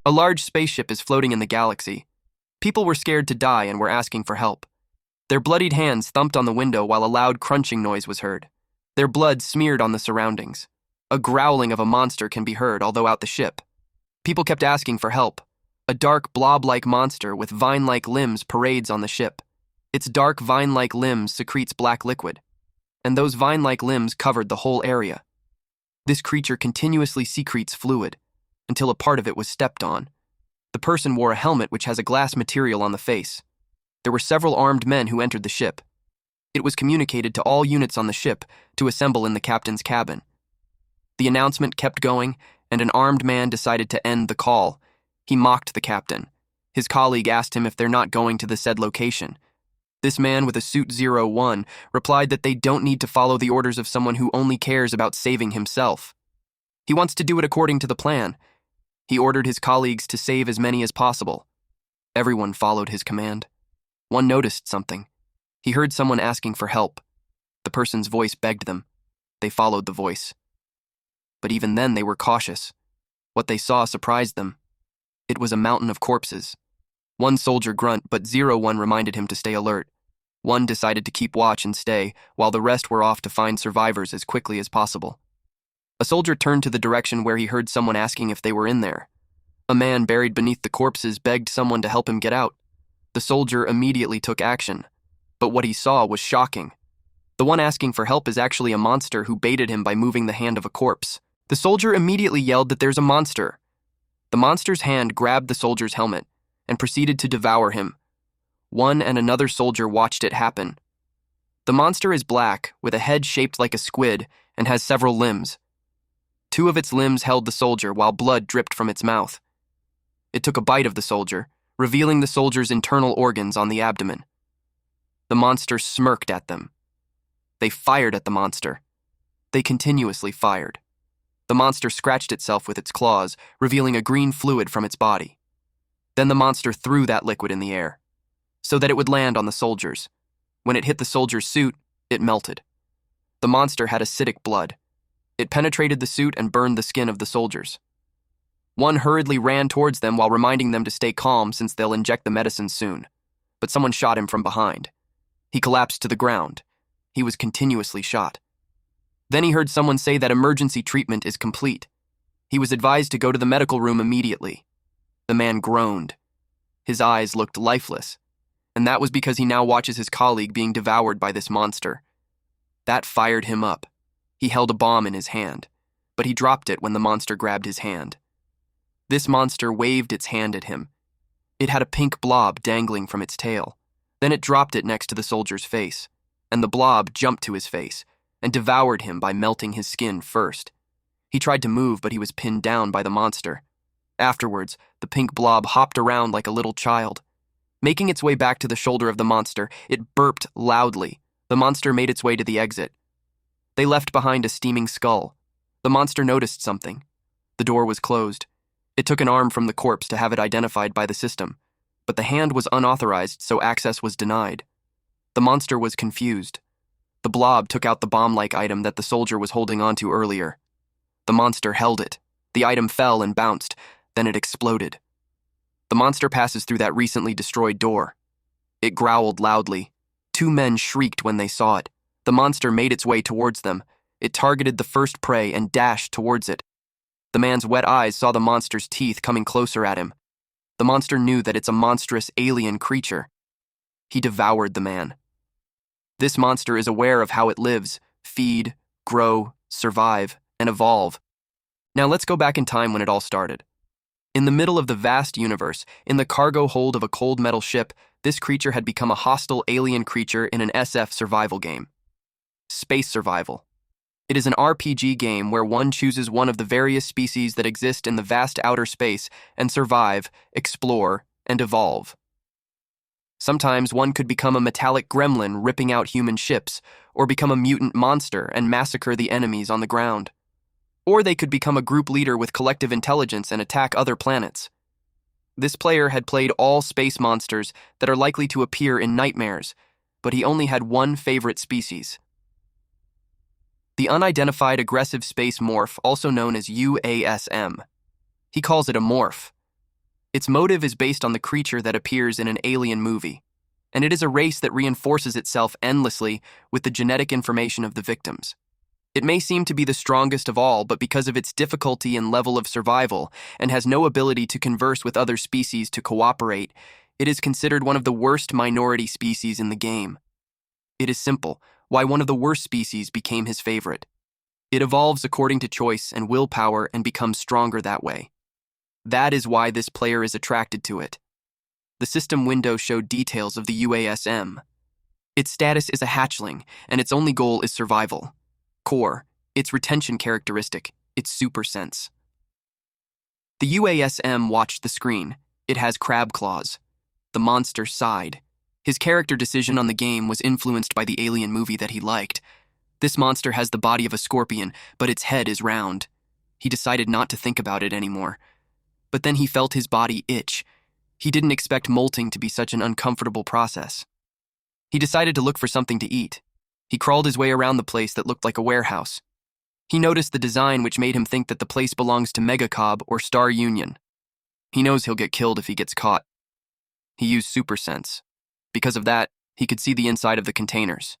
A large spaceship is floating in the galaxy. People were scared to die and were asking for help. Their bloodied hands thumped on the window while a loud crunching noise was heard. Their blood smeared on the surroundings. A growling of a monster can be heard, although out the ship. People kept asking for help. A dark blob-like monster with vine-like limbs parades on the ship. Its dark vine-like limbs secretes black liquid, and those vine-like limbs covered the whole area. This creature continuously secretes fluid, until a part of it was stepped on. The person wore a helmet which has a glass material on the face. There were several armed men who entered the ship. It was communicated to all units on the ship to assemble in the captain's cabin. The announcement kept going, and an armed man decided to end the call. He mocked the captain. His colleague asked him if they're not going to the said location. This man with a suit 01 replied that they don't need to follow the orders of someone who only cares about saving himself. He wants to do it according to the plan. He ordered his colleagues to save as many as possible. Everyone followed his command. One noticed something. He heard someone asking for help. The person's voice begged them. They followed the voice. But even then they were cautious. What they saw surprised them. It was a mountain of corpses. One soldier grunt, but 01 reminded him to stay alert. One decided to keep watch and stay, while the rest were off to find survivors as quickly as possible. A soldier turned to the direction where he heard someone asking if they were in there. A man buried beneath the corpses begged someone to help him get out. The soldier immediately took action, but what he saw was shocking. The one asking for help is actually a monster who baited him by moving the hand of a corpse. The soldier immediately yelled that there's a monster. The monster's hand grabbed the soldier's helmet and proceeded to devour him. One and another soldier watched it happen. The monster is black, with a head shaped like a squid, and has several limbs. Two of its limbs held the soldier while blood dripped from its mouth. It took a bite of the soldier, revealing the soldier's internal organs on the abdomen. The monster smirked at them. They fired at the monster. They continuously fired. The monster scratched itself with its claws, revealing a green fluid from its body. Then the monster threw that liquid in the air, so that it would land on the soldiers. When it hit the soldier's suit, it melted. The monster had acidic blood. It penetrated the suit and burned the skin of the soldiers. One hurriedly ran towards them while reminding them to stay calm since they'll inject the medicine soon. But someone shot him from behind. He collapsed to the ground. He was continuously shot. Then he heard someone say that emergency treatment is complete. He was advised to go to the medical room immediately. The man groaned. His eyes looked lifeless, and that was because he now watches his colleague being devoured by this monster. That fired him up. He held a bomb in his hand, but he dropped it when the monster grabbed his hand. This monster waved its hand at him. It had a pink blob dangling from its tail. Then it dropped it next to the soldier's face, and the blob jumped to his face and devoured him by melting his skin first. He tried to move, but he was pinned down by the monster. Afterwards, the pink blob hopped around like a little child. Making its way back to the shoulder of the monster, it burped loudly. The monster made its way to the exit. They left behind a steaming skull. The monster noticed something. The door was closed. It took an arm from the corpse to have it identified by the system, but the hand was unauthorized, so access was denied. The monster was confused. The blob took out the bomb-like item that the soldier was holding onto earlier. The monster held it. The item fell and bounced, then it exploded. The monster passes through that recently destroyed door. It growled loudly. Two men shrieked when they saw it. The monster made its way towards them. It targeted the first prey and dashed towards it. The man's wet eyes saw the monster's teeth coming closer at him. The monster knew that it's a monstrous alien creature. He devoured the man. This monster is aware of how it lives, feed, grow, survive, and evolve. Now let's go back in time when it all started. In the middle of the vast universe, in the cargo hold of a cold metal ship, this creature had become a hostile alien creature in an SF survival game. Space Survival. It is an RPG game where one chooses one of the various species that exist in the vast outer space and survive, explore, and evolve. Sometimes one could become a metallic gremlin ripping out human ships, or become a mutant monster and massacre the enemies on the ground. Or they could become a group leader with collective intelligence and attack other planets. This player had played all space monsters that are likely to appear in nightmares, but he only had one favorite species. The unidentified aggressive space morph, also known as UASM. He calls it a morph. Its motive is based on the creature that appears in an alien movie, and it is a race that reinforces itself endlessly with the genetic information of the victims. It may seem to be the strongest of all, but because of its difficulty and level of survival, and has no ability to converse with other species to cooperate, it is considered one of the worst minority species in the game. It is simple why one of the worst species became his favorite. It evolves according to choice and willpower and becomes stronger that way. That is why this player is attracted to it. The system window showed details of the UASM. Its status is a hatchling, and its only goal is survival. Core, its retention characteristic, its super sense. The UASM watched the screen. It has crab claws. The monster sighed. His character decision on the game was influenced by the alien movie that he liked. This monster has the body of a scorpion, but its head is round. He decided not to think about it anymore. But then he felt his body itch. He didn't expect molting to be such an uncomfortable process. He decided to look for something to eat. He crawled his way around the place that looked like a warehouse. He noticed the design, which made him think that the place belongs to MangaCap or Star Union. He knows he'll get killed if he gets caught. He used super sense. Because of that, he could see the inside of the containers.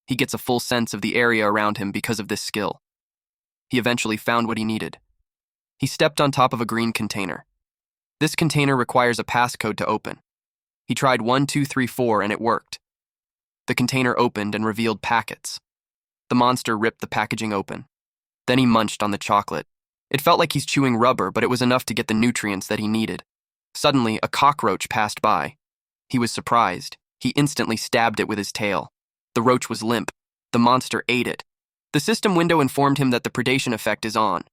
He gets a full sense of the area around him because of this skill. He eventually found what he needed. He stepped on top of a green container. This container requires a passcode to open. He tried 1, 2, 3, 4 and it worked. The container opened and revealed packets. The monster ripped the packaging open. Then he munched on the chocolate. It felt like he's chewing rubber, but it was enough to get the nutrients that he needed. Suddenly, a cockroach passed by. He was surprised. He instantly stabbed it with his tail. The roach was limp. The monster ate it. The system window informed him that the predation effect is on.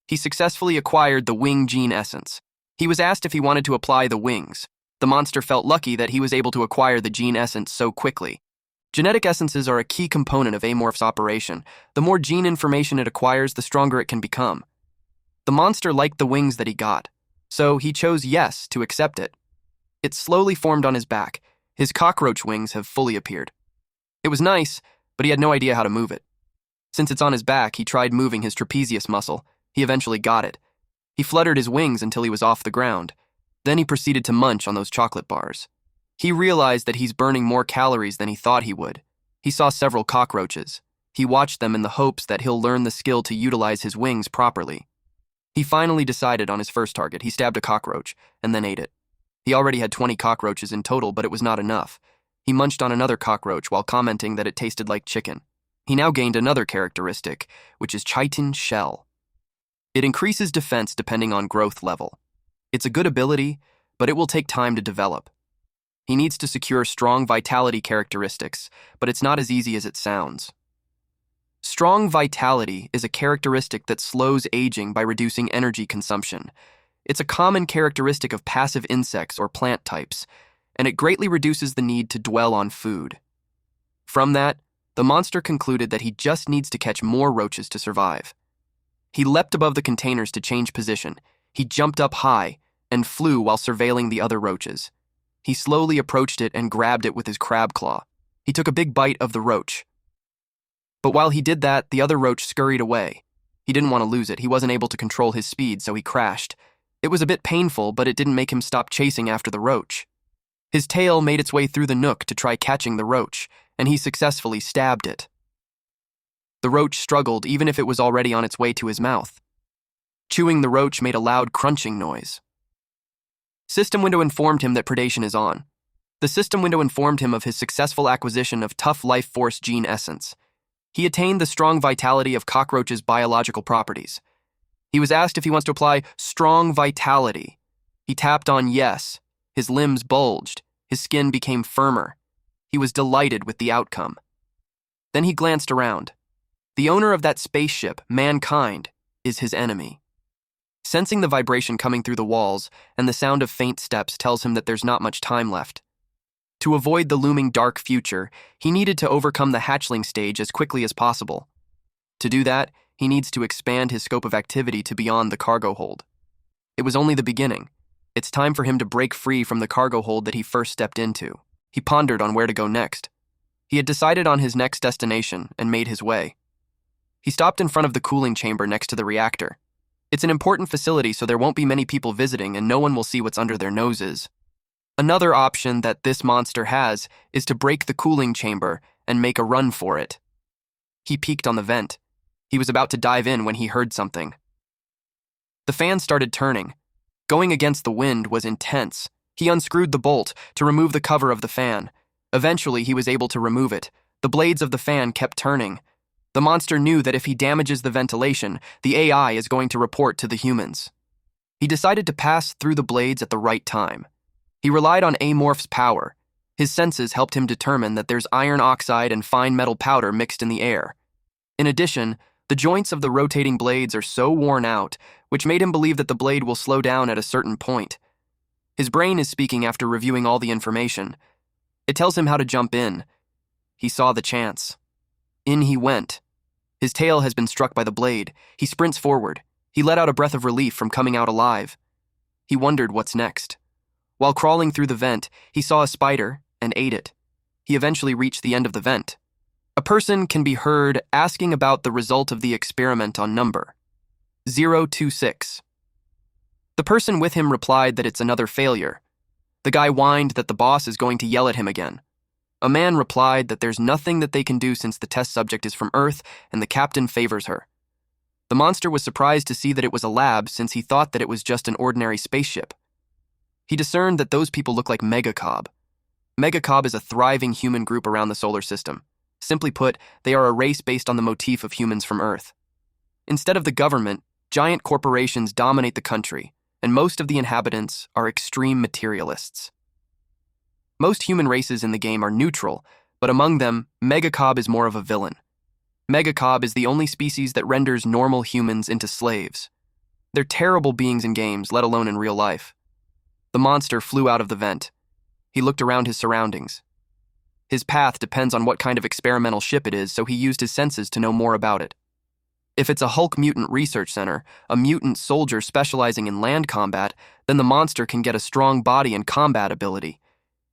He successfully acquired the wing gene essence. He was asked if he wanted to apply the wings. The monster felt lucky that he was able to acquire the gene essence so quickly. Genetic essences are a key component of Amorph's operation. The more gene information it acquires, the stronger it can become. The monster liked the wings that he got, so he chose yes to accept it. It slowly formed on his back. His cockroach wings have fully appeared. It was nice, but he had no idea how to move it. Since it's on his back, he tried moving his trapezius muscle. He eventually got it. He fluttered his wings until he was off the ground. Then he proceeded to munch on those chocolate bars. He realized that he's burning more calories than he thought he would. He saw several cockroaches. He watched them in the hopes that he'll learn the skill to utilize his wings properly. He finally decided on his first target. He stabbed a cockroach and then ate it. He already had 20 cockroaches in total, but it was not enough. He munched on another cockroach while commenting that it tasted like chicken. He now gained another characteristic, which is chitin shell. It increases defense depending on growth level. It's a good ability, but it will take time to develop. He needs to secure strong vitality characteristics, but it's not as easy as it sounds. Strong vitality is a characteristic that slows aging by reducing energy consumption. It's a common characteristic of passive insects or plant types, and it greatly reduces the need to dwell on food. From that, the monster concluded that he just needs to catch more roaches to survive. He leapt above the containers to change position. He jumped up high and flew while surveilling the other roaches. He slowly approached it and grabbed it with his crab claw. He took a big bite of the roach. But while he did that, the other roach scurried away. He didn't want to lose it. He wasn't able to control his speed, so he crashed. It was a bit painful, but it didn't make him stop chasing after the roach. His tail made its way through the nook to try catching the roach, and he successfully stabbed it. The roach struggled even if it was already on its way to his mouth. Chewing the roach made a loud crunching noise. System window informed him that predation is on. The system window informed him of his successful acquisition of tough life force gene essence. He attained the strong vitality of cockroaches' biological properties. He was asked if he wants to apply strong vitality. He tapped on yes. His limbs bulged. His skin became firmer. He was delighted with the outcome. Then he glanced around. The owner of that spaceship, mankind, is his enemy. Sensing the vibration coming through the walls and the sound of faint steps tells him that there's not much time left. To avoid the looming dark future, he needed to overcome the hatchling stage as quickly as possible. To do that, he needs to expand his scope of activity to beyond the cargo hold. It was only the beginning. It's time for him to break free from the cargo hold that he first stepped into. He pondered on where to go next. He had decided on his next destination and made his way. He stopped in front of the cooling chamber next to the reactor. It's an important facility, so there won't be many people visiting and no one will see what's under their noses. Another option that this monster has is to break the cooling chamber and make a run for it. He peeked on the vent. He was about to dive in when he heard something. The fan started turning. Going against the wind was intense. He unscrewed the bolt to remove the cover of the fan. Eventually, he was able to remove it. The blades of the fan kept turning. The monster knew that if he damages the ventilation, the AI is going to report to the humans. He decided to pass through the blades at the right time. He relied on Amorph's power. His senses helped him determine that there's iron oxide and fine metal powder mixed in the air. In addition, the joints of the rotating blades are so worn out, which made him believe that the blade will slow down at a certain point. His brain is speaking after reviewing all the information. It tells him how to jump in. He saw the chance. In he went. His tail has been struck by the blade. He sprints forward. He let out a breath of relief from coming out alive. He wondered what's next. While crawling through the vent, he saw a spider and ate it. He eventually reached the end of the vent. A person can be heard asking about the result of the experiment on number 026. The person with him replied that it's another failure. The guy whined that the boss is going to yell at him again. A man replied that there's nothing that they can do since the test subject is from Earth and the captain favors her. The monster was surprised to see that it was a lab since he thought that it was just an ordinary spaceship. He discerned that those people look like MangaCap. MangaCap is a thriving human group around the solar system. Simply put, they are a race based on the motif of humans from Earth. Instead of the government, giant corporations dominate the country, and most of the inhabitants are extreme materialists. Most human races in the game are neutral, but among them, MangaCap is more of a villain. MangaCap is the only species that renders normal humans into slaves. They're terrible beings in games, let alone in real life. The monster flew out of the vent. He looked around his surroundings. His path depends on what kind of experimental ship it is, so he used his senses to know more about it. If it's a Hulk mutant research center, a mutant soldier specializing in land combat, then the monster can get a strong body and combat ability.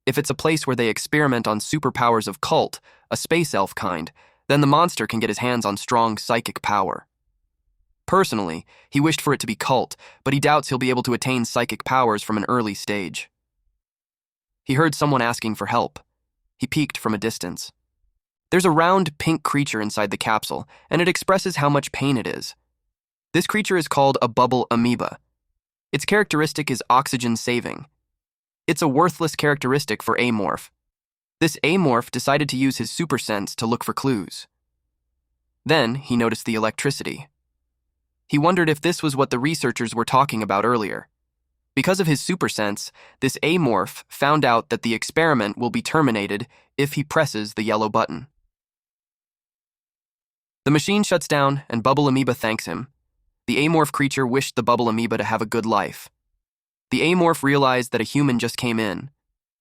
If it's a place where they experiment on superpowers of cult, a space elf kind, then the monster can get his hands on strong psychic power. Personally, he wished for it to be cult, but he doubts he'll be able to attain psychic powers from an early stage. He heard someone asking for help. He peeked from a distance. There's a round pink creature inside the capsule, and it expresses how much pain it is. This creature is called a bubble amoeba. Its characteristic is oxygen saving. It's a worthless characteristic for Amorph. This Amorph decided to use his super sense to look for clues. Then he noticed the electricity. He wondered if this was what the researchers were talking about earlier. Because of his super sense, this Amorph found out that the experiment will be terminated if he presses the yellow button. The machine shuts down and Bubble Amoeba thanks him. The Amorph creature wished the Bubble Amoeba to have a good life. The Amorph realized that a human just came in.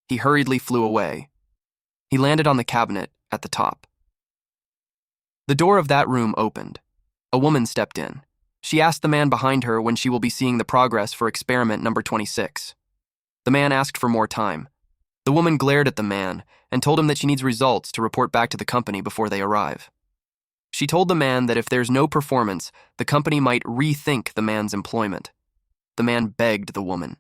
He hurriedly flew away. He landed on the cabinet at the top. The door of that room opened. A woman stepped in. She asked the man behind her when she will be seeing the progress for experiment number 26. The man asked for more time. The woman glared at the man and told him that she needs results to report back to the company before they arrive. She told the man that if there's no performance, the company might rethink the man's employment. The man begged the woman.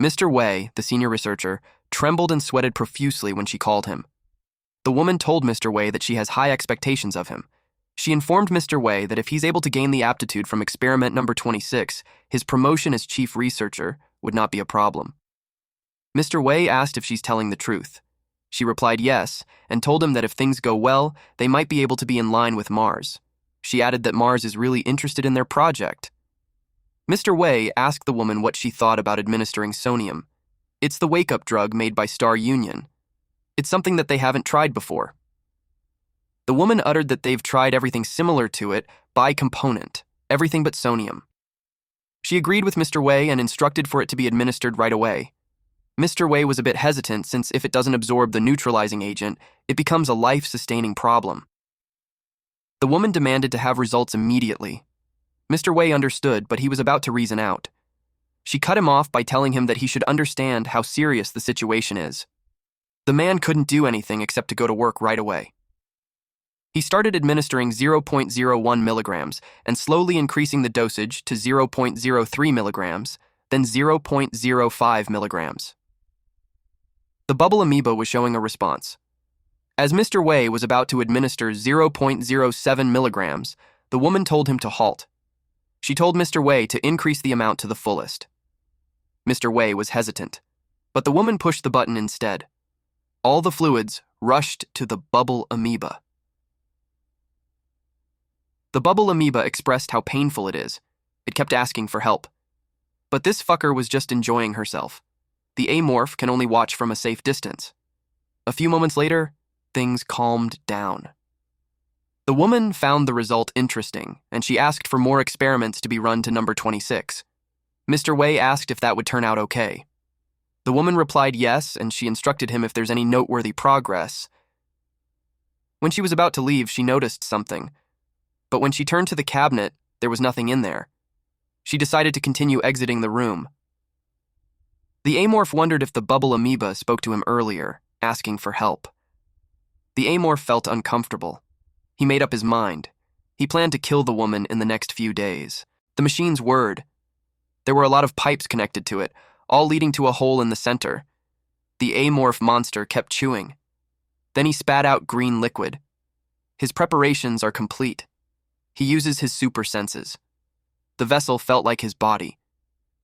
Mr. Wei, the senior researcher, trembled and sweated profusely when she called him. The woman told Mr. Wei that she has high expectations of him. She informed Mr. Wei that if he's able to gain the aptitude from experiment number 26, his promotion as chief researcher would not be a problem. Mr. Wei asked if she's telling the truth. She replied yes, and told him that if things go well, they might be able to be in line with Mars. She added that Mars is really interested in their project. Mr. Wei asked the woman what she thought about administering sonium. It's the wake-up drug made by Star Union. It's something that they haven't tried before. The woman uttered that they've tried everything similar to it by component, everything but sonium. She agreed with Mr. Wei and instructed for it to be administered right away. Mr. Wei was a bit hesitant since if it doesn't absorb the neutralizing agent, it becomes a life-sustaining problem. The woman demanded to have results immediately. Mr. Wei understood, but he was about to reason out. She cut him off by telling him that he should understand how serious the situation is. The man couldn't do anything except to go to work right away. He started administering 0.01 milligrams and slowly increasing the dosage to 0.03 milligrams, then 0.05 milligrams. The bubble amoeba was showing a response. As Mr. Wei was about to administer 0.07 milligrams, the woman told him to halt. She told Mr. Wei to increase the amount to the fullest. Mr. Wei was hesitant, but the woman pushed the button instead. All the fluids rushed to the bubble amoeba. The bubble amoeba expressed how painful it is. It kept asking for help. But this fucker was just enjoying herself. The amorph can only watch from a safe distance. A few moments later, things calmed down. The woman found the result interesting, and she asked for more experiments to be run to number 26. Mr. Wei asked if that would turn out okay. The woman replied yes, and she instructed him if there's any noteworthy progress. When she was about to leave, she noticed something. But when she turned to the cabinet, there was nothing in there. She decided to continue exiting the room. The amorph wondered if the bubble amoeba spoke to him earlier, asking for help. The amorph felt uncomfortable. He made up his mind. He planned to kill the woman in the next few days. The machine's whirred. There were a lot of pipes connected to it, all leading to a hole in the center. The amorph monster kept chewing. Then he spat out green liquid. His preparations are complete. He uses his super senses. The vessel felt like his body.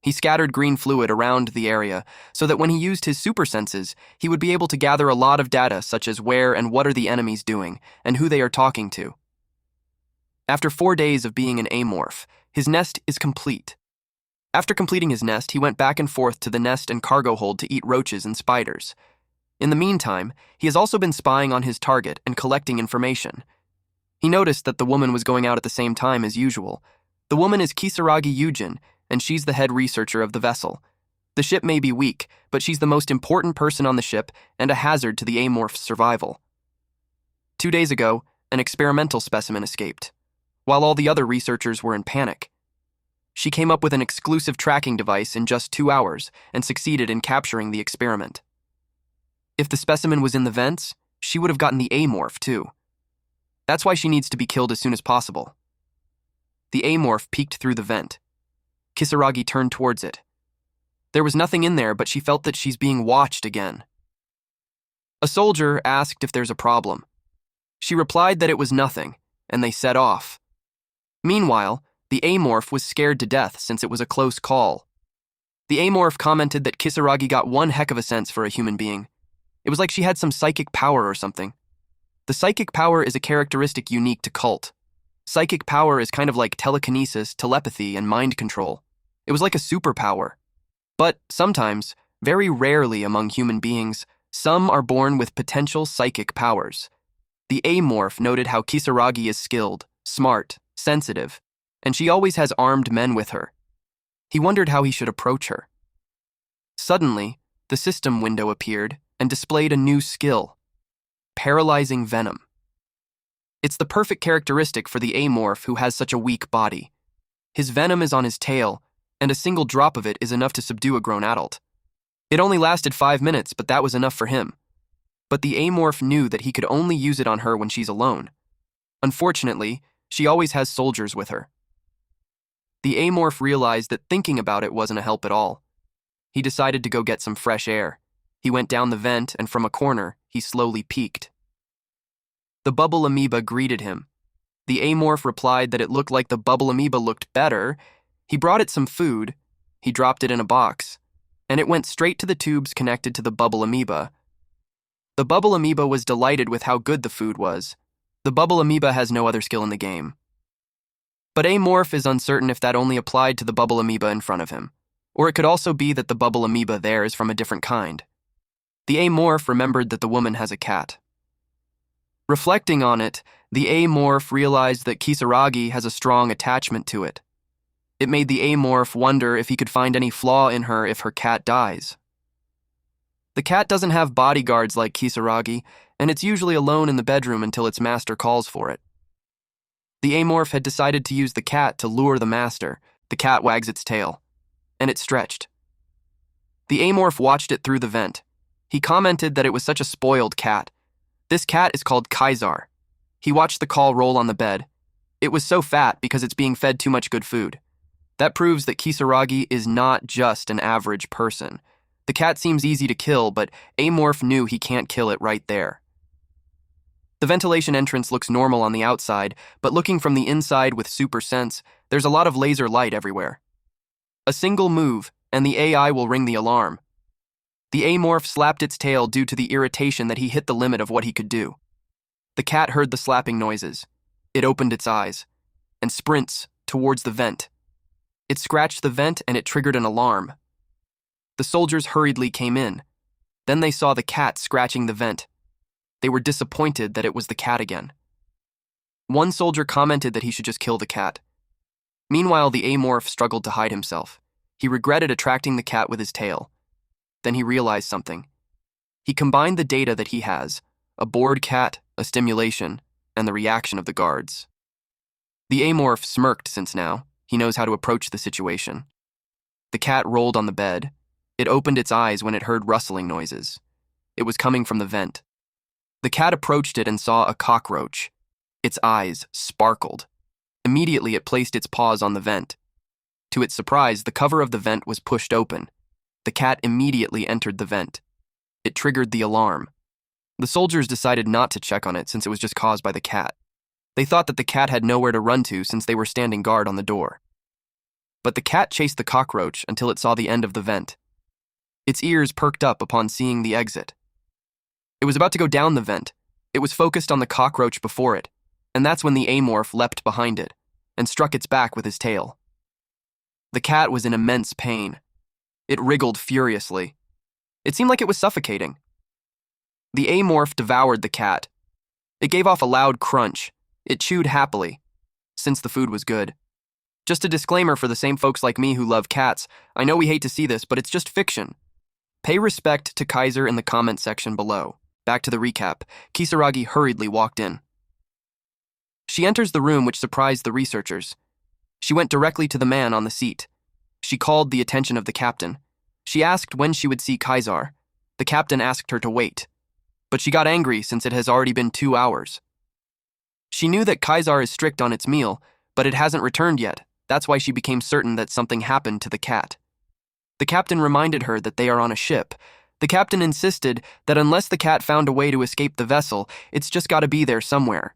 He scattered green fluid around the area so that when he used his super senses, he would be able to gather a lot of data such as where and what are the enemies doing and who they are talking to. After 4 days of being an amorph, his nest is complete. After completing his nest, he went back and forth to the nest and cargo hold to eat roaches and spiders. In the meantime, he has also been spying on his target and collecting information. He noticed that the woman was going out at the same time as usual. The woman is Kisaragi Yujin, and she's the head researcher of the vessel. The ship may be weak, but she's the most important person on the ship and a hazard to the amorph's survival. 2 days ago, an experimental specimen escaped, while all the other researchers were in panic. She came up with an exclusive tracking device in just 2 hours and succeeded in capturing the experiment. If the specimen was in the vents, she would have gotten the amorph too. That's why she needs to be killed as soon as possible. The amorph peeked through the vent. Kisaragi turned towards it. There was nothing in there, but she felt that she's being watched again. A soldier asked if there's a problem. She replied that it was nothing, and they set off. Meanwhile, the amorph was scared to death since it was a close call. The amorph commented that Kisaragi got one heck of a sense for a human being. It was like she had some psychic power or something. The psychic power is a characteristic unique to cult. Psychic power is kind of like telekinesis, telepathy, and mind control. It was like a superpower. But sometimes, very rarely among human beings, some are born with potential psychic powers. The amorph noted how Kisaragi is skilled, smart, sensitive, and she always has armed men with her. He wondered how he should approach her. Suddenly, the system window appeared and displayed a new skill: paralyzing venom. It's the perfect characteristic for the amorph who has such a weak body. His venom is on his tail, and a single drop of it is enough to subdue a grown adult. It only lasted 5 minutes, but that was enough for him. But the amorph knew that he could only use it on her when she's alone. Unfortunately, she always has soldiers with her. The amorph realized that thinking about it wasn't a help at all. He decided to go get some fresh air. He went down the vent, and from a corner, he slowly peeked. The bubble amoeba greeted him. The amorph replied that it looked like the bubble amoeba looked better. He brought it some food. He dropped it in a box, and it went straight to the tubes connected to the bubble amoeba. The bubble amoeba was delighted with how good the food was. The bubble amoeba has no other skill in the game. But amorph is uncertain if that only applied to the bubble amoeba in front of him, or it could also be that the bubble amoeba there is from a different kind. The amorph remembered that the woman has a cat. Reflecting on it, the amorph realized that Kisaragi has a strong attachment to it. It made the amorph wonder if he could find any flaw in her if her cat dies. The cat doesn't have bodyguards like Kisaragi, and it's usually alone in the bedroom until its master calls for it. The amorph had decided to use the cat to lure the master. The cat wags its tail, and it stretched. The amorph watched it through the vent. He commented that it was such a spoiled cat. This cat is called Kaisar. He watched the call roll on the bed. It was so fat because it's being fed too much good food. That proves that Kisaragi is not just an average person. The cat seems easy to kill, but Amorph knew he can't kill it right there. The ventilation entrance looks normal on the outside, but looking from the inside with super sense, there's a lot of laser light everywhere. A single move, and the AI will ring the alarm. The Amorph slapped its tail due to the irritation that he hit the limit of what he could do. The cat heard the slapping noises. It opened its eyes, and sprints towards the vent. It scratched the vent and it triggered an alarm. The soldiers hurriedly came in. Then they saw the cat scratching the vent. They were disappointed that it was the cat again. One soldier commented that he should just kill the cat. Meanwhile, the Amorph struggled to hide himself. He regretted attracting the cat with his tail. Then he realized something. He combined the data that he has, a bored cat, a stimulation, and the reaction of the guards. The Amorph smirked since now he knows how to approach the situation. The cat rolled on the bed. It opened its eyes when it heard rustling noises. It was coming from the vent. The cat approached it and saw a cockroach. Its eyes sparkled. Immediately, it placed its paws on the vent. To its surprise, the cover of the vent was pushed open. The cat immediately entered the vent. It triggered the alarm. The soldiers decided not to check on it since it was just caused by the cat. They thought that the cat had nowhere to run to since they were standing guard on the door. But the cat chased the cockroach until it saw the end of the vent. Its ears perked up upon seeing the exit. It was about to go down the vent. It was focused on the cockroach before it, and that's when the Amorph leapt behind it and struck its back with his tail. The cat was in immense pain. It wriggled furiously. It seemed like it was suffocating. The Amorph devoured the cat. It gave off a loud crunch. It chewed happily, since the food was good. Just a disclaimer for the same folks like me who love cats. I know we hate to see this, but it's just fiction. Pay respect to Kaiser in the comment section below. Back to the recap. Kisaragi hurriedly walked in. She enters the room, which surprised the researchers. She went directly to the man on the seat. She called the attention of the captain. She asked when she would see Kaiser. The captain asked her to wait. But she got angry since it has already been 2 hours. She knew that Kaiser is strict on its meal, but it hasn't returned yet. That's why she became certain that something happened to the cat. The captain reminded her that they are on a ship. The captain insisted that unless the cat found a way to escape the vessel, it's just got to be there somewhere.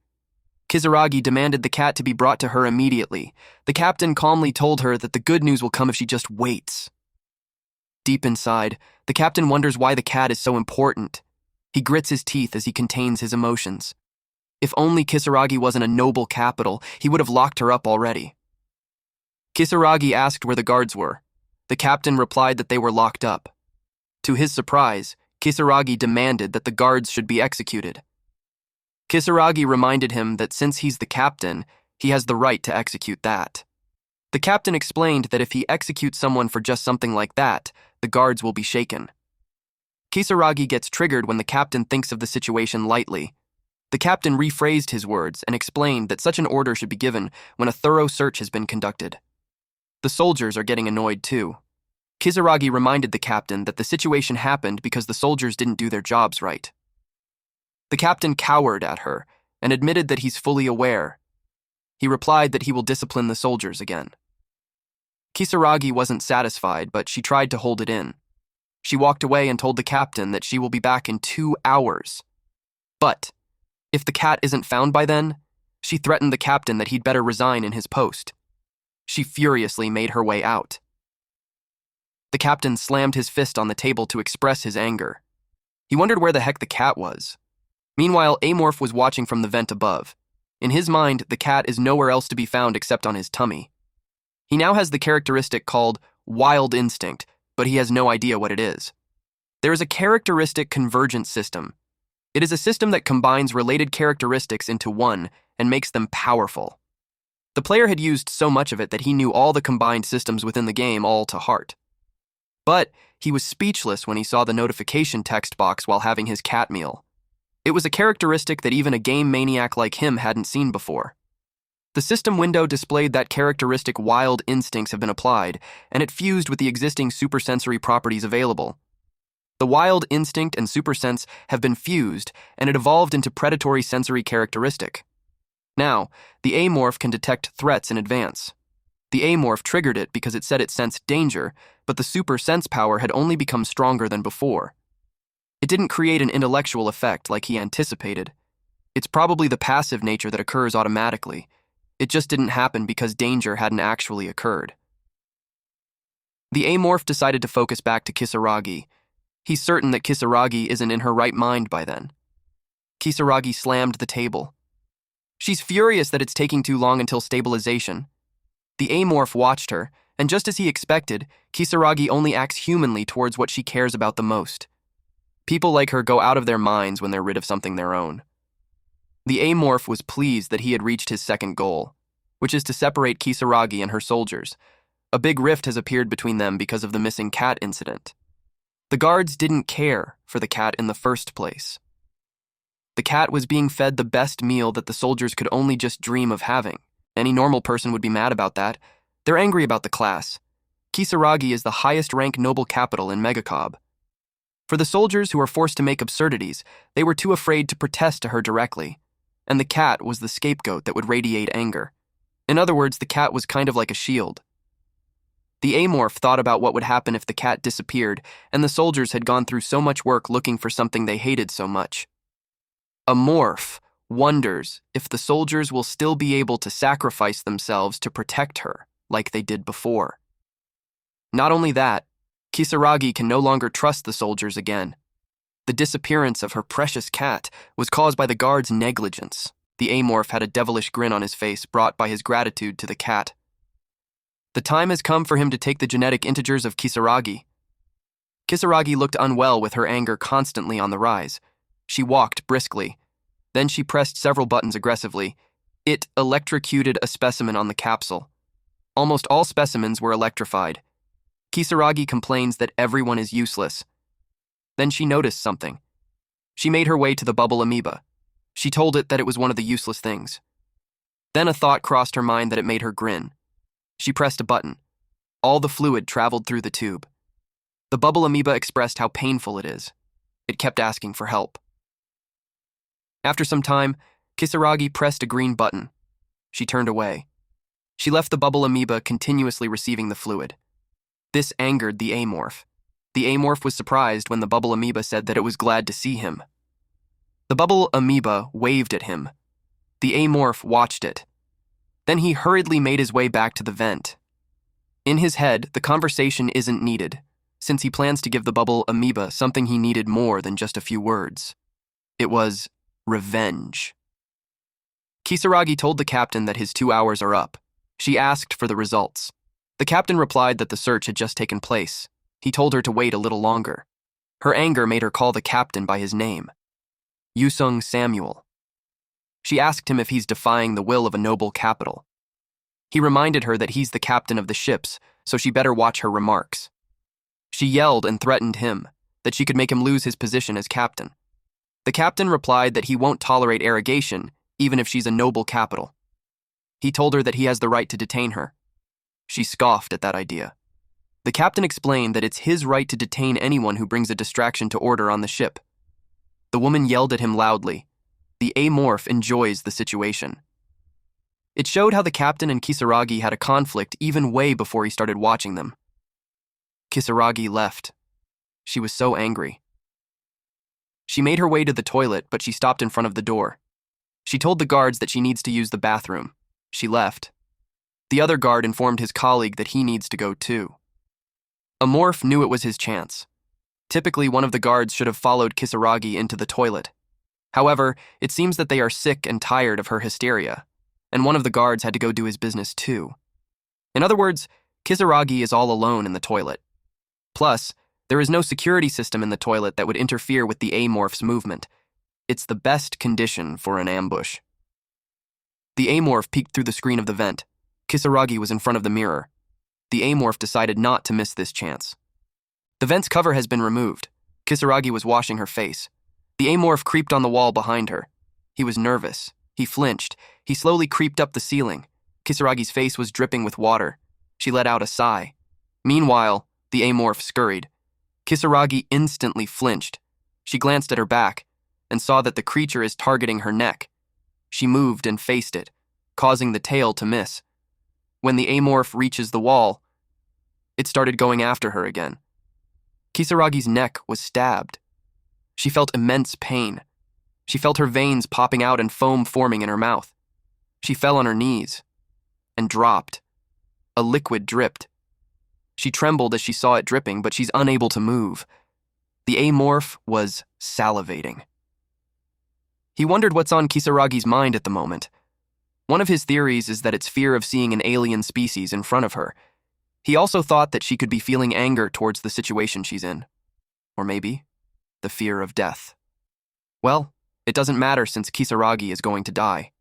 Kisaragi demanded the cat to be brought to her immediately. The captain calmly told her that the good news will come if she just waits. Deep inside, the captain wonders why the cat is so important. He grits his teeth as he contains his emotions. If only Kisaragi wasn't a noble capital, he would have locked her up already. Kisaragi asked where the guards were. The captain replied that they were locked up. To his surprise, Kisaragi demanded that the guards should be executed. Kisaragi reminded him that since he's the captain, he has the right to execute that. The captain explained that if he executes someone for just something like that, the guards will be shaken. Kisaragi gets triggered when the captain thinks of the situation lightly. The captain rephrased his words and explained that such an order should be given when a thorough search has been conducted. The soldiers are getting annoyed too. Kisaragi reminded the captain that the situation happened because the soldiers didn't do their jobs right. The captain cowered at her and admitted that he's fully aware. He replied that he will discipline the soldiers again. Kisaragi wasn't satisfied, but she tried to hold it in. She walked away and told the captain that she will be back in 2 hours. But if the cat isn't found by then, she threatened the captain that he'd better resign in his post. She furiously made her way out. The captain slammed his fist on the table to express his anger. He wondered where the heck the cat was. Meanwhile, Amorph was watching from the vent above. In his mind, the cat is nowhere else to be found except on his tummy. He now has the characteristic called Wild Instinct, but he has no idea what it is. There is a characteristic convergence system. It is a system that combines related characteristics into one and makes them powerful. The player had used so much of it that he knew all the combined systems within the game all to heart. But he was speechless when he saw the notification text box while having his cat meal. It was a characteristic that even a game maniac like him hadn't seen before. The system window displayed that characteristic wild instincts have been applied, and it fused with the existing supersensory properties available. The wild instinct and supersense have been fused, and it evolved into predatory sensory characteristic. Now, the amorph can detect threats in advance. The amorph triggered it because it said it sensed danger, but the super sense power had only become stronger than before. It didn't create an intellectual effect like he anticipated. It's probably the passive nature that occurs automatically. It just didn't happen because danger hadn't actually occurred. The amorph decided to focus back to Kisaragi. He's certain that Kisaragi isn't in her right mind by then. Kisaragi slammed the table. She's furious that it's taking too long until stabilization. The amorph watched her, and just as he expected, Kisaragi only acts humanly towards what she cares about the most. People like her go out of their minds when they're rid of something their own. The amorph was pleased that he had reached his second goal, which is to separate Kisaragi and her soldiers. A big rift has appeared between them because of the missing cat incident. The guards didn't care for the cat in the first place. The cat was being fed the best meal that the soldiers could only just dream of having. Any normal person would be mad about that. They're angry about the class. Kisaragi is the highest rank noble capital in Megacab. For the soldiers who were forced to make absurdities, they were too afraid to protest to her directly, and the cat was the scapegoat that would radiate anger. In other words, the cat was kind of like a shield. The amorph thought about what would happen if the cat disappeared, and the soldiers had gone through so much work looking for something they hated so much. Amorph wonders if the soldiers will still be able to sacrifice themselves to protect her, like they did before. Not only that, Kisaragi can no longer trust the soldiers again. The disappearance of her precious cat was caused by the guards' negligence. The amorph had a devilish grin on his face brought by his gratitude to the cat. The time has come for him to take the genetic integers of Kisaragi. Kisaragi looked unwell with her anger constantly on the rise. She walked briskly. Then she pressed several buttons aggressively. It electrocuted a specimen on the capsule. Almost all specimens were electrified. Kisaragi complains that everyone is useless. Then she noticed something. She made her way to the bubble amoeba. She told it that it was one of the useless things. Then a thought crossed her mind that it made her grin. She pressed a button. All the fluid traveled through the tube. The bubble amoeba expressed how painful it is. It kept asking for help. After some time, Kisaragi pressed a green button. She turned away. She left the bubble amoeba continuously receiving the fluid. This angered the amorph. The amorph was surprised when the bubble amoeba said that it was glad to see him. The bubble amoeba waved at him. The amorph watched it. Then he hurriedly made his way back to the vent. In his head, the conversation isn't needed, since he plans to give the bubble amoeba something he needed more than just a few words. It was revenge. Kisaragi told the captain that his 2 hours are up. She asked for the results. The captain replied that the search had just taken place. He told her to wait a little longer. Her anger made her call the captain by his name. Yusung Samuel. She asked him if he's defying the will of a noble capital. He reminded her that he's the captain of the ships, so she better watch her remarks. She yelled and threatened him, that she could make him lose his position as captain. The captain replied that he won't tolerate arrogation, even if she's a noble capital. He told her that he has the right to detain her. She scoffed at that idea. The captain explained that it's his right to detain anyone who brings a distraction to order on the ship. The woman yelled at him loudly. The amorph enjoys the situation. It showed how the captain and Kisaragi had a conflict even way before he started watching them. Kisaragi left. She was so angry. She made her way to the toilet, but she stopped in front of the door. She told the guards that she needs to use the bathroom. She left. The other guard informed his colleague that he needs to go too. Amorph knew it was his chance. Typically, one of the guards should have followed Kisaragi into the toilet. However, it seems that they are sick and tired of her hysteria, and one of the guards had to go do his business too. In other words, Kisaragi is all alone in the toilet. Plus, there is no security system in the toilet that would interfere with the amorph's movement. It's the best condition for an ambush. The amorph peeked through the screen of the vent. Kisaragi was in front of the mirror. The amorph decided not to miss this chance. The vent's cover has been removed. Kisaragi was washing her face. The amorph creeped on the wall behind her. He was nervous. He flinched. He slowly creeped up the ceiling. Kisaragi's face was dripping with water. She let out a sigh. Meanwhile, the amorph scurried. Kisaragi instantly flinched. She glanced at her back and saw that the creature is targeting her neck. She moved and faced it, causing the tail to miss. When the amorph reaches the wall, it started going after her again. Kisaragi's neck was stabbed. She felt immense pain. She felt her veins popping out and foam forming in her mouth. She fell on her knees and dropped. A liquid dripped. She trembled as she saw it dripping, but she's unable to move. The amorph was salivating. He wondered what's on Kisaragi's mind at the moment. One of his theories is that it's fear of seeing an alien species in front of her. He also thought that she could be feeling anger towards the situation she's in. Or maybe the fear of death. Well, it doesn't matter since Kisaragi is going to die.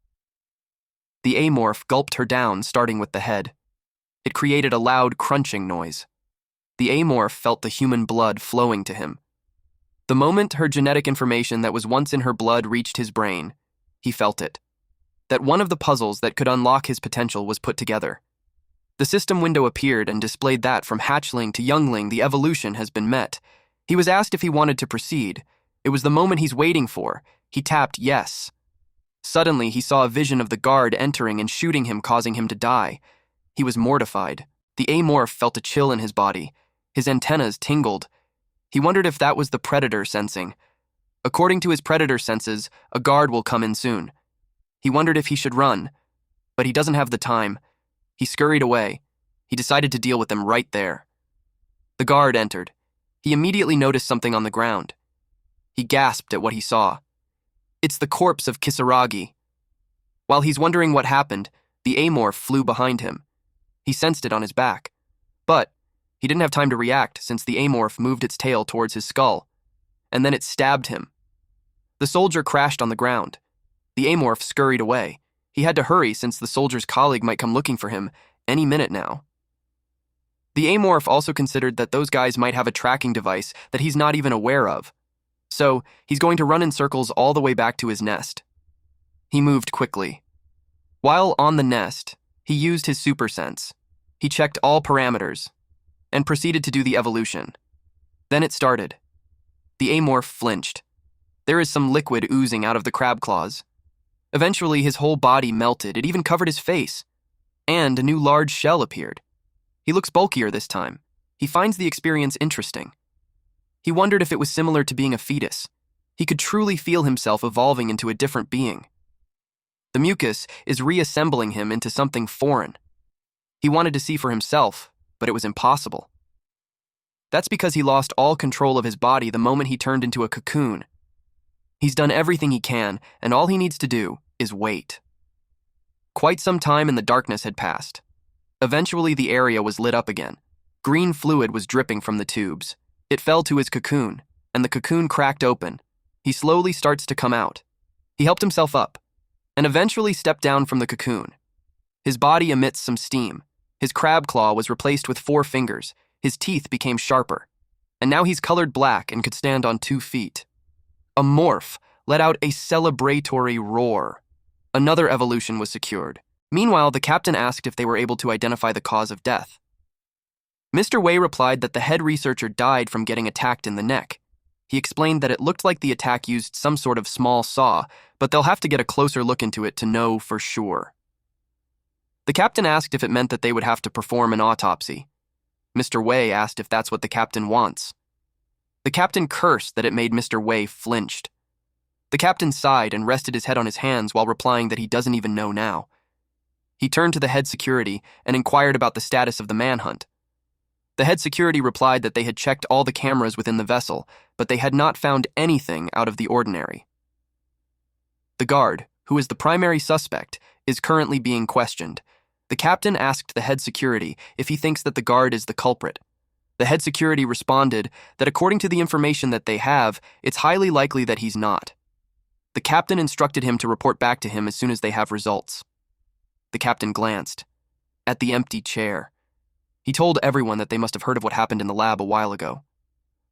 The amorph gulped her down, starting with the head. It created a loud crunching noise. The amorph felt the human blood flowing to him. The moment her genetic information that was once in her blood reached his brain, he felt it. That one of the puzzles that could unlock his potential was put together. The system window appeared and displayed that from hatchling to youngling, the evolution has been met. He was asked if he wanted to proceed. It was the moment he's waiting for. He tapped yes. Suddenly, he saw a vision of the guard entering and shooting him, causing him to die. He was mortified. The amorph felt a chill in his body. His antennas tingled. He wondered if that was the predator sensing. According to his predator senses, a guard will come in soon. He wondered if he should run, but he doesn't have the time. He scurried away. He decided to deal with them right there. The guard entered. He immediately noticed something on the ground. He gasped at what he saw. It's the corpse of Kisaragi. While he's wondering what happened, the amorph flew behind him. He sensed it on his back. But he didn't have time to react since the amorph moved its tail towards his skull, and then it stabbed him. The soldier crashed on the ground. The amorph scurried away. He had to hurry since the soldier's colleague might come looking for him any minute now. The amorph also considered that those guys might have a tracking device that he's not even aware of. So he's going to run in circles all the way back to his nest. He moved quickly. While on the nest, he used his super sense. He checked all parameters and proceeded to do the evolution. Then it started. The amorph flinched. There is some liquid oozing out of the crab claws. Eventually, his whole body melted. It even covered his face. And a new large shell appeared. He looks bulkier this time. He finds the experience interesting. He wondered if it was similar to being a fetus. He could truly feel himself evolving into a different being. The mucus is reassembling him into something foreign. He wanted to see for himself, but it was impossible. That's because he lost all control of his body the moment he turned into a cocoon. He's done everything he can, and all he needs to do is wait. Quite some time in the darkness had passed. Eventually, the area was lit up again. Green fluid was dripping from the tubes. It fell to his cocoon, and the cocoon cracked open. He slowly starts to come out. He helped himself up, and eventually stepped down from the cocoon. His body emits some steam. His crab claw was replaced with 4 fingers. His teeth became sharper, and now he's colored black and could stand on 2 feet. A morph let out a celebratory roar. Another evolution was secured. Meanwhile, the captain asked if they were able to identify the cause of death. Mr. Wei replied that the head researcher died from getting attacked in the neck. He explained that it looked like the attack used some sort of small saw, but they'll have to get a closer look into it to know for sure. The captain asked if it meant that they would have to perform an autopsy. Mr. Wei asked if that's what the captain wants. The captain cursed that it made Mr. Wei flinched. The captain sighed and rested his head on his hands while replying that he doesn't even know now. He turned to the head security and inquired about the status of the manhunt. The head security replied that they had checked all the cameras within the vessel, but they had not found anything out of the ordinary. The guard, who is the primary suspect, is currently being questioned. The captain asked the head security if he thinks that the guard is the culprit. The head security responded that according to the information that they have, it's highly likely that he's not. The captain instructed him to report back to him as soon as they have results. The captain glanced at the empty chair. He told everyone that they must have heard of what happened in the lab a while ago.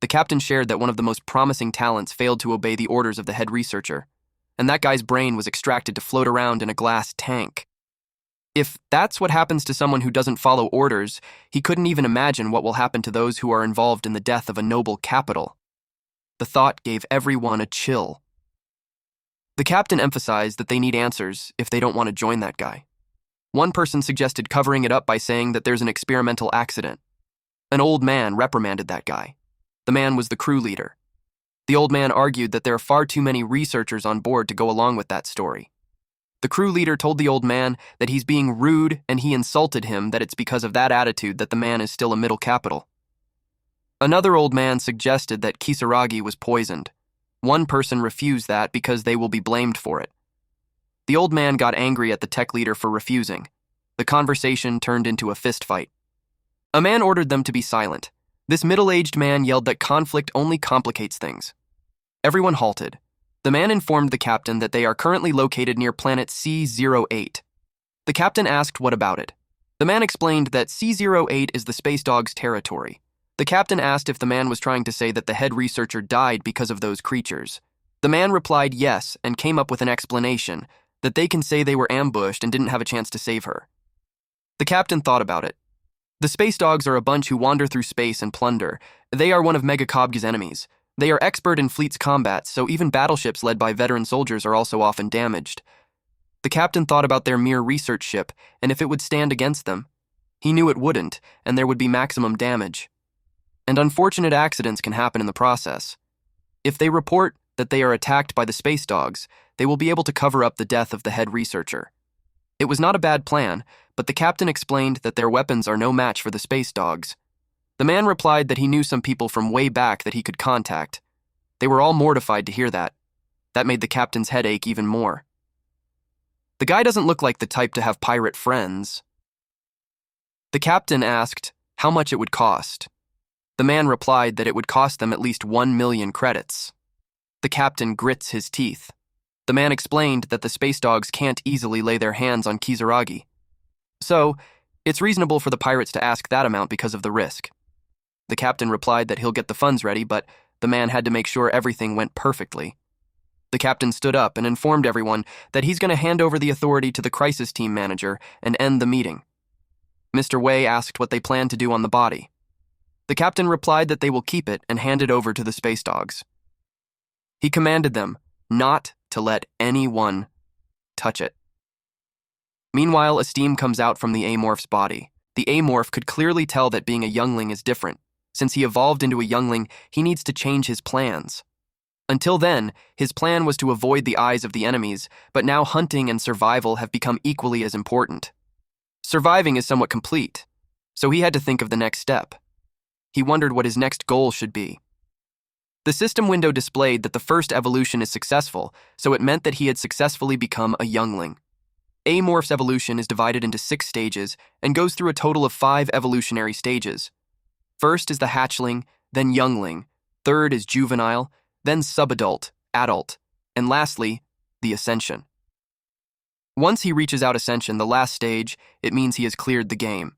The captain shared that one of the most promising talents failed to obey the orders of the head researcher, and that guy's brain was extracted to float around in a glass tank. If that's what happens to someone who doesn't follow orders, he couldn't even imagine what will happen to those who are involved in the death of a noble capital. The thought gave everyone a chill. The captain emphasized that they need answers if they don't want to join that guy. One person suggested covering it up by saying that there's an experimental accident. An old man reprimanded that guy. The man was the crew leader. The old man argued that there are far too many researchers on board to go along with that story. The crew leader told the old man that he's being rude and he insulted him, that it's because of that attitude that the man is still a middle capital. Another old man suggested that Kisaragi was poisoned. One person refused that because they will be blamed for it. The old man got angry at the tech leader for refusing. The conversation turned into a fist fight. A man ordered them to be silent. This middle-aged man yelled that conflict only complicates things. Everyone halted. The man informed the captain that they are currently located near planet C08. The captain asked what about it. The man explained that C08 is the space dog's territory. The captain asked if the man was trying to say that the head researcher died because of those creatures. The man replied yes and came up with an explanation, that they can say they were ambushed and didn't have a chance to save her. The captain thought about it. The space dogs are a bunch who wander through space and plunder. They are one of ManhwaCapped's enemies. They are expert in fleet's combats, so even battleships led by veteran soldiers are also often damaged. The captain thought about their mere research ship, and if it would stand against them. He knew it wouldn't, and there would be maximum damage. And unfortunate accidents can happen in the process. If they report that they are attacked by the space dogs, they will be able to cover up the death of the head researcher. It was not a bad plan, but the captain explained that their weapons are no match for the space dogs. The man replied that he knew some people from way back that he could contact. They were all mortified to hear that. That made the captain's head ache even more. The guy doesn't look like the type to have pirate friends. The captain asked how much it would cost. The man replied that it would cost them at least 1 million credits. The captain grits his teeth. The man explained that the space dogs can't easily lay their hands on Kisaragi. So, it's reasonable for the pirates to ask that amount because of the risk. The captain replied that he'll get the funds ready, but the man had to make sure everything went perfectly. The captain stood up and informed everyone that he's going to hand over the authority to the crisis team manager and end the meeting. Mr. Wei asked what they planned to do on the body. The captain replied that they will keep it and hand it over to the space dogs. He commanded them not to let anyone touch it. Meanwhile, a steam comes out from the amorph's body. The amorph could clearly tell that being a youngling is different. Since he evolved into a youngling, he needs to change his plans. Until then, his plan was to avoid the eyes of the enemies, but now hunting and survival have become equally as important. Surviving is somewhat complete, so he had to think of the next step. He wondered what his next goal should be. The system window displayed that the first evolution is successful, so it meant that he had successfully become a youngling. Amorph's evolution is divided into 6 stages and goes through a total of 5 evolutionary stages. First is the hatchling, then youngling, third is juvenile, then subadult, adult, and lastly, the ascension. Once he reaches out ascension, the last stage, it means he has cleared the game.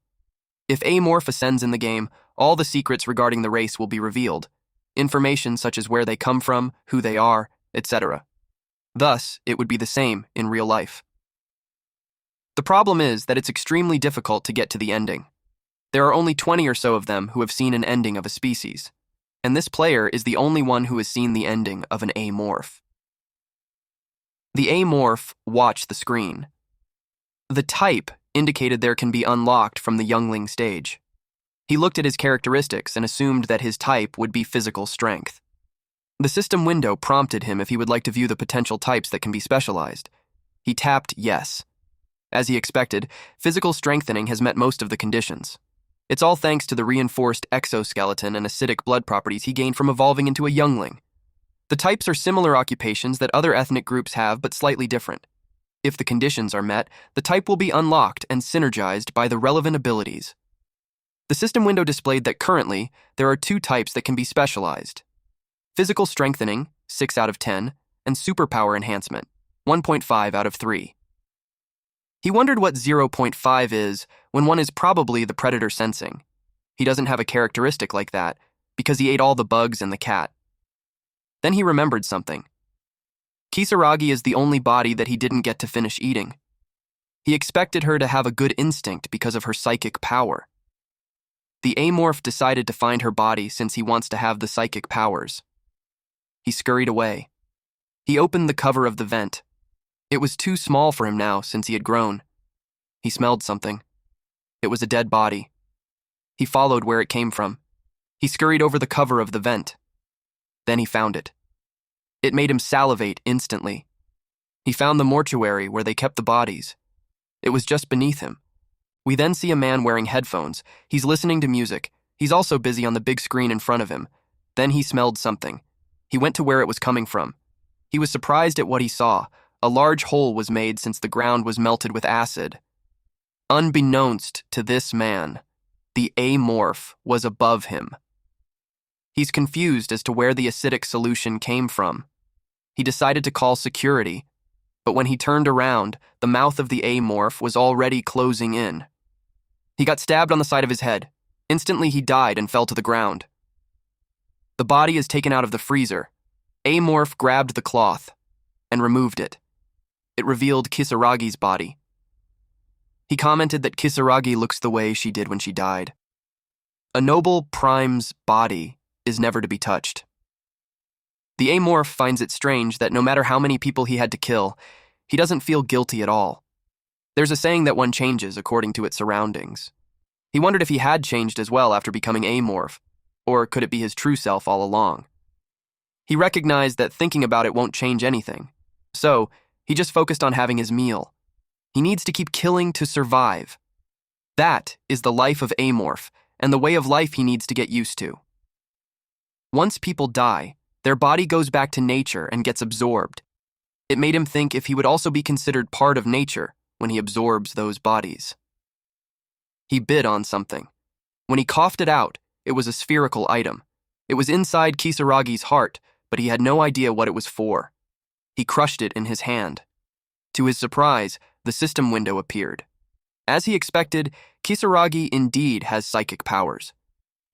If Amorph ascends in the game, all the secrets regarding the race will be revealed. Information such as where they come from, who they are, etc. Thus, it would be the same in real life. The problem is that it's extremely difficult to get to the ending. There are only 20 or so of them who have seen an ending of a species, and this player is the only one who has seen the ending of an amorph. The amorph watched the screen. The type indicated there can be unlocked from the youngling stage. He looked at his characteristics and assumed that his type would be physical strength. The system window prompted him if he would like to view the potential types that can be specialized. He tapped yes. As he expected, physical strengthening has met most of the conditions. It's all thanks to the reinforced exoskeleton and acidic blood properties he gained from evolving into a youngling. The types are similar occupations that other ethnic groups have, but slightly different. If the conditions are met, the type will be unlocked and synergized by the relevant abilities. The system window displayed that currently, there are 2 types that can be specialized. Physical strengthening, 6 out of 10, and superpower enhancement, 1.5 out of 3. He wondered what 0.5 is when one is probably the predator sensing. He doesn't have a characteristic like that because he ate all the bugs and the cat. Then he remembered something. Kisaragi is the only body that he didn't get to finish eating. He expected her to have a good instinct because of her psychic power. The amorph decided to find her body since he wants to have the psychic powers. He scurried away. He opened the cover of the vent. It was too small for him now since he had grown. He smelled something. It was a dead body. He followed where it came from. He scurried over the cover of the vent. Then he found it. It made him salivate instantly. He found the mortuary where they kept the bodies. It was just beneath him. We then see a man wearing headphones. He's listening to music. He's also busy on the big screen in front of him. Then he smelled something. He went to where it was coming from. He was surprised at what he saw. A large hole was made since the ground was melted with acid. Unbeknownst to this man, the amorph was above him. He's confused as to where the acidic solution came from. He decided to call security, but when he turned around, the mouth of the amorph was already closing in. He got stabbed on the side of his head. Instantly, he died and fell to the ground. The body is taken out of the freezer. Amorph grabbed the cloth and removed it. It revealed Kisaragi's body. He commented that Kisaragi looks the way she did when she died. A noble prime's body is never to be touched. The amorph finds it strange that no matter how many people he had to kill, he doesn't feel guilty at all. There's a saying that one changes according to its surroundings. He wondered if he had changed as well after becoming amorph, or could it be his true self all along? He recognized that thinking about it won't change anything, so he just focused on having his meal. He needs to keep killing to survive. That is the life of amorph, and the way of life he needs to get used to. Once people die, their body goes back to nature and gets absorbed. It made him think if he would also be considered part of nature when he absorbs those bodies. He bit on something. When he coughed it out, it was a spherical item. It was inside Kisaragi's heart, but he had no idea what it was for. He crushed it in his hand. To his surprise, the system window appeared. As he expected, Kisaragi indeed has psychic powers.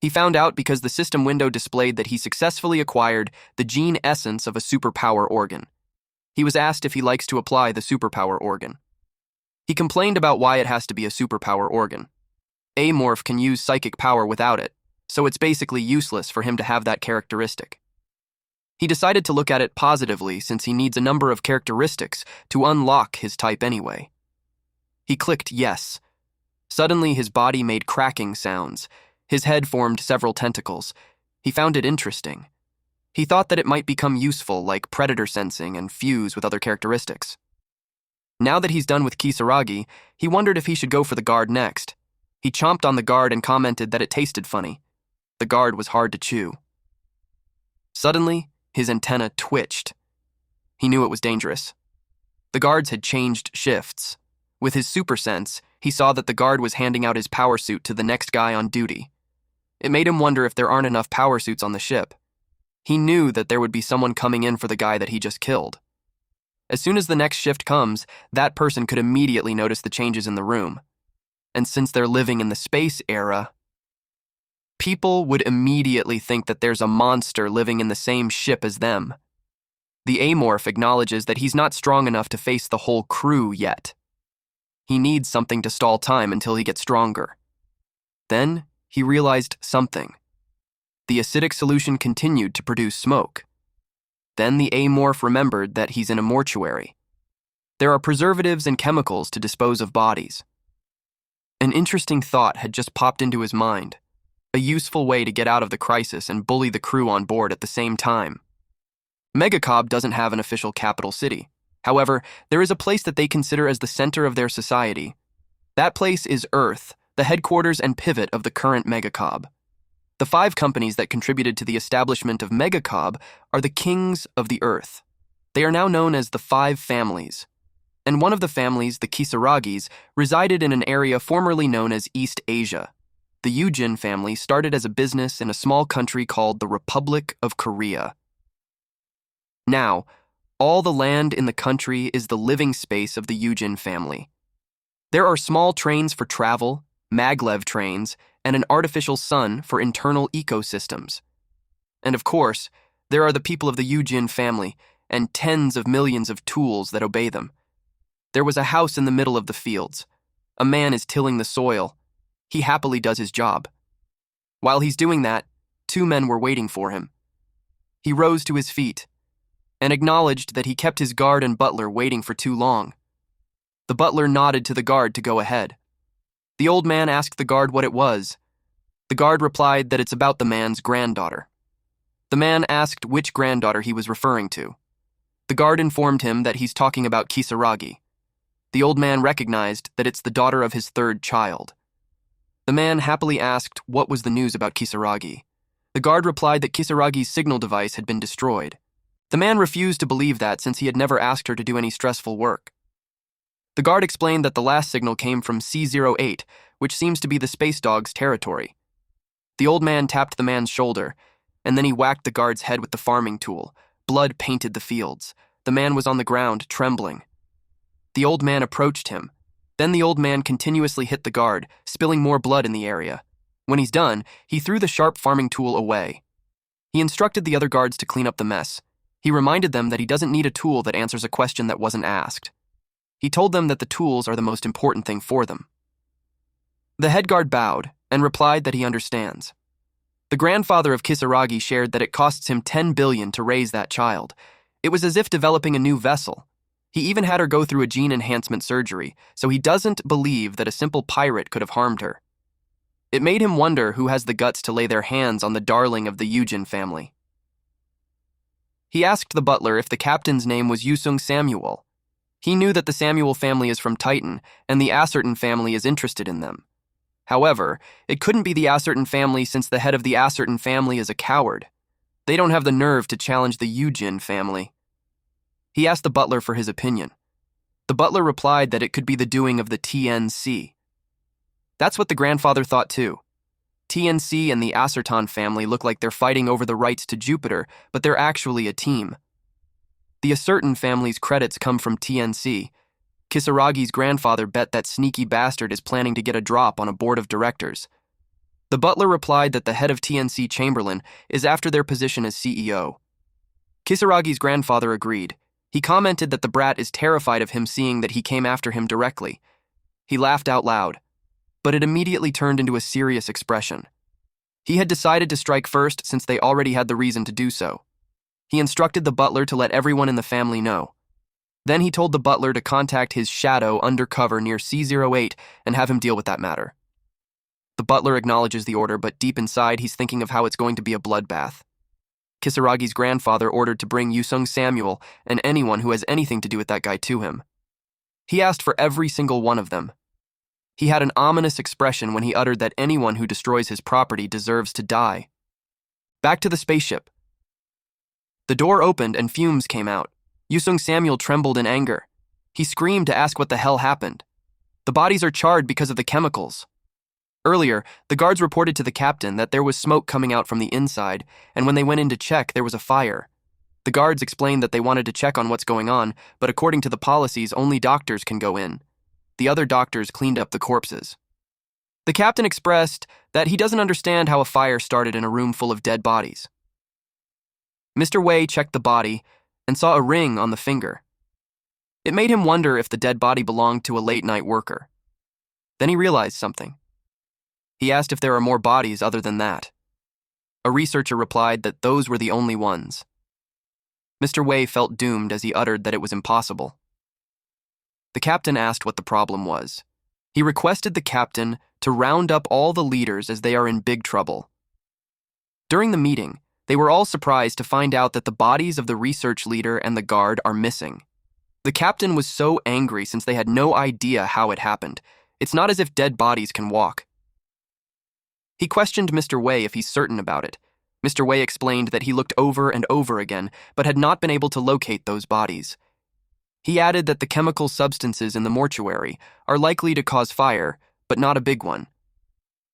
He found out because the system window displayed that he successfully acquired the gene essence of a superpower organ. He was asked if he likes to apply the superpower organ. He complained about why it has to be a superpower organ. Amorph can use psychic power without it, so it's basically useless for him to have that characteristic. He decided to look at it positively since he needs a number of characteristics to unlock his type anyway. He clicked yes. Suddenly his body made cracking sounds. His head formed several tentacles. He found it interesting. He thought that it might become useful, like predator sensing and fuse with other characteristics. Now that he's done with Kisaragi, he wondered if he should go for the guard next. He chomped on the guard and commented that it tasted funny. The guard was hard to chew. Suddenly, his antenna twitched. He knew it was dangerous. The guards had changed shifts. With his super sense, he saw that the guard was handing out his power suit to the next guy on duty. It made him wonder if there aren't enough power suits on the ship. He knew that there would be someone coming in for the guy that he just killed. As soon as the next shift comes, that person could immediately notice the changes in the room. And since they're living in the space era, people would immediately think that there's a monster living in the same ship as them. The amorph acknowledges that he's not strong enough to face the whole crew yet. He needs something to stall time until he gets stronger. Then he realized something. The acidic solution continued to produce smoke. Then the amorph remembered that he's in a mortuary. There are preservatives and chemicals to dispose of bodies. An interesting thought had just popped into his mind. A useful way to get out of the crisis and bully the crew on board at the same time. MangaCapped doesn't have an official capital city. However, there is a place that they consider as the center of their society. That place is Earth, the headquarters and pivot of the current MangaCapped. The 5 companies that contributed to the establishment of MangaCapped are the kings of the Earth. They are now known as the 5 families. And one of the families, the Kisaragis, resided in an area formerly known as East Asia. The Eugene family started as a business in a small country called the Republic of Korea. Now, all the land in the country is the living space of the Eugene family. There are small trains for travel, maglev trains, and an artificial sun for internal ecosystems. And of course, there are the people of the Eugene family and tens of millions of tools that obey them. There was a house in the middle of the fields. A man is tilling the soil. He happily does his job. While he's doing that, 2 men were waiting for him. He rose to his feet. and acknowledged that he kept his guard and butler waiting for too long. The butler nodded to the guard to go ahead. The old man asked the guard what it was. The guard replied that it's about the man's granddaughter. The man asked which granddaughter he was referring to. The guard informed him that he's talking about Kisaragi. The old man recognized that it's the daughter of his third child. The man happily asked what was the news about Kisaragi. The guard replied that Kisaragi's signal device had been destroyed. The man refused to believe that since he had never asked her to do any stressful work. The guard explained that the last signal came from C08, which seems to be the space dog's territory. The old man tapped the man's shoulder, and then he whacked the guard's head with the farming tool. Blood painted the fields. The man was on the ground, trembling. The old man approached him. Then the old man continuously hit the guard, spilling more blood in the area. When he's done, he threw the sharp farming tool away. He instructed the other guards to clean up the mess. He reminded them that he doesn't need a tool that answers a question that wasn't asked. He told them that the tools are the most important thing for them. The head guard bowed and replied that he understands. The grandfather of Kisaragi shared that it costs him 10 billion to raise that child. It was as if developing a new vessel. He even had her go through a gene enhancement surgery, so he doesn't believe that a simple pirate could have harmed her. It made him wonder who has the guts to lay their hands on the darling of the Yujin family. He asked the butler if the captain's name was Yusung Samuel. He knew that the Samuel family is from Titan, and the Ascertain family is interested in them. However, it couldn't be the Ascertain family since the head of the Ascertain family is a coward. They don't have the nerve to challenge the Yujin family. He asked the butler for his opinion. The butler replied that it could be the doing of the TNC. That's what the grandfather thought too. TNC and the Ascertain family look like they're fighting over the rights to Jupiter, but they're actually a team. The Ascertain family's credits come from TNC. Kisaragi's grandfather bet that sneaky bastard is planning to get a drop on a board of directors. The butler replied that the head of TNC Chamberlain is after their position as CEO. Kisaragi's grandfather agreed. He commented that the brat is terrified of him seeing that he came after him directly. He laughed out loud, but it immediately turned into a serious expression. He had decided to strike first since they already had the reason to do so. He instructed the butler to let everyone in the family know. Then he told the butler to contact his shadow undercover near C08 and have him deal with that matter. The butler acknowledges the order, but deep inside he's thinking of how it's going to be a bloodbath. Kisaragi's grandfather ordered to bring Yusung Samuel and anyone who has anything to do with that guy to him. He asked for every single one of them. He had an ominous expression when he uttered that anyone who destroys his property deserves to die. Back to the spaceship. The door opened and fumes came out. Yusung Samuel trembled in anger. He screamed to ask what the hell happened. The bodies are charred because of the chemicals. Earlier, the guards reported to the captain that there was smoke coming out from the inside, and when they went in to check, there was a fire. The guards explained that they wanted to check on what's going on, but according to the policies, only doctors can go in. The other doctors cleaned up the corpses. The captain expressed that he doesn't understand how a fire started in a room full of dead bodies. Mr. Wei checked the body and saw a ring on the finger. It made him wonder if the dead body belonged to a late-night worker. Then he realized something. He asked if there are more bodies other than that. A researcher replied that those were the only ones. Mr. Wei felt doomed as he uttered that it was impossible. The captain asked what the problem was. He requested the captain to round up all the leaders as they are in big trouble. During the meeting, they were all surprised to find out that the bodies of the research leader and the guard are missing. The captain was so angry since they had no idea how it happened. It's not as if dead bodies can walk. He questioned Mr. Wei if he's certain about it. Mr. Wei explained that he looked over and over again, but had not been able to locate those bodies. He added that the chemical substances in the mortuary are likely to cause fire, but not a big one.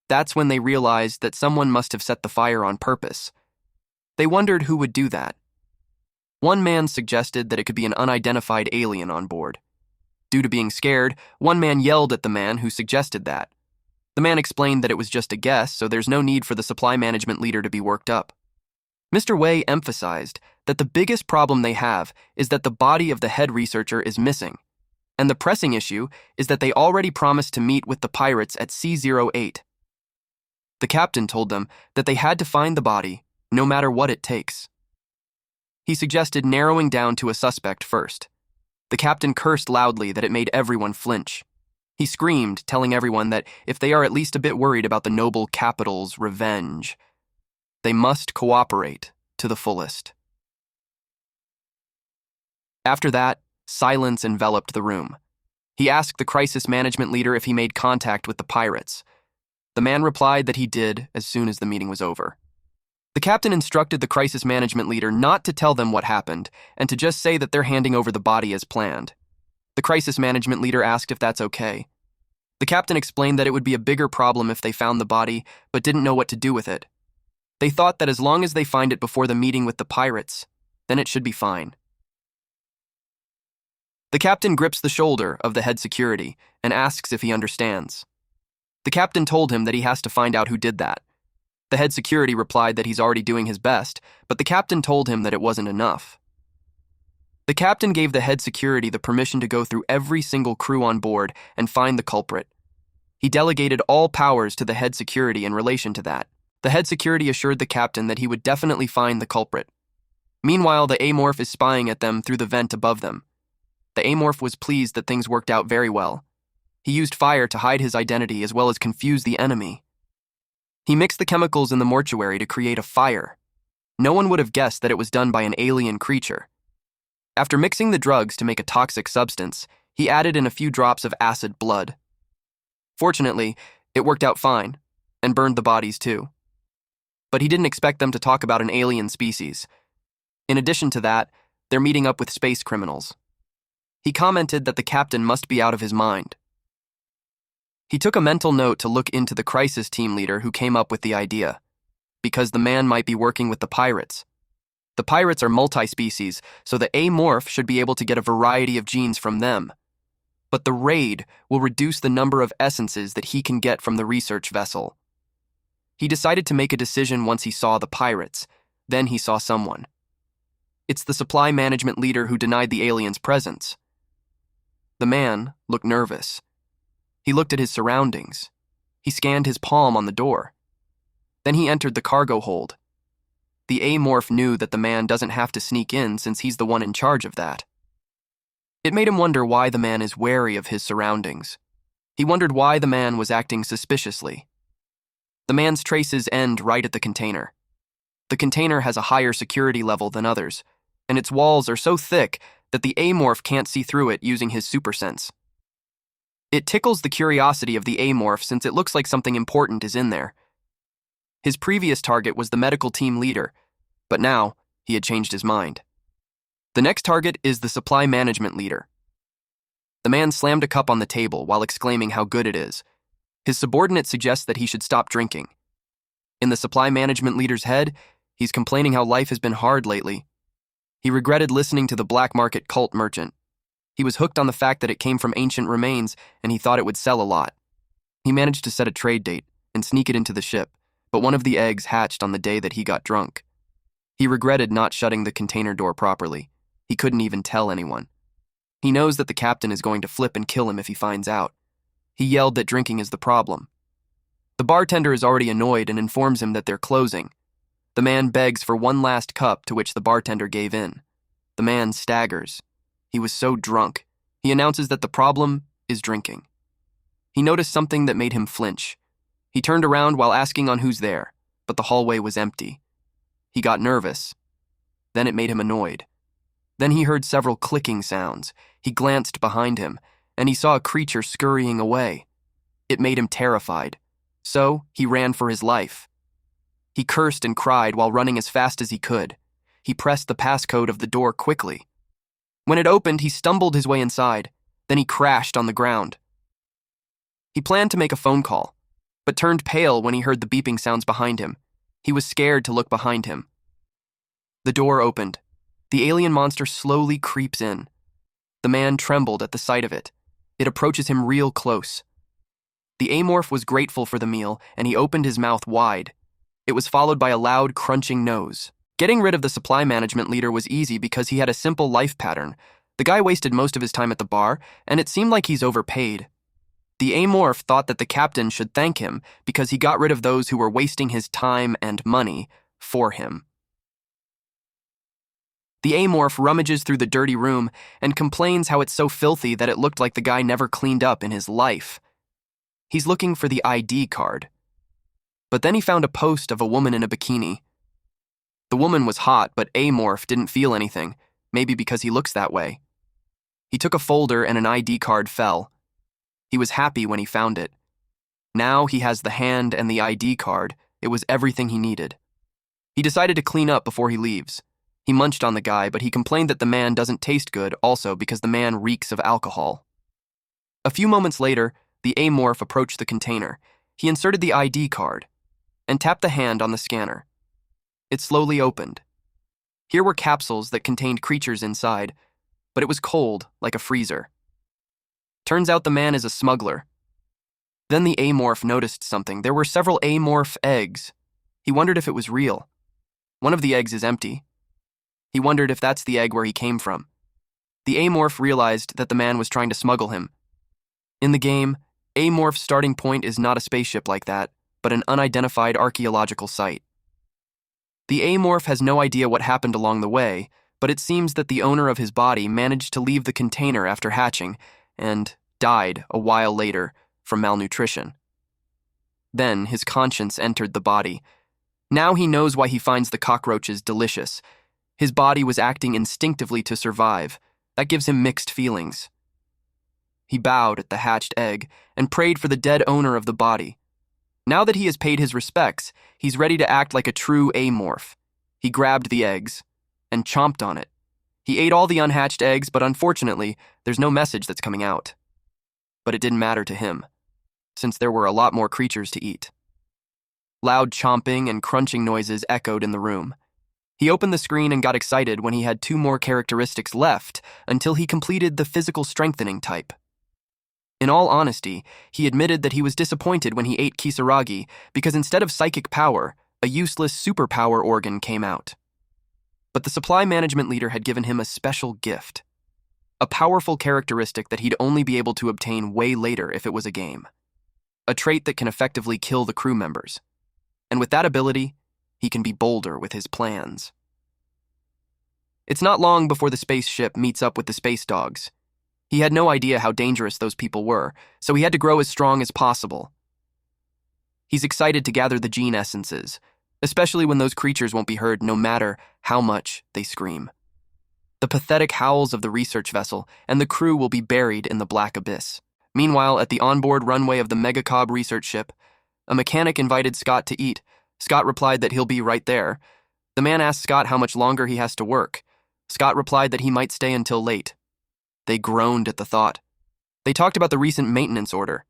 That's when they realized that someone must have set the fire on purpose. They wondered who would do that. One man suggested that it could be an unidentified alien on board. Due to being scared, one man yelled at the man who suggested that. The man explained that it was just a guess, so there's no need for the supply management leader to be worked up. Mr. Wei emphasized that the biggest problem they have is that the body of the head researcher is missing, and the pressing issue is that they already promised to meet with the pirates at C08. The captain told them that they had to find the body, no matter what it takes. He suggested narrowing down to a suspect first. The captain cursed loudly that it made everyone flinch. He screamed, telling everyone that if they are at least a bit worried about the noble capital's revenge, they must cooperate to the fullest. After that, silence enveloped the room. He asked the crisis management leader if he made contact with the pirates. The man replied that he did as soon as the meeting was over. The captain instructed the crisis management leader not to tell them what happened and to just say that they're handing over the body as planned. The crisis management leader asked if that's okay. The captain explained that it would be a bigger problem if they found the body, but didn't know what to do with it. They thought that as long as they find it before the meeting with the pirates, then it should be fine. The captain grips the shoulder of the head security and asks if he understands. The captain told him that he has to find out who did that. The head security replied that he's already doing his best, but the captain told him that it wasn't enough. The captain gave the head security the permission to go through every single crew on board and find the culprit. He delegated all powers to the head security in relation to that. The head security assured the captain that he would definitely find the culprit. Meanwhile, the amorph is spying at them through the vent above them. The amorph was pleased that things worked out very well. He used fire to hide his identity as well as confuse the enemy. He mixed the chemicals in the mortuary to create a fire. No one would have guessed that it was done by an alien creature. After mixing the drugs to make a toxic substance, he added in a few drops of acid blood. Fortunately, it worked out fine, and burned the bodies too. But he didn't expect them to talk about an alien species. In addition to that, they're meeting up with space criminals. He commented that the captain must be out of his mind. He took a mental note to look into the crisis team leader who came up with the idea, because the man might be working with the pirates. The pirates are multi-species, so the amorph should be able to get a variety of genes from them. But the raid will reduce the number of essences that he can get from the research vessel. He decided to make a decision once he saw the pirates. Then he saw someone. It's the supply management leader who denied the aliens' presence. The man looked nervous. He looked at his surroundings. He scanned his palm on the door. Then he entered the cargo hold. The amorph knew that the man doesn't have to sneak in since he's the one in charge of that. It made him wonder why the man is wary of his surroundings. He wondered why the man was acting suspiciously. The man's traces end right at the container. The container has a higher security level than others, and its walls are so thick that the amorph can't see through it using his supersense. It tickles the curiosity of the amorph since it looks like something important is in there. His previous target was the medical team leader, but now he had changed his mind. The next target is the supply management leader. The man slammed a cup on the table while exclaiming how good it is. His subordinate suggests that he should stop drinking. In the supply management leader's head, he's complaining how life has been hard lately. He regretted listening to the black market cult merchant. He was hooked on the fact that it came from ancient remains and he thought it would sell a lot. He managed to set a trade date and sneak it into the ship, but one of the eggs hatched on the day that he got drunk. He regretted not shutting the container door properly. He couldn't even tell anyone. He knows that the captain is going to flip and kill him if he finds out. He yelled that drinking is the problem. The bartender is already annoyed and informs him that they're closing. The man begs for one last cup, to which the bartender gave in. The man staggers. He was so drunk. He announces that the problem is drinking. He noticed something that made him flinch. He turned around while asking on who's there, but the hallway was empty. He got nervous. Then it made him annoyed. Then he heard several clicking sounds. He glanced behind him, and he saw a creature scurrying away. It made him terrified. So he ran for his life. He cursed and cried while running as fast as he could. He pressed the passcode of the door quickly. When it opened, he stumbled his way inside. Then he crashed on the ground. He planned to make a phone call, but turned pale when he heard the beeping sounds behind him. He was scared to look behind him. The door opened. The alien monster slowly creeps in. The man trembled at the sight of it. It approaches him real close. The amorph was grateful for the meal, and he opened his mouth wide. It was followed by a loud, crunching nose. Getting rid of the supply management leader was easy because he had a simple life pattern. The guy wasted most of his time at the bar, and it seemed like he's overpaid. The amorph thought that the captain should thank him because he got rid of those who were wasting his time and money for him. The amorph rummages through the dirty room and complains how it's so filthy that it looked like the guy never cleaned up in his life. He's looking for the ID card. But then he found a post of a woman in a bikini. The woman was hot, but amorph didn't feel anything, maybe because he looks that way. He took a folder and an ID card fell. He was happy when he found it. Now he has the hand and the ID card. It was everything he needed. He decided to clean up before he leaves. He munched on the guy, but he complained that the man doesn't taste good also because the man reeks of alcohol. A few moments later, the amorph approached the container. He inserted the ID card and tapped the hand on the scanner. It slowly opened. Here were capsules that contained creatures inside, but it was cold, like a freezer. Turns out the man is a smuggler. Then the amorph noticed something. There were several amorph eggs. He wondered if it was real. One of the eggs is empty. He wondered if that's the egg where he came from. The amorph realized that the man was trying to smuggle him. In the game, amorph's starting point is not a spaceship like that, but an unidentified archaeological site. The amorph has no idea what happened along the way, but it seems that the owner of his body managed to leave the container after hatching and died a while later from malnutrition. Then his conscience entered the body. Now he knows why he finds the cockroaches delicious. His body was acting instinctively to survive. That gives him mixed feelings. He bowed at the hatched egg and prayed for the dead owner of the body. Now that he has paid his respects, he's ready to act like a true amorph. He grabbed the eggs and chomped on it. He ate all the unhatched eggs, but unfortunately, there's no message that's coming out. But it didn't matter to him, since there were a lot more creatures to eat. Loud chomping and crunching noises echoed in the room. He opened the screen and got excited when he had 2 more characteristics left until he completed the physical strengthening type. In all honesty, he admitted that he was disappointed when he ate Kisaragi because instead of psychic power, a useless superpower organ came out. But the supply management leader had given him a special gift. A powerful characteristic that he'd only be able to obtain way later if it was a game. A trait that can effectively kill the crew members. And with that ability, he can be bolder with his plans. It's not long before the spaceship meets up with the space dogs. He had no idea how dangerous those people were, so he had to grow as strong as possible. He's excited to gather the gene essences, especially when those creatures won't be heard no matter how much they scream. The pathetic howls of the research vessel and the crew will be buried in the black abyss. Meanwhile, at the onboard runway of the MangaCapped research ship, a mechanic invited Scott to eat. Scott replied that he'll be right there. The man asked Scott how much longer he has to work. Scott replied that he might stay until late. They groaned at the thought. They talked about the recent maintenance order.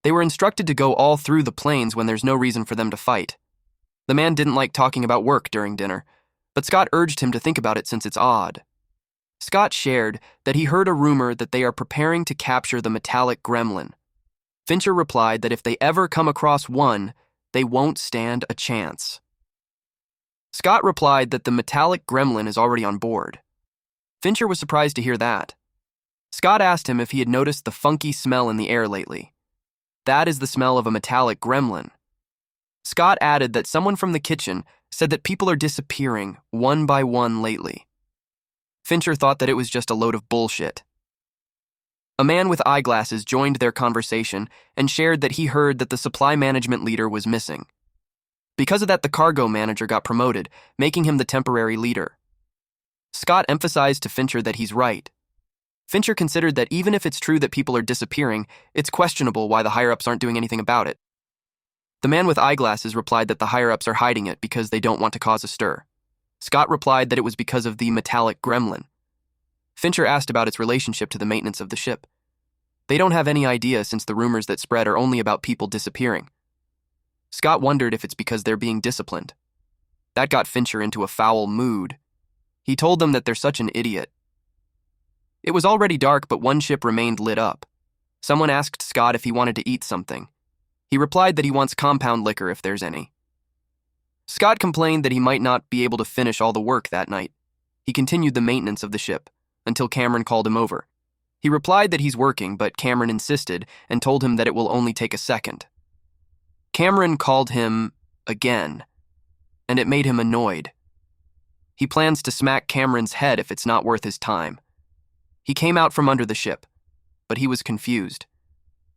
They were instructed to go all through the planes when there's no reason for them to fight. The man didn't like talking about work during dinner, but Scott urged him to think about it since it's odd. Scott shared that he heard a rumor that they are preparing to capture the metallic gremlin. Fincher replied that if they ever come across one, they won't stand a chance. Scott replied that the metallic gremlin is already on board. Fincher was surprised to hear that. Scott asked him if he had noticed the funky smell in the air lately. That is the smell of a metallic gremlin. Scott added that someone from the kitchen said that people are disappearing one by one lately. Fincher thought that it was just a load of bullshit. A man with eyeglasses joined their conversation and shared that he heard that the supply management leader was missing. Because of that, the cargo manager got promoted, making him the temporary leader. Scott emphasized to Fincher that he's right. Fincher considered that even if it's true that people are disappearing, it's questionable why the higher-ups aren't doing anything about it. The man with eyeglasses replied that the higher-ups are hiding it because they don't want to cause a stir. Scott replied that it was because of the metallic gremlin. Fincher asked about its relationship to the maintenance of the ship. They don't have any idea since the rumors that spread are only about people disappearing. Scott wondered if it's because they're being disciplined. That got Fincher into a foul mood. He told them that they're such an idiot. It was already dark, but one ship remained lit up. Someone asked Scott if he wanted to eat something. He replied that he wants compound liquor if there's any. Scott complained that he might not be able to finish all the work that night. He continued the maintenance of the ship until Cameron called him over. He replied that he's working, but Cameron insisted and told him that it will only take a second. Cameron called him again, and it made him annoyed. He plans to smack Cameron's head if it's not worth his time. He came out from under the ship, but he was confused.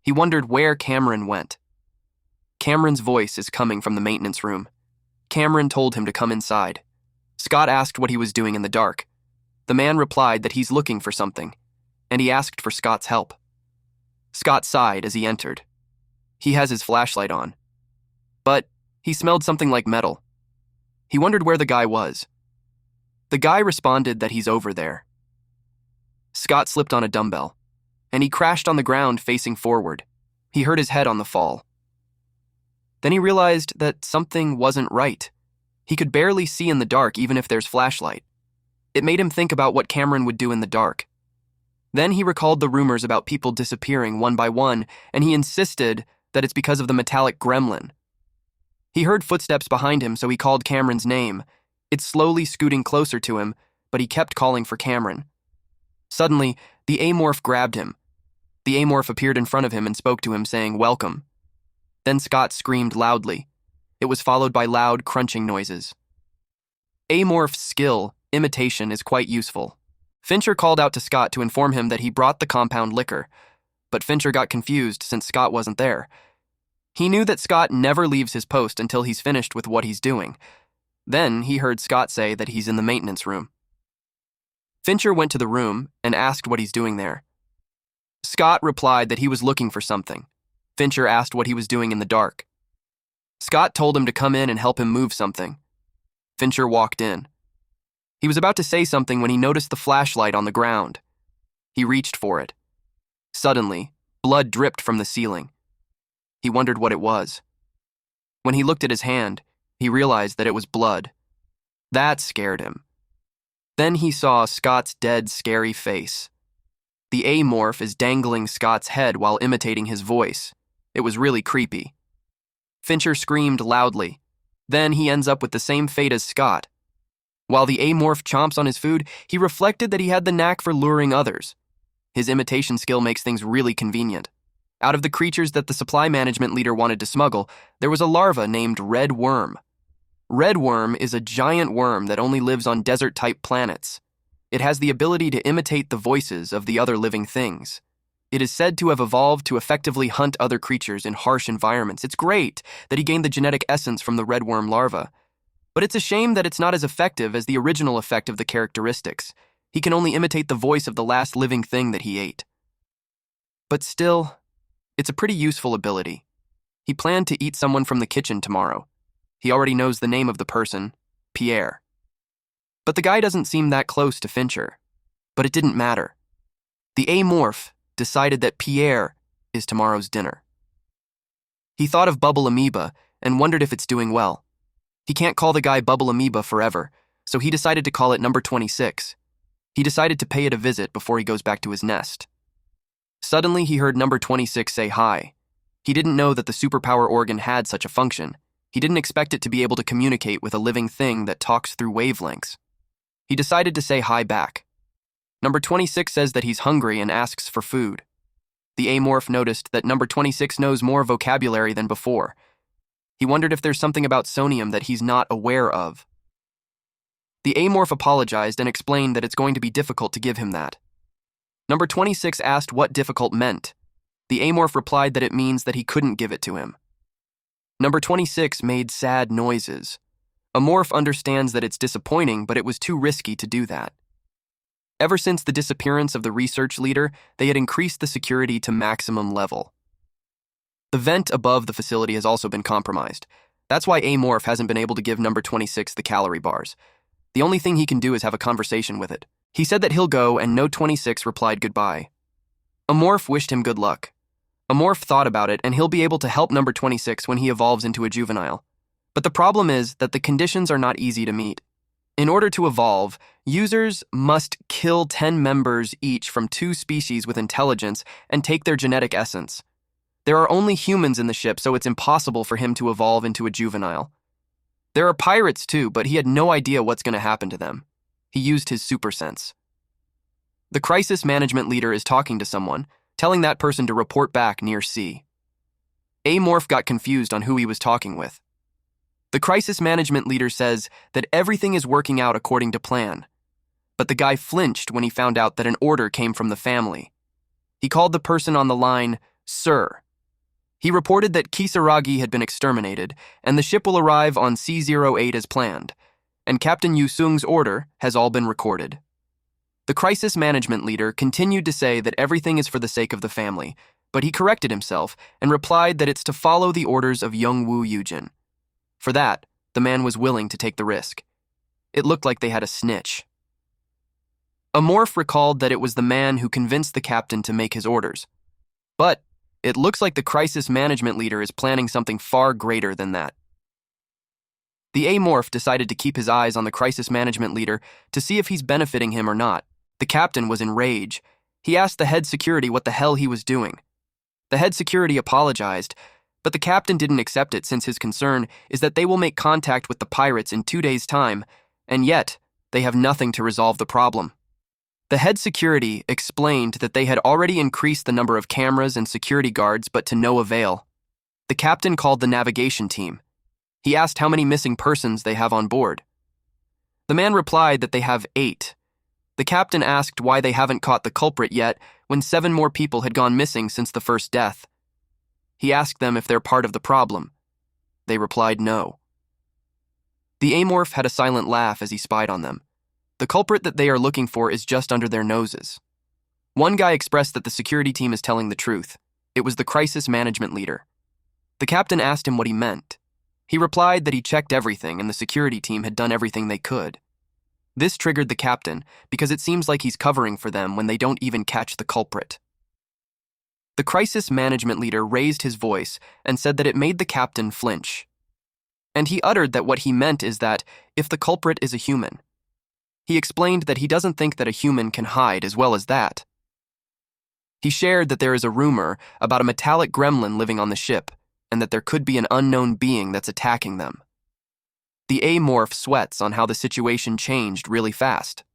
He wondered where Cameron went. Cameron's voice is coming from the maintenance room. Cameron told him to come inside. Scott asked what he was doing in the dark. The man replied that he's looking for something, and he asked for Scott's help. Scott sighed as he entered. He has his flashlight on, but he smelled something like metal. He wondered where the guy was. The guy responded that he's over there. Scott slipped on a dumbbell, and he crashed on the ground facing forward. He hurt his head on the fall. Then he realized that something wasn't right. He could barely see in the dark even if there's flashlight. It made him think about what Cameron would do in the dark. Then he recalled the rumors about people disappearing one by one, and he insisted that it's because of the metallic gremlin. He heard footsteps behind him, so he called Cameron's name. It's slowly scooting closer to him, but he kept calling for Cameron. Suddenly, the amorph grabbed him. The amorph appeared in front of him and spoke to him, saying, "Welcome." Then Scott screamed loudly. It was followed by loud crunching noises. Amorph's skill, imitation, is quite useful. Fincher called out to Scott to inform him that he brought the compound liquor, but Fincher got confused since Scott wasn't there. He knew that Scott never leaves his post until he's finished with what he's doing. Then he heard Scott say that he's in the maintenance room. Fincher went to the room and asked what he's doing there. Scott replied that he was looking for something. Fincher asked what he was doing in the dark. Scott told him to come in and help him move something. Fincher walked in. He was about to say something when he noticed the flashlight on the ground. He reached for it. Suddenly, blood dripped from the ceiling. He wondered what it was. When he looked at his hand, he realized that it was blood. That scared him. Then he saw Scott's dead, scary face. The amorph is dangling Scott's head while imitating his voice. It was really creepy. Fincher screamed loudly. Then he ends up with the same fate as Scott. While the amorph chomps on his food, he reflected that he had the knack for luring others. His imitation skill makes things really convenient. Out of the creatures that the supply management leader wanted to smuggle, there was a larva named Red Worm. Red Worm is a giant worm that only lives on desert-type planets. It has the ability to imitate the voices of the other living things. It is said to have evolved to effectively hunt other creatures in harsh environments. It's great that he gained the genetic essence from the red worm larva. But it's a shame that it's not as effective as the original effect of the characteristics. He can only imitate the voice of the last living thing that he ate. But still, it's a pretty useful ability. He planned to eat someone from the kitchen tomorrow. He already knows the name of the person, Pierre. But the guy doesn't seem that close to Fincher. But it didn't matter. The amorph decided that Pierre is tomorrow's dinner. He thought of Bubble Amoeba and wondered if it's doing well. He can't call the guy Bubble Amoeba forever, so he decided to call it number 26. He decided to pay it a visit before he goes back to his nest. Suddenly, he heard number 26 say hi. He didn't know that the superpower organ had such a function. He didn't expect it to be able to communicate with a living thing that talks through wavelengths. He decided to say hi back. Number 26 says that he's hungry and asks for food. The amorph noticed that number 26 knows more vocabulary than before. He wondered if there's something about sonium that he's not aware of. The amorph apologized and explained that it's going to be difficult to give him that. Number 26 asked what difficult meant. The amorph replied that it means that he couldn't give it to him. Number 26 made sad noises. A morph understands that it's disappointing, but it was too risky to do that. Ever since the disappearance of the research leader, they had increased the security to maximum level. The vent above the facility has also been compromised. That's why Amorph hasn't been able to give number 26 the calorie bars. The only thing he can do is have a conversation with it. He said that he'll go, and no 26 replied goodbye. Amorph wished him good luck. Amorph thought about it, and he'll be able to help number 26 when he evolves into a juvenile. But the problem is that the conditions are not easy to meet. In order to evolve, users must kill 10 members each from 2 species with intelligence and take their genetic essence. There are only humans in the ship, so it's impossible for him to evolve into a juvenile. There are pirates too, but he had no idea what's going to happen to them. He used his super sense. The crisis management leader is talking to someone, telling that person to report back near C. Amorph got confused on who he was talking with. The crisis management leader says that everything is working out according to plan. But the guy flinched when he found out that an order came from the family. He called the person on the line, Sir. He reported that Kisaragi had been exterminated, and the ship will arrive on C-08 as planned, and Captain Yusung's order has all been recorded. The crisis management leader continued to say that everything is for the sake of the family, but he corrected himself and replied that it's to follow the orders of Youngwoo Yujin. For that, the man was willing to take the risk. It looked like they had a snitch. A morph recalled that it was the man who convinced the captain to make his orders. But it looks like the crisis management leader is planning something far greater than that. The amorph decided to keep his eyes on the crisis management leader to see if he's benefiting him or not. The captain was in rage. He asked the head security what the hell he was doing. The head security apologized, but the captain didn't accept it since his concern is that they will make contact with the pirates in 2 days' time, and yet they have nothing to resolve the problem. The head security explained that they had already increased the number of cameras and security guards, but to no avail. The captain called the navigation team. He asked how many missing persons they have on board. The man replied that they have 8. The captain asked why they haven't caught the culprit yet when 7 more people had gone missing since the first death. He asked them if they're part of the problem. They replied no. The amorph had a silent laugh as he spied on them. The culprit that they are looking for is just under their noses. One guy expressed that the security team is telling the truth. It was the crisis management leader. The captain asked him what he meant. He replied that he checked everything and the security team had done everything they could. This triggered the captain because it seems like he's covering for them when they don't even catch the culprit. The crisis management leader raised his voice and said that it made the captain flinch. And he uttered that what he meant is that if the culprit is a human, he explained that he doesn't think that a human can hide as well as that. He shared that there is a rumor about a metallic gremlin living on the ship and that there could be an unknown being that's attacking them. The amorph sweats on how the situation changed really fast.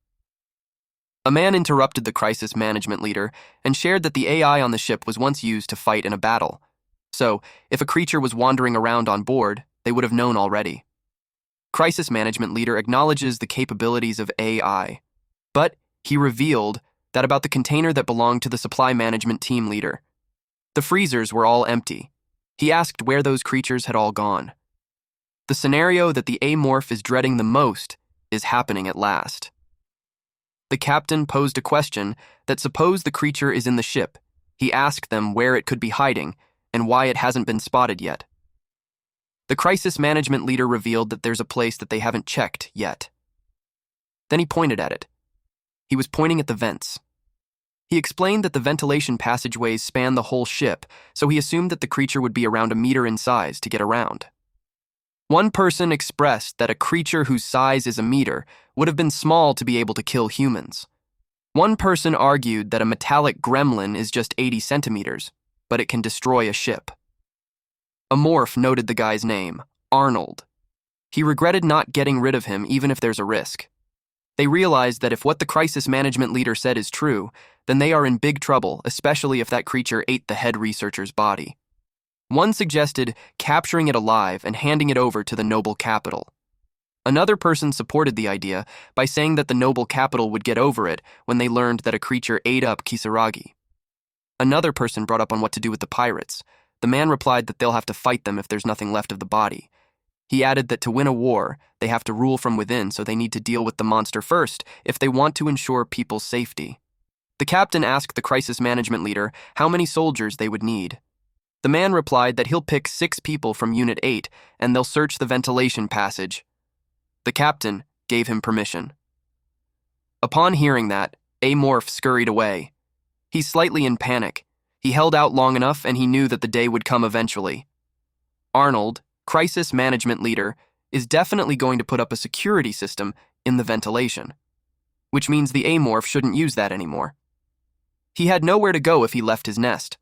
A man interrupted the crisis management leader and shared that the AI on the ship was once used to fight in a battle. So, if a creature was wandering around on board, they would have known already. Crisis management leader acknowledges the capabilities of AI, but he revealed that about the container that belonged to the supply management team leader. The freezers were all empty. He asked where those creatures had all gone. The scenario that the amorph is dreading the most is happening at last. The captain posed a question that suppose the creature is in the ship. He asked them where it could be hiding and why it hasn't been spotted yet. The crisis management leader revealed that there's a place that they haven't checked yet. Then he pointed at it. He was pointing at the vents. He explained that the ventilation passageways span the whole ship, so he assumed that the creature would be around a meter in size to get around. One person expressed that a creature whose size is a meter would have been small to be able to kill humans. One person argued that a metallic gremlin is just 80 centimeters, but it can destroy a ship. A morph noted the guy's name, Arnold. He regretted not getting rid of him even if there's a risk. They realized that if what the crisis management leader said is true, then they are in big trouble, especially if that creature ate the head researcher's body. One suggested capturing it alive and handing it over to the noble capital. Another person supported the idea by saying that the noble capital would get over it when they learned that a creature ate up Kisaragi. Another person brought up on what to do with the pirates. The man replied that they'll have to fight them if there's nothing left of the body. He added that to win a war, they have to rule from within, so they need to deal with the monster first if they want to ensure people's safety. The captain asked the crisis management leader how many soldiers they would need. The man replied that he'll pick 6 people from Unit 8 and they'll search the ventilation passage. The captain gave him permission. Upon hearing that, Amorph scurried away. He's slightly in panic. He held out long enough and he knew that the day would come eventually. Arnold, crisis management leader, is definitely going to put up a security system in the ventilation, which means the Amorph shouldn't use that anymore. He had nowhere to go if he left his nest.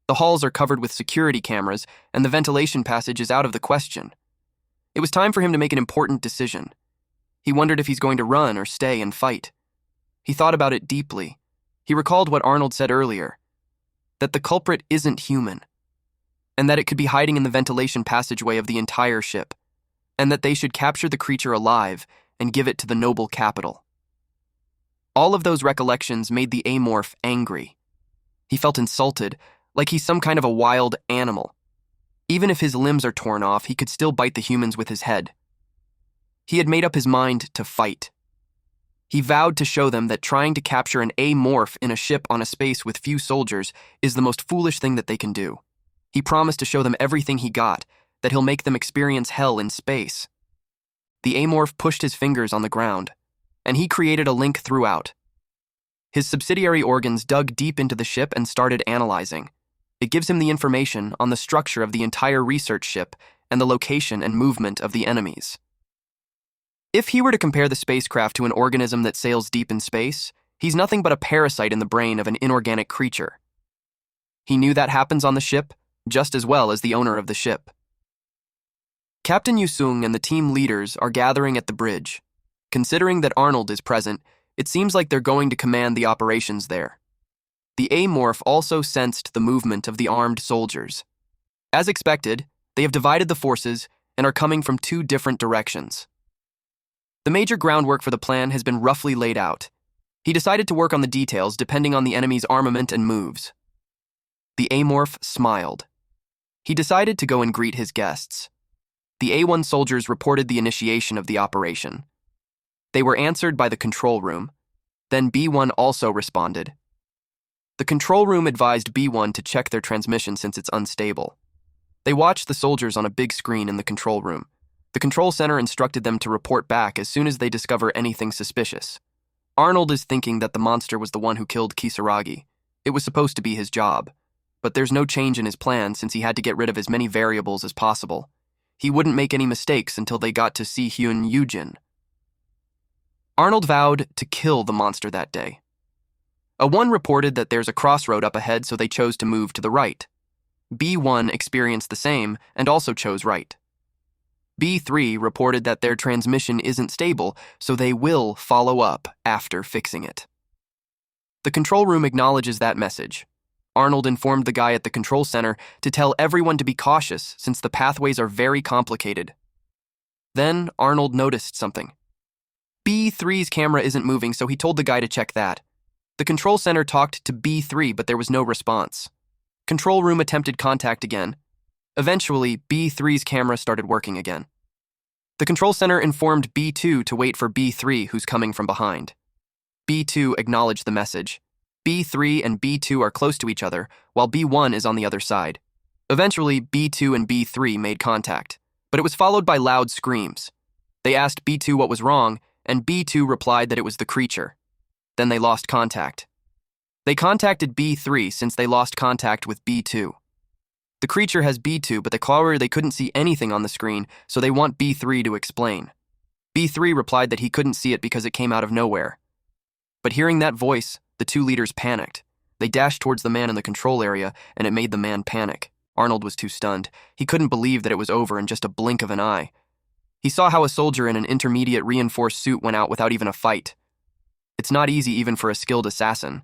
The halls are covered with security cameras and the ventilation passage is out of the question. It was time for him to make an important decision. He wondered if he's going to run or stay and fight. He thought about it deeply. He recalled what Arnold said earlier, that the culprit isn't human, and that it could be hiding in the ventilation passageway of the entire ship. and that they should capture the creature alive and give it to the noble capital. All of those recollections made the amorph angry. He felt insulted, like he's some kind of a wild animal. Even if his limbs are torn off, he could still bite the humans with his head. He had made up his mind to fight. He vowed to show them that trying to capture an amorph in a ship on a space with few soldiers is the most foolish thing that they can do. He promised to show them everything he got, that he'll make them experience hell in space. The amorph pushed his fingers on the ground, and he created a link throughout. His subsidiary organs dug deep into the ship and started analyzing. It gives him the information on the structure of the entire research ship and the location and movement of the enemies. If he were to compare the spacecraft to an organism that sails deep in space, he's nothing but a parasite in the brain of an inorganic creature. He knew that happens on the ship just as well as the owner of the ship. Captain Yusung and the team leaders are gathering at the bridge. Considering that Arnold is present, it seems like they're going to command the operations there. The amorph also sensed the movement of the armed soldiers. As expected, they have divided the forces and are coming from two different directions. The major groundwork for the plan has been roughly laid out. He decided to work on the details depending on the enemy's armament and moves. The amorph smiled. He decided to go and greet his guests. The A1 soldiers reported the initiation of the operation. They were answered by the control room. Then B1 also responded. The control room advised B1 to check their transmission since it's unstable. They watched the soldiers on a big screen in the control room. The control center instructed them to report back as soon as they discover anything suspicious. Arnold is thinking that the monster was the one who killed Kisaragi. It was supposed to be his job. But there's no change in his plan since he had to get rid of as many variables as possible. He wouldn't make any mistakes until they got to Sihyun Yujin. Arnold vowed to kill the monster that day. A1 reported that there's a crossroad up ahead, so they chose to move to the right. B1 experienced the same and also chose right. B3 reported that their transmission isn't stable, so they will follow up after fixing it. The control room acknowledges that message. Arnold informed the guy at the control center to tell everyone to be cautious since the pathways are very complicated. Then Arnold noticed something. B3's camera isn't moving, so he told the guy to check that. The control center talked to B3, but there was no response. Control room attempted contact again. Eventually, B3's camera started working again. The control center informed B2 to wait for B3, who's coming from behind. B2 acknowledged the message. B3 and B2 are close to each other, while B1 is on the other side. Eventually, B2 and B3 made contact, but it was followed by loud screams. They asked B2 what was wrong, and B2 replied that it was the creature. Then they lost contact. They contacted B3 since they lost contact with B2. The creature has B2, but they couldn't see anything on the screen, so they want B3 to explain. B3 replied that he couldn't see it because it came out of nowhere. But hearing that voice, the two leaders panicked. They dashed towards the man in the control area, and it made the man panic. Arnold was too stunned. He couldn't believe that it was over in just a blink of an eye. He saw how a soldier in an intermediate reinforced suit went out without even a fight. It's not easy even for a skilled assassin.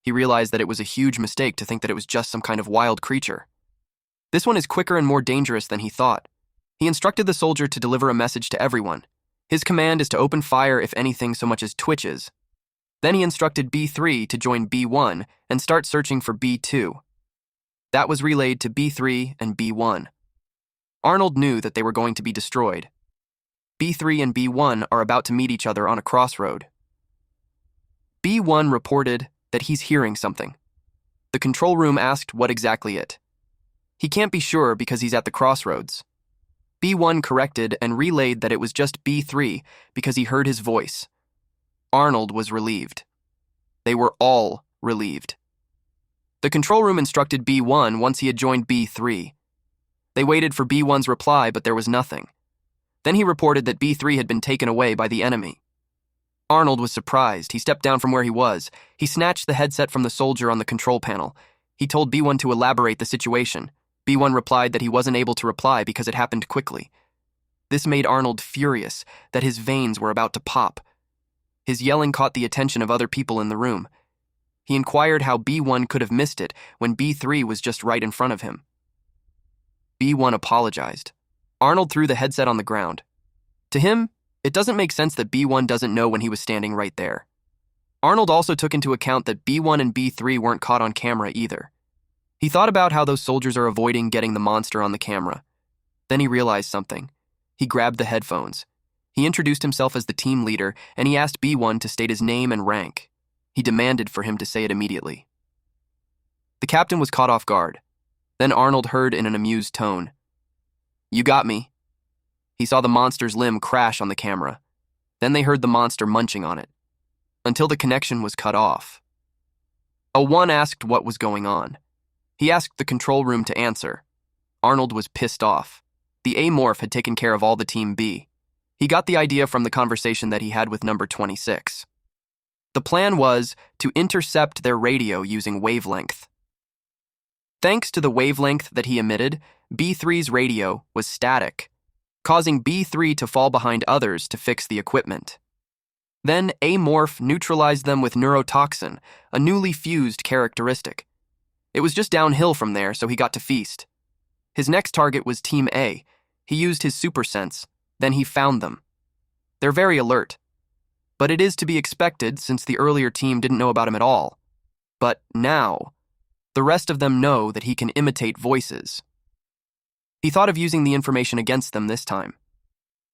He realized that it was a huge mistake to think that it was just some kind of wild creature. This one is quicker and more dangerous than he thought. He instructed the soldier to deliver a message to everyone. His command is to open fire if anything so much as twitches. Then he instructed B3 to join B1 and start searching for B2. That was relayed to B3 and B1. Arnold knew that they were going to be destroyed. B3 and B1 are about to meet each other on a crossroad. B1 reported that he's hearing something. The control room asked what exactly it. He can't be sure because he's at the crossroads. B1 corrected and relayed that it was just B3 because he heard his voice. Arnold was relieved. They were all relieved. The control room instructed B1 once he had joined B3. They waited for B1's reply, but there was nothing. Then he reported that B3 had been taken away by the enemy. Arnold was surprised. He stepped down from where he was. He snatched the headset from the soldier on the control panel. He told B1 to elaborate the situation. B1 replied that he wasn't able to reply because it happened quickly. This made Arnold furious, that his veins were about to pop. His yelling caught the attention of other people in the room. He inquired how B1 could have missed it when B3 was just right in front of him. B1 apologized. Arnold threw the headset on the ground. To him, it doesn't make sense that B1 doesn't know when he was standing right there. Arnold also took into account that B1 and B3 weren't caught on camera either. He thought about how those soldiers are avoiding getting the monster on the camera. Then he realized something. He grabbed the headphones. He introduced himself as the team leader, and he asked B1 to state his name and rank. He demanded for him to say it immediately. The captain was caught off guard. Then Arnold heard in an amused tone, "You got me." He saw the monster's limb crash on the camera. Then they heard the monster munching on it, until the connection was cut off. A1 asked what was going on. He asked the control room to answer. Arnold was pissed off. The Amorph had taken care of all the Team B. He got the idea from the conversation that he had with number 26. The plan was to intercept their radio using wavelength. Thanks to the wavelength that he emitted, B3's radio was static, causing B3 to fall behind others to fix the equipment. Then Amorph neutralized them with neurotoxin, a newly fused characteristic. It was just downhill from there, so he got to feast. His next target was Team A. He used his super sense. Then he found them. They're very alert. But it is to be expected since the earlier team didn't know about him at all. But now, the rest of them know that he can imitate voices. He thought of using the information against them this time.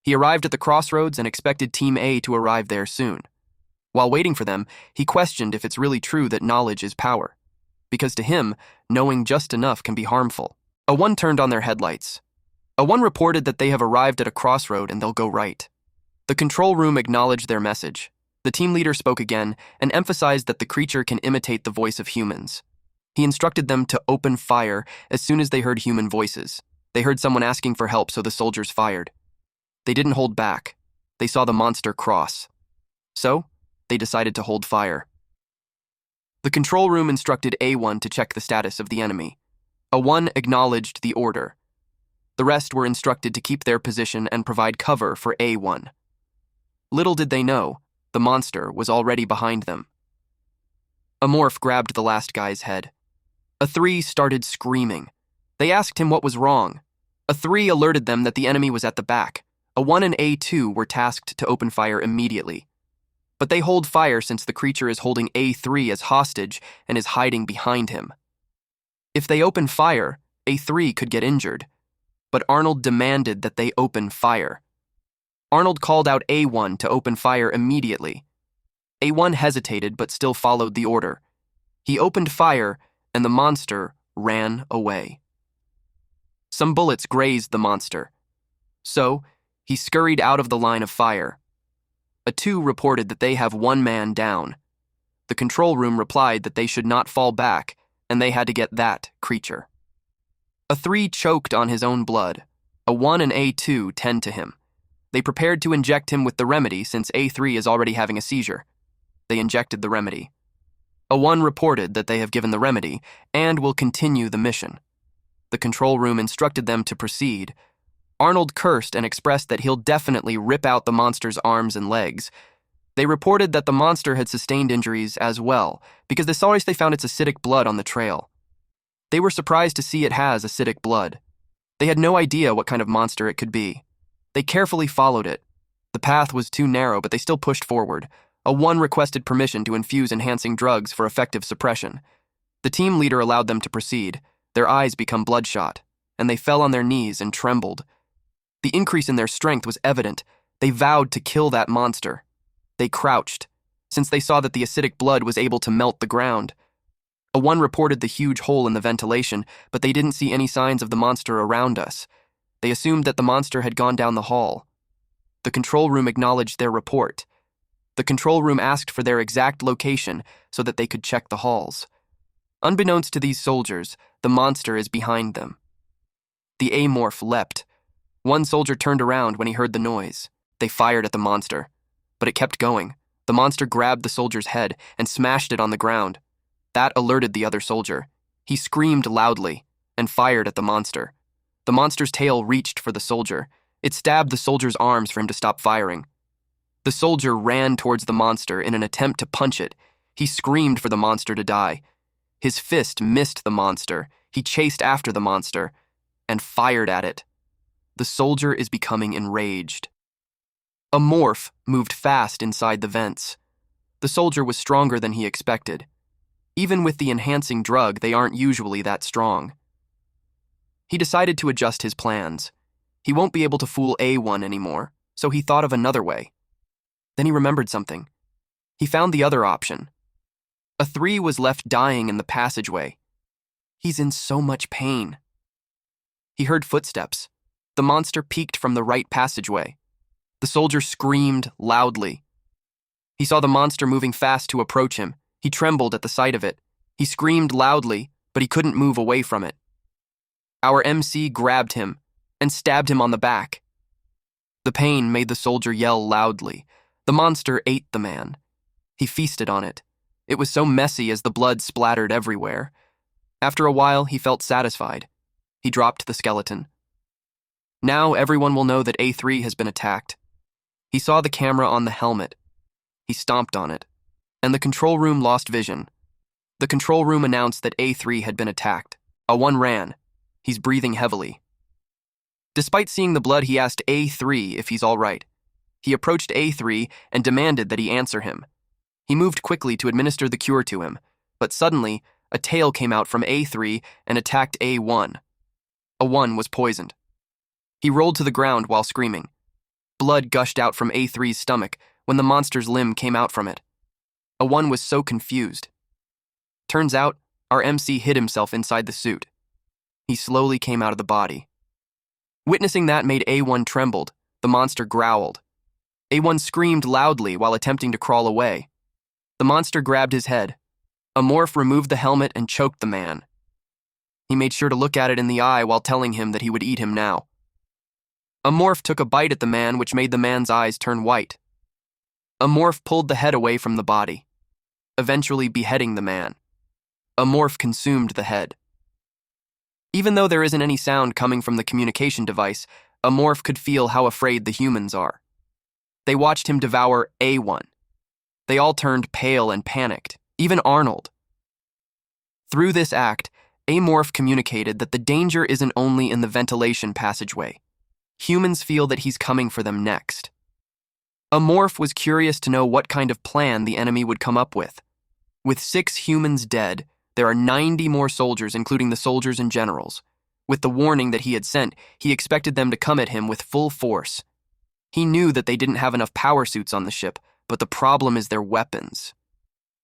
He arrived at the crossroads and expected Team A to arrive there soon. While waiting for them, he questioned if it's really true that knowledge is power. Because to him, knowing just enough can be harmful. A1 turned on their headlights. A1 reported that they have arrived at a crossroad and they'll go right. The control room acknowledged their message. The team leader spoke again and emphasized that the creature can imitate the voice of humans. He instructed them to open fire as soon as they heard human voices. They heard someone asking for help, so the soldiers fired. They didn't hold back. They saw the monster cross. So, they decided to hold fire. The control room instructed A1 to check the status of the enemy. A1 acknowledged the order. The rest were instructed to keep their position and provide cover for A1. Little did they know, the monster was already behind them. A morph grabbed the last guy's head. A3 started screaming. They asked him what was wrong. A3 alerted them that the enemy was at the back. A1 and A2 were tasked to open fire immediately. But they hold fire since the creature is holding A3 as hostage and is hiding behind him. If they open fire, A3 could get injured. But Arnold demanded that they open fire. Arnold called out A1 to open fire immediately. A1 hesitated but still followed the order. He opened fire, and the monster ran away. Some bullets grazed the monster. So, he scurried out of the line of fire. A2 reported that they have one man down. The control room replied that they should not fall back, and they had to get that creature. A3 choked on his own blood. A1 and A2 tend to him. They prepared to inject him with the remedy since A3 is already having a seizure. They injected the remedy. A1 reported that they have given the remedy and will continue the mission. The control room instructed them to proceed. Arnold cursed and expressed that he'll definitely rip out the monster's arms and legs. They reported that the monster had sustained injuries as well, because they found its acidic blood on the trail. They were surprised to see it has acidic blood. They had no idea what kind of monster it could be. They carefully followed it. The path was too narrow, but they still pushed forward. A1 requested permission to infuse enhancing drugs for effective suppression. The team leader allowed them to proceed. Their eyes became bloodshot, and they fell on their knees and trembled. The increase in their strength was evident. They vowed to kill that monster. They crouched, since they saw that the acidic blood was able to melt the ground. A1 reported the huge hole in the ventilation, but they didn't see any signs of the monster around us. They assumed that the monster had gone down the hall. The control room acknowledged their report. The control room asked for their exact location so that they could check the halls. Unbeknownst to these soldiers, the monster is behind them. The Amorph leapt. One soldier turned around when he heard the noise. They fired at the monster, but it kept going. The monster grabbed the soldier's head and smashed it on the ground. That alerted the other soldier. He screamed loudly and fired at the monster. The monster's tail reached for the soldier. It stabbed the soldier's arms for him to stop firing. The soldier ran towards the monster in an attempt to punch it. He screamed for the monster to die. His fist missed the monster. He chased after the monster and fired at it. The soldier is becoming enraged. A morph moved fast inside the vents. The soldier was stronger than he expected. Even with the enhancing drug, they aren't usually that strong. He decided to adjust his plans. He won't be able to fool A1 anymore, so he thought of another way. Then he remembered something. He found the other option. A 3 was left dying in the passageway. He's in so much pain. He heard footsteps. The monster peeked from the right passageway. The soldier screamed loudly. He saw the monster moving fast to approach him. He trembled at the sight of it. He screamed loudly, but he couldn't move away from it. Our MC grabbed him and stabbed him on the back. The pain made the soldier yell loudly. The monster ate the man. He feasted on it. It was so messy as the blood splattered everywhere. After a while, he felt satisfied. He dropped the skeleton. Now everyone will know that A3 has been attacked. He saw the camera on the helmet. He stomped on it, and the control room lost vision. The control room announced that A3 had been attacked. A1 ran. He's breathing heavily. Despite seeing the blood, he asked A3 if he's all right. He approached A3 and demanded that he answer him. He moved quickly to administer the cure to him, but suddenly, a tail came out from A3 and attacked A1. A1 was poisoned. He rolled to the ground while screaming. Blood gushed out from A3's stomach when the monster's limb came out from it. A1 was so confused. Turns out, our MC hid himself inside the suit. He slowly came out of the body. Witnessing that made A1 trembled. The monster growled. A1 screamed loudly while attempting to crawl away. The monster grabbed his head. A morph removed the helmet and choked the man. He made sure to look at it in the eye while telling him that he would eat him now. A morph took a bite at the man, which made the man's eyes turn white. A morph pulled the head away from the body, eventually beheading the man. A morph consumed the head. Even though there isn't any sound coming from the communication device, a morph could feel how afraid the humans are. They watched him devour A1. They all turned pale and panicked, even Arnold. Through this act, a morph communicated that the danger isn't only in the ventilation passageway. Humans feel that he's coming for them next. A morph was curious to know what kind of plan the enemy would come up with. With 6 humans dead, there are 90 more soldiers, including the soldiers and generals. With the warning that he had sent, he expected them to come at him with full force. He knew that they didn't have enough power suits on the ship, but the problem is their weapons.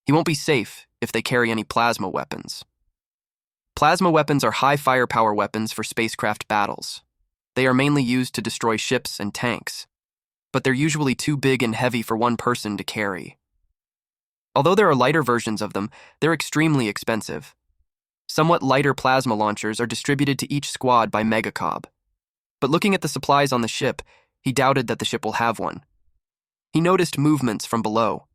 He won't be safe if they carry any plasma weapons. Plasma weapons are high firepower weapons for spacecraft battles. They are mainly used to destroy ships and tanks, but they're usually too big and heavy for one person to carry. Although there are lighter versions of them, they're extremely expensive. Somewhat lighter plasma launchers are distributed to each squad by MangaCap. But looking at the supplies on the ship, he doubted that the ship will have one. He noticed movements from below.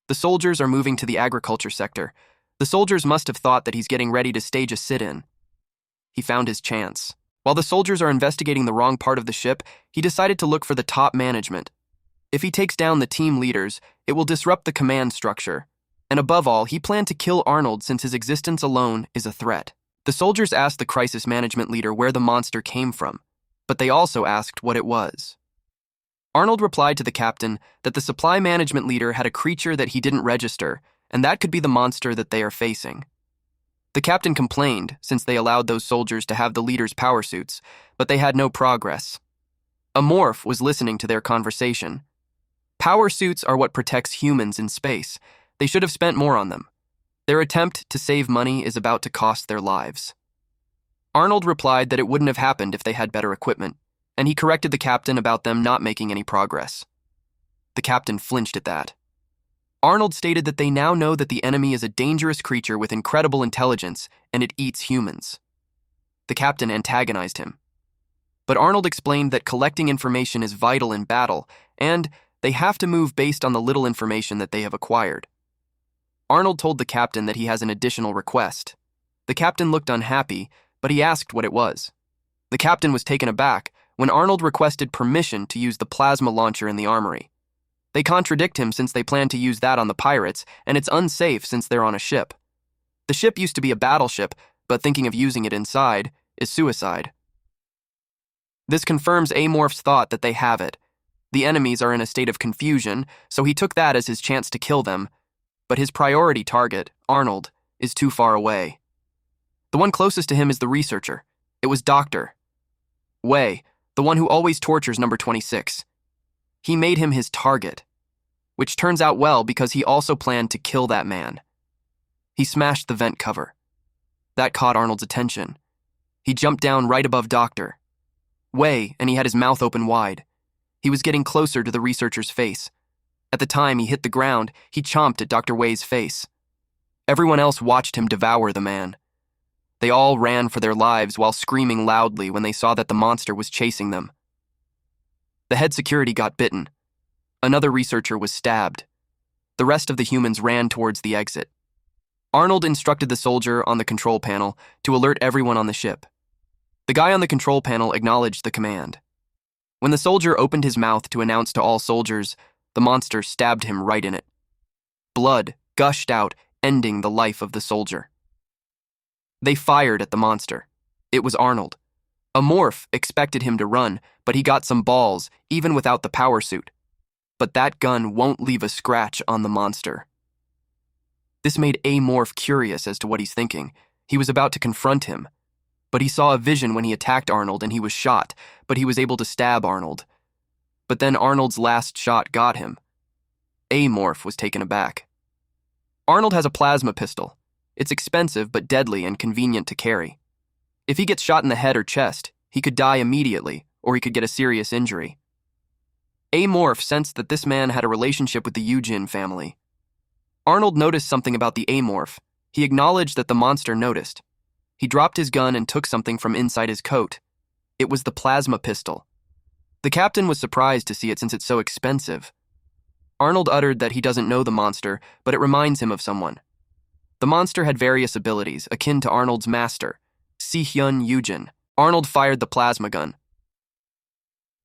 The soldiers are moving to the agriculture sector. The soldiers must have thought that he's getting ready to stage a sit-in. He found his chance. While the soldiers are investigating the wrong part of the ship, he decided to look for the top management. If he takes down the team leaders, it will disrupt the command structure. And above all, he planned to kill Arnold since his existence alone is a threat. The soldiers asked the crisis management leader where the monster came from, but they also asked what it was. Arnold replied to the captain that the supply management leader had a creature that he didn't register, and that could be the monster that they are facing. The captain complained since they allowed those soldiers to have the leader's power suits, but they had no progress. A morph was listening to their conversation. Power suits are what protects humans in space. They should have spent more on them. Their attempt to save money is about to cost their lives. Arnold replied that it wouldn't have happened if they had better equipment, and he corrected the captain about them not making any progress. The captain flinched at that. Arnold stated that they now know that the enemy is a dangerous creature with incredible intelligence, and it eats humans. The captain antagonized him. But Arnold explained that collecting information is vital in battle, and they have to move based on the little information that they have acquired. Arnold told the captain that he has an additional request. The captain looked unhappy, but he asked what it was. The captain was taken aback when Arnold requested permission to use the plasma launcher in the armory. They contradict him since they plan to use that on the pirates, and it's unsafe since they're on a ship. The ship used to be a battleship, but thinking of using it inside is suicide. This confirms Amorph's thought that they have it. The enemies are in a state of confusion, so he took that as his chance to kill them. But his priority target, Arnold, is too far away. The one closest to him is the researcher. It was Dr. Wei, the one who always tortures number 26. He made him his target, which turns out well because he also planned to kill that man. He smashed the vent cover. That caught Arnold's attention. He jumped down right above Dr. Wei, and he had his mouth open wide. He was getting closer to the researcher's face. At the time he hit the ground, he chomped at Dr. Wei's face. Everyone else watched him devour the man. They all ran for their lives while screaming loudly when they saw that the monster was chasing them. The head security got bitten. Another researcher was stabbed. The rest of the humans ran towards the exit. Arnold instructed the soldier on the control panel to alert everyone on the ship. The guy on the control panel acknowledged the command. When the soldier opened his mouth to announce to all soldiers, the monster stabbed him right in it. Blood gushed out, ending the life of the soldier. They fired at the monster. It was Arnold. A morph expected him to run, but he got some balls, even without the power suit. But that gun won't leave a scratch on the monster. This made Amorph curious as to what he's thinking. He was about to confront him. But he saw a vision when he attacked Arnold and he was shot, but he was able to stab Arnold. But then Arnold's last shot got him. Amorph was taken aback. Arnold has a plasma pistol. It's expensive but deadly and convenient to carry. If he gets shot in the head or chest, he could die immediately, or he could get a serious injury. Amorph sensed that this man had a relationship with the Eugene family. Arnold noticed something about the Amorph. He acknowledged that the monster noticed. He dropped his gun and took something from inside his coat. It was the plasma pistol. The captain was surprised to see it since it's so expensive. Arnold uttered that he doesn't know the monster, but it reminds him of someone. The monster had various abilities, akin to Arnold's master, Si-hyun Eugene. Arnold fired the plasma gun.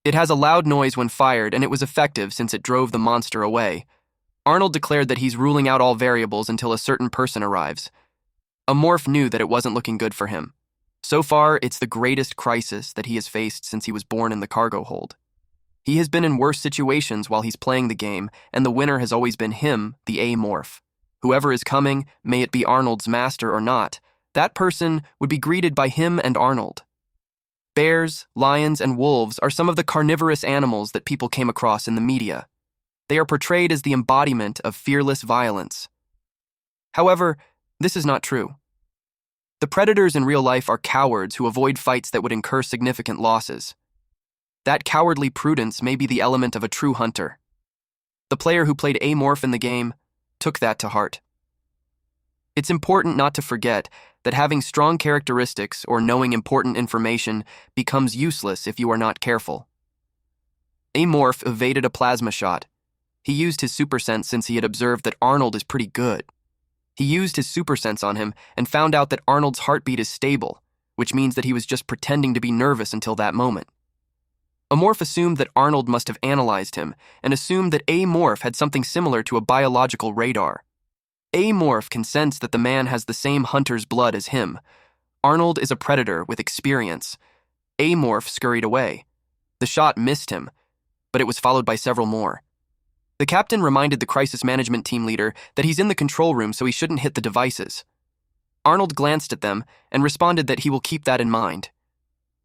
It has a loud noise when fired, and it was effective since it drove the monster away. Arnold declared that he's ruling out all variables until a certain person arrives. Amorph knew that it wasn't looking good for him. So far, it's the greatest crisis that he has faced since he was born in the cargo hold. He has been in worse situations while he's playing the game, and the winner has always been him, the Amorph. Whoever is coming, may it be Arnold's master or not, that person would be greeted by him and Arnold. Bears, lions, and wolves are some of the carnivorous animals that people came across in the media. They are portrayed as the embodiment of fearless violence. However, this is not true. The predators in real life are cowards who avoid fights that would incur significant losses. That cowardly prudence may be the element of a true hunter. The player who played Amorph in the game took that to heart. It's important not to forget that having strong characteristics or knowing important information becomes useless if you are not careful. Amorph evaded a plasma shot. He used his super sense since he had observed that Arnold is pretty good. He used his super sense on him and found out that Arnold's heartbeat is stable, which means that he was just pretending to be nervous until that moment. Amorph assumed that Arnold must have analyzed him and assumed that Amorph had something similar to a biological radar. Amorph can sense that the man has the same hunter's blood as him. Arnold is a predator with experience. Amorph scurried away. The shot missed him, but it was followed by several more. The captain reminded the crisis management team leader that he's in the control room so he shouldn't hit the devices. Arnold glanced at them and responded that he will keep that in mind.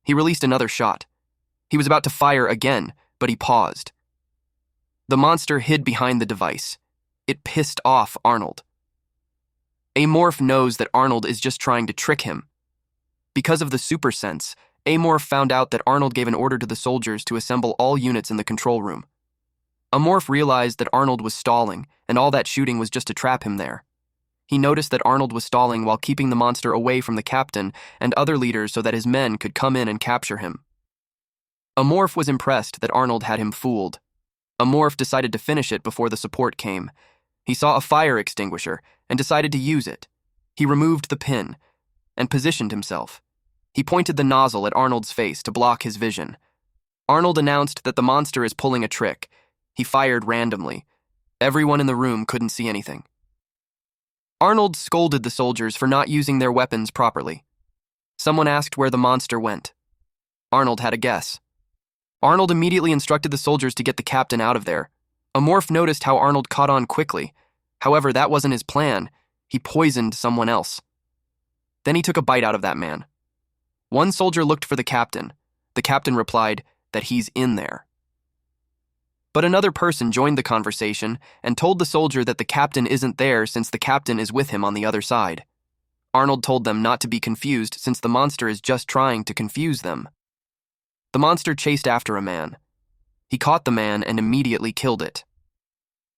He released another shot. He was about to fire again, but he paused. The monster hid behind the device. It pissed off Arnold. Amorph knows that Arnold is just trying to trick him. Because of the super sense, Amorph found out that Arnold gave an order to the soldiers to assemble all units in the control room. Amorph realized that Arnold was stalling, and all that shooting was just to trap him there. He noticed that Arnold was stalling while keeping the monster away from the captain and other leaders so that his men could come in and capture him. Amorph was impressed that Arnold had him fooled. Amorph decided to finish it before the support came. He saw a fire extinguisher and decided to use it. He removed the pin and positioned himself. He pointed the nozzle at Arnold's face to block his vision. Arnold announced that the monster is pulling a trick. He fired randomly. Everyone in the room couldn't see anything. Arnold scolded the soldiers for not using their weapons properly. Someone asked where the monster went. Arnold had a guess. Arnold immediately instructed the soldiers to get the captain out of there. Amorph noticed how Arnold caught on quickly. However, that wasn't his plan. He poisoned someone else. Then he took a bite out of that man. One soldier looked for the captain. The captain replied that he's in there. But another person joined the conversation and told the soldier that the captain isn't there since the captain is with him on the other side. Arnold told them not to be confused since the monster is just trying to confuse them. The monster chased after a man. He caught the man and immediately killed it.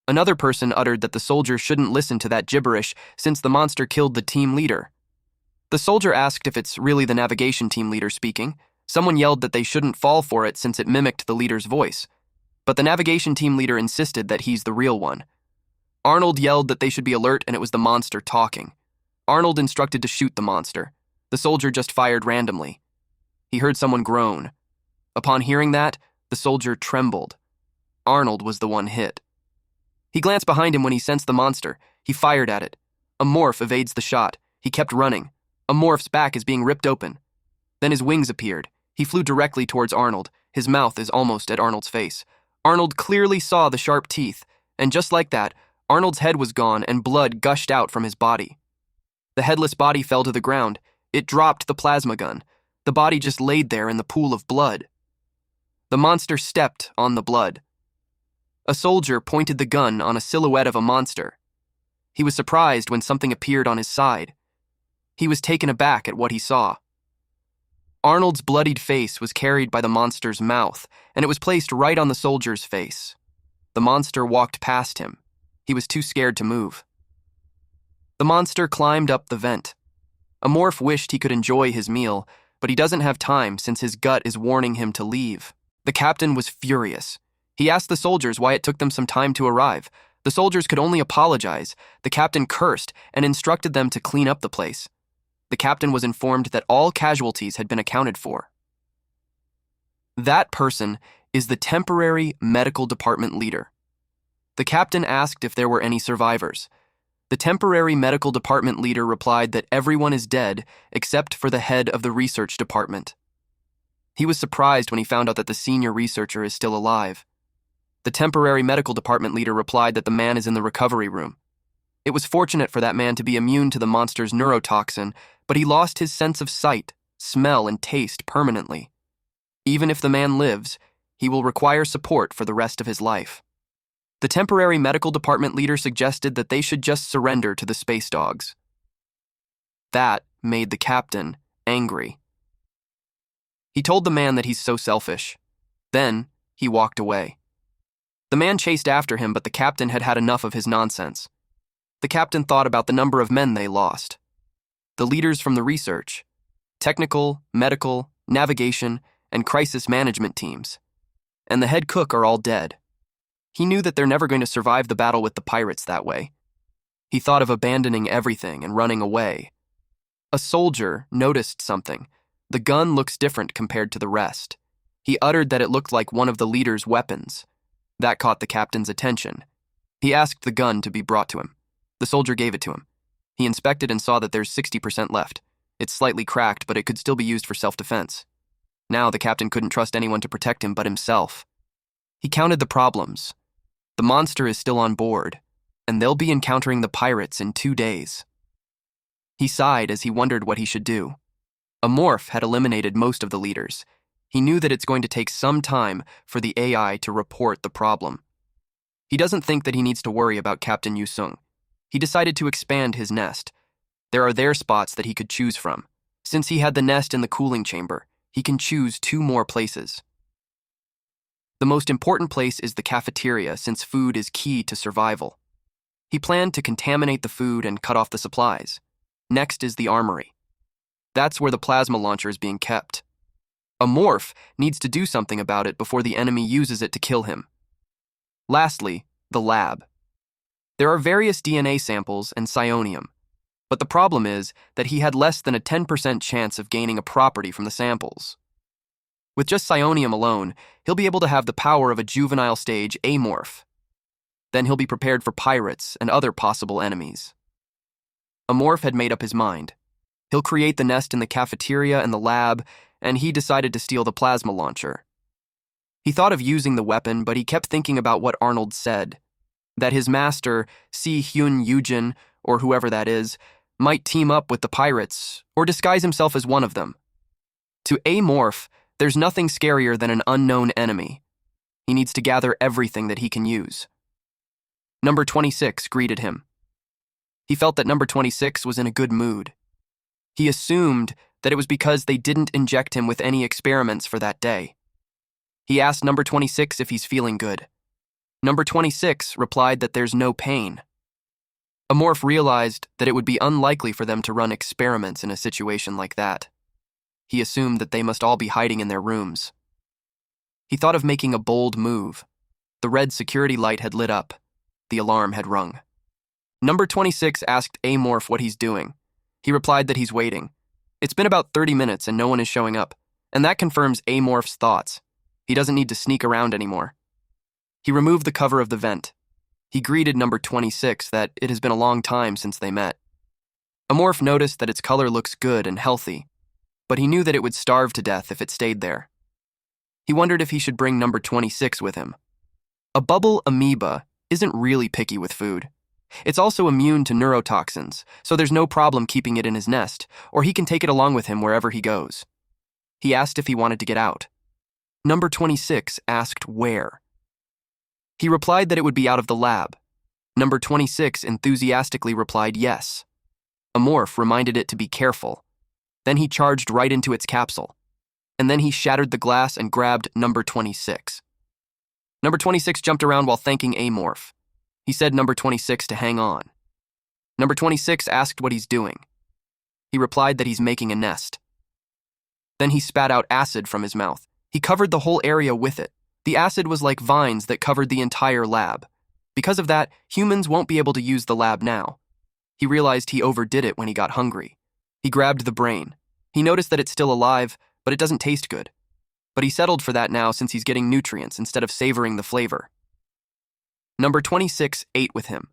Another person uttered that the soldier shouldn't listen to that gibberish since the monster killed the team leader. The soldier asked if it's really the navigation team leader speaking. Someone yelled that they shouldn't fall for it since it mimicked the leader's voice. But the navigation team leader insisted that he's the real one. Arnold yelled that they should be alert and it was the monster talking. Arnold instructed to shoot the monster. The soldier just fired randomly. He heard someone groan. Upon hearing that, the soldier trembled. Arnold was the one hit. He glanced behind him when he sensed the monster. He fired at it. A morph evades the shot. He kept running. A morph's back is being ripped open. Then his wings appeared. He flew directly towards Arnold. His mouth is almost at Arnold's face. Arnold clearly saw the sharp teeth, and just like that, Arnold's head was gone and blood gushed out from his body. The headless body fell to the ground. It dropped the plasma gun. The body just laid there in the pool of blood. The monster stepped on the blood. A soldier pointed the gun on a silhouette of a monster. He was surprised when something appeared on his side. He was taken aback at what he saw. Arnold's bloodied face was carried by the monster's mouth, and it was placed right on the soldier's face. The monster walked past him. He was too scared to move. The monster climbed up the vent. Amorph wished he could enjoy his meal, but he doesn't have time since his gut is warning him to leave. The captain was furious. He asked the soldiers why it took them some time to arrive. The soldiers could only apologize. The captain cursed and instructed them to clean up the place. The captain was informed that all casualties had been accounted for. That person is the temporary medical department leader. The captain asked if there were any survivors. The temporary medical department leader replied that everyone is dead except for the head of the research department. He was surprised when he found out that the senior researcher is still alive. The temporary medical department leader replied that the man is in the recovery room. It was fortunate for that man to be immune to the monster's neurotoxin, but he lost his sense of sight, smell, and taste permanently. Even if the man lives, he will require support for the rest of his life. The temporary medical department leader suggested that they should just surrender to the space dogs. That made the captain angry. He told the man that he's so selfish. Then, he walked away. The man chased after him, but the captain had had enough of his nonsense. The captain thought about the number of men they lost. The leaders from the research, technical, medical, navigation, and crisis management teams. And the head cook are all dead. He knew that they're never going to survive the battle with the pirates that way. He thought of abandoning everything and running away. A soldier noticed something. The gun looks different compared to the rest. He uttered that it looked like one of the leader's weapons. That caught the captain's attention. He asked the gun to be brought to him. The soldier gave it to him. He inspected and saw that there's 60% left. It's slightly cracked, but it could still be used for self-defense. Now the captain couldn't trust anyone to protect him but himself. He counted the problems. The monster is still on board, and they'll be encountering the pirates in 2 days. He sighed as he wondered what he should do. Amorph had eliminated most of the leaders. He knew that it's going to take some time for the AI to report the problem. He doesn't think that he needs to worry about Captain Yusung. He decided to expand his nest. There are spots that he could choose from. Since he had the nest in the cooling chamber, he can choose 2 more places. The most important place is the cafeteria since food is key to survival. He planned to contaminate the food and cut off the supplies. Next is the armory. That's where the plasma launcher is being kept. Amorph needs to do something about it before the enemy uses it to kill him. Lastly, the lab. There are various DNA samples and psionium, but the problem is that he had less than a 10% chance of gaining a property from the samples. With just psionium alone, he'll be able to have the power of a juvenile stage amorph. Then he'll be prepared for pirates and other possible enemies. Amorph had made up his mind. He'll create the nest in the cafeteria and the lab, and he decided to steal the plasma launcher. He thought of using the weapon, but he kept thinking about what Arnold said, that his master, Si Hyun Yujin, or whoever that is, might team up with the pirates or disguise himself as one of them. To amorph, there's nothing scarier than an unknown enemy. He needs to gather everything that he can use. Number 26 greeted him. He felt that number 26 was in a good mood. He assumed that it was because they didn't inject him with any experiments for that day. He asked number 26 if he's feeling good. Number 26 replied that there's no pain. Amorph realized that it would be unlikely for them to run experiments in a situation like that. He assumed that they must all be hiding in their rooms. He thought of making a bold move. The red security light had lit up. The alarm had rung. Number 26 asked Amorph what he's doing. He replied that he's waiting. It's been about 30 minutes and no one is showing up, and that confirms Amorph's thoughts. He doesn't need to sneak around anymore. He removed the cover of the vent. He greeted number 26 that it has been a long time since they met. Amorph noticed that its color looks good and healthy, but he knew that it would starve to death if it stayed there. He wondered if he should bring number 26 with him. A bubble amoeba isn't really picky with food. It's also immune to neurotoxins, so there's no problem keeping it in his nest, or he can take it along with him wherever he goes. He asked if he wanted to get out. Number 26 asked where. He replied that it would be out of the lab. Number 26 enthusiastically replied yes. Amorph reminded it to be careful. Then he charged right into its capsule. And then he shattered the glass and grabbed number 26. Number 26 jumped around while thanking Amorph. He said number 26 to hang on. Number 26 asked what he's doing. He replied that he's making a nest. Then he spat out acid from his mouth. He covered the whole area with it. The acid was like vines that covered the entire lab. Because of that, humans won't be able to use the lab now. He realized he overdid it when he got hungry. He grabbed the brain. He noticed that it's still alive, but it doesn't taste good. But he settled for that now since he's getting nutrients instead of savoring the flavor. Number 26 ate with him.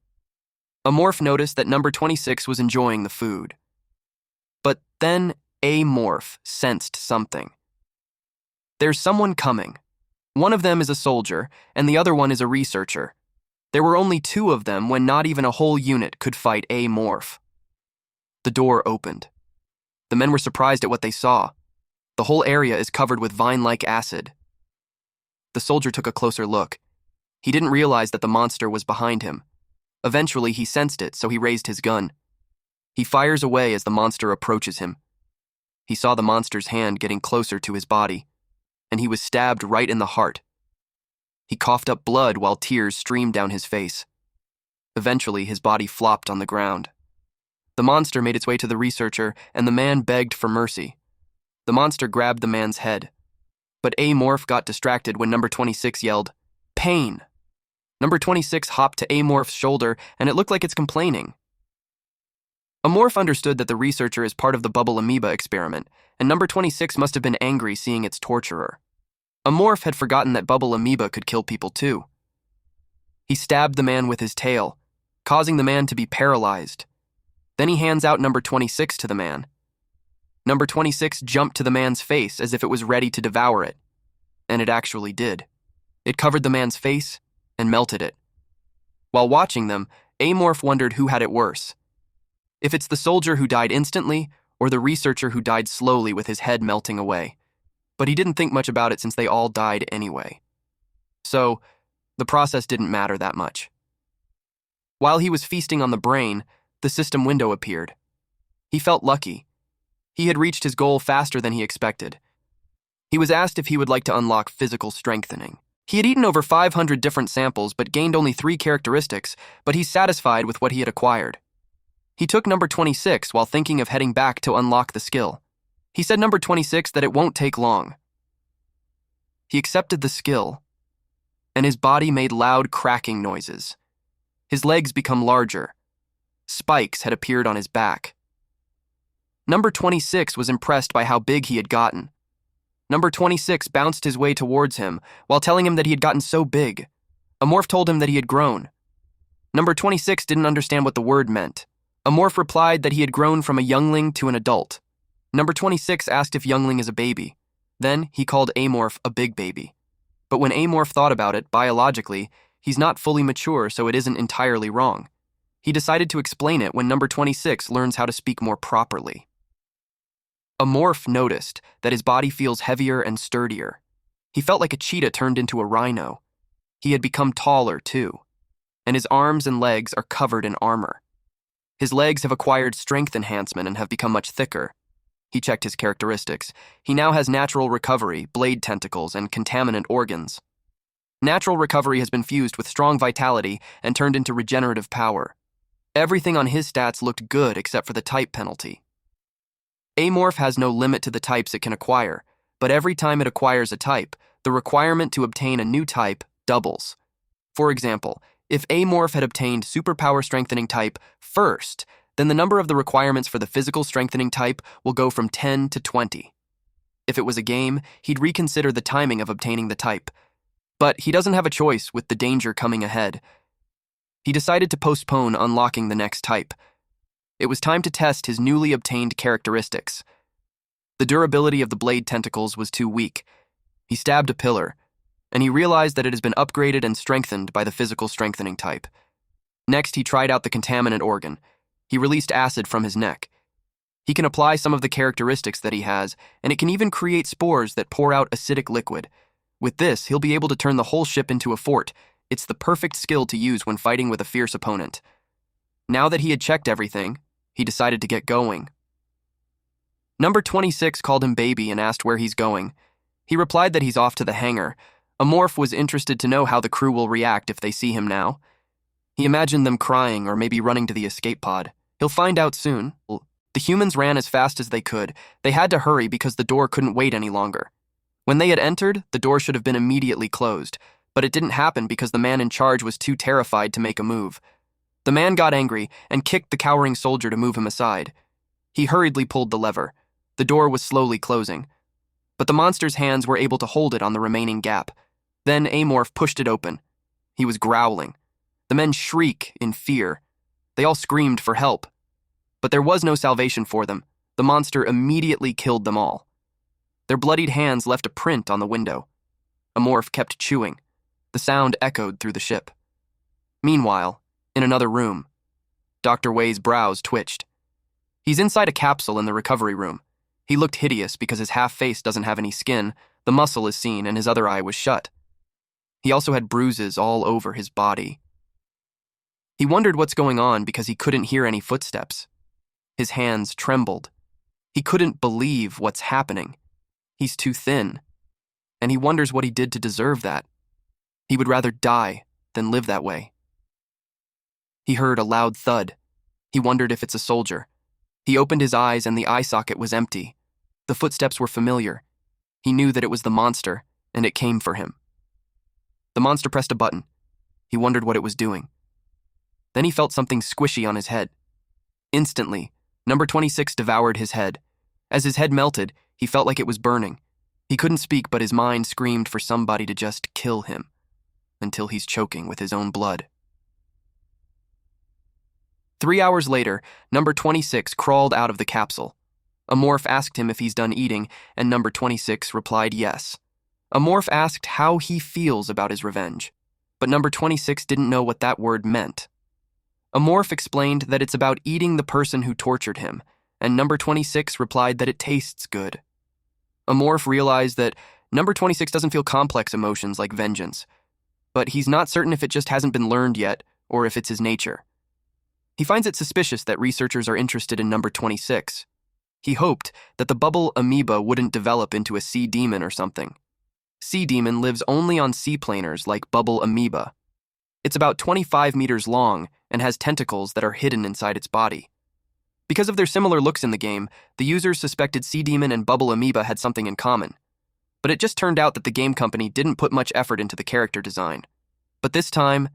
Amorph noticed that number 26 was enjoying the food. But then Amorph sensed something. There's someone coming. One of them is a soldier, and the other one is a researcher. There were only two of them when not even a whole unit could fight Amorph. The door opened. The men were surprised at what they saw. The whole area is covered with vine-like acid. The soldier took a closer look. He didn't realize that the monster was behind him. Eventually, he sensed it, so he raised his gun. He fires away as the monster approaches him. He saw the monster's hand getting closer to his body, and he was stabbed right in the heart. He coughed up blood while tears streamed down his face. Eventually, his body flopped on the ground. The monster made its way to the researcher, and the man begged for mercy. The monster grabbed the man's head. But Amorph got distracted when number 26 yelled, "Pain!" Number 26 hopped to Amorph's shoulder, and it looked like it's complaining. Amorph understood that the researcher is part of the bubble amoeba experiment, and number 26 must have been angry seeing its torturer. Amorph had forgotten that bubble amoeba could kill people too. He stabbed the man with his tail, causing the man to be paralyzed. Then he hands out number 26 to the man. Number 26 jumped to the man's face as if it was ready to devour it. And it actually did. It covered the man's face and melted it. While watching them, Amorph wondered who had it worse. If it's the soldier who died instantly, or the researcher who died slowly with his head melting away. But he didn't think much about it since they all died anyway. So, the process didn't matter that much. While he was feasting on the brain, the system window appeared. He felt lucky. He had reached his goal faster than he expected. He was asked if he would like to unlock physical strengthening. He had eaten over 500 different samples but gained only 3 characteristics, but he's satisfied with what he had acquired. He took number 26 while thinking of heading back to unlock the skill. He said number 26 that it won't take long. He accepted the skill, and his body made loud cracking noises. His legs become larger. Spikes had appeared on his back. Number 26 was impressed by how big he had gotten. Number 26 bounced his way towards him while telling him that he had gotten so big. Amorph told him that he had grown. Number 26 didn't understand what the word meant. Amorph replied that he had grown from a youngling to an adult. Number 26 asked if youngling is a baby. Then he called Amorph a big baby. But when Amorph thought about it, biologically, he's not fully mature, so it isn't entirely wrong. He decided to explain it when number 26 learns how to speak more properly. Amorph noticed that his body feels heavier and sturdier. He felt like a cheetah turned into a rhino. He had become taller, too, and his arms and legs are covered in armor. His legs have acquired strength enhancement and have become much thicker. He checked his characteristics. He now has natural recovery, blade tentacles, and contaminant organs. Natural recovery has been fused with strong vitality and turned into regenerative power. Everything on his stats looked good except for the type penalty. Amorph has no limit to the types it can acquire, but every time it acquires a type, the requirement to obtain a new type doubles. For example, if Amorph had obtained superpower strengthening type first, then the number of the requirements for the physical strengthening type will go from 10 to 20. If it was a game, he'd reconsider the timing of obtaining the type. But he doesn't have a choice with the danger coming ahead. He decided to postpone unlocking the next type. It was time to test his newly obtained characteristics. The durability of the blade tentacles was too weak. He stabbed a pillar, and he realized that it has been upgraded and strengthened by the physical strengthening type. Next, he tried out the contaminant organ. He released acid from his neck. He can apply some of the characteristics that he has, and it can even create spores that pour out acidic liquid. With this, he'll be able to turn the whole ship into a fort. It's the perfect skill to use when fighting with a fierce opponent. Now that he had checked everything, he decided to get going. Number 26 called him baby and asked where he's going. He replied that he's off to the hangar. Amorph was interested to know how the crew will react if they see him now. He imagined them crying or maybe running to the escape pod. He'll find out soon. The humans ran as fast as they could. They had to hurry because the door couldn't wait any longer. When they had entered, the door should have been immediately closed, but it didn't happen because the man in charge was too terrified to make a move. The man got angry and kicked the cowering soldier to move him aside. He hurriedly pulled the lever. The door was slowly closing, but the monster's hands were able to hold it on the remaining gap. Then Amorph pushed it open. He was growling. The men shrieked in fear. They all screamed for help. But there was no salvation for them. The monster immediately killed them all. Their bloodied hands left a print on the window. Amorph kept chewing. The sound echoed through the ship. Meanwhile, in another room, Dr. Wei's brows twitched. He's inside a capsule in the recovery room. He looked hideous because his half-face doesn't have any skin, the muscle is seen, and his other eye was shut. He also had bruises all over his body. He wondered what's going on because he couldn't hear any footsteps. His hands trembled. He couldn't believe what's happening. He's too thin, and he wonders what he did to deserve that. He would rather die than live that way. He heard a loud thud. He wondered if it's a soldier. He opened his eyes and the eye socket was empty. The footsteps were familiar. He knew that it was the monster, and it came for him. The monster pressed a button. He wondered what it was doing. Then he felt something squishy on his head. Instantly, number 26 devoured his head. As his head melted, he felt like it was burning. He couldn't speak, but his mind screamed for somebody to just kill him, until he's choking with his own blood. 3 hours later, number 26 crawled out of the capsule. Amorph asked him if he's done eating, and number 26 replied yes. Amorph asked how he feels about his revenge, but number 26 didn't know what that word meant. Amorph explained that it's about eating the person who tortured him, and number 26 replied that it tastes good. Amorph realized that number 26 doesn't feel complex emotions like vengeance, but he's not certain if it just hasn't been learned yet or if it's his nature. He finds it suspicious that researchers are interested in number 26. He hoped that the bubble amoeba wouldn't develop into a sea demon or something. Sea demon lives only on seaplaners like bubble amoeba. It's about 25 meters long and has tentacles that are hidden inside its body. Because of their similar looks in the game, the users suspected sea demon and bubble amoeba had something in common. But it just turned out that the game company didn't put much effort into the character design. But this time,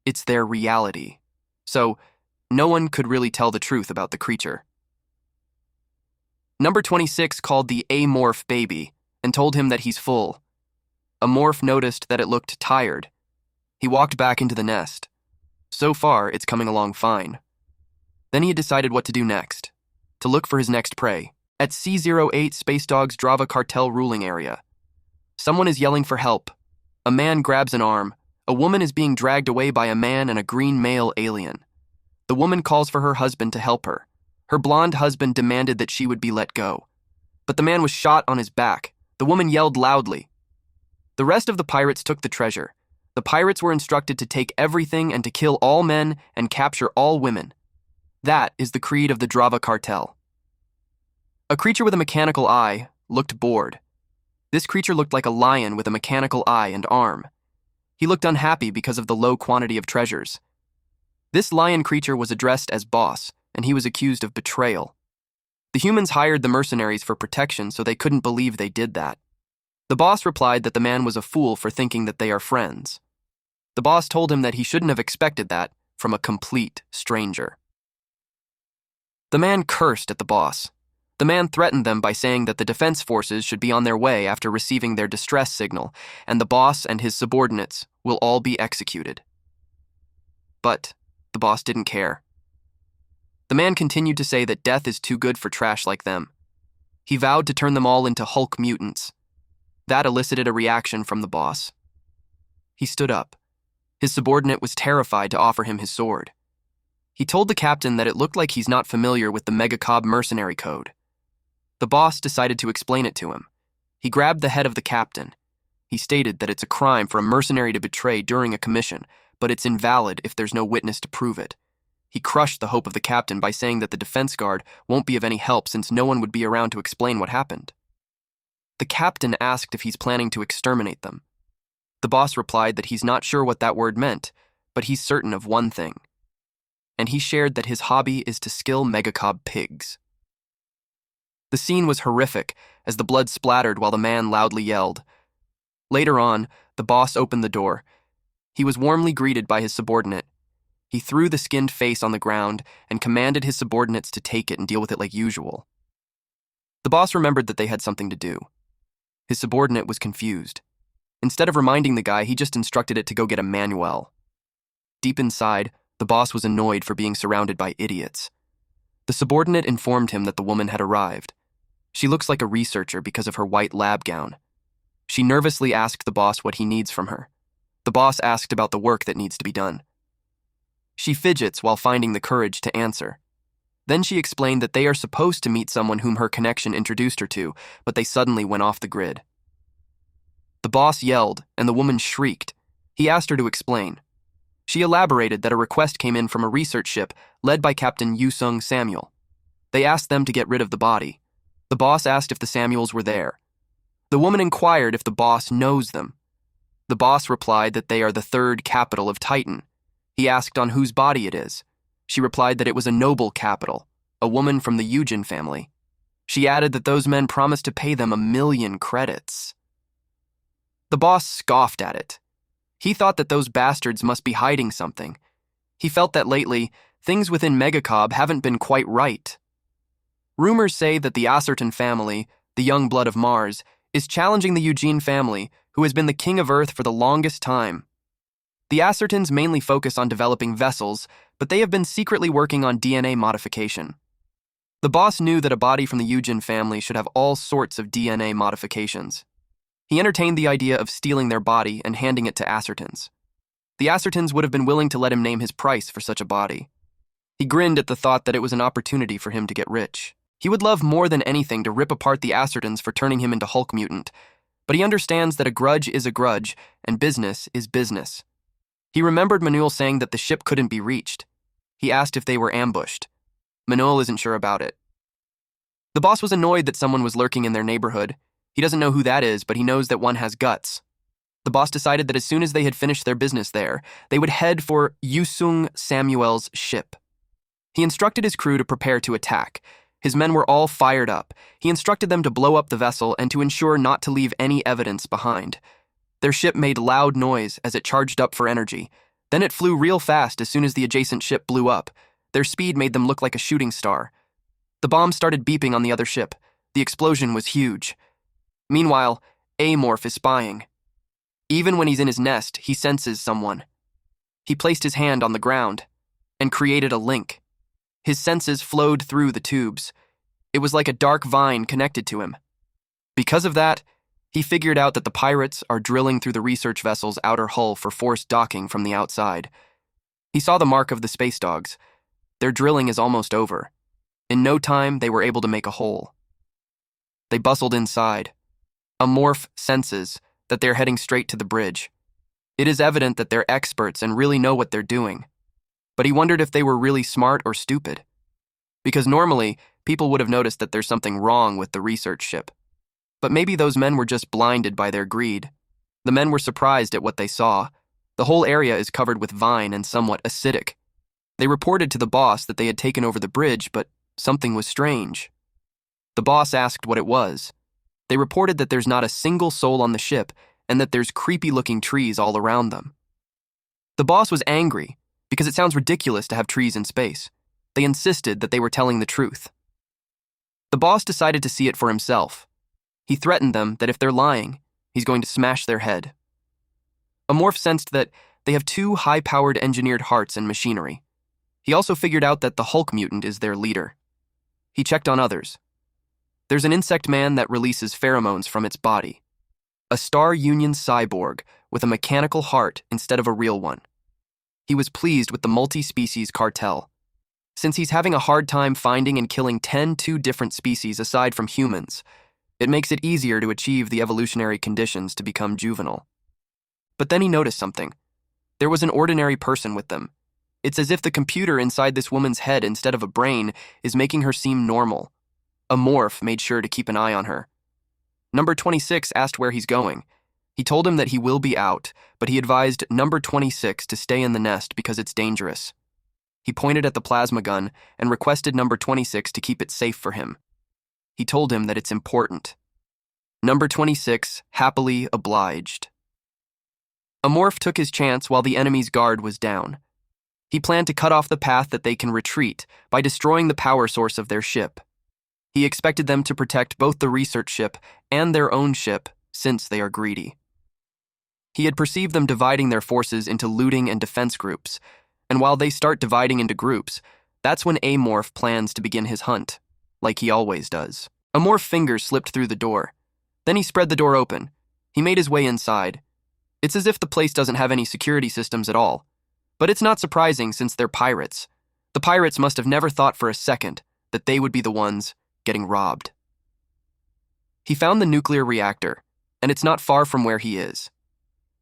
it's their reality. So, no one could really tell the truth about the creature. Number 26 called the Amorph baby and told him that he's full. Amorph noticed that it looked tired. He walked back into the nest. So far, it's coming along fine. Then he had decided what to do next, to look for his next prey, at C08 Space Dog's Drava Cartel ruling area. Someone is yelling for help. A man grabs an arm. A woman is being dragged away by a man and a green male alien. The woman calls for her husband to help her. Her blonde husband demanded that she would be let go. But the man was shot on his back. The woman yelled loudly. The rest of the pirates took the treasure. The pirates were instructed to take everything and to kill all men and capture all women. That is the creed of the Drava cartel. A creature with a mechanical eye looked bored. This creature looked like a lion with a mechanical eye and arm. He looked unhappy because of the low quantity of treasures. This lion creature was addressed as boss, and he was accused of betrayal. The humans hired the mercenaries for protection, so they couldn't believe they did that. The boss replied that the man was a fool for thinking that they are friends. The boss told him that he shouldn't have expected that from a complete stranger. The man cursed at the boss. The man threatened them by saying that the defense forces should be on their way after receiving their distress signal, and the boss and his subordinates will all be executed. But the boss didn't care. The man continued to say that death is too good for trash like them. He vowed to turn them all into Hulk mutants. That elicited a reaction from the boss. He stood up. His subordinate was terrified to offer him his sword. He told the captain that it looked like he's not familiar with the mangacap mercenary code. The boss decided to explain it to him. He grabbed the head of the captain. He stated that it's a crime for a mercenary to betray during a commission, but it's invalid if there's no witness to prove it. He crushed the hope of the captain by saying that the defense guard won't be of any help since no one would be around to explain what happened. The captain asked if he's planning to exterminate them. The boss replied that he's not sure what that word meant, but he's certain of one thing. And he shared that his hobby is to skill mangacap pigs. The scene was horrific as the blood splattered while the man loudly yelled. Later on, the boss opened the door. He was warmly greeted by his subordinate. He threw the skinned face on the ground and commanded his subordinates to take it and deal with it like usual. The boss remembered that they had something to do. His subordinate was confused. Instead of reminding the guy, he just instructed it to go get a manual. Deep inside, the boss was annoyed for being surrounded by idiots. The subordinate informed him that the woman had arrived. She looks like a researcher because of her white lab gown. She nervously asked the boss what he needs from her. The boss asked about the work that needs to be done. She fidgets while finding the courage to answer. Then she explained that they are supposed to meet someone whom her connection introduced her to, but they suddenly went off the grid. The boss yelled, and the woman shrieked. He asked her to explain. She elaborated that a request came in from a research ship led by Captain Yusung Samuel. They asked them to get rid of the body. The boss asked if the Samuels were there. The woman inquired if the boss knows them. The boss replied that they are the third capital of Titan. He asked on whose body it is. She replied that it was a noble capital, a woman from the Eugen family. She added that those men promised to pay them 1,000,000 credits. The boss scoffed at it. He thought that those bastards must be hiding something. He felt that lately, things within mangacap haven't been quite right. Rumors say that the Asura family, the young blood of Mars, is challenging the Eugen family, who has been the king of Earth for the longest time. The Asurans mainly focus on developing vessels, but they have been secretly working on DNA modification. The boss knew that a body from the Eugen family should have all sorts of DNA modifications. He entertained the idea of stealing their body and handing it to Asurans. The Asurans would have been willing to let him name his price for such a body. He grinned at the thought that it was an opportunity for him to get rich. He would love more than anything to rip apart the Asurans for turning him into Hulk mutant, but he understands that a grudge is a grudge and business is business. He remembered Manuel saying that the ship couldn't be reached. He asked if they were ambushed. Manuel isn't sure about it. The boss was annoyed that someone was lurking in their neighborhood. He doesn't know who that is, but he knows that one has guts. The boss decided that as soon as they had finished their business there, they would head for Yusung Samuel's ship. He instructed his crew to prepare to attack. His men were all fired up. He instructed them to blow up the vessel and to ensure not to leave any evidence behind. Their ship made loud noise as it charged up for energy. Then it flew real fast as soon as the adjacent ship blew up. Their speed made them look like a shooting star. The bomb started beeping on the other ship. The explosion was huge. Meanwhile, Amorph is spying. Even when he's in his nest, he senses someone. He placed his hand on the ground and created a link. His senses flowed through the tubes. It was like a dark vine connected to him. Because of that, He figured out that the pirates are drilling through the research vessel's outer hull for forced docking from the outside. He saw the mark of the space dogs. Their drilling is almost over. In no time, they were able to make a hole. They bustled inside. A morph senses that they're heading straight to the bridge. It is evident that they're experts and really know what they're doing. But he wondered if they were really smart or stupid. Because normally, people would have noticed that there's something wrong with the research ship. But maybe those men were just blinded by their greed. The men were surprised at what they saw. The whole area is covered with vine and somewhat acidic. They reported to the boss that they had taken over the bridge, but something was strange. The boss asked what it was. They reported that there's not a single soul on the ship and that there's creepy-looking trees all around them. The boss was angry because it sounds ridiculous to have trees in space. They insisted that they were telling the truth. The boss decided to see it for himself. He threatened them that if they're lying, he's going to smash their head. Amorph sensed that they have 2 high-powered engineered hearts and machinery. He also figured out that the Hulk mutant is their leader. He checked on others. There's an insect man that releases pheromones from its body. A Star Union cyborg with a mechanical heart instead of a real one. He was pleased with the multi-species cartel. Since he's having a hard time finding and killing 2 different species aside from humans, it makes it easier to achieve the evolutionary conditions to become juvenile. But then he noticed something. There was an ordinary person with them. It's as if the computer inside this woman's head instead of a brain is making her seem normal. A morph made sure to keep an eye on her. Number 26 asked where he's going. He told him that he will be out, but he advised number 26 to stay in the nest because it's dangerous. He pointed at the plasma gun and requested number 26 to keep it safe for him. He told him that it's important. Number 26 happily obliged. Amorph took his chance while the enemy's guard was down. He planned to cut off the path that they can retreat by destroying the power source of their ship. He expected them to protect both the research ship and their own ship, since they are greedy. He had perceived them dividing their forces into looting and defense groups, and while they start dividing into groups, that's when Amorph plans to begin his hunt, like he always does. Amorph's fingers slipped through the door. Then he spread the door open. He made his way inside. It's as if the place doesn't have any security systems at all. But it's not surprising since they're pirates. The pirates must have never thought for a second that they would be the ones getting robbed. He found the nuclear reactor, and it's not far from where he is.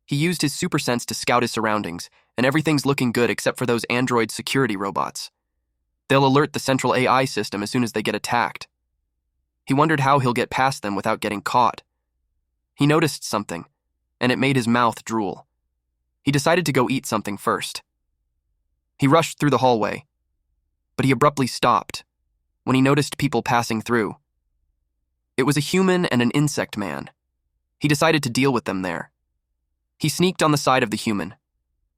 He used his super sense to scout his surroundings, and everything's looking good except for those android security robots. They'll alert the central AI system as soon as they get attacked. He wondered how he'll get past them without getting caught. He noticed something, and it made his mouth drool. He decided to go eat something first. He rushed through the hallway, but he abruptly stopped when he noticed people passing through. It was a human and an insect man. He decided to deal with them there. He sneaked on the side of the human.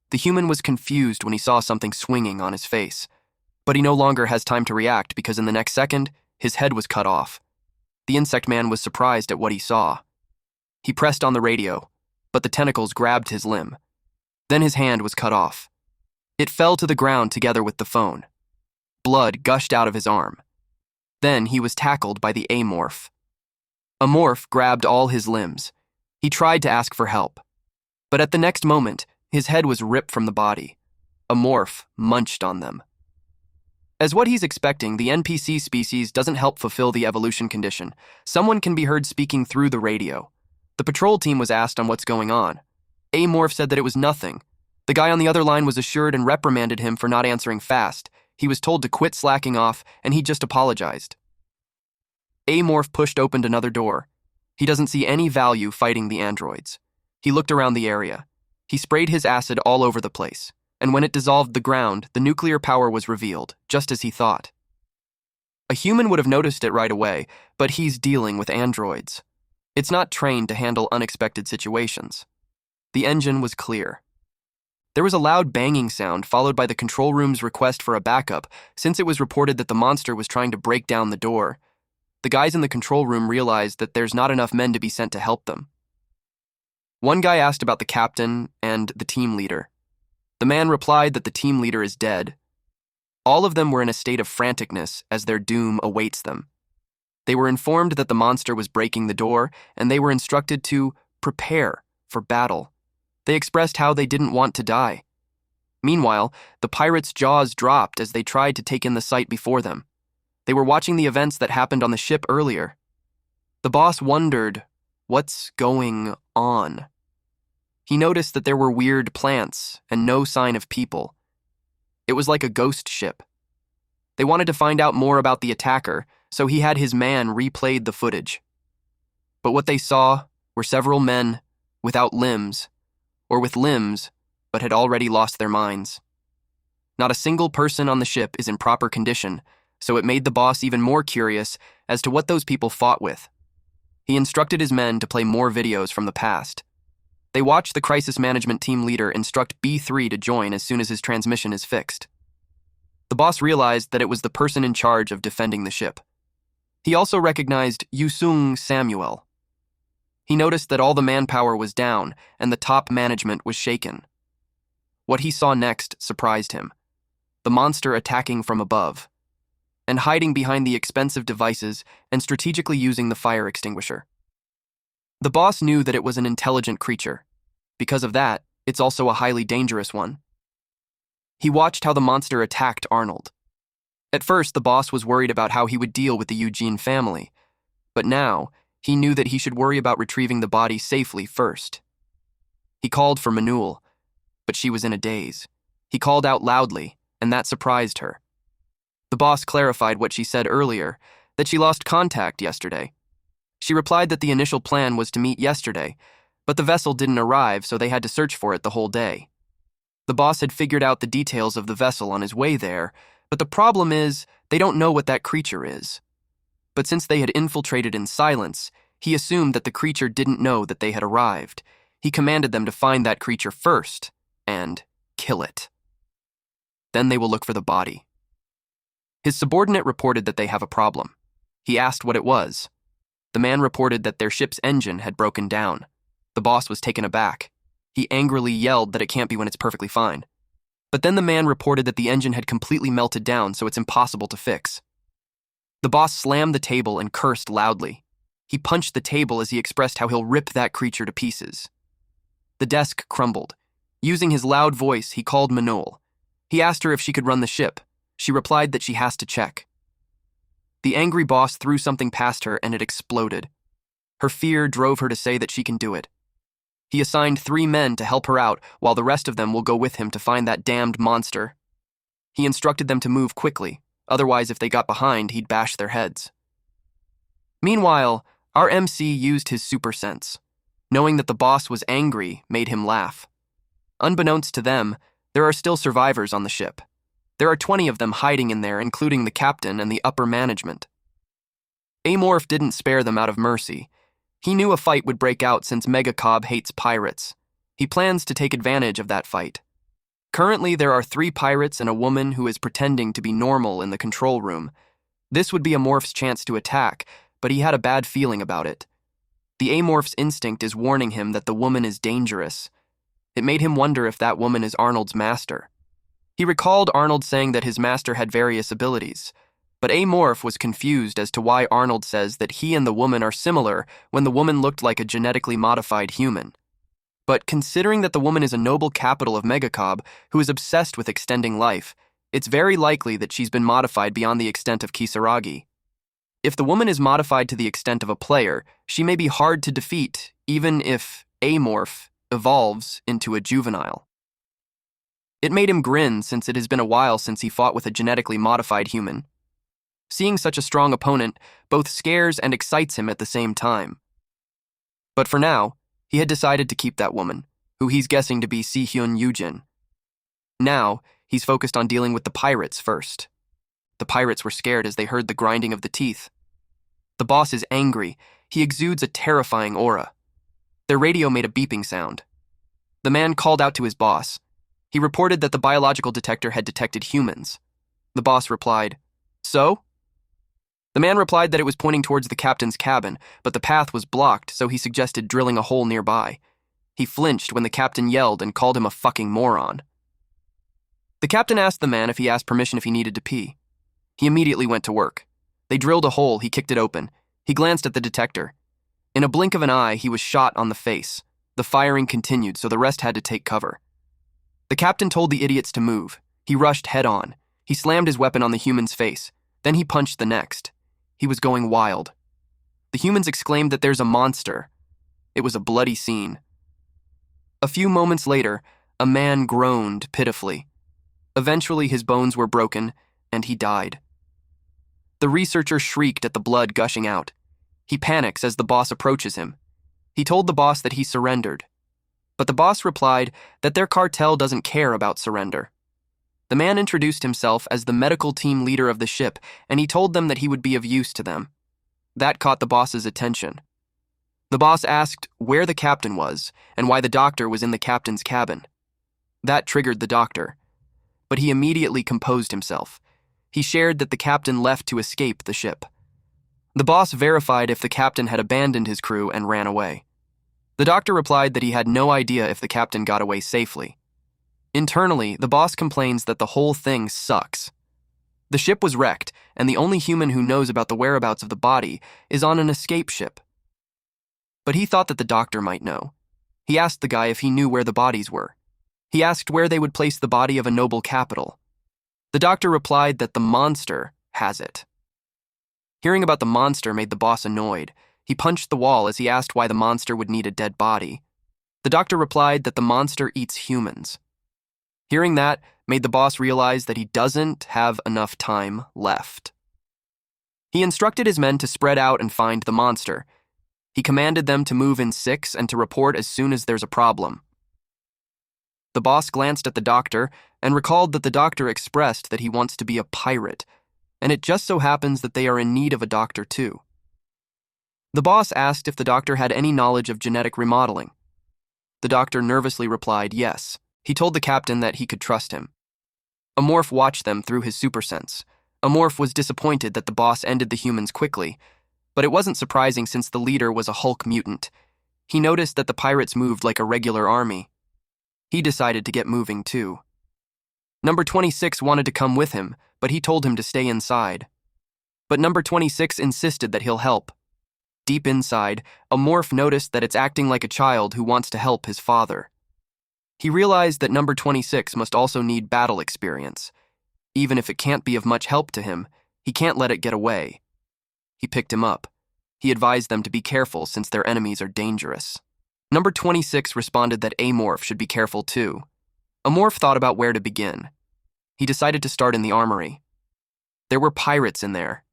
The human was confused when he saw something swinging on his face, but he no longer has time to react because in the next second, his head was cut off. The insect man was surprised at what he saw. He pressed on the radio, but the tentacles grabbed his limb. Then his hand was cut off. It fell to the ground together with the phone. Blood gushed out of his arm. Then he was tackled by the Amorph. Amorph grabbed all his limbs. He tried to ask for help. But at the next moment, his head was ripped from the body. Amorph munched on them. As what he's expecting, the NPC species doesn't help fulfill the evolution condition. Someone can be heard speaking through the radio. The patrol team was asked on what's going on. Amorph said that it was nothing. The guy on the other line was assured and reprimanded him for not answering fast. He was told to quit slacking off, and he just apologized. Amorph pushed open another door. He doesn't see any value fighting the androids. He looked around the area. He sprayed his acid all over the place, and when it dissolved the ground, the nuclear power was revealed, just as he thought. A human would have noticed it right away, but he's dealing with androids. It's not trained to handle unexpected situations. The engine was clear. There was a loud banging sound followed by the control room's request for a backup, since it was reported that the monster was trying to break down the door. The guys in the control room realized that there's not enough men to be sent to help them. One guy asked about the captain and the team leader. The man replied that the team leader is dead. All of them were in a state of franticness as their doom awaits them. They were informed that the monster was breaking the door, and they were instructed to prepare for battle. They expressed how they didn't want to die. Meanwhile, the pirates' jaws dropped as they tried to take in the sight before them. They were watching the events that happened on the ship earlier. The boss wondered, what's going on? He noticed that there were weird plants and no sign of people. It was like a ghost ship. They wanted to find out more about the attacker, so he had his man replayed the footage. But what they saw were several men without limbs, or with limbs, but had already lost their minds. Not a single person on the ship is in proper condition, so it made the boss even more curious as to what those people fought with. He instructed his men to play more videos from the past. They watched the crisis management team leader instruct B3 to join as soon as his transmission is fixed. The boss realized that it was the person in charge of defending the ship. He also recognized Yusung Samuel. He noticed that all the manpower was down and the top management was shaken. What he saw next surprised him. The monster attacking from above, and hiding behind the expensive devices and strategically using the fire extinguisher. The boss knew that it was an intelligent creature. Because of that, it's also a highly dangerous one. He watched how the monster attacked Arnold. At first, the boss was worried about how he would deal with the Eugene family, but now he knew that he should worry about retrieving the body safely first. He called for Manul, but she was in a daze. He called out loudly, and that surprised her. The boss clarified what she said earlier, that she lost contact yesterday. She replied that the initial plan was to meet yesterday, but the vessel didn't arrive, so they had to search for it the whole day. The boss had figured out the details of the vessel on his way there, but the problem is they don't know what that creature is. But since they had infiltrated in silence, he assumed that the creature didn't know that they had arrived. He commanded them to find that creature first and kill it. Then they will look for the body. His subordinate reported that they have a problem. He asked what it was. The man reported that their ship's engine had broken down. The boss was taken aback. He angrily yelled that it can't be when it's perfectly fine. But then the man reported that the engine had completely melted down, so it's impossible to fix. The boss slammed the table and cursed loudly. He punched the table as he expressed how he'll rip that creature to pieces. The desk crumbled. Using his loud voice, he called Manul. He asked her if she could run the ship. She replied that she has to check. The angry boss threw something past her and it exploded. Her fear drove her to say that she can do it. He assigned 3 men to help her out while the rest of them will go with him to find that damned monster. He instructed them to move quickly, otherwise if they got behind, he'd bash their heads. Meanwhile, our MC used his super sense. Knowing that the boss was angry made him laugh. Unbeknownst to them, there are still survivors on the ship. There are 20 of them hiding in there, including the captain and the upper management. Amorph didn't spare them out of mercy. He knew a fight would break out since MangaCapped hates pirates. He plans to take advantage of that fight. Currently, there are 3 pirates and a woman who is pretending to be normal in the control room. This would be Amorph's chance to attack, but he had a bad feeling about it. The Amorph's instinct is warning him that the woman is dangerous. It made him wonder if that woman is Arnold's master. He recalled Arnold saying that his master had various abilities, but Amorph was confused as to why Arnold says that he and the woman are similar when the woman looked like a genetically modified human. But considering that the woman is a noble capital of MangaCapped who is obsessed with extending life, it's very likely that she's been modified beyond the extent of Kisaragi. If the woman is modified to the extent of a player, she may be hard to defeat, even if Amorph evolves into a juvenile. It made him grin since it has been a while since he fought with a genetically modified human. Seeing such a strong opponent both scares and excites him at the same time. But for now, he had decided to keep that woman, who he's guessing to be Si-hyun Yujin. Now, he's focused on dealing with the pirates first. The pirates were scared as they heard the grinding of the teeth. The boss is angry. He exudes a terrifying aura. Their radio made a beeping sound. The man called out to his boss. He reported that the biological detector had detected humans. The boss replied, "So?" The man replied that it was pointing towards the captain's cabin, but the path was blocked, so he suggested drilling a hole nearby. He flinched when the captain yelled and called him a fucking moron. The captain asked the man if he asked permission if he needed to pee. He immediately went to work. They drilled a hole, he kicked it open. He glanced at the detector. In a blink of an eye, he was shot on the face. The firing continued, so the rest had to take cover. The captain told the idiots to move. He rushed head on. He slammed his weapon on the human's face. Then he punched the next. He was going wild. The humans exclaimed that there's a monster. It was a bloody scene. A few moments later, a man groaned pitifully. Eventually, his bones were broken, and he died. The researcher shrieked at the blood gushing out. He panics as the boss approaches him. He told the boss that he surrendered. But the boss replied that their cartel doesn't care about surrender. The man introduced himself as the medical team leader of the ship, and he told them that he would be of use to them. That caught the boss's attention. The boss asked where the captain was and why the doctor was in the captain's cabin. That triggered the doctor. But he immediately composed himself. He shared that the captain left to escape the ship. The boss verified if the captain had abandoned his crew and ran away. The doctor replied that he had no idea if the captain got away safely. Internally, the boss complains that the whole thing sucks. The ship was wrecked, and the only human who knows about the whereabouts of the body is on an escape ship. But he thought that the doctor might know. He asked the guy if he knew where the bodies were. He asked where they would place the body of a noble capital. The doctor replied that the monster has it. Hearing about the monster made the boss annoyed. He punched the wall as he asked why the monster would need a dead body. The doctor replied that the monster eats humans. Hearing that made the boss realize that he doesn't have enough time left. He instructed his men to spread out and find the monster. He commanded them to move in 6 and to report as soon as there's a problem. The boss glanced at the doctor and recalled that the doctor expressed that he wants to be a pirate, and it just so happens that they are in need of a doctor too. The boss asked if the doctor had any knowledge of genetic remodeling. The doctor nervously replied yes. He told the captain that he could trust him. Amorph watched them through his super sense. Amorph was disappointed that the boss ended the humans quickly, but it wasn't surprising since the leader was a Hulk mutant. He noticed that the pirates moved like a regular army. He decided to get moving too. Number 26 wanted to come with him, but he told him to stay inside. But number 26 insisted that he'll help. Deep inside, Amorph noticed that it's acting like a child who wants to help his father. He realized that number 26 must also need battle experience. Even if it can't be of much help to him, he can't let it get away. He picked him up. He advised them to be careful since their enemies are dangerous. Number 26 responded that Amorph should be careful too. Amorph thought about where to begin. He decided to start in the armory. There were pirates in there.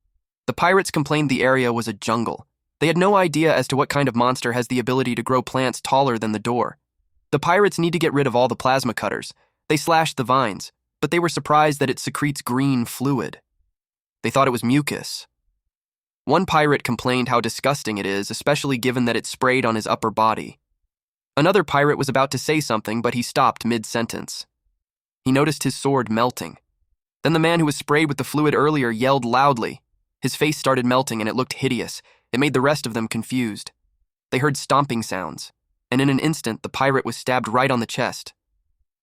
The pirates complained the area was a jungle. They had no idea as to what kind of monster has the ability to grow plants taller than the door. The pirates need to get rid of all the plasma cutters. They slashed the vines, but they were surprised that it secretes green fluid. They thought it was mucus. One pirate complained how disgusting it is, especially given that it sprayed on his upper body. Another pirate was about to say something, but he stopped mid-sentence. He noticed his sword melting. Then the man who was sprayed with the fluid earlier yelled loudly. His face started melting and it looked hideous. It made the rest of them confused. They heard stomping sounds, and in an instant the pirate was stabbed right on the chest.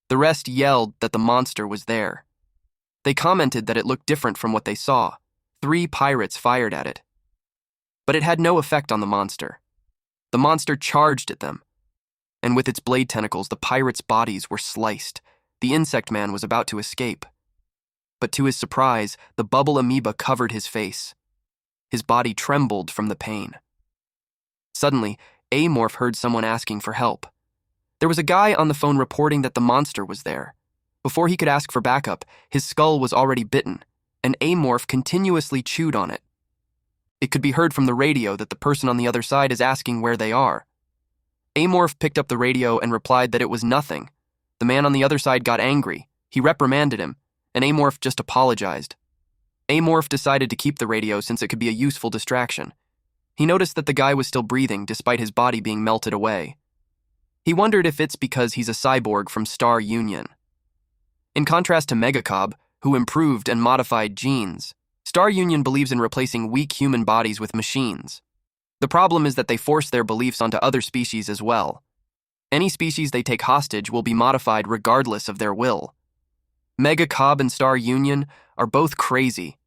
The rest yelled that the monster was there. They commented that it looked different from what they saw. 3 pirates fired at it. But it had no effect on the monster. The monster charged at them, and with its blade tentacles the pirates' bodies were sliced. The insect man was about to escape. But to his surprise, the bubble amoeba covered his face. His body trembled from the pain. Suddenly, Amorph heard someone asking for help. There was a guy on the phone reporting that the monster was there. Before he could ask for backup, his skull was already bitten, and Amorph continuously chewed on it. It could be heard from the radio that the person on the other side is asking where they are. Amorph picked up the radio and replied that it was nothing. The man on the other side got angry. He reprimanded him, and Amorph just apologized. Amorph decided to keep the radio since it could be a useful distraction. He noticed that the guy was still breathing despite his body being melted away. He wondered if it's because he's a cyborg from Star Union. In contrast to MangaCap, who improved and modified genes, Star Union believes in replacing weak human bodies with machines. The problem is that they force their beliefs onto other species as well. Any species they take hostage will be modified regardless of their will. MangaCap and Star Union are both crazy.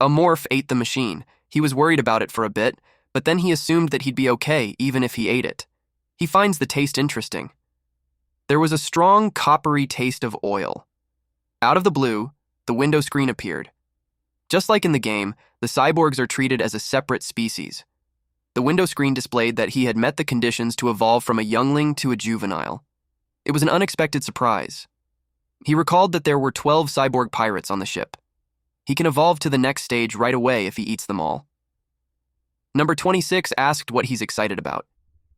A morph ate the machine. He was worried about it for a bit, but then he assumed that he'd be okay even if he ate it. He finds the taste interesting. There was a strong, coppery taste of oil. Out of the blue, the window screen appeared. Just like in the game, the cyborgs are treated as a separate species. The window screen displayed that he had met the conditions to evolve from a youngling to a juvenile. It was an unexpected surprise. He recalled that there were 12 cyborg pirates on the ship. He can evolve to the next stage right away if he eats them all. Number 26 asked what he's excited about.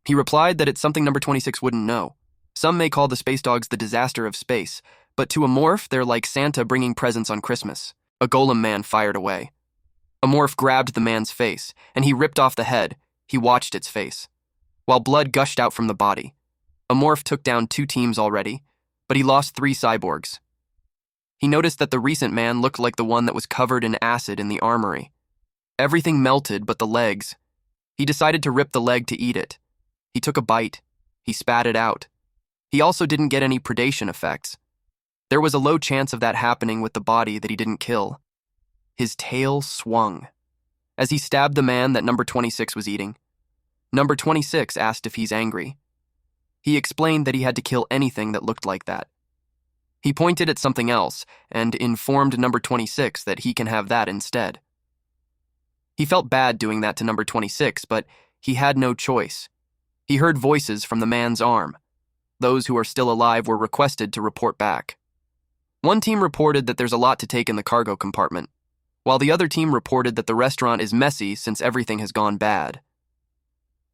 He replied that it's something number 26 wouldn't know. Some may call the space dogs the disaster of space, but to a morph, they're like Santa bringing presents on Christmas. A golem man fired away. A morph grabbed the man's face, and he ripped off the head. He watched its face, while blood gushed out from the body. A morph took down 2 teams already, but he lost 3 cyborgs. He noticed that the recent man looked like the one that was covered in acid in the armory. Everything melted but the legs. He decided to rip the leg to eat it. He took a bite. He spat it out. He also didn't get any predation effects. There was a low chance of that happening with the body that he didn't kill. His tail swung as he stabbed the man that number 26 was eating. Number 26 asked if he's angry. He explained that he had to kill anything that looked like that. He pointed at something else and informed number 26 that he can have that instead. He felt bad doing that to number 26, but he had no choice. He heard voices from the man's arm. Those who are still alive were requested to report back. One team reported that there's a lot to take in the cargo compartment, while the other team reported that the restaurant is messy since everything has gone bad.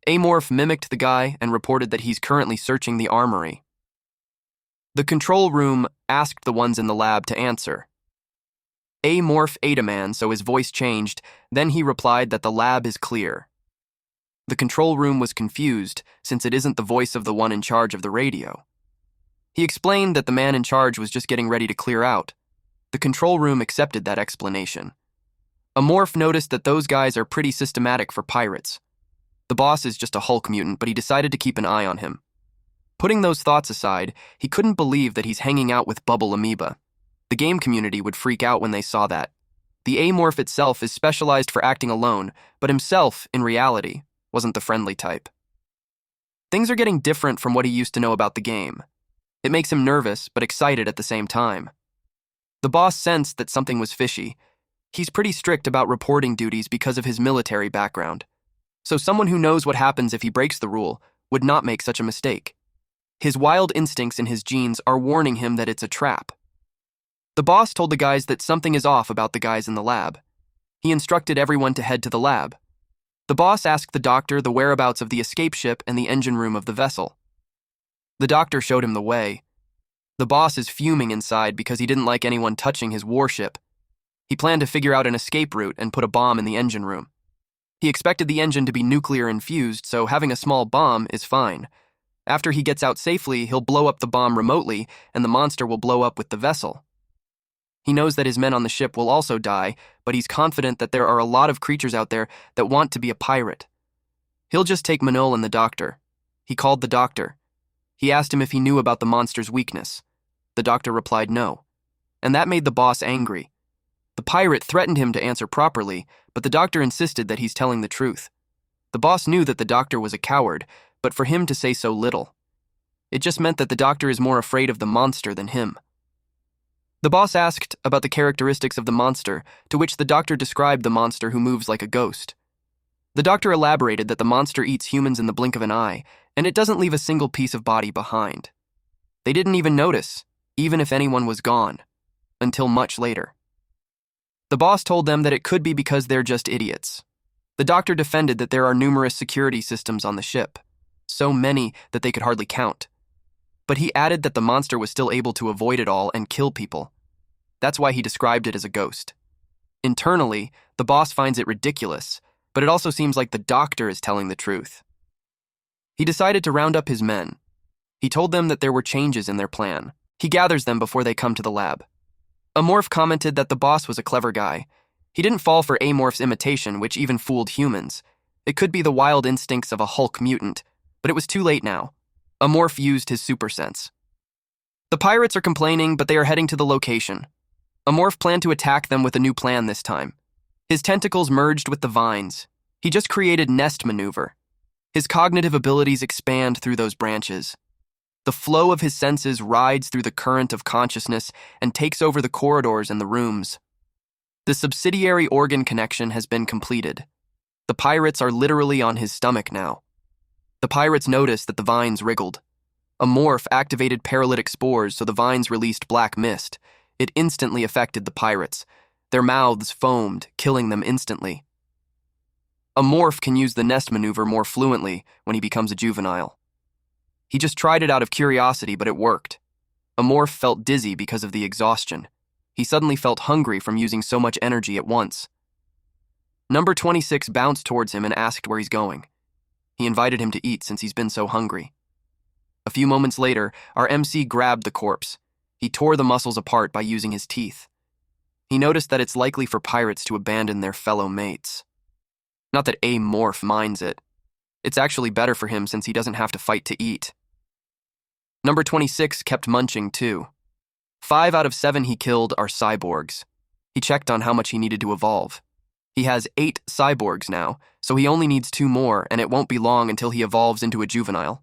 Amorph mimicked the guy and reported that he's currently searching the armory. The control room asked the ones in the lab to answer. Amorph ate a man, so his voice changed, then he replied that the lab is clear. The control room was confused, since it isn't the voice of the one in charge of the radio. He explained that the man in charge was just getting ready to clear out. The control room accepted that explanation. Amorph noticed that those guys are pretty systematic for pirates. The boss is just a Hulk mutant, but he decided to keep an eye on him. Putting those thoughts aside, he couldn't believe that he's hanging out with Bubble Amoeba. The game community would freak out when they saw that. The Amorph itself is specialized for acting alone, but himself, in reality, wasn't the friendly type. Things are getting different from what he used to know about the game. It makes him nervous, but excited at the same time. The boss sensed that something was fishy. He's pretty strict about reporting duties because of his military background. So someone who knows what happens if he breaks the rule would not make such a mistake. His wild instincts in his genes are warning him that it's a trap. The boss told the guys that something is off about the guys in the lab. He instructed everyone to head to the lab. The boss asked the doctor the whereabouts of the escape ship and the engine room of the vessel. The doctor showed him the way. The boss is fuming inside because he didn't like anyone touching his warship. He planned to figure out an escape route and put a bomb in the engine room. He expected the engine to be nuclear infused, so having a small bomb is fine. After he gets out safely, he'll blow up the bomb remotely, and the monster will blow up with the vessel. He knows that his men on the ship will also die, but he's confident that there are a lot of creatures out there that want to be a pirate. He'll just take Manol and the doctor. He called the doctor. He asked him if he knew about the monster's weakness. The doctor replied no, and that made the boss angry. The pirate threatened him to answer properly, but the doctor insisted that he's telling the truth. The boss knew that the doctor was a coward, but for him to say so little. It just meant that the doctor is more afraid of the monster than him. The boss asked about the characteristics of the monster, to which the doctor described the monster who moves like a ghost. The doctor elaborated that the monster eats humans in the blink of an eye, and it doesn't leave a single piece of body behind. They didn't even notice, even if anyone was gone, until much later. The boss told them that it could be because they're just idiots. The doctor defended that there are numerous security systems on the ship, so many that they could hardly count. But he added that the monster was still able to avoid it all and kill people. That's why he described it as a ghost. Internally, the boss finds it ridiculous, but it also seems like the doctor is telling the truth. He decided to round up his men. He told them that there were changes in their plan. He gathers them before they come to the lab. Amorph commented that the boss was a clever guy. He didn't fall for Amorph's imitation, which even fooled humans. It could be the wild instincts of a Hulk mutant, but it was too late now. Amorph used his super sense. The pirates are complaining, but they are heading to the location. Amorph planned to attack them with a new plan this time. His tentacles merged with the vines. He just created nest maneuver. His cognitive abilities expand through those branches. The flow of his senses rides through the current of consciousness and takes over the corridors and the rooms. The subsidiary organ connection has been completed. The pirates are literally on his stomach now. The pirates noticed that the vines wriggled. A morph activated paralytic spores, so the vines released black mist. It instantly affected the pirates. Their mouths foamed, killing them instantly. A morph can use the nest maneuver more fluently when he becomes a juvenile. He just tried it out of curiosity, but it worked. A morph felt dizzy because of the exhaustion. He suddenly felt hungry from using so much energy at once. Number 26 bounced towards him and asked where he's going. He invited him to eat since he's been so hungry. A few moments later, our MC grabbed the corpse. He tore the muscles apart by using his teeth. He noticed that it's likely for pirates to abandon their fellow mates. Not that A Morph minds it. It's actually better for him since he doesn't have to fight to eat. Number 26 kept munching too. 5 out of 7 he killed are cyborgs. He checked on how much he needed to evolve. He has 8 cyborgs now, so he only needs 2 more, and it won't be long until he evolves into a juvenile.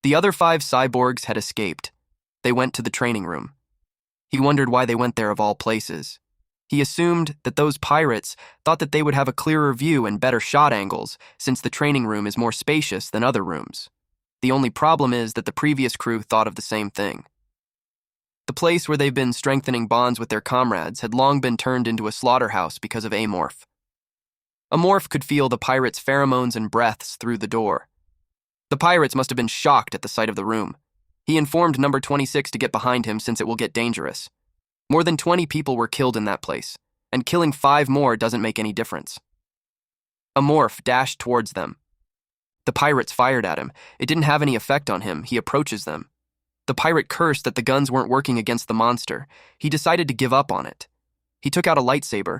The other 5 cyborgs had escaped. They went to the training room. He wondered why they went there of all places. He assumed that those pirates thought that they would have a clearer view and better shot angles, since the training room is more spacious than other rooms. The only problem is that the previous crew thought of the same thing. The place where they've been strengthening bonds with their comrades had long been turned into a slaughterhouse because of Amorph. Amorph could feel the pirates' pheromones and breaths through the door. The pirates must have been shocked at the sight of the room. He informed number 26 to get behind him since it will get dangerous. More than 20 people were killed in that place, and killing 5 more doesn't make any difference. Amorph dashed towards them. The pirates fired at him. It didn't have any effect on him. He approaches them. The pirate cursed that the guns weren't working against the monster. He decided to give up on it. He took out a lightsaber.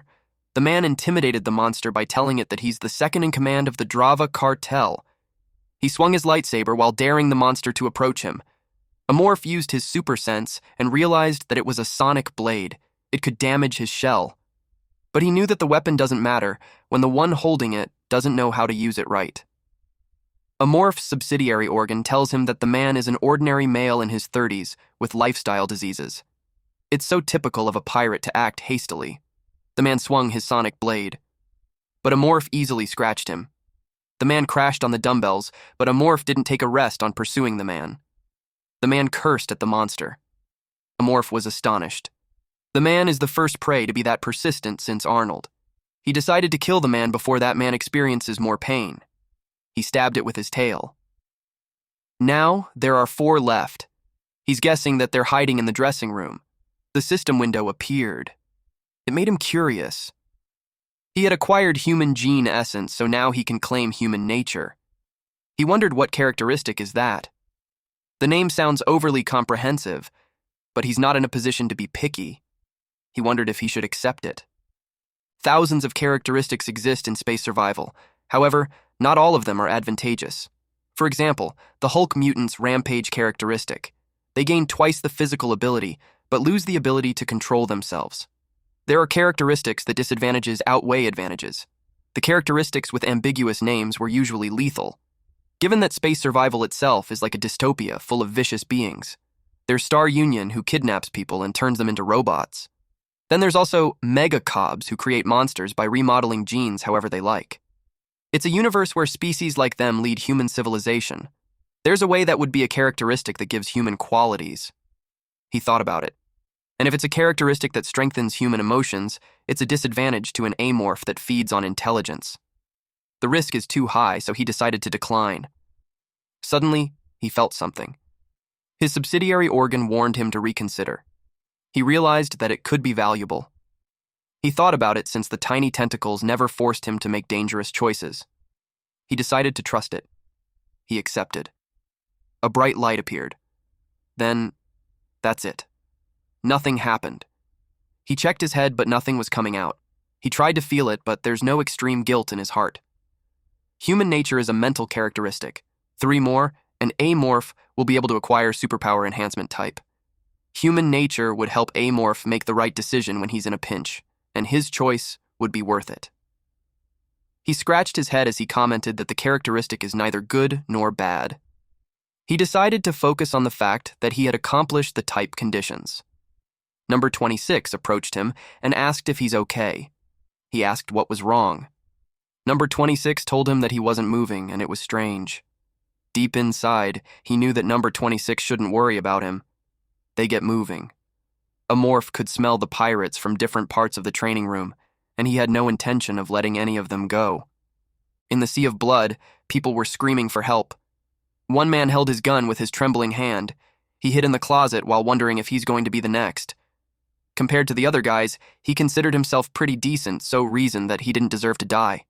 The man intimidated the monster by telling it that he's the second in command of the Drava cartel. He swung his lightsaber while daring the monster to approach him. Amorph used his super sense and realized that it was a sonic blade. It could damage his shell. But he knew that the weapon doesn't matter when the one holding it doesn't know how to use it right. Amorph's subsidiary organ tells him that the man is an ordinary male in his 30s with lifestyle diseases. It's so typical of a pirate to act hastily. The man swung his sonic blade. But Amorph easily scratched him. The man crashed on the dumbbells, but Amorph didn't take a rest on pursuing the man. The man cursed at the monster. Amorph was astonished. The man is the first prey to be that persistent since Arnold. He decided to kill the man before that man experiences more pain. He stabbed it with his tail. Now, there are 4 left. He's guessing that they're hiding in the dressing room. The system window appeared. It made him curious. He had acquired human gene essence, so now he can claim human nature. He wondered what characteristic is that. The name sounds overly comprehensive, but he's not in a position to be picky. He wondered if he should accept it. Thousands of characteristics exist in space survival. However, not all of them are advantageous. For example, the Hulk mutant's rampage characteristic. They gain twice the physical ability, but lose the ability to control themselves. There are characteristics that disadvantages outweigh advantages. The characteristics with ambiguous names were usually lethal. Given that space survival itself is like a dystopia full of vicious beings, there's Star Union who kidnaps people and turns them into robots. Then there's also mangacapes who create monsters by remodeling genes however they like. It's a universe where species like them lead human civilization. There's a way that would be a characteristic that gives human qualities. He thought about it. And if it's a characteristic that strengthens human emotions, it's a disadvantage to an amorph that feeds on intelligence. The risk is too high, so he decided to decline. Suddenly, he felt something. His subsidiary organ warned him to reconsider. He realized that it could be valuable. He thought about it since the tiny tentacles never forced him to make dangerous choices. He decided to trust it. He accepted. A bright light appeared. Then, that's it. Nothing happened. He checked his head, but nothing was coming out. He tried to feel it, but there's no extreme guilt in his heart. Human nature is a mental characteristic. 3 more, and Amorph will be able to acquire superpower enhancement type. Human nature would help Amorph make the right decision when he's in a pinch, and his choice would be worth it. He scratched his head as he commented that the characteristic is neither good nor bad. He decided to focus on the fact that he had accomplished the type conditions. Number 26 approached him and asked if he's okay. He asked what was wrong. Number 26 told him that he wasn't moving, and it was strange. Deep inside, he knew that number 26 shouldn't worry about him. They get moving. A morph could smell the pirates from different parts of the training room, and he had no intention of letting any of them go. In the sea of blood, people were screaming for help. One man held his gun with his trembling hand. He hid in the closet while wondering if he's going to be the next. Compared to the other guys, he considered himself pretty decent, so reasoned that he didn't deserve to die.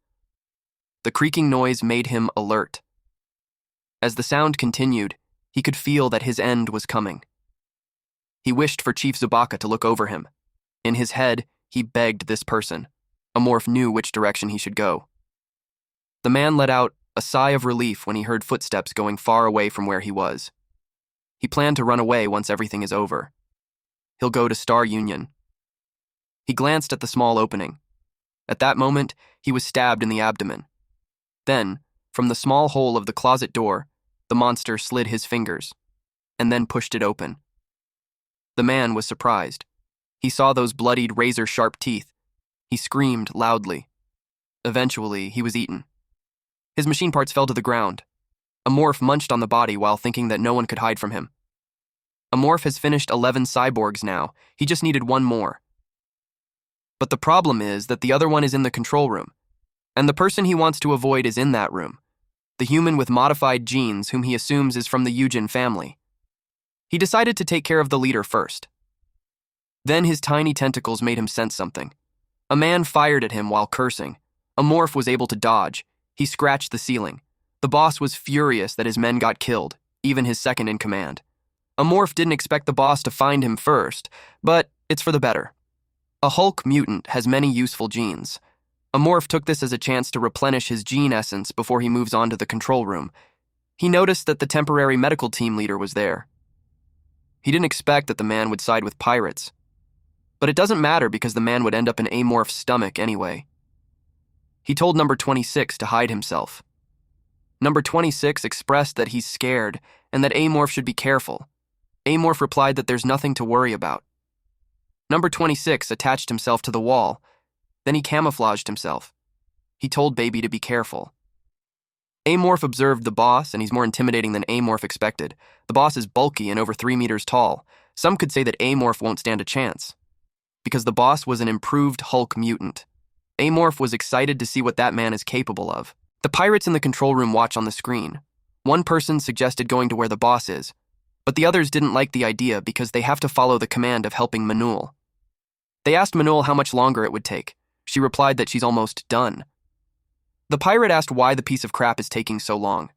The creaking noise made him alert. As the sound continued, he could feel that his end was coming. He wished for Chief Zubaka to look over him. In his head, he begged this person. A morph knew which direction he should go. The man let out a sigh of relief when he heard footsteps going far away from where he was. He planned to run away once everything is over. He'll go to Star Union. He glanced at the small opening. At that moment, he was stabbed in the abdomen. Then, from the small hole of the closet door, the monster slid his fingers, and then pushed it open. The man was surprised. He saw those bloodied, razor-sharp teeth. He screamed loudly. Eventually, he was eaten. His machine parts fell to the ground. A morph munched on the body while thinking that no one could hide from him. A morph has finished 11 cyborgs now. He just needed one more. But the problem is that the other one is in the control room, and the person he wants to avoid is in that room, the human with modified genes whom he assumes is from the Yujin family. He decided to take care of the leader first. Then his tiny tentacles made him sense something. A man fired at him while cursing. A morph was able to dodge. He scratched the ceiling. The boss was furious that his men got killed, even his second in command. A morph didn't expect the boss to find him first, but it's for the better. A Hulk mutant has many useful genes. A morph took this as a chance to replenish his gene essence before he moves on to the control room. He noticed that the temporary medical team leader was there. He didn't expect that the man would side with pirates. But it doesn't matter because the man would end up in Amorph's stomach anyway. He told number 26 to hide himself. Number 26 expressed that he's scared and that Amorph should be careful. Amorph replied that there's nothing to worry about. Number 26 attached himself to the wall. Then he camouflaged himself. He told Baby to be careful. Amorph observed the boss, and he's more intimidating than Amorph expected. The boss is bulky and over 3 meters tall. Some could say that Amorph won't stand a chance, because the boss was an improved Hulk mutant. Amorph was excited to see what that man is capable of. The pirates in the control room watch on the screen. One person suggested going to where the boss is, but the others didn't like the idea because they have to follow the command of helping Manul. They asked Manul how much longer it would take. She replied that she's almost done. The pirate asked why the piece of crap is taking so long.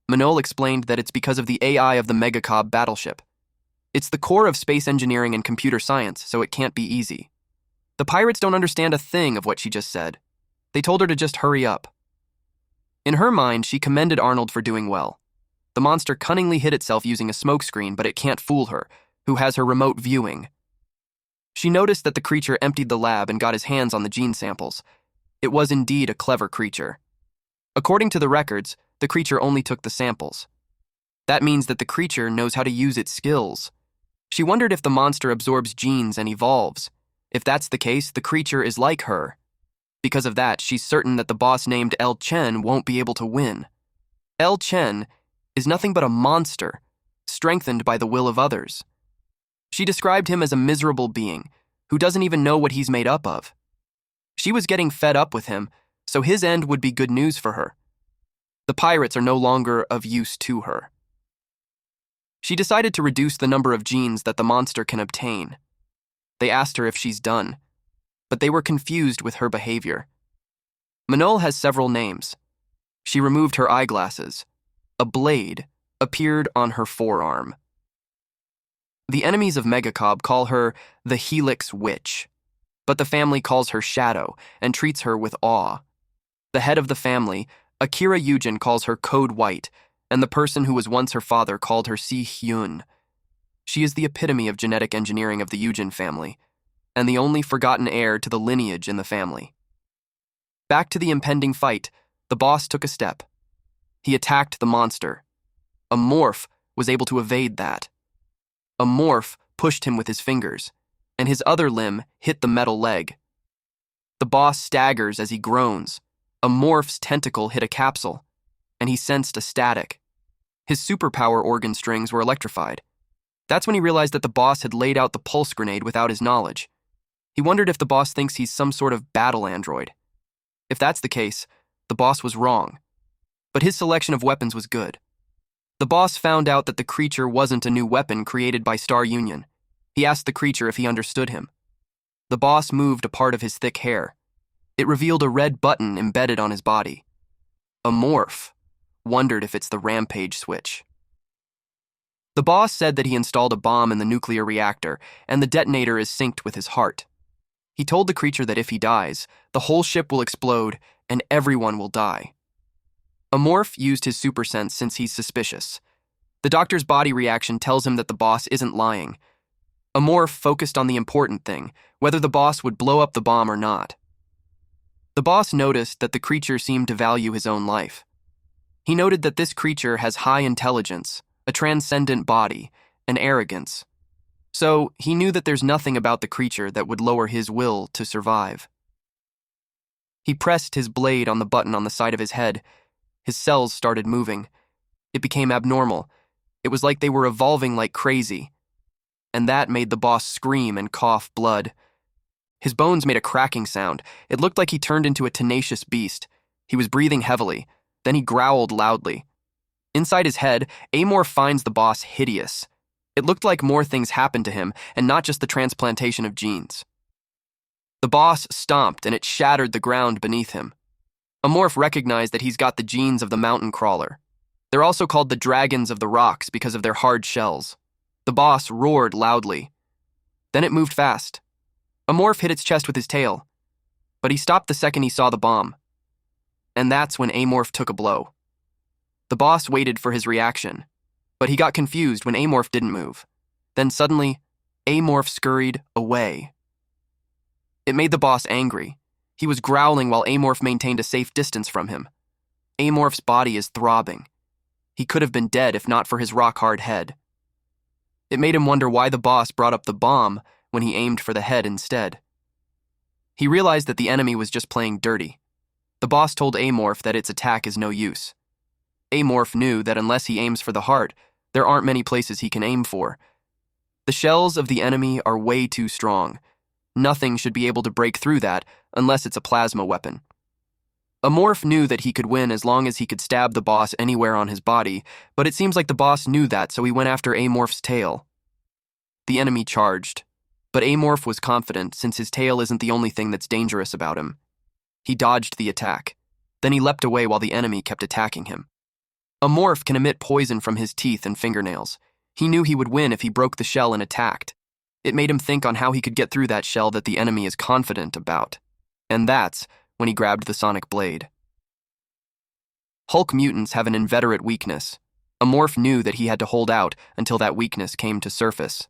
Manul explained that it's because of the AI of the MangaCap battleship. It's the core of space engineering and computer science, so it can't be easy. The pirates don't understand a thing of what she just said. They told her to just hurry up. In her mind, she commended Arnold for doing well. The monster cunningly hid itself using a smokescreen, but it can't fool her, who has her remote viewing. She noticed that the creature emptied the lab and got his hands on the gene samples. It was indeed a clever creature. According to the records, the creature only took the samples. That means that the creature knows how to use its skills. She wondered if the monster absorbs genes and evolves. If that's the case, the creature is like her. Because of that, she's certain that the boss named El Chen won't be able to win. El Chen is nothing but a monster, strengthened by the will of others. She described him as a miserable being who doesn't even know what he's made up of. She was getting fed up with him, so his end would be good news for her. The pirates are no longer of use to her. She decided to reduce the number of genes that the monster can obtain. They asked her if she's done, but they were confused with her behavior. Manol has several names. She removed her eyeglasses. A blade appeared on her forearm. The enemies of ManhwaCapped call her the Helix Witch, but the family calls her Shadow and treats her with awe. The head of the family, Akira Yujin, calls her Code White, and the person who was once her father called her Si Hyun. She is the epitome of genetic engineering of the Yujin family, and the only forgotten heir to the lineage in the family. Back to the impending fight, the boss took a step. He attacked the monster. A morph was able to evade that. A morph pushed him with his fingers, and his other limb hit the metal leg. The boss staggers as he groans. A morph's tentacle hit a capsule, and he sensed a static. His superpower organ strings were electrified. That's when he realized that the boss had laid out the pulse grenade without his knowledge. He wondered if the boss thinks he's some sort of battle android. If that's the case, the boss was wrong. But his selection of weapons was good. The boss found out that the creature wasn't a new weapon created by Star Union. He asked the creature if he understood him. The boss moved a part of his thick hair. It revealed a red button embedded on his body. A morph wondered if it's the rampage switch. The boss said that he installed a bomb in the nuclear reactor, and the detonator is synced with his heart. He told the creature that if he dies, the whole ship will explode and everyone will die. A morph used his super sense since he's suspicious. The doctor's body reaction tells him that the boss isn't lying. A morph focused on the important thing, whether the boss would blow up the bomb or not. The boss noticed that the creature seemed to value his own life. He noted that this creature has high intelligence, a transcendent body, and arrogance. So he knew that there's nothing about the creature that would lower his will to survive. He pressed his blade on the button on the side of his head. His cells started moving. It became abnormal. It was like they were evolving like crazy. And that made the boss scream and cough blood. His bones made a cracking sound. It looked like he turned into a tenacious beast. He was breathing heavily. Then he growled loudly. Inside his head, Amorph finds the boss hideous. It looked like more things happened to him, and not just the transplantation of genes. The boss stomped, and it shattered the ground beneath him. Amorph recognized that he's got the genes of the mountain crawler. They're also called the dragons of the rocks because of their hard shells. The boss roared loudly. Then it moved fast. Amorph hit its chest with his tail, but he stopped the second he saw the bomb. And that's when Amorph took a blow. The boss waited for his reaction, but he got confused when Amorph didn't move. Then suddenly, Amorph scurried away. It made the boss angry. He was growling while Amorph maintained a safe distance from him. Amorph's body is throbbing. He could have been dead if not for his rock-hard head. It made him wonder why the boss brought up the bomb when he aimed for the head instead. He realized that the enemy was just playing dirty. The boss told Amorph that its attack is no use. Amorph knew that unless he aims for the heart, there aren't many places he can aim for. The shells of the enemy are way too strong. Nothing should be able to break through that unless it's a plasma weapon. Amorph knew that he could win as long as he could stab the boss anywhere on his body, but it seems like the boss knew that, so he went after Amorph's tail. The enemy charged, but Amorph was confident since his tail isn't the only thing that's dangerous about him. He dodged the attack. Then he leapt away while the enemy kept attacking him. Amorph can emit poison from his teeth and fingernails. He knew he would win if he broke the shell and attacked. It made him think on how he could get through that shell that the enemy is confident about. And that's when he grabbed the sonic blade. Hulk mutants have an inveterate weakness. Amorph knew that he had to hold out until that weakness came to surface.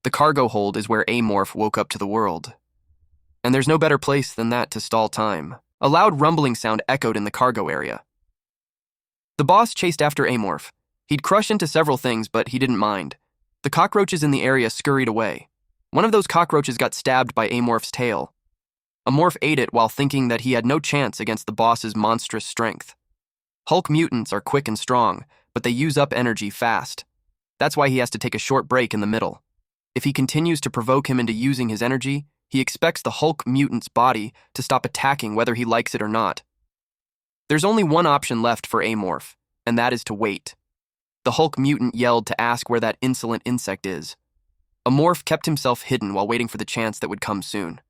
The cargo hold is where Amorph woke up to the world. And there's no better place than that to stall time. A loud rumbling sound echoed in the cargo area. The boss chased after Amorph. He'd crush into several things, but he didn't mind. The cockroaches in the area scurried away. One of those cockroaches got stabbed by Amorph's tail. Amorph ate it while thinking that he had no chance against the boss's monstrous strength. Hulk mutants are quick and strong, but they use up energy fast. That's why he has to take a short break in the middle. If he continues to provoke him into using his energy, he expects the Hulk mutant's body to stop attacking whether he likes it or not. There's only one option left for Amorph, and that is to wait. The Hulk mutant yelled to ask where that insolent insect is. Amorph kept himself hidden while waiting for the chance that would come soon.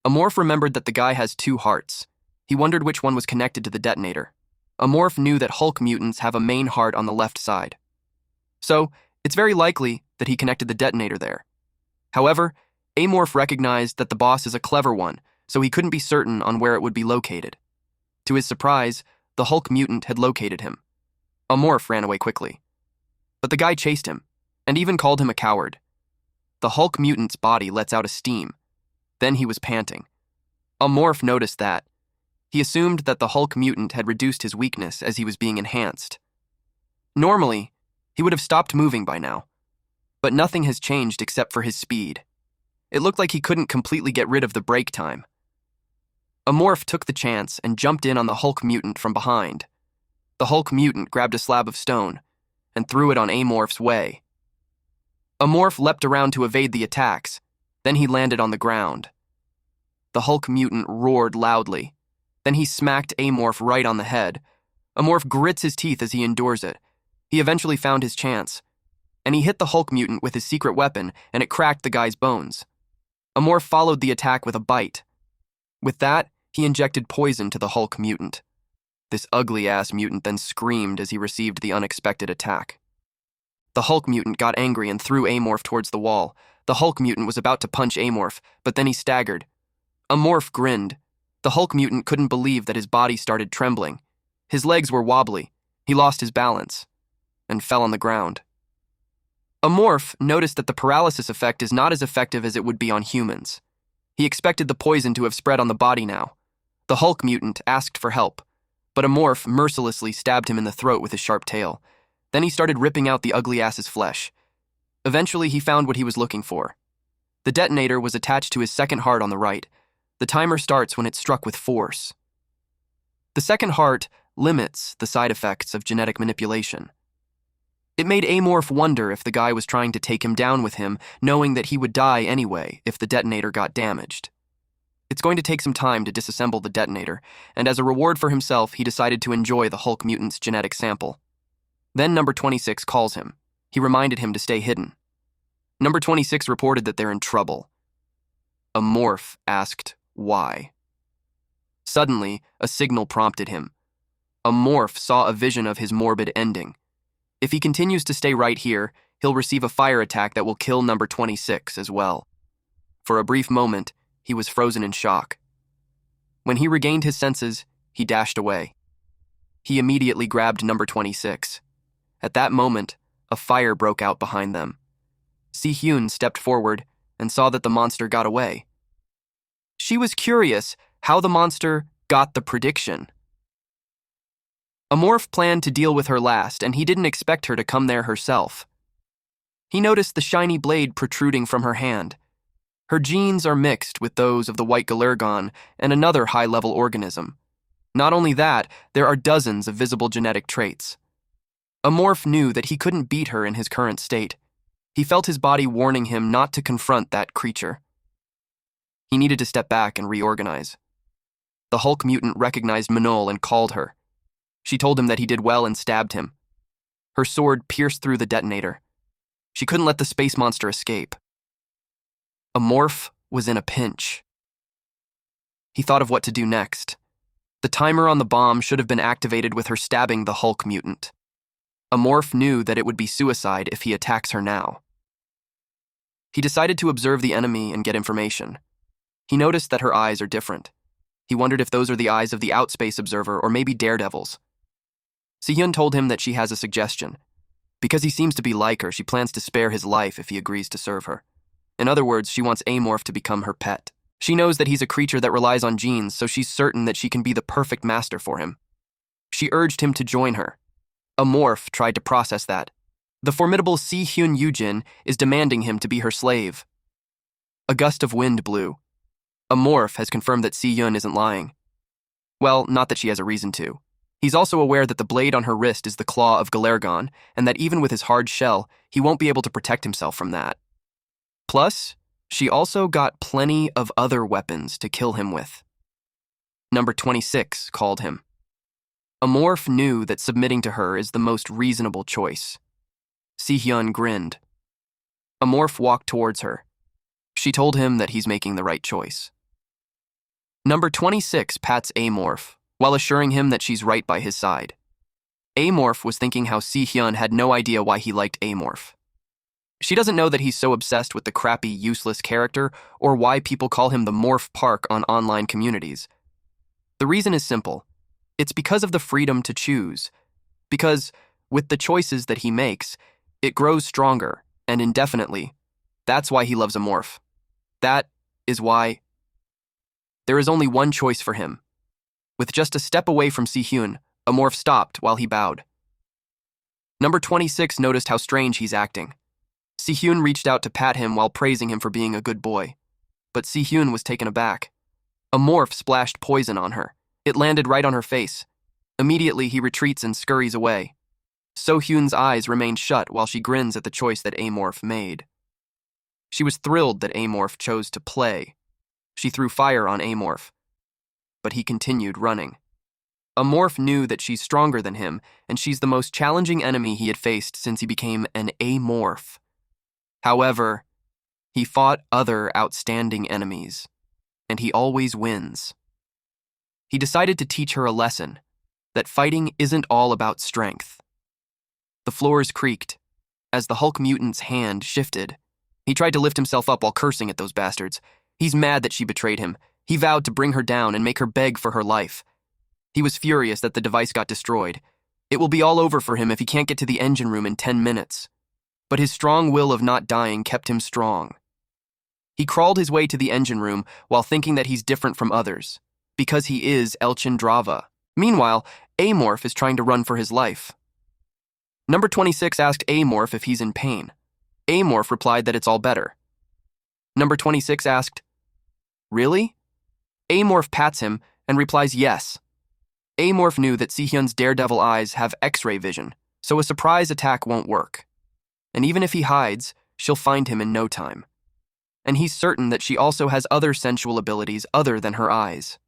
Amorph remembered that the guy has 2 hearts. He wondered which one was connected to the detonator. Amorph knew that Hulk mutants have a main heart on the left side. So, it's very likely that he connected the detonator there. However, Amorph recognized that the boss is a clever one, so he couldn't be certain on where it would be located. To his surprise, the Hulk mutant had located him. Amorph ran away quickly. But the guy chased him, and even called him a coward. The Hulk mutant's body lets out a steam. Then he was panting. Amorph noticed that. He assumed that the Hulk mutant had reduced his weakness as he was being enhanced. Normally, he would have stopped moving by now, but nothing has changed except for his speed. It looked like he couldn't completely get rid of the break time. Amorph took the chance and jumped in on the Hulk mutant from behind. The Hulk mutant grabbed a slab of stone and threw it on Amorph's way. Amorph leapt around to evade the attacks, then he landed on the ground. The Hulk mutant roared loudly. Then he smacked Amorph right on the head. Amorph grits his teeth as he endures it. He eventually found his chance, and he hit the Hulk mutant with his secret weapon, and it cracked the guy's bones. Amorph followed the attack with a bite. With that, he injected poison to the Hulk mutant. This ugly-ass mutant then screamed as he received the unexpected attack. The Hulk mutant got angry and threw Amorph towards the wall. The Hulk mutant was about to punch Amorph, but then he staggered. Amorph grinned. The Hulk mutant couldn't believe that his body started trembling. His legs were wobbly. He lost his balance and fell on the ground. Amorph noticed that the paralysis effect is not as effective as it would be on humans. He expected the poison to have spread on the body now. The Hulk mutant asked for help, but Amorph mercilessly stabbed him in the throat with his sharp tail. Then he started ripping out the ugly ass's flesh. Eventually, he found what he was looking for. The detonator was attached to his second heart on the right. The timer starts when it's struck with force. The second heart limits the side effects of genetic manipulation. It made Amorph wonder if the guy was trying to take him down with him, knowing that he would die anyway if the detonator got damaged. It's going to take some time to disassemble the detonator, and as a reward for himself, he decided to enjoy the Hulk mutant's genetic sample. Then number 26 calls him. He reminded him to stay hidden. Number 26 reported that they're in trouble. Amorph asked why. Suddenly, a signal prompted him. Amorph saw a vision of his morbid ending. If he continues to stay right here, he'll receive a fire attack that will kill number 26 as well. For a brief moment, he was frozen in shock. When he regained his senses, he dashed away. He immediately grabbed number 26. At that moment, a fire broke out behind them. Si-hyun stepped forward and saw that the monster got away. She was curious how the monster got the prediction. Amorph planned to deal with her last, and he didn't expect her to come there herself. He noticed the shiny blade protruding from her hand. Her genes are mixed with those of the white Galergon and another high-level organism. Not only that, there are dozens of visible genetic traits. Amorph knew that he couldn't beat her in his current state. He felt his body warning him not to confront that creature. He needed to step back and reorganize. The Hulk mutant recognized Manol and called her. She told him that he did well and stabbed him. Her sword pierced through the detonator. She couldn't let the space monster escape. Amorph was in a pinch. He thought of what to do next. The timer on the bomb should have been activated with her stabbing the Hulk mutant. Amorph knew that it would be suicide if he attacks her now. He decided to observe the enemy and get information. He noticed that her eyes are different. He wondered if those are the eyes of the Outspace Observer or maybe Daredevil's. Si-hyun told him that she has a suggestion. Because he seems to be like her, she plans to spare his life if he agrees to serve her. In other words, she wants Amorph to become her pet. She knows that he's a creature that relies on genes, so she's certain that she can be the perfect master for him. She urged him to join her. Amorph tried to process that. The formidable Si-hyun Yujin is demanding him to be her slave. A gust of wind blew. Amorph has confirmed that Si-hyun isn't lying. Well, not that she has a reason to. He's also aware that the blade on her wrist is the claw of Galergon, and that even with his hard shell, he won't be able to protect himself from that. Plus, she also got plenty of other weapons to kill him with. Number 26 called him. Amorph knew that submitting to her is the most reasonable choice. Si-hyun grinned. Amorph walked towards her. She told him that he's making the right choice. Number 26 pats Amorph, while assuring him that she's right by his side. Amorph was thinking how Si-hyun had no idea why he liked Amorph. She doesn't know that he's so obsessed with the crappy, useless character or why people call him the Morph Park on online communities. The reason is simple. It's because of the freedom to choose. Because, with the choices that he makes, it grows stronger and indefinitely. That's why he loves Amorph. That is why there is only one choice for him. With just a step away from Si-hyun, Amorph stopped while he bowed. Number 26 noticed how strange he's acting. Si-hyun reached out to pat him while praising him for being a good boy. But Si-hyun was taken aback. Amorph splashed poison on her. It landed right on her face. Immediately, he retreats and scurries away. So-hyun's eyes remain shut while she grins at the choice that Amorph made. She was thrilled that Amorph chose to play. She threw fire on Amorph, but he continued running. Amorph knew that she's stronger than him, and she's the most challenging enemy he had faced since he became an Amorph. However, he fought other outstanding enemies, and he always wins. He decided to teach her a lesson, that fighting isn't all about strength. The floors creaked. As the Hulk mutant's hand shifted, he tried to lift himself up while cursing at those bastards. He's mad that she betrayed him. He vowed to bring her down and make her beg for her life. He was furious that the device got destroyed. It will be all over for him if he can't get to the engine room in 10 minutes. But his strong will of not dying kept him strong. He crawled his way to the engine room while thinking that he's different from others, because he is Elchindrava. Meanwhile, Amorph is trying to run for his life. Number 26 asked Amorph if he's in pain. Amorph replied that it's all better. Number 26 asked, "Really?" Amorph pats him and replies yes. Amorph knew that Si-hyun's daredevil eyes have X-ray vision, so a surprise attack won't work. And even if he hides, she'll find him in no time. And he's certain that she also has other sensual abilities other than her eyes.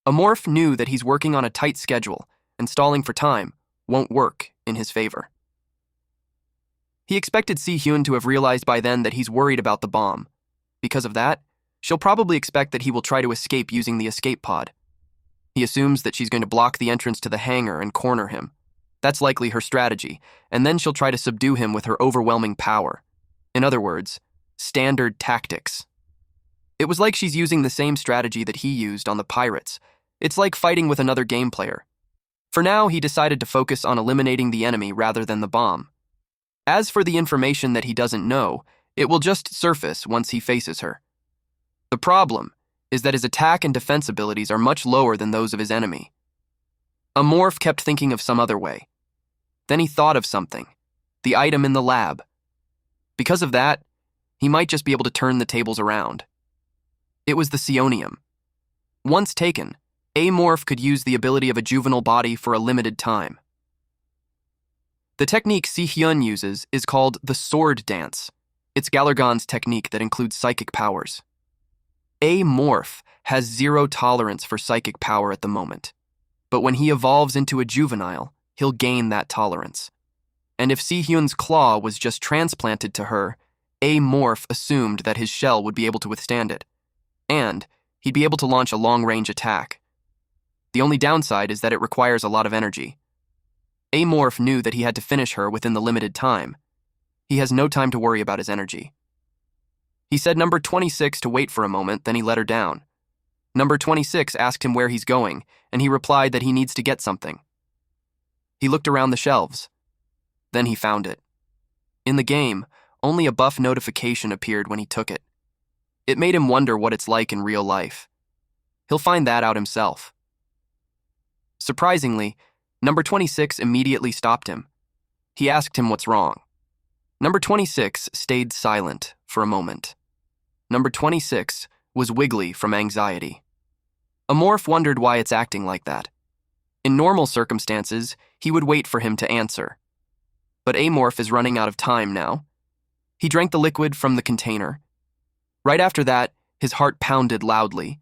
Amorph knew that he's working on a tight schedule, and stalling for time won't work in his favor. He expected Si-hyun to have realized by then that he's worried about the bomb. Because of that, she'll probably expect that he will try to escape using the escape pod. He assumes that she's going to block the entrance to the hangar and corner him. That's likely her strategy, and then she'll try to subdue him with her overwhelming power. In other words, standard tactics. It was like she's using the same strategy that he used on the pirates. It's like fighting with another game player. For now, he decided to focus on eliminating the enemy rather than the bomb. As for the information that he doesn't know, it will just surface once he faces her. The problem is that his attack and defense abilities are much lower than those of his enemy. Amorph kept thinking of some other way. Then he thought of something, the item in the lab. Because of that, he might just be able to turn the tables around. It was the psionium. Once taken, Amorph could use the ability of a juvenile body for a limited time. The technique Si-hyun uses is called the sword dance. It's Galargon's technique that includes psychic powers. Amorph has zero tolerance for psychic power at the moment, but when he evolves into a juvenile, he'll gain that tolerance. And if Si-hyun's claw was just transplanted to her, Amorph assumed that his shell would be able to withstand it, and he'd be able to launch a long-range attack. The only downside is that it requires a lot of energy. Amorph knew that he had to finish her within the limited time. He has no time to worry about his energy. He said number 26 to wait for a moment, then he let her down. Number 26 asked him where he's going, and he replied that he needs to get something. He looked around the shelves. Then he found it. In the game, only a buff notification appeared when he took it. It made him wonder what it's like in real life. He'll find that out himself. Surprisingly, number 26 immediately stopped him. He asked him what's wrong. Number 26 stayed silent for a moment. Number 26 was wiggly from anxiety. Amorph wondered why it's acting like that. In normal circumstances, he would wait for him to answer. But Amorph is running out of time now. He drank the liquid from the container. Right after that, his heart pounded loudly.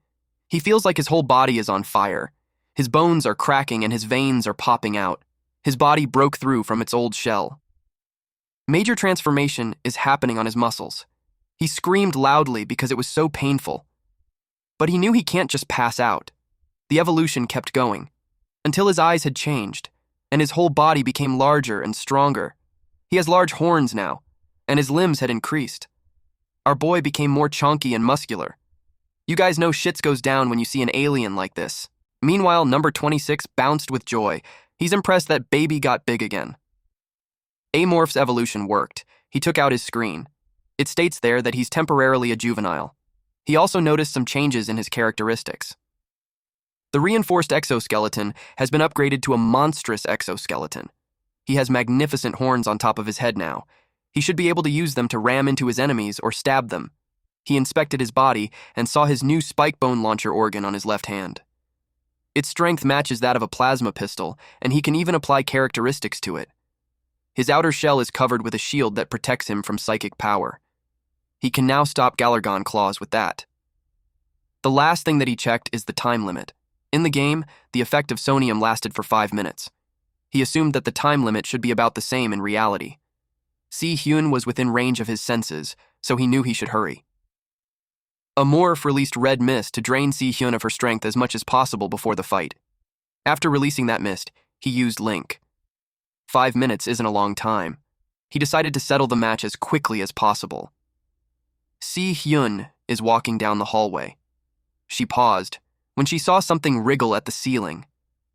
He feels like his whole body is on fire. His bones are cracking and his veins are popping out. His body broke through from its old shell. Major transformation is happening on his muscles. He screamed loudly because it was so painful. But he knew he can't just pass out. The evolution kept going, until his eyes had changed, and his whole body became larger and stronger. He has large horns now, and his limbs had increased. Our boy became more chonky and muscular. You guys know shits goes down when you see an alien like this. Meanwhile, number 26 bounced with joy. He's impressed that baby got big again. Amorph's evolution worked. He took out his screen. It states there that he's temporarily a juvenile. He also noticed some changes in his characteristics. The reinforced exoskeleton has been upgraded to a monstrous exoskeleton. He has magnificent horns on top of his head now. He should be able to use them to ram into his enemies or stab them. He inspected his body and saw his new spike bone launcher organ on his left hand. Its strength matches that of a plasma pistol, and he can even apply characteristics to it. His outer shell is covered with a shield that protects him from psychic power. He can now stop Galargon claws with that. The last thing that he checked is the time limit. In the game, the effect of sonium lasted for 5 minutes. He assumed that the time limit should be about the same in reality. Si-hyun was within range of his senses, so he knew he should hurry. A morph released red mist to drain Si-hyun of her strength as much as possible before the fight. After releasing that mist, he used Link. 5 minutes isn't a long time. He decided to settle the match as quickly as possible. Si-hyun is walking down the hallway. She paused when she saw something wriggle at the ceiling.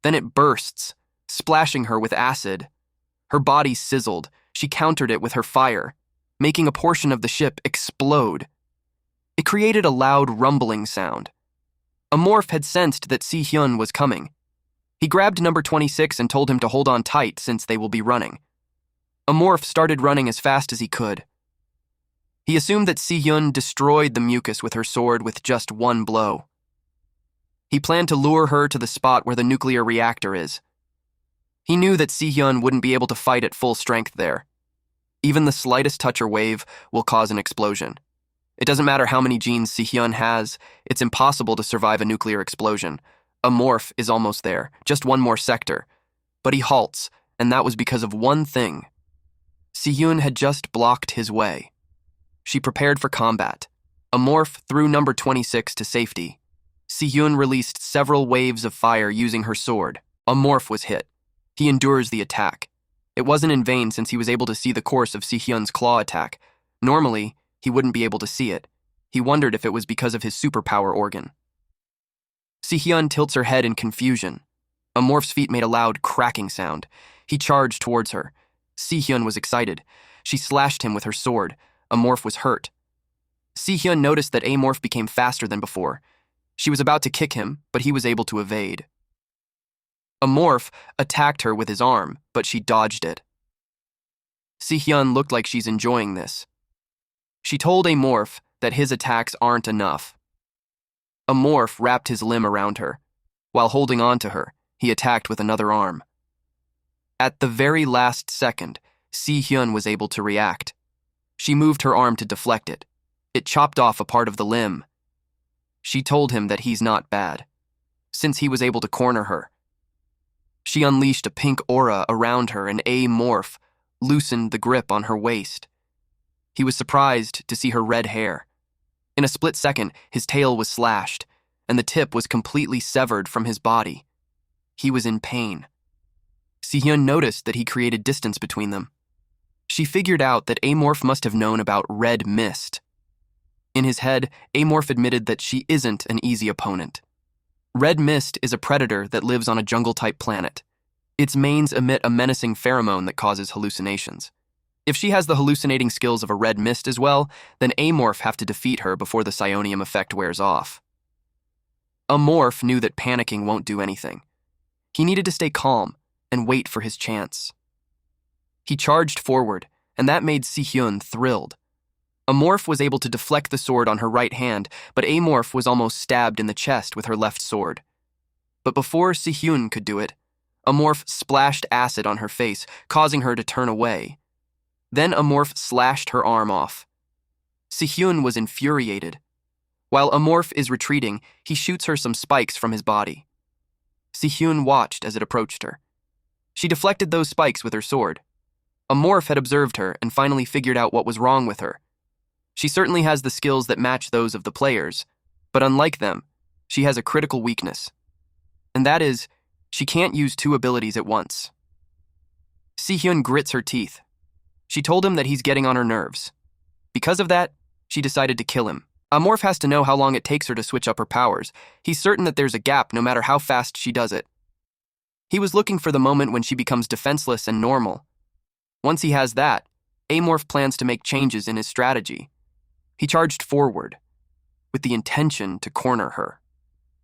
Then it bursts, splashing her with acid. Her body sizzled. She countered it with her fire, making a portion of the ship explode. It created a loud rumbling sound. A morph had sensed that Si-hyun was coming. He grabbed number 26 and told him to hold on tight since they will be running. A morph started running as fast as he could. He assumed that Si-hyun destroyed the mucus with her sword with just one blow. He planned to lure her to the spot where the nuclear reactor is. He knew that Si-hyun wouldn't be able to fight at full strength there. Even the slightest touch or wave will cause an explosion. It doesn't matter how many genes Si-hyun has, it's impossible to survive a nuclear explosion. A morph is almost there, just one more sector. But he halts, and that was because of one thing. Si-hyun had just blocked his way. She prepared for combat. A morph threw number 26 to safety. Si-hyun released several waves of fire using her sword. A morph was hit. He endures the attack. It wasn't in vain since he was able to see the course of Si-hyun's claw attack. Normally, he wouldn't be able to see it. He wondered if it was because of his superpower organ. Si-hyun tilts her head in confusion. A morph's feet made a loud cracking sound. He charged towards her. Si-hyun was excited. She slashed him with her sword. A morph was hurt. Si-hyun noticed that A morph became faster than before. She was about to kick him, but he was able to evade. A morph attacked her with his arm, but she dodged it. Si-hyun looked like she's enjoying this. She told A morph that his attacks aren't enough. A morph wrapped his limb around her. While holding on to her, he attacked with another arm. At the very last second, Si-hyun was able to react. She moved her arm to deflect it. It chopped off a part of the limb. She told him that he's not bad, since he was able to corner her. She unleashed a pink aura around her and A morph loosened the grip on her waist. He was surprised to see her red hair. In a split second, his tail was slashed, and the tip was completely severed from his body. He was in pain. Si-hyun noticed that he created distance between them. She figured out that A morph must have known about red mist. In his head, A morph admitted that she isn't an easy opponent. Red mist is a predator that lives on a jungle-type planet. Its manes emit a menacing pheromone that causes hallucinations. If she has the hallucinating skills of a red mist as well, then A morph have to defeat her before the psionium effect wears off. A morph knew that panicking won't do anything. He needed to stay calm and wait for his chance. He charged forward, and that made Si-hyun thrilled. A morph was able to deflect the sword on her right hand, but A morph was almost stabbed in the chest with her left sword. But before Si-hyun could do it, a morph splashed acid on her face, causing her to turn away. Then a morph slashed her arm off. Si-hyun was infuriated. While a morph is retreating, he shoots her some spikes from his body. Si-hyun watched as it approached her. She deflected those spikes with her sword. A morph had observed her and finally figured out what was wrong with her. She certainly has the skills that match those of the players, but unlike them, she has a critical weakness. And that is, she can't use two abilities at once. Si-hyun grits her teeth. She told him that he's getting on her nerves. Because of that, she decided to kill him. A morph has to know how long it takes her to switch up her powers. He's certain that there's a gap no matter how fast she does it. He was looking for the moment when she becomes defenseless and normal. Once he has that, A morph plans to make changes in his strategy. He charged forward, with the intention to corner her.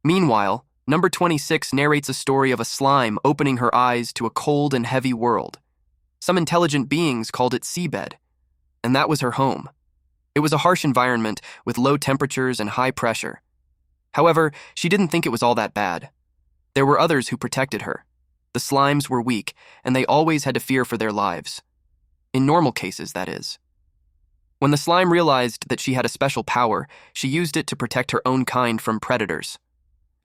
Meanwhile, Number 26 narrates a story of a slime opening her eyes to a cold and heavy world. Some intelligent beings called it seabed, and that was her home. It was a harsh environment with low temperatures and high pressure. However, she didn't think it was all that bad. There were others who protected her. The slimes were weak, and they always had to fear for their lives. In normal cases, that is. When the slime realized that she had a special power, she used it to protect her own kind from predators.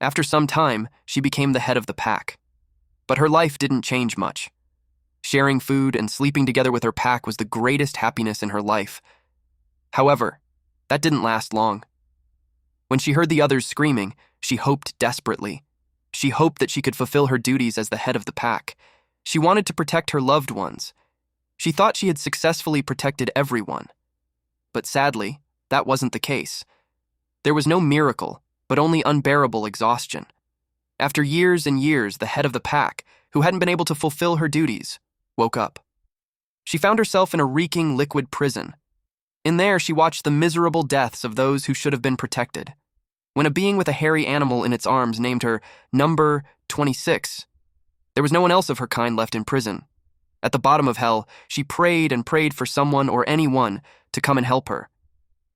After some time, she became the head of the pack. But her life didn't change much. Sharing food and sleeping together with her pack was the greatest happiness in her life. However, that didn't last long. When she heard the others screaming, she hoped desperately. She hoped that she could fulfill her duties as the head of the pack. She wanted to protect her loved ones. She thought she had successfully protected everyone. But sadly, that wasn't the case. There was no miracle, but only unbearable exhaustion. After years and years, the head of the pack, who hadn't been able to fulfill her duties, woke up. She found herself in a reeking liquid prison. In there, she watched the miserable deaths of those who should have been protected. When a being with a hairy animal in its arms named her Number 26, there was no one else of her kind left in prison. At the bottom of hell, she prayed and prayed for someone or anyone to come and help her.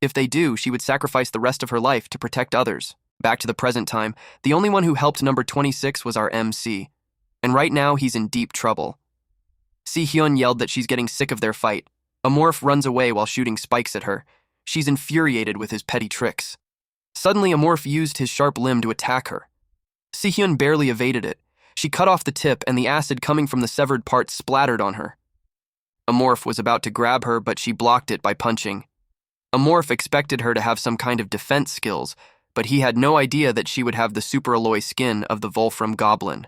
If they do, she would sacrifice the rest of her life to protect others. Back to the present time, the only one who helped Number 26 was our MC. And right now, he's in deep trouble. Si-hyun yelled that she's getting sick of their fight. A morph runs away while shooting spikes at her. She's infuriated with his petty tricks. Suddenly, a morph used his sharp limb to attack her. Si-hyun barely evaded it. She cut off the tip, and the acid coming from the severed part splattered on her. A morph was about to grab her, but she blocked it by punching. A morph expected her to have some kind of defense skills, but he had no idea that she would have the superalloy skin of the Wolfram Goblin.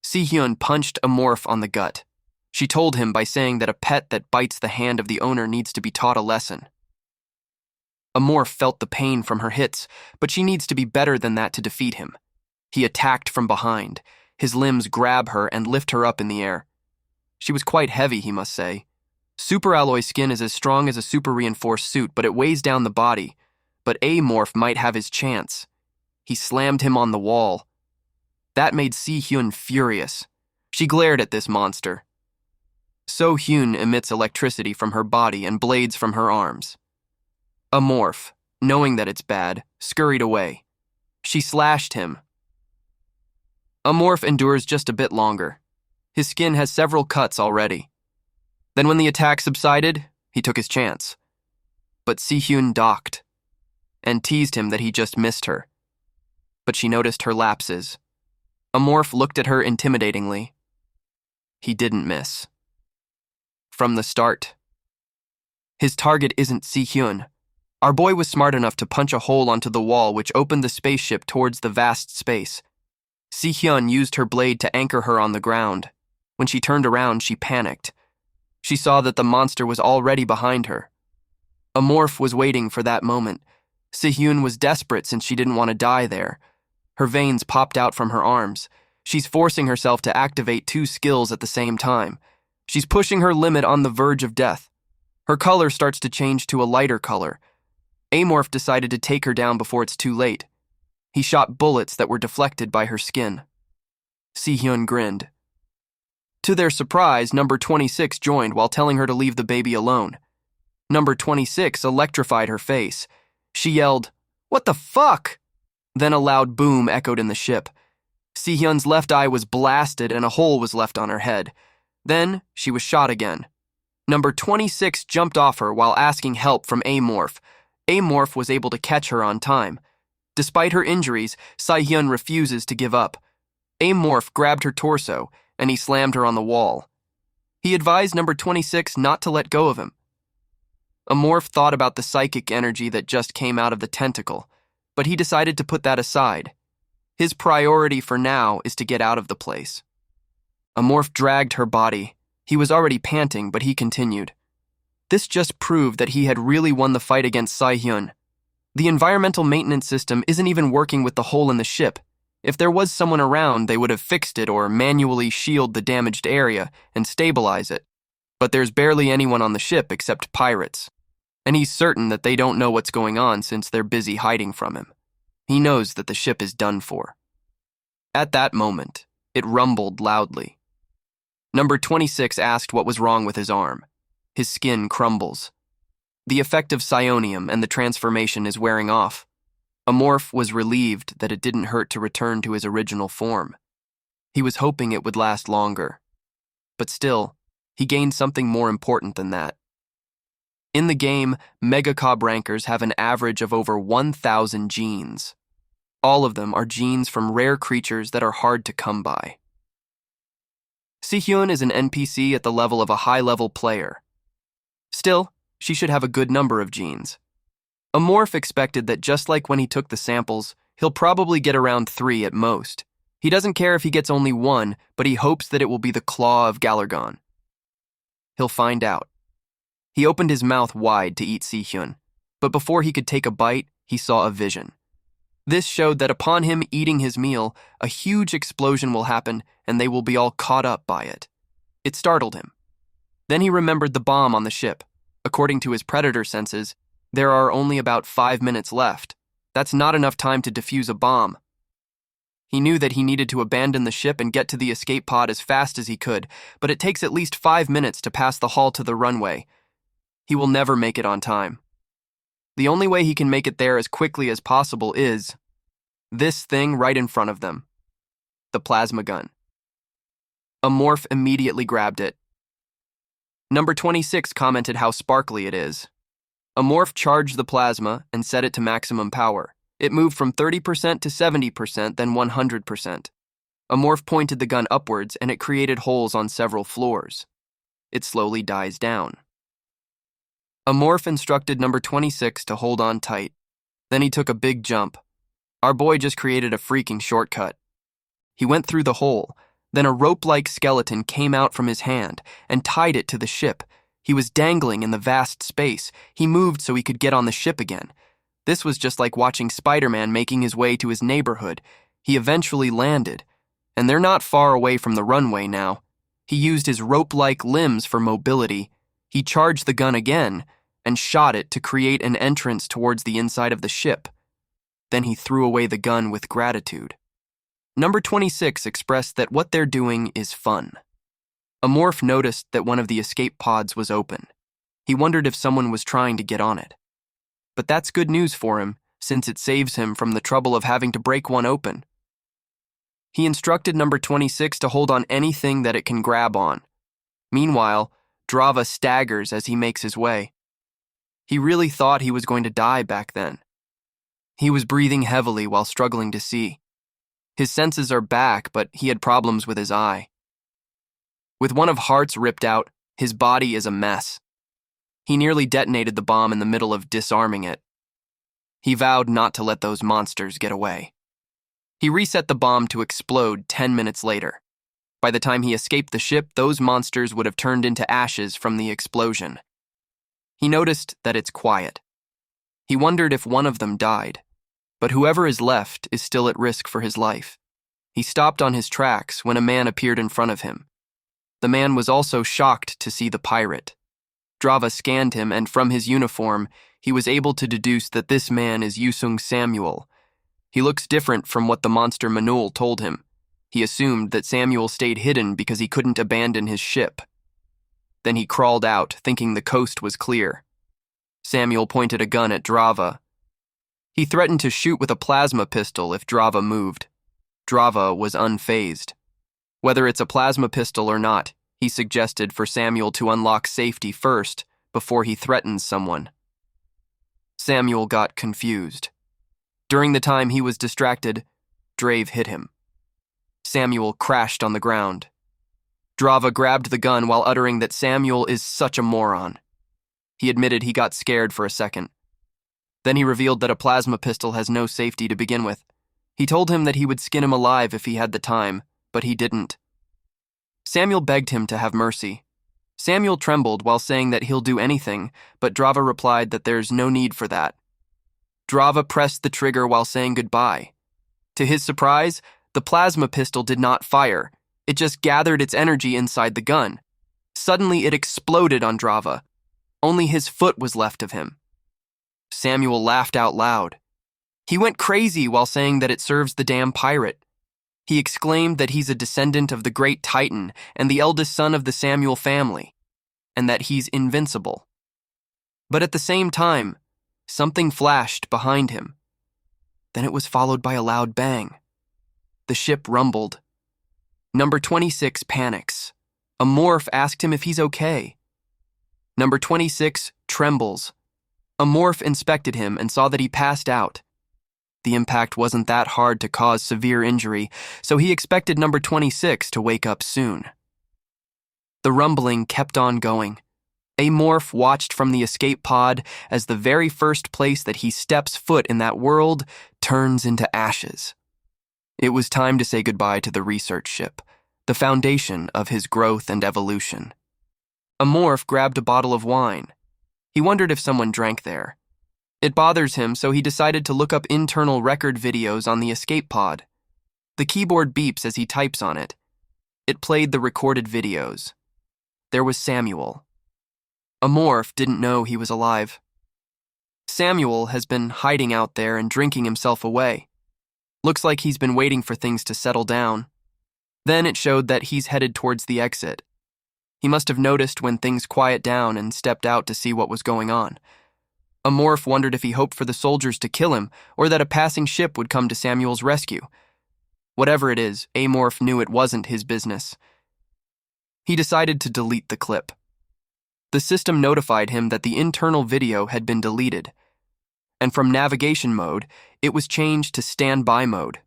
Si-hyun punched a morph on the gut. She told him by saying that a pet that bites the hand of the owner needs to be taught a lesson. A morph felt the pain from her hits, but she needs to be better than that to defeat him. He attacked from behind. His limbs grab her and lift her up in the air. She was quite heavy, he must say. Superalloy skin is as strong as a super-reinforced suit, but it weighs down the body. But a morph might have his chance. He slammed him on the wall. That made Si-hyun furious. She glared at this monster. So-hyun emits electricity from her body and blades from her arms. A morph, knowing that it's bad, scurried away. She slashed him. A morph endures just a bit longer. His skin has several cuts already. Then when the attack subsided, he took his chance. But Si-hyun docked and teased him that he just missed her. But she noticed her lapses. A morph looked at her intimidatingly. He didn't miss. From the start. His target isn't Si-hyun. Our boy was smart enough to punch a hole onto the wall which opened the spaceship towards the vast space. Si-hyun used her blade to anchor her on the ground. When she turned around, she panicked. She saw that the monster was already behind her. A morph was waiting for that moment. Si-hyun was desperate since she didn't want to die there. Her veins popped out from her arms. She's forcing herself to activate two skills at the same time. She's pushing her limit on the verge of death. Her color starts to change to a lighter color. Amorph decided to take her down before it's too late. He shot bullets that were deflected by her skin. Si-hyun grinned. To their surprise, Number 26 joined while telling her to leave the baby alone. Number 26 electrified her face. She yelled, "What the fuck?" Then a loud boom echoed in the ship. Si-hyun's left eye was blasted and a hole was left on her head. Then she was shot again. Number 26 jumped off her while asking help from Amorph. Amorph was able to catch her on time. Despite her injuries, Si-hyun refuses to give up. Amorph grabbed her torso, and he slammed her on the wall. He advised Number 26 not to let go of him. Amorph thought about the psychic energy that just came out of the tentacle, but he decided to put that aside. His priority for now is to get out of the place. Amorph dragged her body. He was already panting, but he continued. This just proved that he had really won the fight against Si-hyun. The environmental maintenance system isn't even working with the hole in the ship. If there was someone around, they would have fixed it or manually shield the damaged area and stabilize it. But there's barely anyone on the ship except pirates. And he's certain that they don't know what's going on since they're busy hiding from him. He knows that the ship is done for. At that moment, it rumbled loudly. Number 26 asked what was wrong with his arm. His skin crumbles. The effect of psionium and the transformation is wearing off. Amorph was relieved that it didn't hurt to return to his original form. He was hoping it would last longer. But still, he gained something more important than that. In the game, mangacap rankers have an average of over 1,000 genes. All of them are genes from rare creatures that are hard to come by. Sihyun is an NPC at the level of a high-level player. Still, she should have a good number of genes. Amorph expected that just like when he took the samples, he'll probably get around 3 at most. He doesn't care if he gets only 1, but he hopes that it will be the claw of Galargon. He'll find out. He opened his mouth wide to eat Sihyun, but before he could take a bite, he saw a vision. This showed that upon him eating his meal, a huge explosion will happen and they will be all caught up by it. It startled him. Then he remembered the bomb on the ship. According to his predator senses, there are only about 5 minutes left. That's not enough time to defuse a bomb. He knew that he needed to abandon the ship and get to the escape pod as fast as he could, but it takes at least 5 minutes to pass the hull to the runway. He will never make it on time. The only way he can make it there as quickly as possible is this thing right in front of them. The plasma gun. Amorph immediately grabbed it. Number 26 commented how sparkly it is. Amorph charged the plasma and set it to maximum power. It moved from 30% to 70%, then 100%. Amorph pointed the gun upwards and it created holes on several floors. It slowly dies down. Amorph instructed number 26 to hold on tight. Then he took a big jump. Our boy just created a freaking shortcut. He went through the hole. Then a rope-like skeleton came out from his hand and tied it to the ship. He was dangling in the vast space. He moved so he could get on the ship again. This was just like watching Spider-Man making his way to his neighborhood. He eventually landed, and they're not far away from the runway now. He used his rope-like limbs for mobility. He charged the gun again and shot it to create an entrance towards the inside of the ship. Then he threw away the gun with gratitude. Number 26 expressed that what they're doing is fun. Amorph noticed that one of the escape pods was open. He wondered if someone was trying to get on it. But that's good news for him, since it saves him from the trouble of having to break one open. He instructed number 26 to hold on anything that it can grab on. Meanwhile, Drava staggers as he makes his way. He really thought he was going to die back then. He was breathing heavily while struggling to see. His senses are back, but he had problems with his eye. With one of hearts ripped out, his body is a mess. He nearly detonated the bomb in the middle of disarming it. He vowed not to let those monsters get away. He reset the bomb to explode 10 minutes later. By the time he escaped the ship, those monsters would have turned into ashes from the explosion. He noticed that it's quiet. He wondered if one of them died, but whoever is left is still at risk for his life. He stopped on his tracks when a man appeared in front of him. The man was also shocked to see the pirate. Drava scanned him, and from his uniform, he was able to deduce that this man is Yusung Samuel. He looks different from what the monster Manul told him. He assumed that Samuel stayed hidden because he couldn't abandon his ship. Then he crawled out, thinking the coast was clear. Samuel pointed a gun at Drava. He threatened to shoot with a plasma pistol if Drava moved. Drava was unfazed. Whether it's a plasma pistol or not, he suggested for Samuel to unlock safety first before he threatens someone. Samuel got confused. During the time he was distracted, Drave hit him. Samuel crashed on the ground. Drava grabbed the gun while uttering that Samuel is such a moron. He admitted he got scared for a second. Then he revealed that a plasma pistol has no safety to begin with. He told him that he would skin him alive if he had the time, but he didn't. Samuel begged him to have mercy. Samuel trembled while saying that he'll do anything, but Drava replied that there's no need for that. Drava pressed the trigger while saying goodbye. To his surprise, the plasma pistol did not fire. It just gathered its energy inside the gun. Suddenly it exploded on Drava. Only his foot was left of him. Samuel laughed out loud. He went crazy while saying that it serves the damn pirate. He exclaimed that he's a descendant of the great Titan and the eldest son of the Samuel family, and that he's invincible. But at the same time, something flashed behind him. Then it was followed by a loud bang. The ship rumbled. Number 26 panics. A morph asked him if he's okay. Number 26 trembles. A morph inspected him and saw that he passed out. The impact wasn't that hard to cause severe injury, so he expected number 26 to wake up soon. The rumbling kept on going. A morph watched from the escape pod as the very first place that he steps foot in that world turns into ashes. It was time to say goodbye to the research ship, the foundation of his growth and evolution. A morph grabbed a bottle of wine. He wondered if someone drank there. It bothers him, so he decided to look up internal record videos on the escape pod. The keyboard beeps as he types on it. It played the recorded videos. There was Samuel. A morph didn't know he was alive. Samuel has been hiding out there and drinking himself away. Looks like he's been waiting for things to settle down. Then it showed that he's headed towards the exit. He must have noticed when things quiet down and stepped out to see what was going on. A morph wondered if he hoped for the soldiers to kill him or that a passing ship would come to Samuel's rescue. Whatever it is, A morph knew it wasn't his business. He decided to delete the clip. The system notified him that the internal video had been deleted, and from navigation mode, it was changed to standby mode.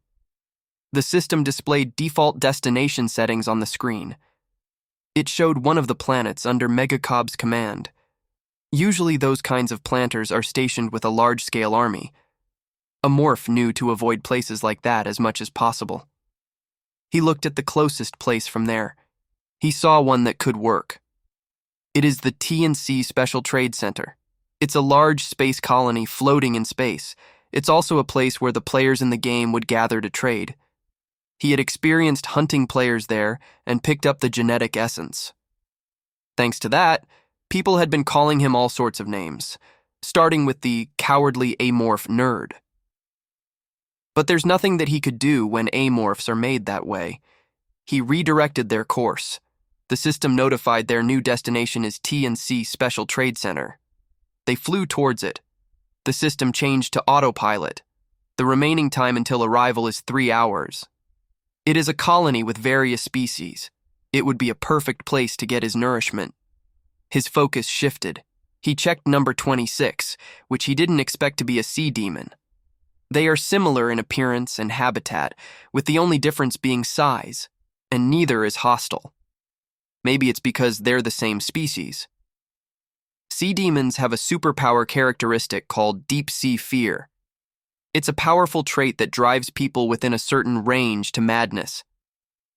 The system displayed default destination settings on the screen. It showed one of the planets under MangaCapped's command. Usually those kinds of planters are stationed with a large-scale army. A morph knew to avoid places like that as much as possible. He looked at the closest place from there. He saw one that could work. It is the T&C Special Trade Center. It's a large space colony floating in space. It's also a place where the players in the game would gather to trade. He had experienced hunting players there and picked up the genetic essence. Thanks to that, people had been calling him all sorts of names, starting with the cowardly amorph nerd. But there's nothing that he could do when amorphs are made that way. He redirected their course. The system notified their new destination is T&C Special Trade Center. They flew towards it. The system changed to autopilot. The remaining time until arrival is 3 hours. It is a colony with various species. It would be a perfect place to get his nourishment. His focus shifted. He checked number 26, which he didn't expect to be a sea demon. They are similar in appearance and habitat, with the only difference being size, and neither is hostile. Maybe it's because they're the same species. Sea demons have a superpower characteristic called deep sea fear. It's a powerful trait that drives people within a certain range to madness.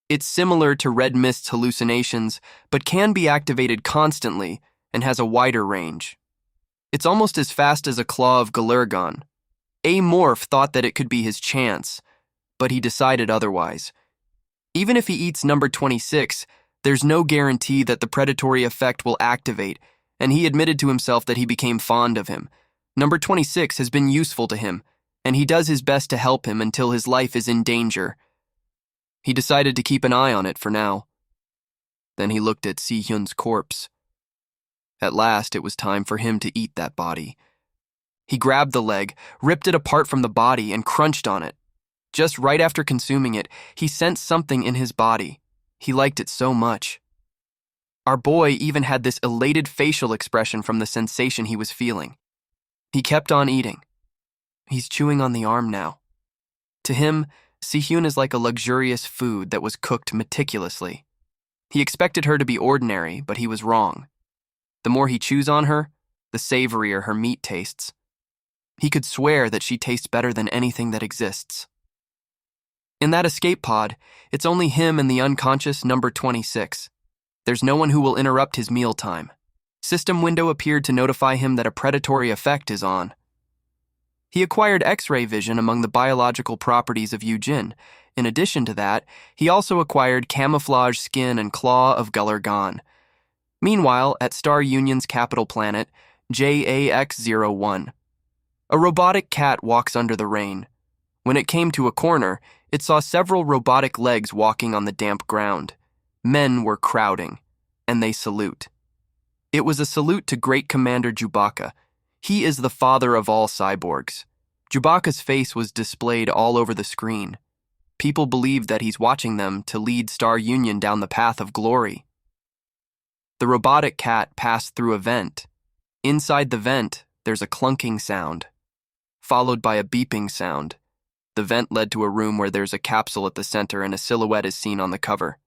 It's similar to Red Mist's hallucinations, but can be activated constantly and has a wider range. It's almost as fast as a claw of Galurgon. Amorph thought that it could be his chance, but he decided otherwise. Even if he eats number 26, there's no guarantee that the predatory effect will activate, and he admitted to himself that he became fond of him. Number 26 has been useful to him, and he does his best to help him until his life is in danger. He decided to keep an eye on it for now. Then he looked at Si-hyun's corpse. At last, it was time for him to eat that body. He grabbed the leg, ripped it apart from the body, and crunched on it. Just right after consuming it, he sensed something in his body. He liked it so much. Our boy even had this elated facial expression from the sensation he was feeling. He kept on eating. He's chewing on the arm now. To him, Si-hyun is like a luxurious food that was cooked meticulously. He expected her to be ordinary, but he was wrong. The more he chews on her, the savorier her meat tastes. He could swear that she tastes better than anything that exists. In that escape pod, it's only him and the unconscious number 26. There's no one who will interrupt his mealtime. System window appeared to notify him that a predatory effect is on. He acquired X-ray vision among the biological properties of Yujin. In addition to that, he also acquired camouflage skin and claw of Galurgon. Meanwhile, at Star Union's capital planet, JAX-01, a robotic cat walks under the rain. When it came to a corner, it saw several robotic legs walking on the damp ground. Men were crowding, and they salute. It was a salute to Great Commander Chewbacca. He is the father of all cyborgs. Chewbacca's face was displayed all over the screen. People believe that he's watching them to lead Star Union down the path of glory. The robotic cat passed through a vent. Inside the vent, there's a clunking sound, followed by a beeping sound. The vent led to a room where there's a capsule at the center and a silhouette is seen on the cover.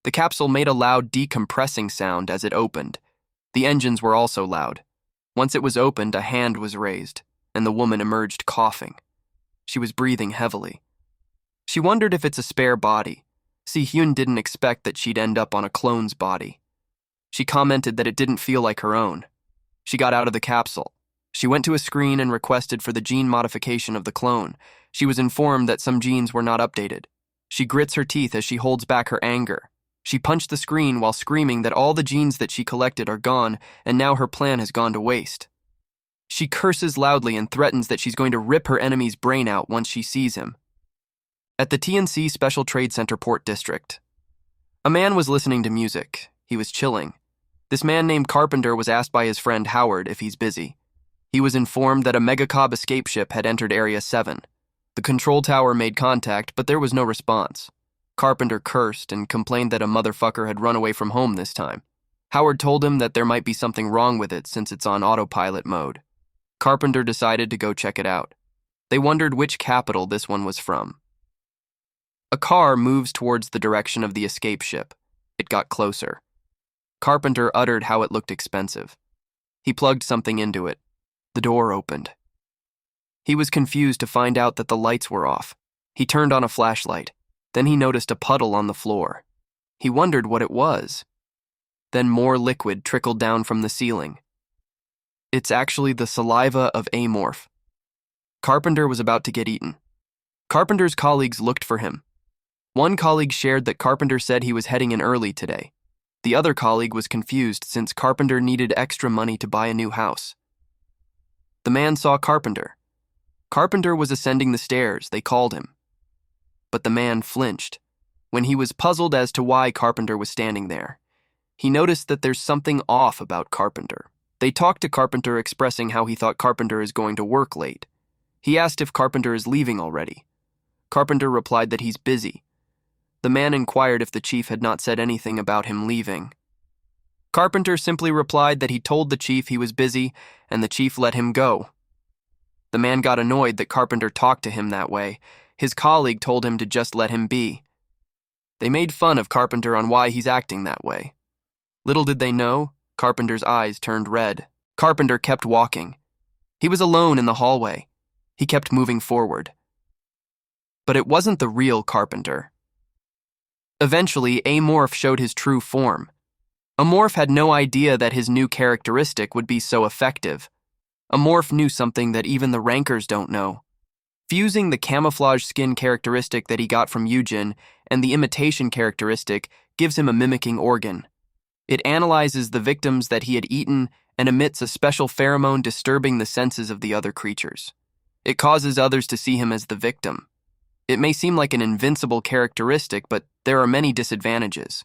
The capsule made a loud decompressing sound as it opened. The engines were also loud. Once it was opened, a hand was raised, and the woman emerged coughing. She was breathing heavily. She wondered if it's a spare body. Si-hyun didn't expect that she'd end up on a clone's body. She commented that it didn't feel like her own. She got out of the capsule. She went to a screen and requested for the gene modification of the clone. She was informed that some genes were not updated. She grits her teeth as she holds back her anger. She punched the screen while screaming that all the genes that she collected are gone, and now her plan has gone to waste. She curses loudly and threatens that she's going to rip her enemy's brain out once she sees him. At the TNC Special Trade Center Port District, a man was listening to music. He was chilling. This man named Carpenter was asked by his friend Howard if he's busy. He was informed that a mangacap escape ship had entered Area 7. The control tower made contact, but there was no response. Carpenter cursed and complained that a motherfucker had run away from home this time. Howard told him that there might be something wrong with it since it's on autopilot mode. Carpenter decided to go check it out. They wondered which capital this one was from. A car moves towards the direction of the escape ship. It got closer. Carpenter uttered how it looked expensive. He plugged something into it. The door opened. He was confused to find out that the lights were off. He turned on a flashlight. Then he noticed a puddle on the floor. He wondered what it was. Then more liquid trickled down from the ceiling. It's actually the saliva of Amorph. Carpenter was about to get eaten. Carpenter's colleagues looked for him. One colleague shared that Carpenter said he was heading in early today. The other colleague was confused since Carpenter needed extra money to buy a new house. The man saw Carpenter. Carpenter was ascending the stairs. They called him. But the man flinched. When he was puzzled as to why Carpenter was standing there, he noticed that there's something off about Carpenter. They talked to Carpenter expressing how he thought Carpenter is going to work late. He asked if Carpenter is leaving already. Carpenter replied that he's busy. The man inquired if the chief had not said anything about him leaving. Carpenter simply replied that he told the chief he was busy and the chief let him go. The man got annoyed that Carpenter talked to him that way. His colleague told him to just let him be. They made fun of Carpenter on why he's acting that way. Little did they know, Carpenter's eyes turned red. Carpenter kept walking. He was alone in the hallway. He kept moving forward. But it wasn't the real Carpenter. Eventually, Amorph showed his true form. Amorph had no idea that his new characteristic would be so effective. Amorph knew something that even the rankers don't know. Fusing the camouflage skin characteristic that he got from Yujin and the imitation characteristic gives him a mimicking organ. It analyzes the victims that he had eaten and emits a special pheromone disturbing the senses of the other creatures. It causes others to see him as the victim. It may seem like an invincible characteristic, but there are many disadvantages.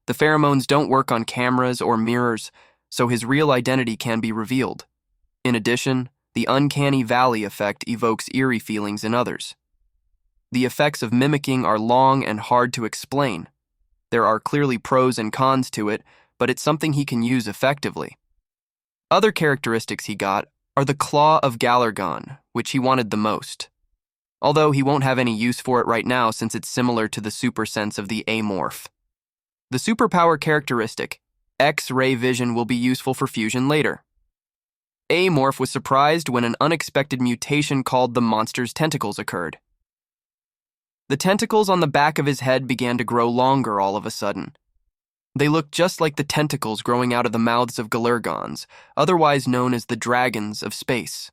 The pheromones don't work on cameras or mirrors, so his real identity can be revealed. In addition, the uncanny valley effect evokes eerie feelings in others. The effects of mimicking are long and hard to explain. There are clearly pros and cons to it, but it's something he can use effectively. Other characteristics he got are the Claw of Galargon, which he wanted the most. Although he won't have any use for it right now since it's similar to the super sense of the Amorph. The superpower characteristic, X-ray vision, will be useful for fusion later. Amorph was surprised when an unexpected mutation called the monster's tentacles occurred. The tentacles on the back of his head began to grow longer all of a sudden. They looked just like the tentacles growing out of the mouths of Galergons, otherwise known as the dragons of space.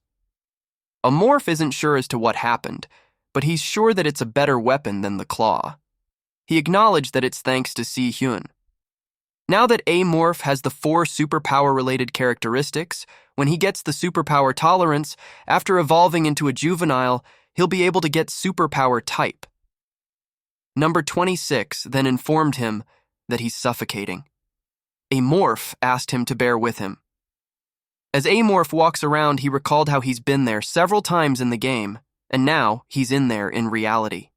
Amorph isn't sure as to what happened, but he's sure that it's a better weapon than the claw. He acknowledged that it's thanks to Si-hyun. Now that Amorph has the 4 superpower-related characteristics, when he gets the superpower tolerance, after evolving into a juvenile, he'll be able to get superpower type. Number 26 then informed him that he's suffocating. Amorph asked him to bear with him. As Amorph walks around, he recalled how he's been there several times in the game, and now he's in there in reality.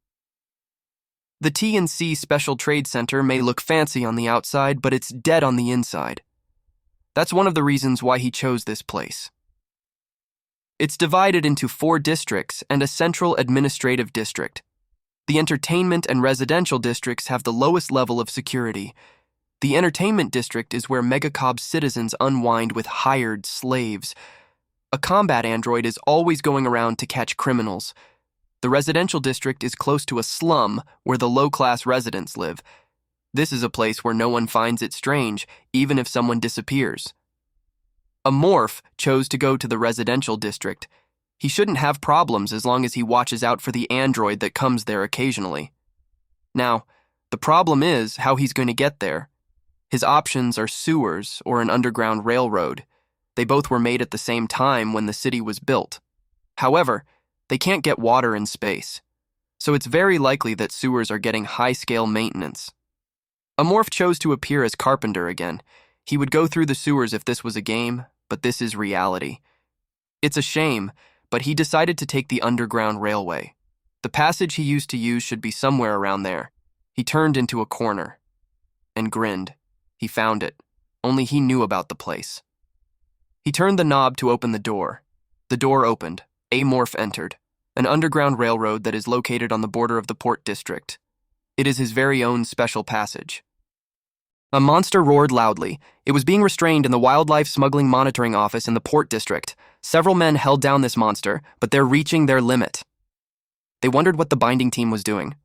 The T&C Special Trade Center may look fancy on the outside, but it's dead on the inside. That's one of the reasons why he chose this place. It's divided into 4 districts and a central administrative district. The entertainment and residential districts have the lowest level of security. The entertainment district is where MangaCap's citizens unwind with hired slaves. A combat android is always going around to catch criminals. The residential district is close to a slum where the low-class residents live. This is a place where no one finds it strange, even if someone disappears. Amorph chose to go to the residential district. He shouldn't have problems as long as he watches out for the android that comes there occasionally. Now, the problem is how he's going to get there. His options are sewers or an underground railroad. They both were made at the same time when the city was built. However, they can't get water in space, so it's very likely that sewers are getting high-scale maintenance. Amorph chose to appear as Carpenter again. He would go through the sewers if this was a game, but this is reality. It's a shame, but he decided to take the underground railway. The passage he used to use should be somewhere around there. He turned into a corner and grinned. He found it. Only he knew about the place. He turned the knob to open the door. The door opened. Amorph entered, an underground railroad that is located on the border of the Port District. It is his very own special passage. A monster roared loudly. It was being restrained in the Wildlife Smuggling Monitoring Office in the Port District. Several men held down this monster, but they're reaching their limit. They wondered what the binding team was doing.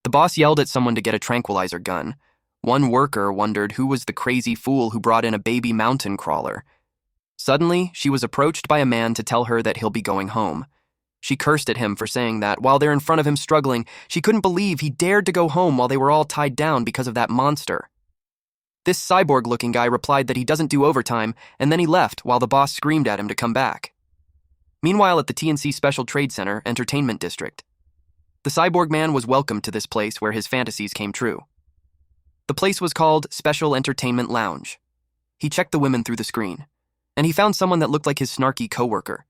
The boss yelled at someone to get a tranquilizer gun. One worker wondered who was the crazy fool who brought in a baby mountain crawler. Suddenly, she was approached by a man to tell her that he'll be going home. She cursed at him for saying that while they're in front of him struggling. She couldn't believe he dared to go home while they were all tied down because of that monster. This cyborg-looking guy replied that he doesn't do overtime, and then he left while the boss screamed at him to come back. Meanwhile, at the T&C Special Trade Center Entertainment District, the cyborg man was welcomed to this place where his fantasies came true. The place was called Special Entertainment Lounge. He checked the women through the screen, and he found someone that looked like his snarky coworker.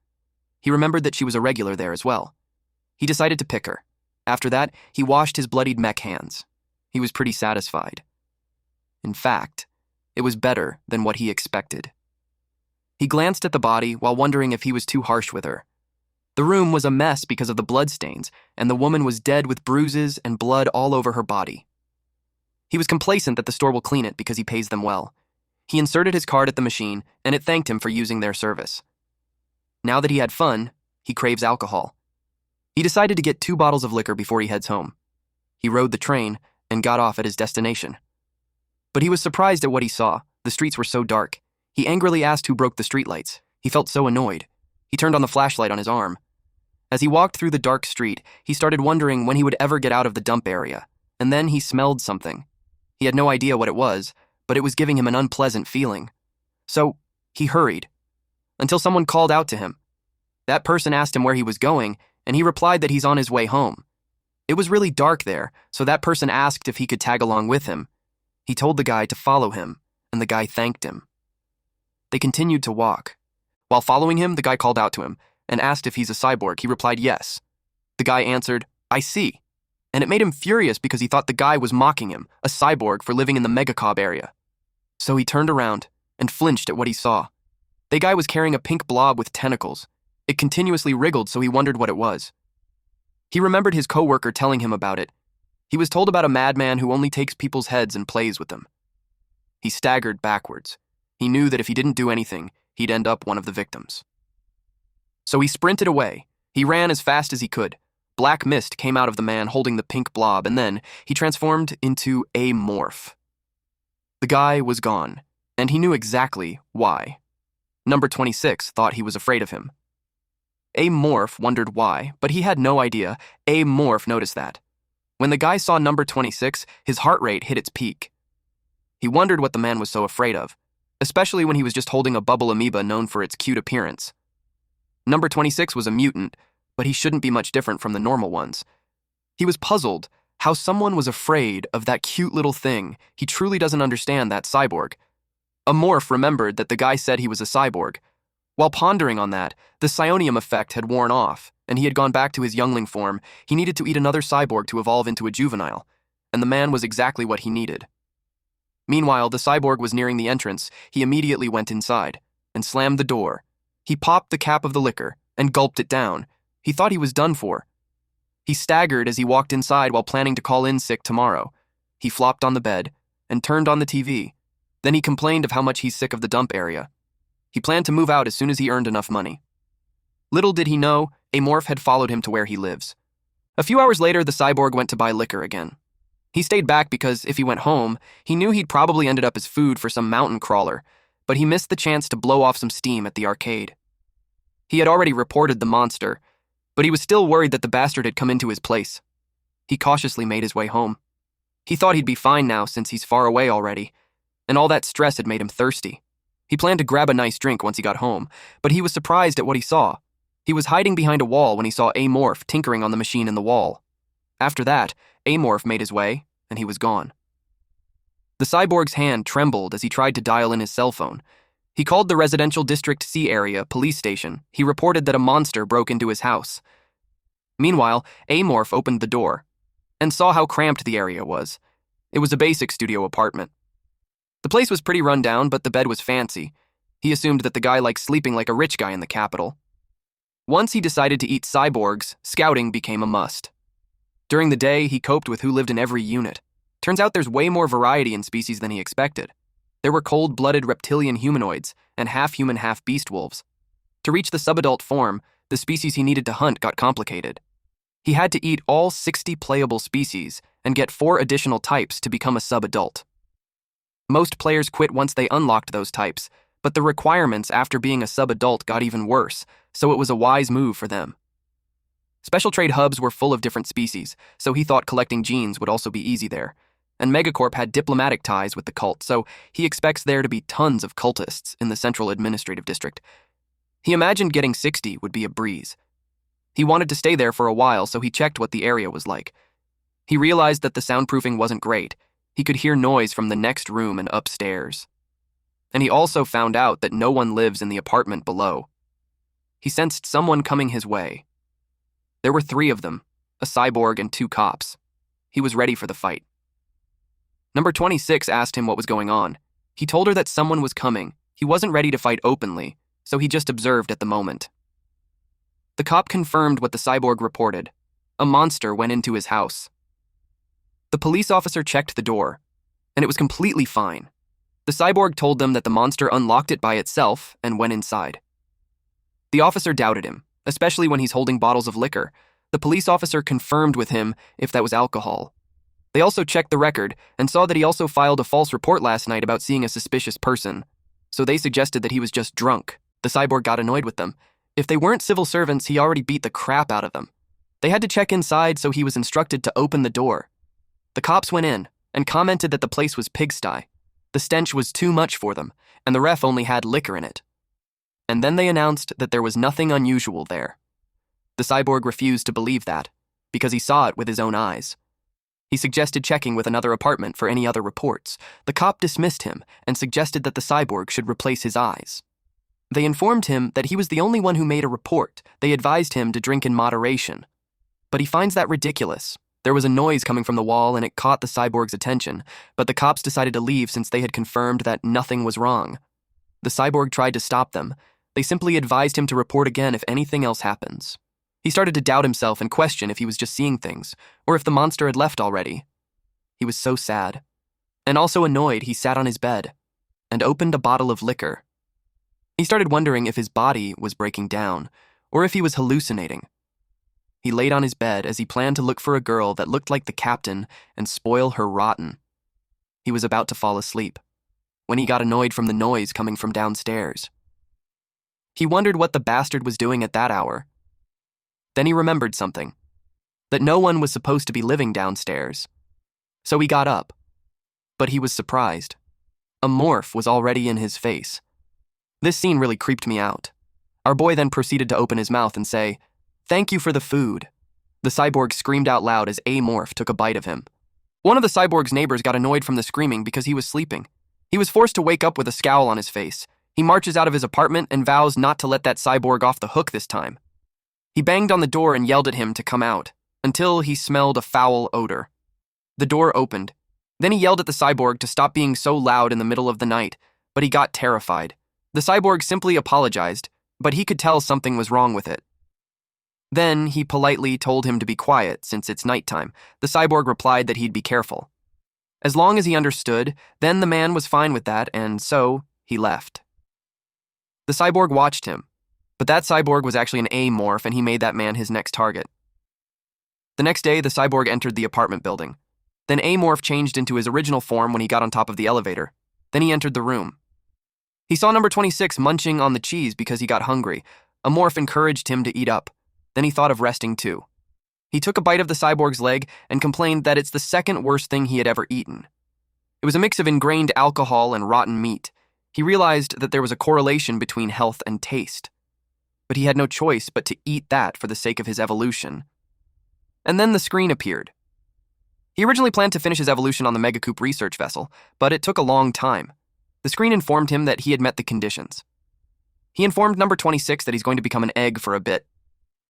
He remembered that she was a regular there as well. He decided to pick her. After that, he washed his bloodied mech hands. He was pretty satisfied. In fact, it was better than what he expected. He glanced at the body while wondering if he was too harsh with her. The room was a mess because of the bloodstains, and the woman was dead with bruises and blood all over her body. He was complacent that the store will clean it because he pays them well. He inserted his card at the machine, and it thanked him for using their service. Now that he had fun, he craves alcohol. He decided to get 2 bottles of liquor before he heads home. He rode the train and got off at his destination. But he was surprised at what he saw. The streets were so dark. He angrily asked who broke the streetlights. He felt so annoyed. He turned on the flashlight on his arm. As he walked through the dark street, he started wondering when he would ever get out of the dump area. And then he smelled something. He had no idea what it was, but it was giving him an unpleasant feeling. So, he hurried, until someone called out to him. That person asked him where he was going, and he replied that he's on his way home. It was really dark there, so that person asked if he could tag along with him. He told the guy to follow him, and the guy thanked him. They continued to walk. While following him, the guy called out to him, and asked if he's a cyborg. He replied yes. The guy answered, "I see." And it made him furious because he thought the guy was mocking him, a cyborg, for living in the MangaCap area. So he turned around and flinched at what he saw. The guy was carrying a pink blob with tentacles. It continuously wriggled, so he wondered what it was. He remembered his coworker telling him about it. He was told about a madman who only takes people's heads and plays with them. He staggered backwards. He knew that if he didn't do anything, he'd end up one of the victims. So he sprinted away. He ran as fast as he could. Black mist came out of the man holding the pink blob, and then he transformed into Amorph. The guy was gone, and he knew exactly why. Number 26 thought he was afraid of him. Amorph wondered why, but he had no idea. Amorph noticed that. When the guy saw number 26, his heart rate hit its peak. He wondered what the man was so afraid of, especially when he was just holding a bubble amoeba known for its cute appearance. Number 26 was a mutant, but he shouldn't be much different from the normal ones. He was puzzled how someone was afraid of that cute little thing. He truly doesn't understand that cyborg. A morph remembered that the guy said he was a cyborg. While pondering on that, the psionium effect had worn off, and he had gone back to his youngling form. He needed to eat another cyborg to evolve into a juvenile, and the man was exactly what he needed. Meanwhile, the cyborg was nearing the entrance. He immediately went inside and slammed the door. He popped the cap of the liquor and gulped it down. He thought he was done for. He staggered as he walked inside while planning to call in sick tomorrow. He flopped on the bed and turned on the TV. Then he complained of how much he's sick of the dump area. He planned to move out as soon as he earned enough money. Little did he know, a morph had followed him to where he lives. A few hours later, the cyborg went to buy liquor again. He stayed back because if he went home, he knew he'd probably ended up as food for some mountain crawler, but he missed the chance to blow off some steam at the arcade. He had already reported the monster, but he was still worried that the bastard had come into his place. He cautiously made his way home. He thought he'd be fine now since he's far away already, and all that stress had made him thirsty. He planned to grab a nice drink once he got home, but he was surprised at what he saw. He was hiding behind a wall when he saw Amorph tinkering on the machine in the wall. After that, Amorph made his way, and he was gone. The cyborg's hand trembled as he tried to dial in his cell phone. He called the Residential District C area police station. He reported that a monster broke into his house. Meanwhile, Amorph opened the door and saw how cramped the area was. It was a basic studio apartment. The place was pretty run down, but the bed was fancy. He assumed that the guy liked sleeping like a rich guy in the capital. Once he decided to eat cyborgs, scouting became a must. During the day, he coped with who lived in every unit. Turns out there's way more variety in species than he expected. There were cold-blooded reptilian humanoids and half-human, half-beast wolves. To reach the subadult form, the species he needed to hunt got complicated. He had to eat all 60 playable species and get 4 additional types to become a subadult. Most players quit once they unlocked those types, but the requirements after being a subadult got even worse, so it was a wise move for them. Special trade hubs were full of different species, so he thought collecting genes would also be easy there. And Megacorp had diplomatic ties with the cult, so he expects there to be tons of cultists in the Central Administrative District. He imagined getting 60 would be a breeze. He wanted to stay there for a while, so he checked what the area was like. He realized that the soundproofing wasn't great. He could hear noise from the next room and upstairs. And he also found out that no one lives in the apartment below. He sensed someone coming his way. There were 3 of them, a cyborg and 2 cops. He was ready for the fight. Number 26 asked him what was going on. He told her that someone was coming. He wasn't ready to fight openly, so he just observed at the moment. The cop confirmed what the cyborg reported. A monster went into his house. The police officer checked the door, and it was completely fine. The cyborg told them that the monster unlocked it by itself and went inside. The officer doubted him, especially when he's holding bottles of liquor. The police officer confirmed with him if that was alcohol. They also checked the record and saw that he also filed a false report last night about seeing a suspicious person, so they suggested that he was just drunk. The cyborg got annoyed with them. If they weren't civil servants, he already beat the crap out of them. They had to check inside, so he was instructed to open the door. The cops went in and commented that the place was pigsty. The stench was too much for them, and the ref only had liquor in it. And then they announced that there was nothing unusual there. The cyborg refused to believe that, because he saw it with his own eyes. He suggested checking with another apartment for any other reports. The cop dismissed him and suggested that the cyborg should replace his eyes. They informed him that he was the only one who made a report. They advised him to drink in moderation. But he finds that ridiculous. There was a noise coming from the wall and it caught the cyborg's attention, but the cops decided to leave since they had confirmed that nothing was wrong. The cyborg tried to stop them. They simply advised him to report again if anything else happens. He started to doubt himself and question if he was just seeing things, or if the monster had left already. He was so sad. And also annoyed, he sat on his bed and opened a bottle of liquor. He started wondering if his body was breaking down, or if he was hallucinating. He laid on his bed as he planned to look for a girl that looked like the captain and spoil her rotten. He was about to fall asleep when he got annoyed from the noise coming from downstairs. He wondered what the bastard was doing at that hour. Then he remembered something, that no one was supposed to be living downstairs. So he got up, but he was surprised. A morph was already in his face. This scene really creeped me out. Our boy then proceeded to open his mouth and say, Thank you for the food. The cyborg screamed out loud as Amorph took a bite of him. One of the cyborg's neighbors got annoyed from the screaming because he was sleeping. He was forced to wake up with a scowl on his face. He marches out of his apartment and vows not to let that cyborg off the hook this time. He banged on the door and yelled at him to come out, until he smelled a foul odor. The door opened. Then he yelled at the cyborg to stop being so loud in the middle of the night, but he got terrified. The cyborg simply apologized, but he could tell something was wrong with it. Then he politely told him to be quiet since it's nighttime. The cyborg replied that he'd be careful. As long as he understood, then the man was fine with that, and so he left. The cyborg watched him, but that cyborg was actually an Amorph, and he made that man his next target. The next day, the cyborg entered the apartment building. Then Amorph changed into his original form when he got on top of the elevator. Then he entered the room. He saw number 26 munching on the cheese because he got hungry. Amorph encouraged him to eat up. Then he thought of resting too. He took a bite of the cyborg's leg and complained that it's the second worst thing he had ever eaten. It was a mix of ingrained alcohol and rotten meat. He realized that there was a correlation between health and taste. But he had no choice but to eat that for the sake of his evolution. And then the screen appeared. He originally planned to finish his evolution on the MangaCapped research vessel, but it took a long time. The screen informed him that he had met the conditions. He informed number 26 that he's going to become an egg for a bit.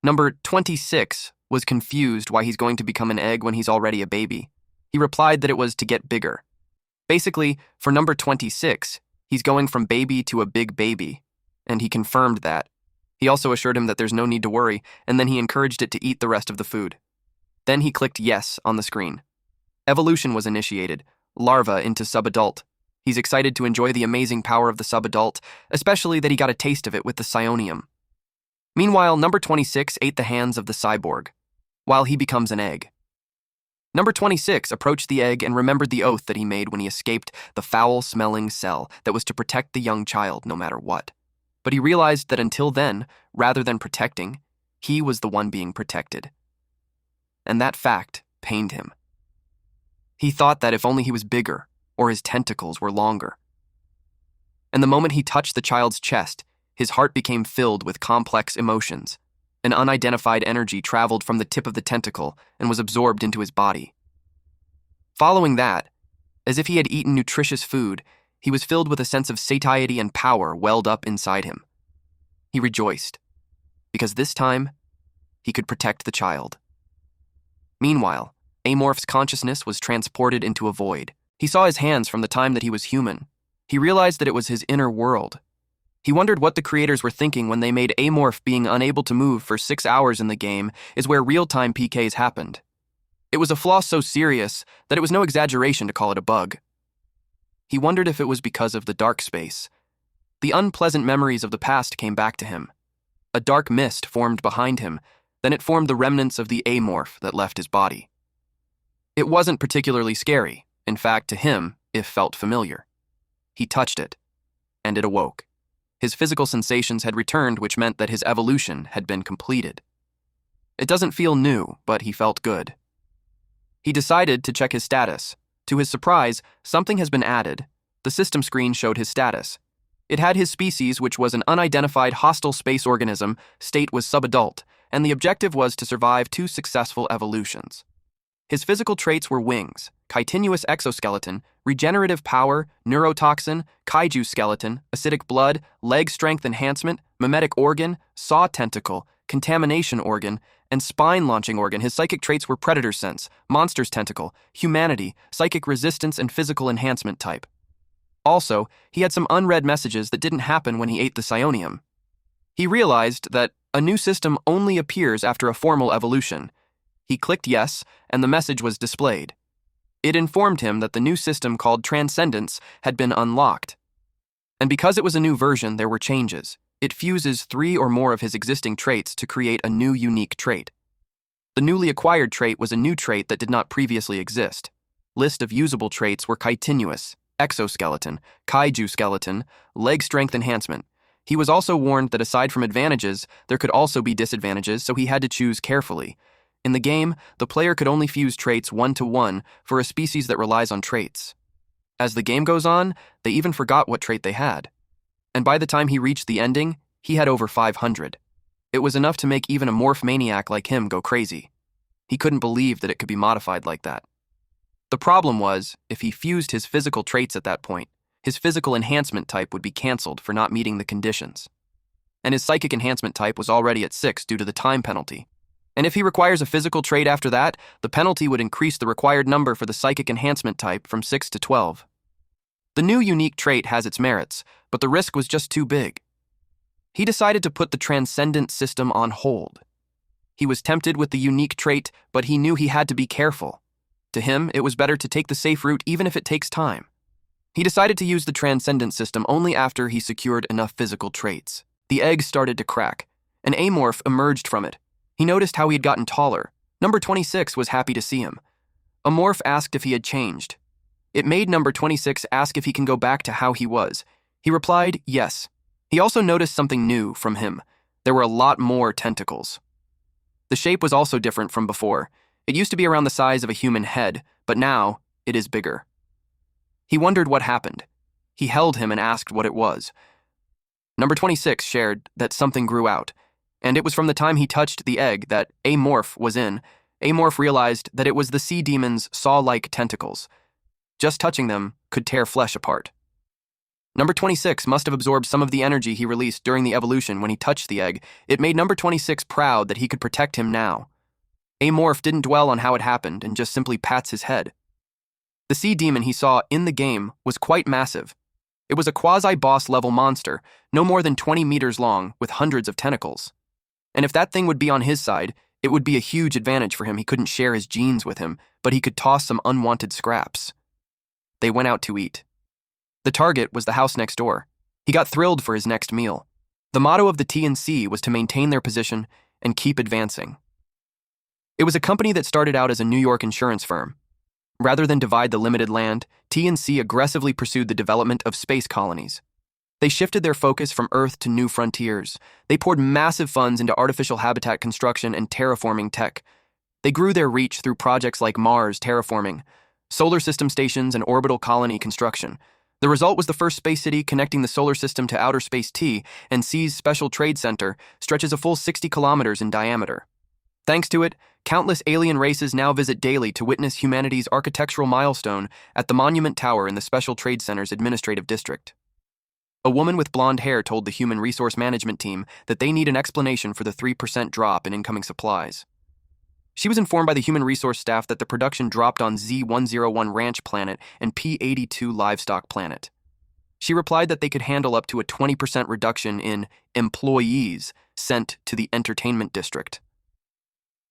Number 26 was confused why he's going to become an egg when he's already a baby. He replied that it was to get bigger. Basically, for number 26, he's going from baby to a big baby, and he confirmed that. He also assured him that there's no need to worry, and then he encouraged it to eat the rest of the food. Then he clicked yes on the screen. Evolution was initiated, larva into subadult. He's excited to enjoy the amazing power of the subadult, especially that he got a taste of it with the psionium. Meanwhile, number 26 ate the hands of the cyborg, while he becomes an egg. Number 26 approached the egg and remembered the oath that he made when he escaped the foul-smelling cell that was to protect the young child no matter what. But he realized that until then, rather than protecting, he was the one being protected. And that fact pained him. He thought that if only he was bigger, or his tentacles were longer. And the moment he touched the child's chest, his heart became filled with complex emotions. An unidentified energy traveled from the tip of the tentacle and was absorbed into his body. Following that, as if he had eaten nutritious food, he was filled with a sense of satiety and power welled up inside him. He rejoiced, because this time, he could protect the child. Meanwhile, Amorph's consciousness was transported into a void. He saw his hands from the time that he was human. He realized that it was his inner world. He wondered what the creators were thinking when they made Amorph being unable to move for 6 hours in the game is where real-time PKs happened. It was a flaw so serious that it was no exaggeration to call it a bug. He wondered if it was because of the dark space. The unpleasant memories of the past came back to him. A dark mist formed behind him, then it formed the remnants of the Amorph that left his body. It wasn't particularly scary. In fact, to him, it felt familiar. He touched it, and it awoke. His physical sensations had returned, which meant that his evolution had been completed. It doesn't feel new, but he felt good. He decided to check his status. To his surprise, something has been added. The system screen showed his status. It had his species, which was an unidentified hostile space organism, state was subadult, and the objective was to survive 2 successful evolutions. His physical traits were wings, chitinous exoskeleton, regenerative power, neurotoxin, kaiju skeleton, acidic blood, leg strength enhancement, mimetic organ, saw tentacle, contamination organ, and spine launching organ. His psychic traits were predator sense, monster's tentacle, humanity, psychic resistance, and physical enhancement type. Also, he had some unread messages that didn't happen when he ate the psionium. He realized that a new system only appears after a formal evolution. He clicked yes, and the message was displayed. It informed him that the new system called Transcendence had been unlocked. And because it was a new version, there were changes. It fuses 3 or more of his existing traits to create a new unique trait. The newly acquired trait was a new trait that did not previously exist. List of usable traits were chitinous, exoskeleton, kaiju skeleton, leg strength enhancement. He was also warned that aside from advantages, there could also be disadvantages, so he had to choose carefully. In the game, the player could only fuse traits 1-to-1 for a species that relies on traits. As the game goes on, they even forgot what trait they had. And by the time he reached the ending, he had over 500. It was enough to make even a morph maniac like him go crazy. He couldn't believe that it could be modified like that. The problem was, if he fused his physical traits at that point, his physical enhancement type would be cancelled for not meeting the conditions. And his psychic enhancement type was already at 6 due to the time penalty. And if he requires a physical trait after that, the penalty would increase the required number for the psychic enhancement type from 6 to 12. The new unique trait has its merits, but the risk was just too big. He decided to put the transcendent system on hold. He was tempted with the unique trait, but he knew he had to be careful. To him, it was better to take the safe route even if it takes time. He decided to use the transcendent system only after he secured enough physical traits. The egg started to crack. An amorph emerged from it. He noticed how he had gotten taller. Number 26 was happy to see him. A morph asked if he had changed. It made number 26 ask if he can go back to how he was. He replied, yes. He also noticed something new from him. There were a lot more tentacles. The shape was also different from before. It used to be around the size of a human head, but now it is bigger. He wondered what happened. He held him and asked what it was. Number 26 shared that something grew out, and it was from the time he touched the egg that Amorph was in. Amorph realized that it was the sea demon's saw-like tentacles. Just touching them could tear flesh apart. Number 26 must have absorbed some of the energy he released during the evolution when he touched the egg. It made number 26 proud that he could protect him now. Amorph didn't dwell on how it happened and just simply pats his head. The sea demon he saw in the game was quite massive. It was a quasi-boss level monster, no more than 20 meters long, with hundreds of tentacles. And if that thing would be on his side, it would be a huge advantage for him. He couldn't share his genes with him, but he could toss some unwanted scraps. They went out to eat. The target was the house next door. He got thrilled for his next meal. The motto of the TNC was to maintain their position and keep advancing. It was a company that started out as a New York insurance firm. Rather than divide the limited land, TNC aggressively pursued the development of space colonies. They shifted their focus from Earth to new frontiers. They poured massive funds into artificial habitat construction and terraforming tech. They grew their reach through projects like Mars terraforming, solar system stations, and orbital colony construction. The result was the first space city connecting the solar system to outer space T, and C's Special Trade Center stretches a full 60 kilometers in diameter. Thanks to it, countless alien races now visit daily to witness humanity's architectural milestone at the Monument Tower in the Special Trade Center's administrative district. A woman with blonde hair told the Human Resource Management team that they need an explanation for the 3% drop in incoming supplies. She was informed by the human resource staff that the production dropped on Z101 Ranch Planet and P82 Livestock Planet. She replied that they could handle up to a 20% reduction in employees sent to the entertainment district.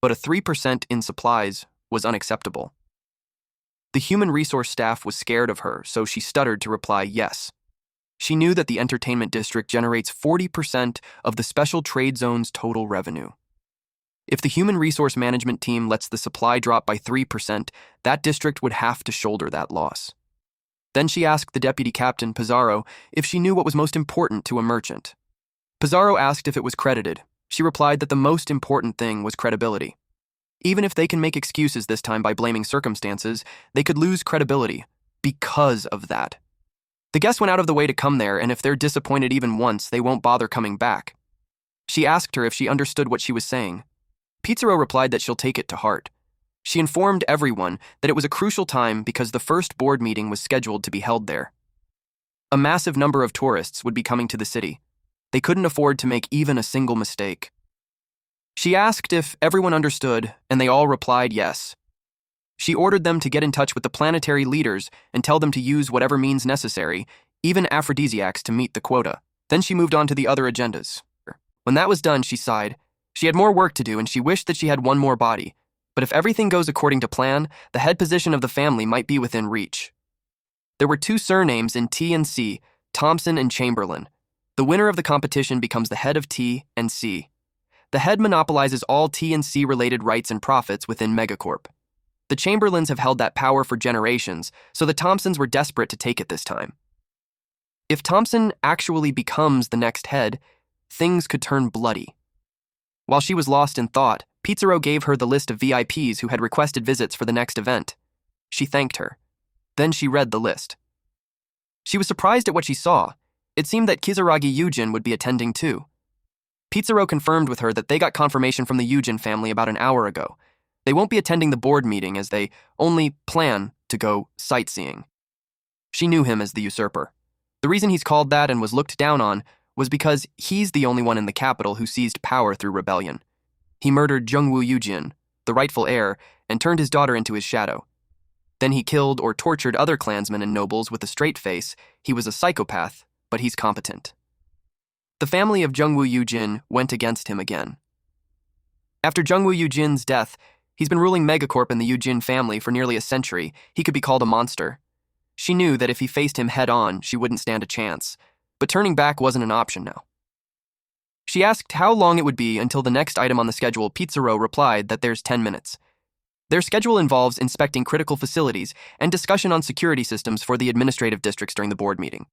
But a 3% in supplies was unacceptable. The human resource staff was scared of her, so she stuttered to reply yes. She knew that the entertainment district generates 40% of the special trade zone's total revenue. If the human resource management team lets the supply drop by 3%, that district would have to shoulder that loss. Then she asked the deputy captain, Pizarro, if she knew what was most important to a merchant. Pizarro asked if it was credited. She replied that the most important thing was credibility. Even if they can make excuses this time by blaming circumstances, they could lose credibility because of that. The guests went out of the way to come there, and if they're disappointed even once, they won't bother coming back. She asked her if she understood what she was saying. Pizarro replied that she'll take it to heart. She informed everyone that it was a crucial time because the first board meeting was scheduled to be held there. A massive number of tourists would be coming to the city. They couldn't afford to make even a single mistake. She asked if everyone understood, and they all replied yes. She ordered them to get in touch with the planetary leaders and tell them to use whatever means necessary, even aphrodisiacs, to meet the quota. Then she moved on to the other agendas. When that was done, she sighed. She had more work to do, and she wished that she had one more body. But if everything goes according to plan, the head position of the family might be within reach. There were 2 surnames in T and C, Thompson and Chamberlain. The winner of the competition becomes the head of T and C. The head monopolizes all T and C related rights and profits within Megacorp. The Chamberlains have held that power for generations, so the Thompsons were desperate to take it this time. If Thompson actually becomes the next head, things could turn bloody. While she was lost in thought, Pizarro gave her the list of VIPs who had requested visits for the next event. She thanked her. Then she read the list. She was surprised at what she saw. It seemed that Kizaragi Yujin would be attending too. Pizarro confirmed with her that they got confirmation from the Yujin family about an hour ago. They won't be attending the board meeting as they only plan to go sightseeing. She knew him as the usurper. The reason he's called that and was looked down on was because he's the only one in the capital who seized power through rebellion. He murdered Jungwoo Yujin, the rightful heir, and turned his daughter into his shadow. Then he killed or tortured other clansmen and nobles with a straight face. He was a psychopath, but he's competent. The family of Jungwoo Yujin went against him again. After Jungwoo Yujin's death, he's been ruling Megacorp and the Yujin family for nearly a century. He could be called a monster. She knew that if he faced him head-on, she wouldn't stand a chance, but turning back wasn't an option now. She asked how long it would be until the next item on the schedule. Pizarro replied that there's 10 minutes. Their schedule involves inspecting critical facilities and discussion on security systems for the administrative districts during the board meeting.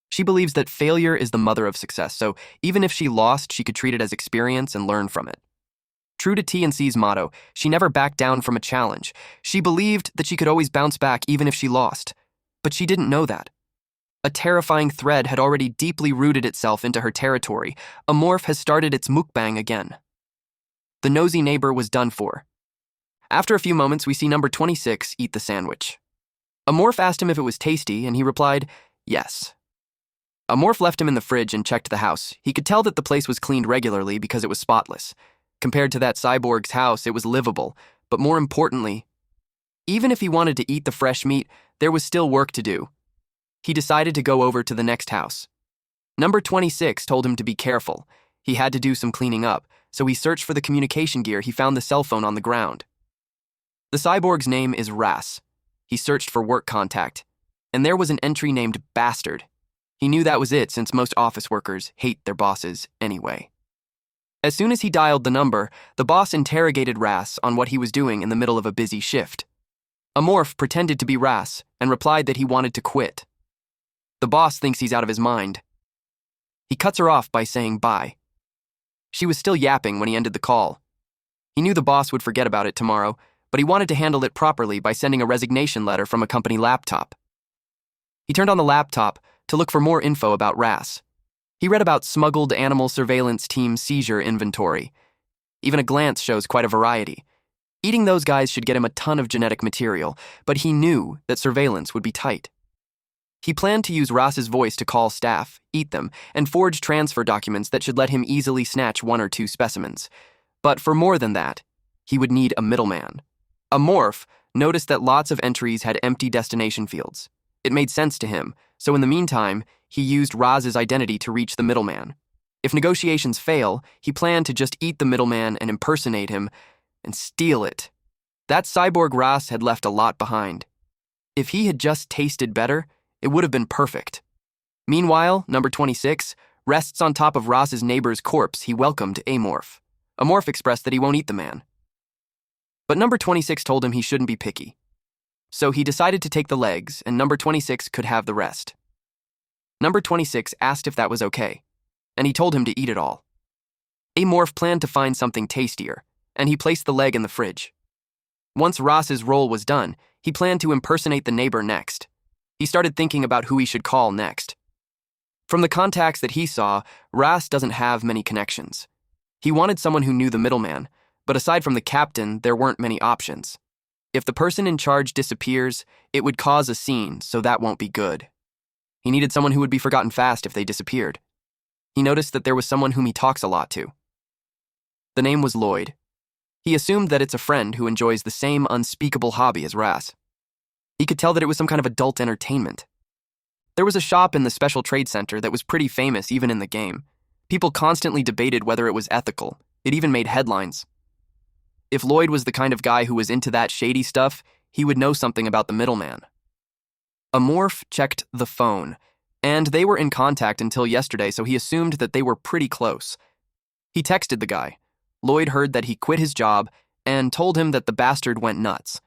She believes that failure is the mother of success, so even if she lost, she could treat it as experience and learn from it. True to T&C's motto, she never backed down from a challenge. She believed that she could always bounce back even if she lost. But she didn't know that. A terrifying thread had already deeply rooted itself into her territory. A morph has started its mukbang again. The nosy neighbor was done for. After a few moments, we see number 26 eat the sandwich. A morph asked him if it was tasty, and he replied, yes. A morph left him in the fridge and checked the house. He could tell that the place was cleaned regularly because it was spotless. Compared to that cyborg's house, it was livable, but more importantly, even if he wanted to eat the fresh meat, there was still work to do. He decided to go over to the next house. Number 26 told him to be careful. He had to do some cleaning up, so he searched for the communication gear. He found the cell phone on the ground. The cyborg's name is Ras. He searched for work contact, and there was an entry named Bastard. He knew that was it since most office workers hate their bosses anyway. As soon as he dialed the number, the boss interrogated Ras on what he was doing in the middle of a busy shift. A morph pretended to be Ras and replied that he wanted to quit. The boss thinks he's out of his mind. He cuts her off by saying bye. She was still yapping when he ended the call. He knew the boss would forget about it tomorrow, but he wanted to handle it properly by sending a resignation letter from a company laptop. He turned on the laptop to look for more info about Ras. He read about smuggled animal surveillance team seizure inventory. Even a glance shows quite a variety. Eating those guys should get him a ton of genetic material, but he knew that surveillance would be tight. He planned to use Ras's voice to call staff, eat them, and forge transfer documents that should let him easily snatch 1 or 2 specimens. But for more than that, he would need a middleman. A morph noticed that lots of entries had empty destination fields. It made sense to him, so in the meantime, he used Ras's identity to reach the middleman. If negotiations fail, he planned to just eat the middleman and impersonate him and steal it. That cyborg Ras had left a lot behind. If he had just tasted better, it would have been perfect. Meanwhile, number 26 rests on top of Ras's neighbor's corpse he welcomed Amorph. Amorph expressed that he won't eat the man. But number 26 told him he shouldn't be picky. So he decided to take the legs, and number 26 could have the rest. Number 26 asked if that was okay, and he told him to eat it all. Amorph planned to find something tastier, and he placed the leg in the fridge. Once Ras's role was done, he planned to impersonate the neighbor next. He started thinking about who he should call next. From the contacts that he saw, Ras doesn't have many connections. He wanted someone who knew the middleman, but aside from the captain, there weren't many options. If the person in charge disappears, it would cause a scene, so that won't be good. He needed someone who would be forgotten fast if they disappeared. He noticed that there was someone whom he talks a lot to. The name was Lloyd. He assumed that it's a friend who enjoys the same unspeakable hobby as Ras. He could tell that it was some kind of adult entertainment. There was a shop in the Special Trade Center that was pretty famous even in the game. People constantly debated whether it was ethical. It even made headlines. If Lloyd was the kind of guy who was into that shady stuff, he would know something about the middleman. Amorph checked the phone, and they were in contact until yesterday, so he assumed that they were pretty close. He texted the guy. Lloyd heard that he quit his job and told him that the bastard went nuts.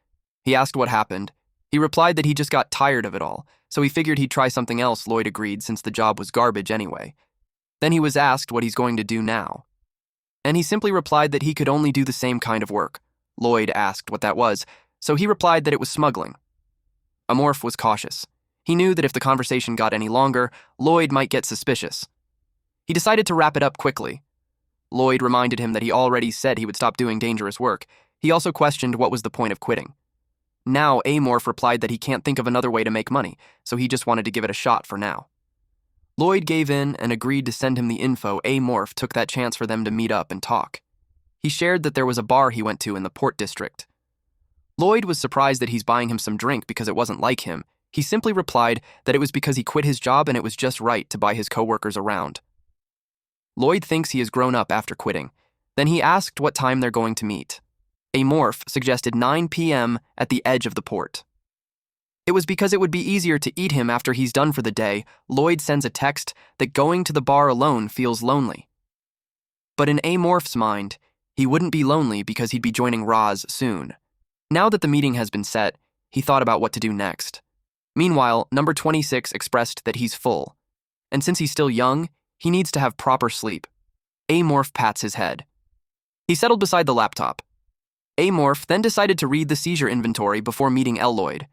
He asked what happened. He replied that he just got tired of it all, so he figured he'd try something else. Lloyd agreed since the job was garbage anyway. Then he was asked what he's going to do now. And he simply replied that he could only do the same kind of work. Lloyd asked what that was, so he replied that it was smuggling. Amorph was cautious. He knew that if the conversation got any longer, Lloyd might get suspicious. He decided to wrap it up quickly. Lloyd reminded him that he already said he would stop doing dangerous work. He also questioned what was the point of quitting. Now, Amorph replied that he can't think of another way to make money, so he just wanted to give it a shot for now. Lloyd gave in and agreed to send him the info. Amorph took that chance for them to meet up and talk. He shared that there was a bar he went to in the Port District. Lloyd was surprised that he's buying him some drink because it wasn't like him. He simply replied that it was because he quit his job and it was just right to buy his coworkers around. Lloyd thinks he has grown up after quitting. Then he asked what time they're going to meet. Amorph suggested 9 p.m. at the edge of the port. It was because it would be easier to eat him after he's done for the day. Lloyd sends a text that going to the bar alone feels lonely. But in Amorph's mind, he wouldn't be lonely because he'd be joining Roz soon. Now that the meeting has been set, he thought about what to do next. Meanwhile, number 26 expressed that he's full. And since he's still young, he needs to have proper sleep. Amorph pats his head. He settled beside the laptop. Amorph then decided to read the seizure inventory before meeting Lloyd.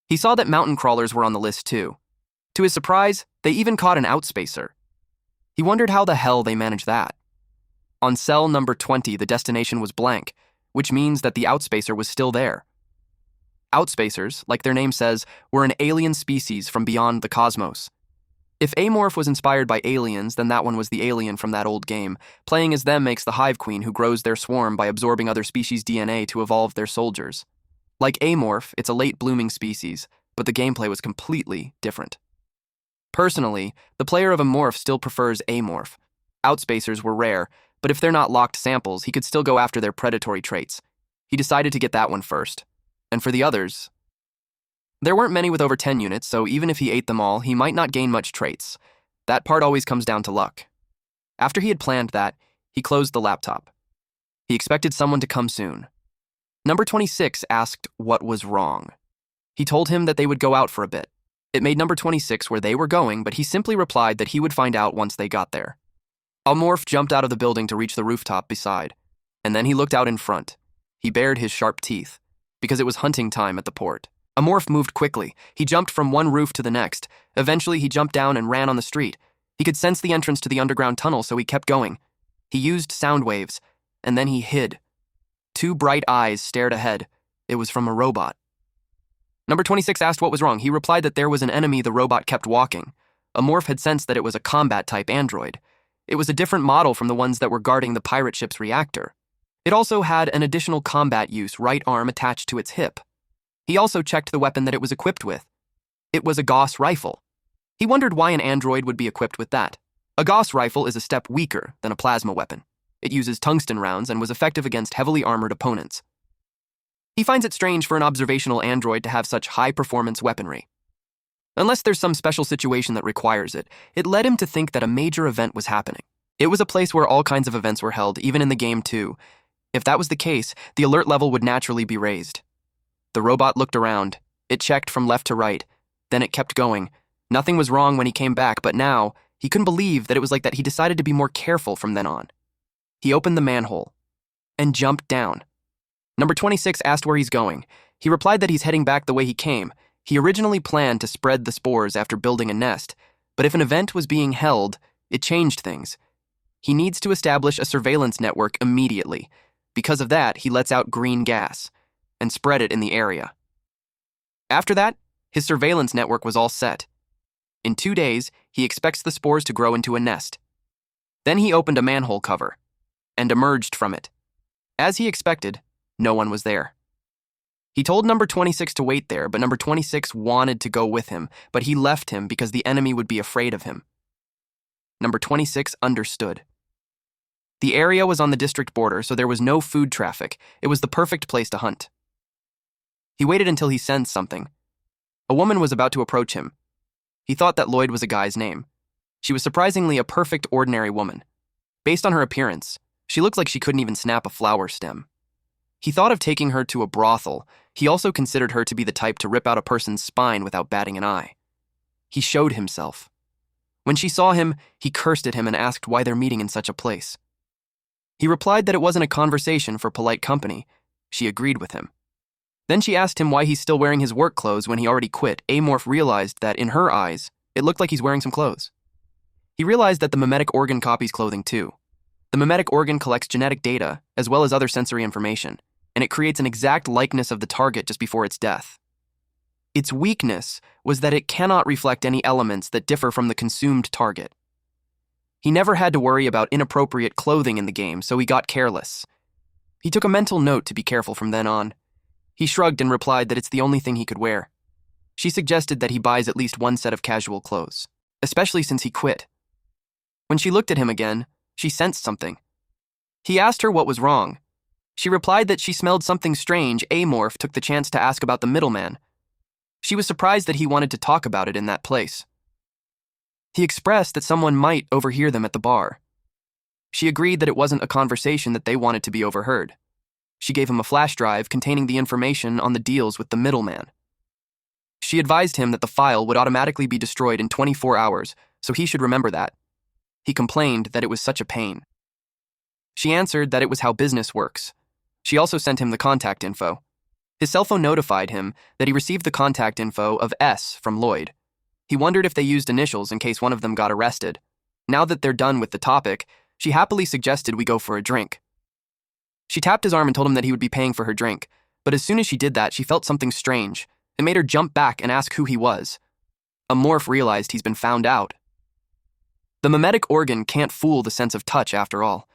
He saw that mountain crawlers were on the list too. To his surprise, they even caught an outspacer. He wondered how the hell they managed that. On cell number 20, the destination was blank, which means that the outspacer was still there. Outspacers, like their name says, were an alien species from beyond the cosmos. If Amorph was inspired by aliens, then that one was the alien from that old game. Playing as them makes the hive queen who grows their swarm by absorbing other species' DNA to evolve their soldiers. Like Amorph, it's a late-blooming species, but the gameplay was completely different. Personally, the player of Amorph still prefers Amorph. Outspacers were rare, but if they're not locked samples, he could still go after their predatory traits. He decided to get that one first. And for the others, there weren't many with over 10 units, so even if he ate them all, he might not gain much traits. That part always comes down to luck. After he had planned that, he closed the laptop. He expected someone to come soon. Number 26 asked what was wrong. He told him that they would go out for a bit. It made number 26 where they were going, but he simply replied that he would find out once they got there. Amorph jumped out of the building to reach the rooftop beside, and then he looked out in front. He bared his sharp teeth, because it was hunting time at the port. Amorph moved quickly. He jumped from one roof to the next. Eventually, he jumped down and ran on the street. He could sense the entrance to the underground tunnel, so he kept going. He used sound waves, and then he hid. 2 bright eyes stared ahead. It was from a robot. Number 26 asked what was wrong. He replied that there was an enemy the robot kept walking. Amorph had sensed that it was a combat-type android. It was a different model from the ones that were guarding the pirate ship's reactor. It also had an additional combat use right arm attached to its hip. He also checked the weapon that it was equipped with. It was a Gauss rifle. He wondered why an android would be equipped with that. A Gauss rifle is a step weaker than a plasma weapon. It uses tungsten rounds and was effective against heavily armored opponents. He finds it strange for an observational android to have such high-performance weaponry. Unless there's some special situation that requires it, it led him to think that a major event was happening. It was a place where all kinds of events were held, even in the game too. If that was the case, the alert level would naturally be raised. The robot looked around. It checked from left to right. Then it kept going. Nothing was wrong when he came back, but now, he couldn't believe that it was like that. He decided to be more careful from then on. He opened the manhole and jumped down. Number 26 asked where he's going. He replied that he's heading back the way he came. He originally planned to spread the spores after building a nest, but if an event was being held, it changed things. He needs to establish a surveillance network immediately. Because of that, he lets out green gas and spread it in the area. After that, his surveillance network was all set. In 2 days, he expects the spores to grow into a nest. Then he opened a manhole cover and emerged from it. As he expected, no one was there. He told number 26 to wait there, but number 26 wanted to go with him, but he left him because the enemy would be afraid of him. Number 26 understood. The area was on the district border, so there was no food traffic. It was the perfect place to hunt. He waited until he sensed something. A woman was about to approach him. He thought that Lloyd was a guy's name. She was surprisingly a perfect, ordinary woman. Based on her appearance, she looked like she couldn't even snap a flower stem. He thought of taking her to a brothel. He also considered her to be the type to rip out a person's spine without batting an eye. He showed himself. When she saw him, he cursed at him and asked why they're meeting in such a place. He replied that it wasn't a conversation for polite company. She agreed with him. Then she asked him why he's still wearing his work clothes when he already quit. Amorph realized that, in her eyes, it looked like he's wearing some clothes. He realized that the mimetic organ copies clothing too. The mimetic organ collects genetic data, as well as other sensory information, and it creates an exact likeness of the target just before its death. Its weakness was that it cannot reflect any elements that differ from the consumed target. He never had to worry about inappropriate clothing in the game, so he got careless. He took a mental note to be careful from then on. He shrugged and replied that it's the only thing he could wear. She suggested that he buys at least one set of casual clothes, especially since he quit. When she looked at him again, she sensed something. He asked her what was wrong. She replied that she smelled something strange. Amorph took the chance to ask about the middleman. She was surprised that he wanted to talk about it in that place. He expressed that someone might overhear them at the bar. She agreed that it wasn't a conversation that they wanted to be overheard. She gave him a flash drive containing the information on the deals with the middleman. She advised him that the file would automatically be destroyed in 24 hours, so he should remember that. He complained that it was such a pain. She answered that it was how business works. She also sent him the contact info. His cell phone notified him that he received the contact info of S from Lloyd. He wondered if they used initials in case one of them got arrested. Now that they're done with the topic, she happily suggested we go for a drink. She tapped his arm and told him that he would be paying for her drink, but as soon as she did that, she felt something strange. It made her jump back and ask who he was. Amorph realized he's been found out. The mimetic organ can't fool the sense of touch after all.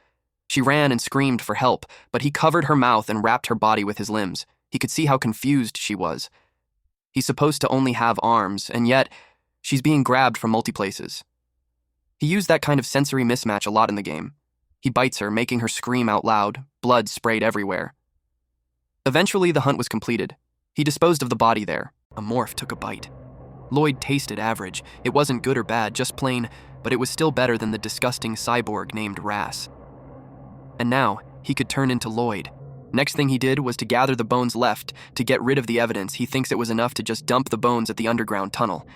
She ran and screamed for help, but he covered her mouth and wrapped her body with his limbs. He could see how confused she was. He's supposed to only have arms, and yet she's being grabbed from multi-places. He used that kind of sensory mismatch a lot in the game. He bites her, making her scream out loud, blood sprayed everywhere. Eventually, the hunt was completed. He disposed of the body there. Amorph took a bite. Lloyd tasted average. It wasn't good or bad, just plain, but it was still better than the disgusting cyborg named Ras. And now, he could turn into Lloyd. Next thing he did was to gather the bones left to get rid of the evidence. He thinks it was enough to just dump the bones at the underground tunnel.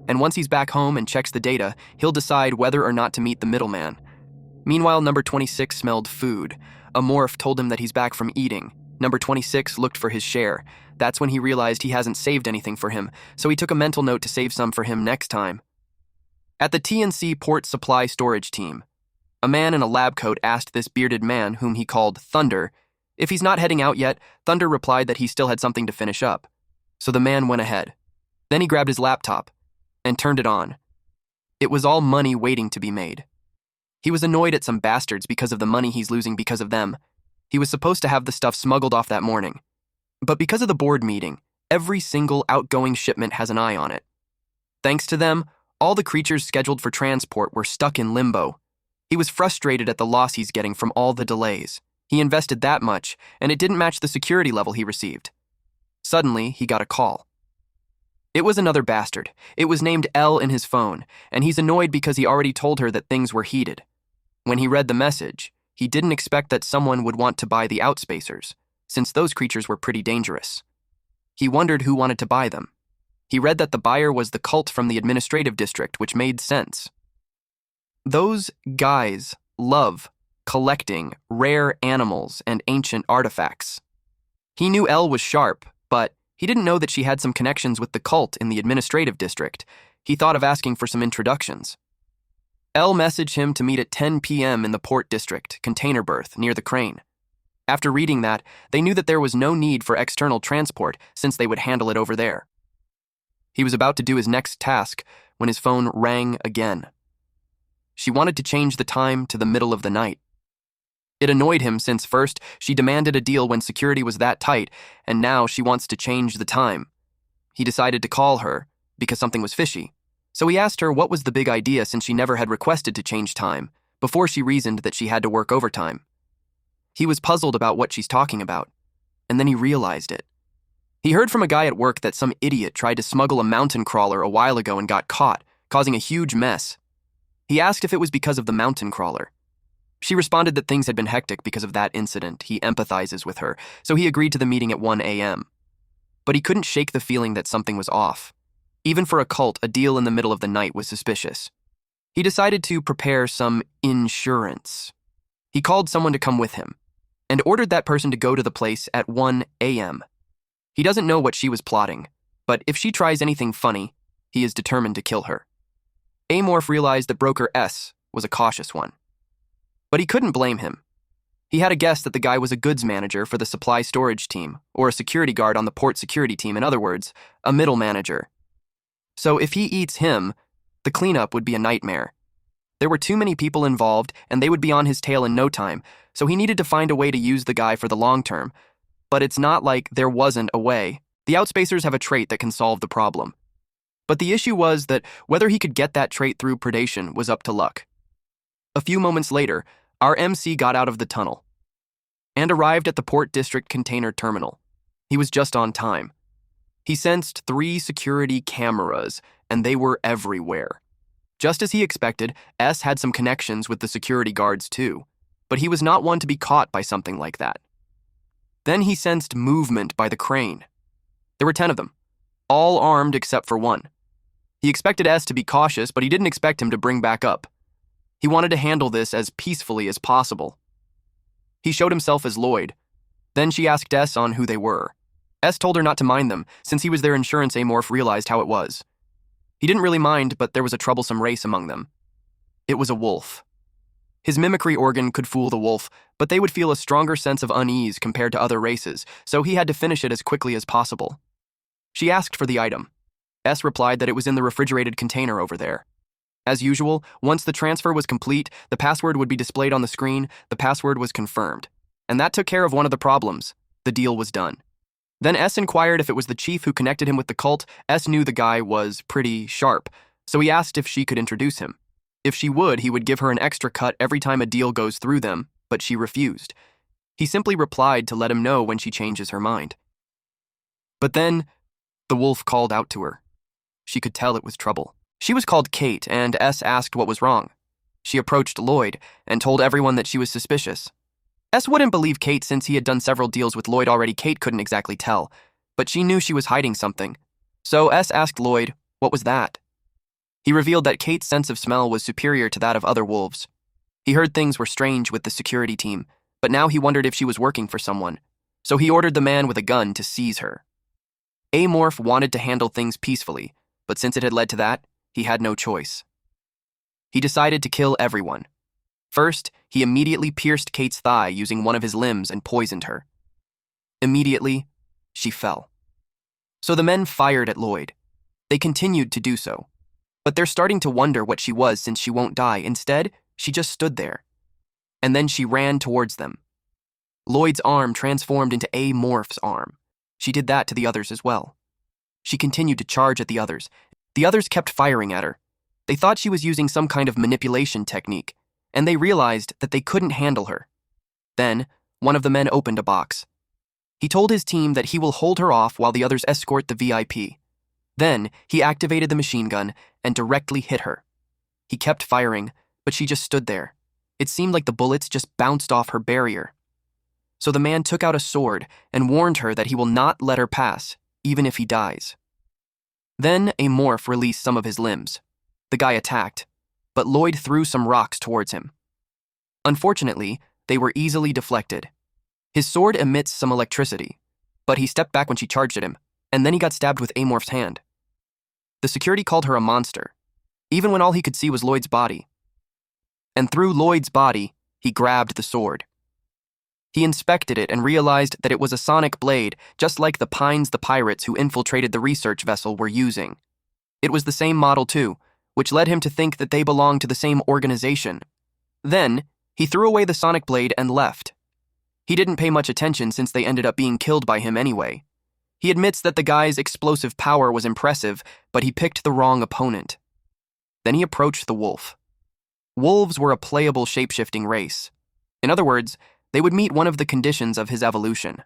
And once he's back home and checks the data, he'll decide whether or not to meet the middleman. Meanwhile, number 26 smelled food. Amorph told him that he's back from eating. Number 26 looked for his share. That's when he realized he hasn't saved anything for him, so he took a mental note to save some for him next time. At the TNC Port Supply Storage Team, a man in a lab coat asked this bearded man, whom he called Thunder, if he's not heading out yet. Thunder replied that he still had something to finish up. So the man went ahead. Then he grabbed his laptop and turned it on. It was all money waiting to be made. He was annoyed at some bastards because of the money he's losing because of them. He was supposed to have the stuff smuggled off that morning. But because of the board meeting, every single outgoing shipment has an eye on it. Thanks to them, all the creatures scheduled for transport were stuck in limbo. He was frustrated at the loss he's getting from all the delays. He invested that much, and it didn't match the security level he received. Suddenly, he got a call. It was another bastard. It was named L in his phone, and he's annoyed because he already told her that things were heated. When he read the message, he didn't expect that someone would want to buy the Outspacers, since those creatures were pretty dangerous. He wondered who wanted to buy them. He read that the buyer was the cult from the administrative district, which made sense. Those guys love collecting rare animals and ancient artifacts. He knew Elle was sharp, but he didn't know that she had some connections with the cult in the administrative district. He thought of asking for some introductions. Elle messaged him to meet at 10 p.m. in the port district, container berth, near the crane. After reading that, they knew that there was no need for external transport since they would handle it over there. He was about to do his next task when his phone rang again. She wanted to change the time to the middle of the night. It annoyed him since first she demanded a deal when security was that tight, and now she wants to change the time. He decided to call her because something was fishy. So he asked her what was the big idea since she never had requested to change time, before she reasoned that she had to work overtime. He was puzzled about what she's talking about, and then he realized it. He heard from a guy at work that some idiot tried to smuggle a mountain crawler a while ago and got caught, causing a huge mess. He asked if it was because of the mountain crawler. She responded that things had been hectic because of that incident. He empathizes with her, so he agreed to the meeting at 1 a.m. But he couldn't shake the feeling that something was off. Even for a cult, a deal in the middle of the night was suspicious. He decided to prepare some insurance. He called someone to come with him, and ordered that person to go to the place at 1 a.m. He doesn't know what she was plotting, but if she tries anything funny, he is determined to kill her. Amorph realized that Broker S was a cautious one. But he couldn't blame him. He had a guess that the guy was a goods manager for the supply storage team, or a security guard on the port security team, in other words, a middle manager. So if he eats him, the cleanup would be a nightmare. There were too many people involved, and they would be on his tail in no time, so he needed to find a way to use the guy for the long term. But it's not like there wasn't a way. The Outspacers have a trait that can solve the problem. But the issue was that whether he could get that trait through predation was up to luck. A few moments later, our MC got out of the tunnel and arrived at the Port District Container Terminal. He was just on time. He sensed 3 security cameras, and they were everywhere. Just as he expected, S had some connections with the security guards too, but he was not one to be caught by something like that. Then he sensed movement by the crane. There were 10 of them, all armed except for one. He expected S to be cautious, but he didn't expect him to bring back up. He wanted to handle this as peacefully as possible. He showed himself as Lloyd. Then she asked S on who they were. S told her not to mind them, since he was their insurance amorph realized how it was. He didn't really mind, but there was a troublesome race among them. It was a wolf. His mimicry organ could fool the wolf, but they would feel a stronger sense of unease compared to other races, so he had to finish it as quickly as possible. She asked for the item. S replied that it was in the refrigerated container over there. As usual, once the transfer was complete, the password would be displayed on the screen. The password was confirmed. And that took care of one of the problems. The deal was done. Then S inquired if it was the chief who connected him with the cult. S knew the guy was pretty sharp, so he asked if she could introduce him. If she would, he would give her an extra cut every time a deal goes through them, but she refused. He simply replied to let him know when she changes her mind. But then, the wolf called out to her. She could tell it was trouble. She was called Kate, and S asked what was wrong. She approached Lloyd and told everyone that she was suspicious. S wouldn't believe Kate since he had done several deals with Lloyd already. Kate couldn't exactly tell, but she knew she was hiding something. So S asked Lloyd, what was that? He revealed that Kate's sense of smell was superior to that of other wolves. He heard things were strange with the security team, but now he wondered if she was working for someone. So he ordered the man with a gun to seize her. Amorph wanted to handle things peacefully, but since it had led to that, he had no choice. He decided to kill everyone. First, he immediately pierced Kate's thigh using one of his limbs and poisoned her. Immediately, she fell. So the men fired at Lloyd. They continued to do so. But they're starting to wonder what she was since she won't die. Instead, she just stood there. And then she ran towards them. Lloyd's arm transformed into Amorph's arm. She did that to the others as well. She continued to charge at the others. The others kept firing at her. They thought she was using some kind of manipulation technique, and they realized that they couldn't handle her. Then, one of the men opened a box. He told his team that he will hold her off while the others escort the VIP. Then, he activated the machine gun and directly hit her. He kept firing, but she just stood there. It seemed like the bullets just bounced off her barrier. So the man took out a sword and warned her that he will not let her pass, even if he dies. Then, Amorph released some of his limbs. The guy attacked, but Lloyd threw some rocks towards him. Unfortunately, they were easily deflected. His sword emits some electricity, but he stepped back when she charged at him, and then he got stabbed with Amorph's hand. The security called her a monster, even when all he could see was Lloyd's body. And through Lloyd's body, he grabbed the sword. He inspected it and realized that it was a sonic blade, just like the Pines the pirates who infiltrated the research vessel were using. It was the same model too, which led him to think that they belonged to the same organization. Then, he threw away the sonic blade and left. He didn't pay much attention since they ended up being killed by him anyway. He admits that the guy's explosive power was impressive, but he picked the wrong opponent. Then he approached the wolf. Wolves were a playable shape-shifting race. In other words, they would meet one of the conditions of his evolution.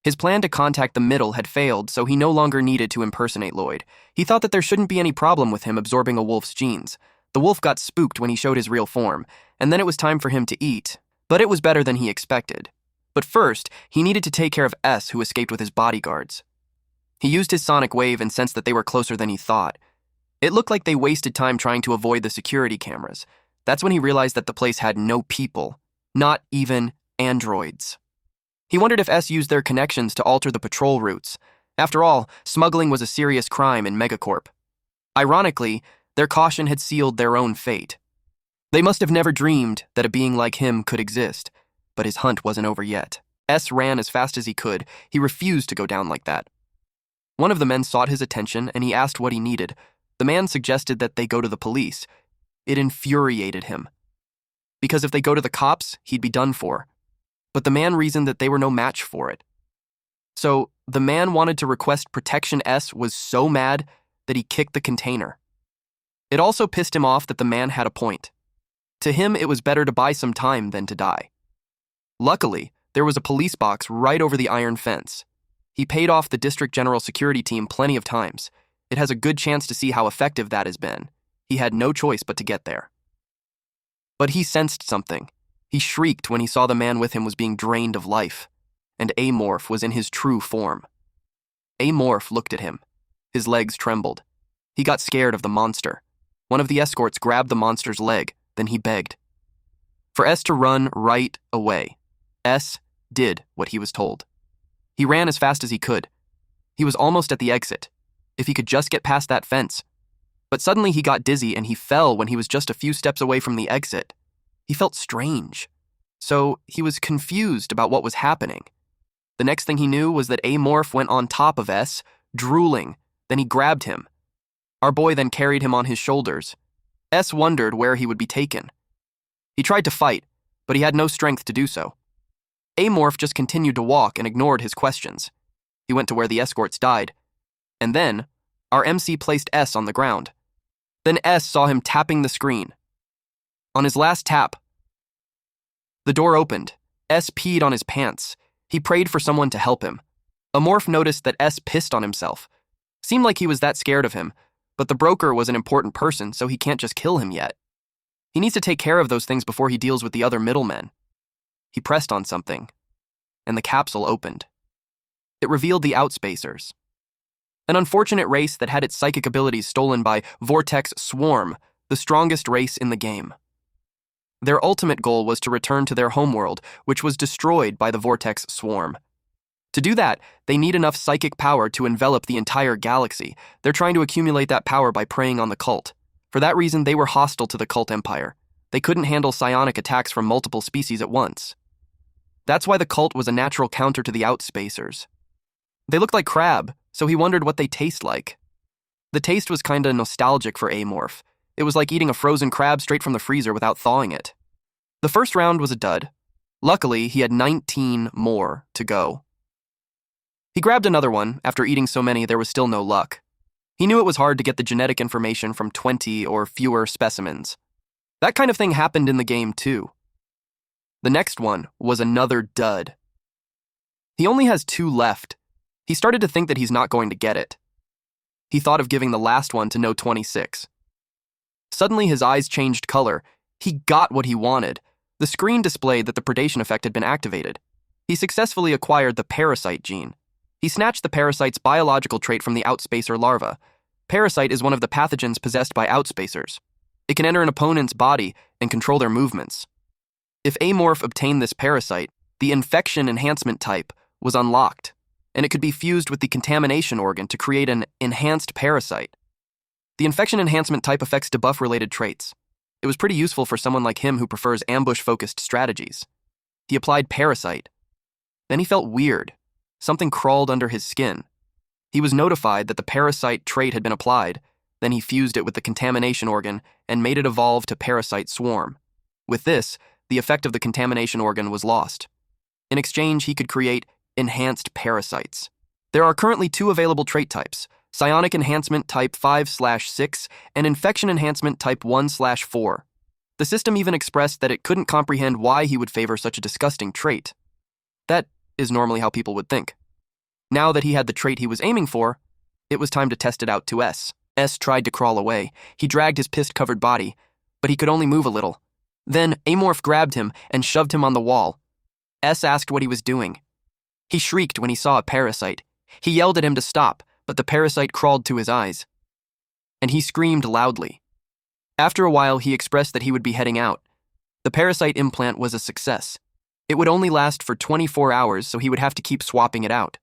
His plan to contact the middle had failed, so he no longer needed to impersonate Lloyd. He thought that there shouldn't be any problem with him absorbing a wolf's genes. The wolf got spooked when he showed his real form, and then it was time for him to eat. But it was better than he expected. But first, he needed to take care of S, who escaped with his bodyguards. He used his sonic wave and sensed that they were closer than he thought. It looked like they wasted time trying to avoid the security cameras. That's when he realized that the place had no people, not even androids. He wondered if S used their connections to alter the patrol routes. After all, smuggling was a serious crime in Megacorp. Ironically, their caution had sealed their own fate. They must have never dreamed that a being like him could exist, but his hunt wasn't over yet. S ran as fast as he could. He refused to go down like that. One of the men sought his attention, and he asked what he needed. The man suggested that they go to the police. It infuriated him, because if they go to the cops, he'd be done for. But the man reasoned that they were no match for it. So the man wanted to request protection. S was so mad that he kicked the container. It also pissed him off that the man had a point. To him, it was better to buy some time than to die. Luckily, there was a police box right over the iron fence. He paid off the district general security team plenty of times. It has a good chance to see how effective that has been. He had no choice but to get there. But he sensed something. He shrieked when he saw the man with him was being drained of life, and Amorph was in his true form. Amorph looked at him. His legs trembled. He got scared of the monster. One of the escorts grabbed the monster's leg, then he begged for S to run right away. S did what he was told. He ran as fast as he could. He was almost at the exit. If he could just get past that fence. But suddenly he got dizzy and he fell when he was just a few steps away from the exit. He felt strange. So he was confused about what was happening. The next thing he knew was that Amorph went on top of S, drooling. Then he grabbed him. Our boy then carried him on his shoulders. S wondered where he would be taken. He tried to fight, but he had no strength to do so. Amorph just continued to walk and ignored his questions. He went to where the escorts died. And then, our MC placed S on the ground. Then S saw him tapping the screen. On his last tap, the door opened. S peed on his pants. He prayed for someone to help him. Amorph noticed that S pissed on himself. Seemed like he was that scared of him, but the broker was an important person, so he can't just kill him yet. He needs to take care of those things before he deals with the other middlemen. He pressed on something, and the capsule opened. It revealed the Outspacers, an unfortunate race that had its psychic abilities stolen by Vortex Swarm, the strongest race in the game. Their ultimate goal was to return to their homeworld, which was destroyed by the Vortex Swarm. To do that, they need enough psychic power to envelop the entire galaxy. They're trying to accumulate that power by preying on the cult. For that reason, they were hostile to the cult empire. They couldn't handle psionic attacks from multiple species at once. That's why the cult was a natural counter to the Outspacers. They looked like crab, so he wondered what they taste like. The taste was kinda nostalgic for Amorph. It was like eating a frozen crab straight from the freezer without thawing it. The first round was a dud. Luckily, he had 19 more to go. He grabbed another one. After eating so many, there was still no luck. He knew it was hard to get the genetic information from 20 or fewer specimens. That kind of thing happened in the game too. The next one was another dud. He only has 2 left. He started to think that he's not going to get it. He thought of giving the last one to No 26. Suddenly his eyes changed color. He got what he wanted. The screen displayed that the predation effect had been activated. He successfully acquired the parasite gene. He snatched the parasite's biological trait from the Outspacer larva. Parasite is one of the pathogens possessed by Outspacers. It can enter an opponent's body and control their movements. If Amorph obtained this parasite, the infection enhancement type was unlocked, and it could be fused with the contamination organ to create an enhanced parasite. The infection enhancement type affects debuff-related traits. It was pretty useful for someone like him who prefers ambush-focused strategies. He applied parasite. Then he felt weird. Something crawled under his skin. He was notified that the parasite trait had been applied. Then he fused it with the contamination organ and made it evolve to parasite swarm. With this, the effect of the contamination organ was lost. In exchange, he could create enhanced parasites. There are currently 2 available trait types, psionic enhancement type 5/6 and infection enhancement type 1/4. The system even expressed that it couldn't comprehend why he would favor such a disgusting trait. That is normally how people would think. Now that he had the trait he was aiming for, it was time to test it out to S. S tried to crawl away. He dragged his piss-covered body, but he could only move a little. Then Amorph grabbed him and shoved him on the wall. S asked what he was doing. He shrieked when he saw a parasite. He yelled at him to stop, but the parasite crawled to his eyes. And he screamed loudly. After a while, he expressed that he would be heading out. The parasite implant was a success. It would only last for 24 hours, so he would have to keep swapping it out.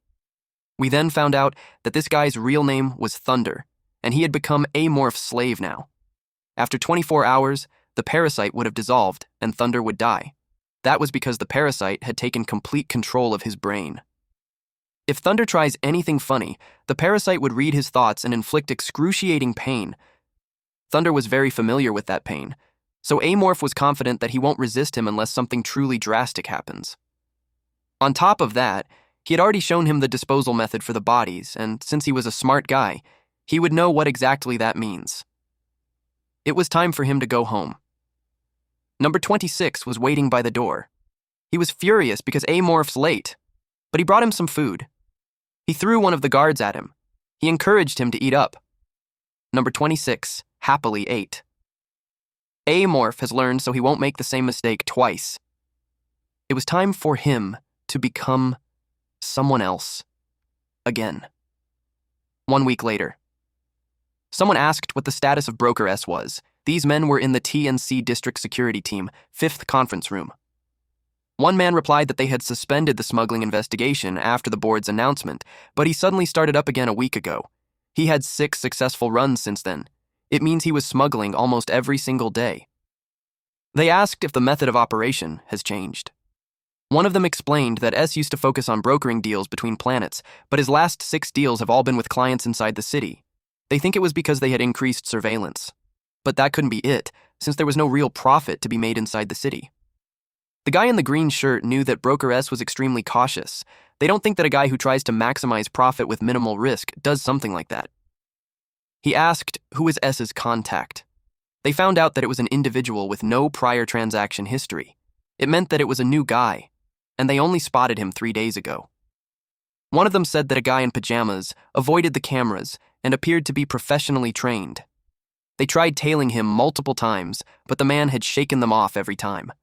We then found out that this guy's real name was Thunder, and he had become Amorph's slave now. After 24 hours, the parasite would have dissolved and Thunder would die. That was because the parasite had taken complete control of his brain. If Thunder tries anything funny, the parasite would read his thoughts and inflict excruciating pain. Thunder was very familiar with that pain, so Amorph was confident that he won't resist him unless something truly drastic happens. On top of that, he had already shown him the disposal method for the bodies, and since he was a smart guy, he would know what exactly that means. It was time for him to go home. Number 26 was waiting by the door. He was furious because Amorph's late, but he brought him some food. He threw one of the guards at him. He encouraged him to eat up. Number 26 happily ate. Amorph has learned so he won't make the same mistake twice. It was time for him to become someone else again. 1 week later. Someone asked what the status of Broker S was. These men were in the TNC District Security Team, 5th conference room. One man replied that they had suspended the smuggling investigation after the board's announcement, but he suddenly started up again a week ago. He had 6 successful runs since then. It means he was smuggling almost every single day. They asked if the method of operation has changed. One of them explained that S used to focus on brokering deals between planets, but his last 6 deals have all been with clients inside the city. They think it was because they had increased surveillance. But that couldn't be it, since there was no real profit to be made inside the city. The guy in the green shirt knew that Broker S was extremely cautious. They don't think that a guy who tries to maximize profit with minimal risk does something like that. He asked who was S's contact. They found out that it was an individual with no prior transaction history. It meant that it was a new guy, and they only spotted him 3 days ago. One of them said that a guy in pajamas avoided the cameras and appeared to be professionally trained. They tried tailing him multiple times, but the man had shaken them off every time.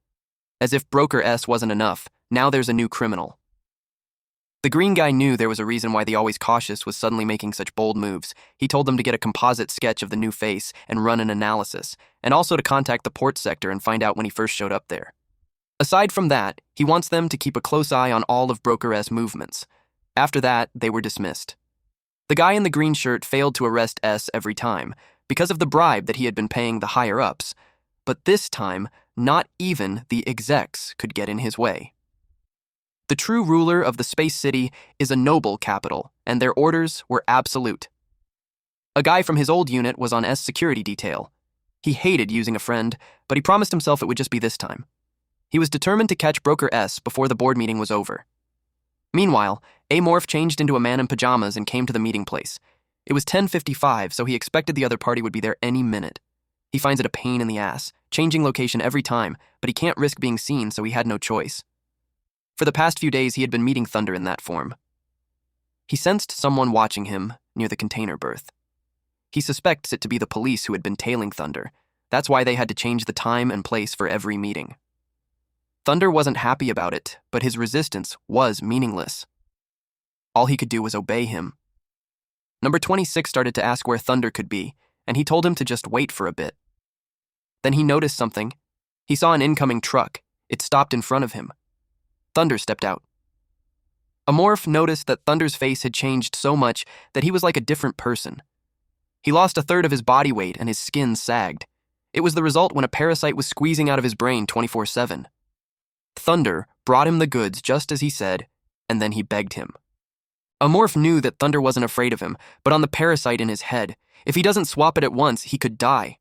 As if Broker S wasn't enough, now there's a new criminal. The green guy knew there was a reason why the always cautious was suddenly making such bold moves. He told them to get a composite sketch of the new face and run an analysis, and also to contact the port sector and find out when he first showed up there. Aside from that, he wants them to keep a close eye on all of Broker S movements. After that, they were dismissed. The guy in the green shirt failed to arrest S every time, because of the bribe that he had been paying the higher-ups. But this time, not even the execs could get in his way. The true ruler of the space city is a noble capital, and their orders were absolute. A guy from his old unit was on S security detail. He hated using a friend, but he promised himself it would just be this time. He was determined to catch Broker S before the board meeting was over. Meanwhile, Amorph changed into a man in pajamas and came to the meeting place. It was 10:55, so he expected the other party would be there any minute. He finds it a pain in the ass, changing location every time, but he can't risk being seen, so he had no choice. For the past few days, he had been meeting Thunder in that form. He sensed someone watching him near the container berth. He suspects it to be the police who had been tailing Thunder. That's why they had to change the time and place for every meeting. Thunder wasn't happy about it, but his resistance was meaningless. All he could do was obey him. Number 26 started to ask where Thunder could be, and he told him to just wait for a bit. Then he noticed something. He saw an incoming truck. It stopped in front of him. Thunder stepped out. Amorph noticed that Thunder's face had changed so much that he was like a different person. He lost a third of his body weight and his skin sagged. It was the result when a parasite was squeezing out of his brain 24/7. Thunder brought him the goods just as he said, and then he begged him. Amorph knew that Thunder wasn't afraid of him, but on the parasite in his head. If he doesn't swap it at once, he could die.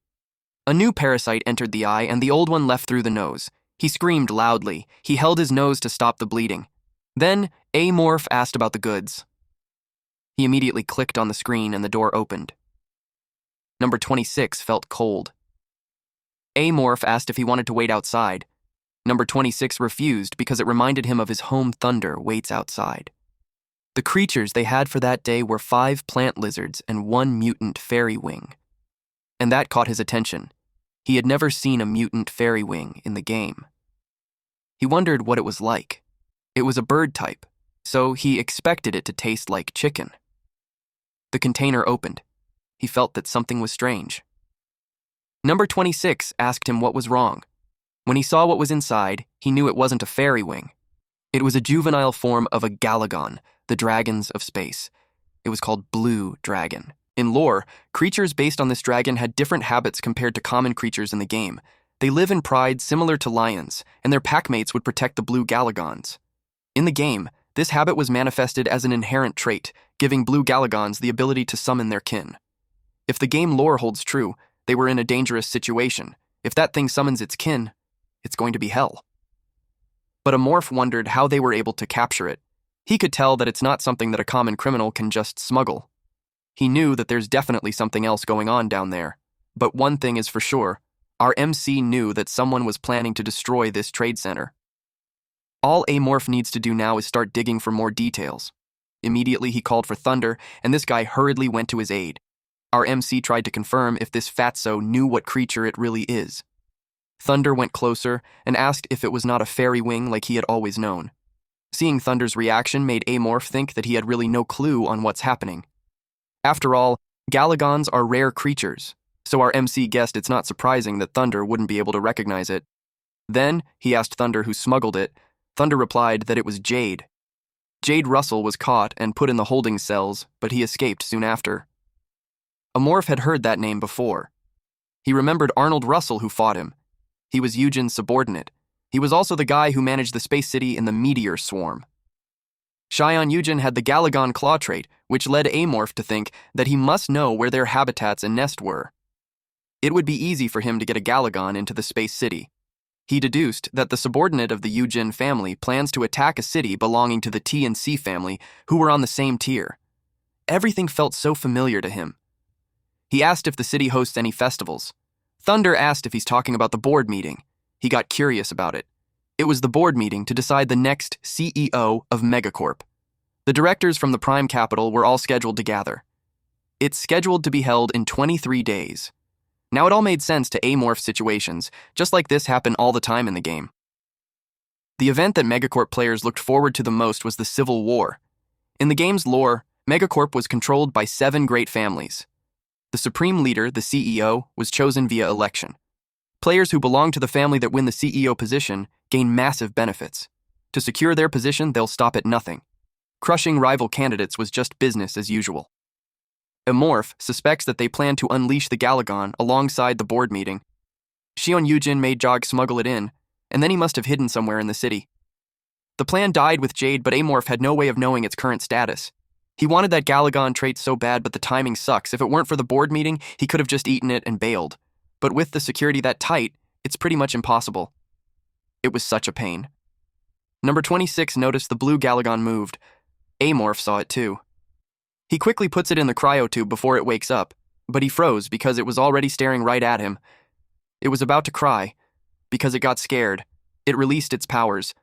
A new parasite entered the eye, and the old one left through the nose. He screamed loudly. He held his nose to stop the bleeding. Then, Amorph asked about the goods. He immediately clicked on the screen, and the door opened. Number 26 felt cold. Amorph asked if he wanted to wait outside. Number 26 refused because it reminded him of his home. Thunder waits outside. The creatures they had for that day were 5 plant lizards and 1 mutant fairy wing. And that caught his attention. He had never seen a mutant fairy wing in the game. He wondered what it was like. It was a bird type, so he expected it to taste like chicken. The container opened. He felt that something was strange. Number 26 asked him what was wrong. When he saw what was inside, he knew it wasn't a fairy wing. It was a juvenile form of a Galagon, the dragons of space. It was called Blue Dragon. In lore, creatures based on this dragon had different habits compared to common creatures in the game. They live in pride similar to lions, and their packmates would protect the blue galagons. In the game, this habit was manifested as an inherent trait, giving blue galagons the ability to summon their kin. If the game lore holds true, they were in a dangerous situation. If that thing summons its kin, it's going to be hell. But Amorph wondered how they were able to capture it. He could tell that it's not something that a common criminal can just smuggle. He knew that there's definitely something else going on down there. But one thing is for sure, our MC knew that someone was planning to destroy this trade center. All Amorph needs to do now is start digging for more details. Immediately he called for Thunder, and this guy hurriedly went to his aid. Our MC tried to confirm if this fatso knew what creature it really is. Thunder went closer and asked if it was not a fairy wing like he had always known. Seeing Thunder's reaction made Amorph think that he had really no clue on what's happening. After all, galagons are rare creatures, so our MC guessed it's not surprising that Thunder wouldn't be able to recognize it. Then, he asked Thunder who smuggled it. Thunder replied that it was Jade. Jade Russell was caught and put in the holding cells, but he escaped soon after. Amorph had heard that name before. He remembered Arnold Russell who fought him. He was Eugen's subordinate. He was also the guy who managed the space city in the meteor swarm. Shion Eugen had the Galagon claw trait, which led Amorph to think that he must know where their habitats and nest were. It would be easy for him to get a Galagon into the space city. He deduced that the subordinate of the Eugen family plans to attack a city belonging to the T and C family, who were on the same tier. Everything felt so familiar to him. He asked if the city hosts any festivals. Thunder asked if he's talking about the board meeting. He got curious about it. It was the board meeting to decide the next CEO of Megacorp. The directors from the Prime Capital were all scheduled to gather. It's scheduled to be held in 23 days. Now it all made sense to Amorph situations, just like this happened all the time in the game. The event that Megacorp players looked forward to the most was the Civil War. In the game's lore, Megacorp was controlled by 7 great families. The supreme leader, the CEO, was chosen via election. Players who belong to the family that win the CEO position gain massive benefits. To secure their position, they'll stop at nothing. Crushing rival candidates was just business as usual. Amorph suspects that they plan to unleash the Galagon alongside the board meeting. Shion Eugen made Jog smuggle it in, and then he must have hidden somewhere in the city. The plan died with Jade, but Amorph had no way of knowing its current status. He wanted that Galagon trait so bad, but the timing sucks. If it weren't for the board meeting, he could have just eaten it and bailed. But with the security that tight, it's pretty much impossible. It was such a pain. Number 26 noticed the blue Galagon moved. Amorph saw it too. He quickly puts it in the cryotube before it wakes up, but he froze because it was already staring right at him. It was about to cry. Because it got scared, it released its powers,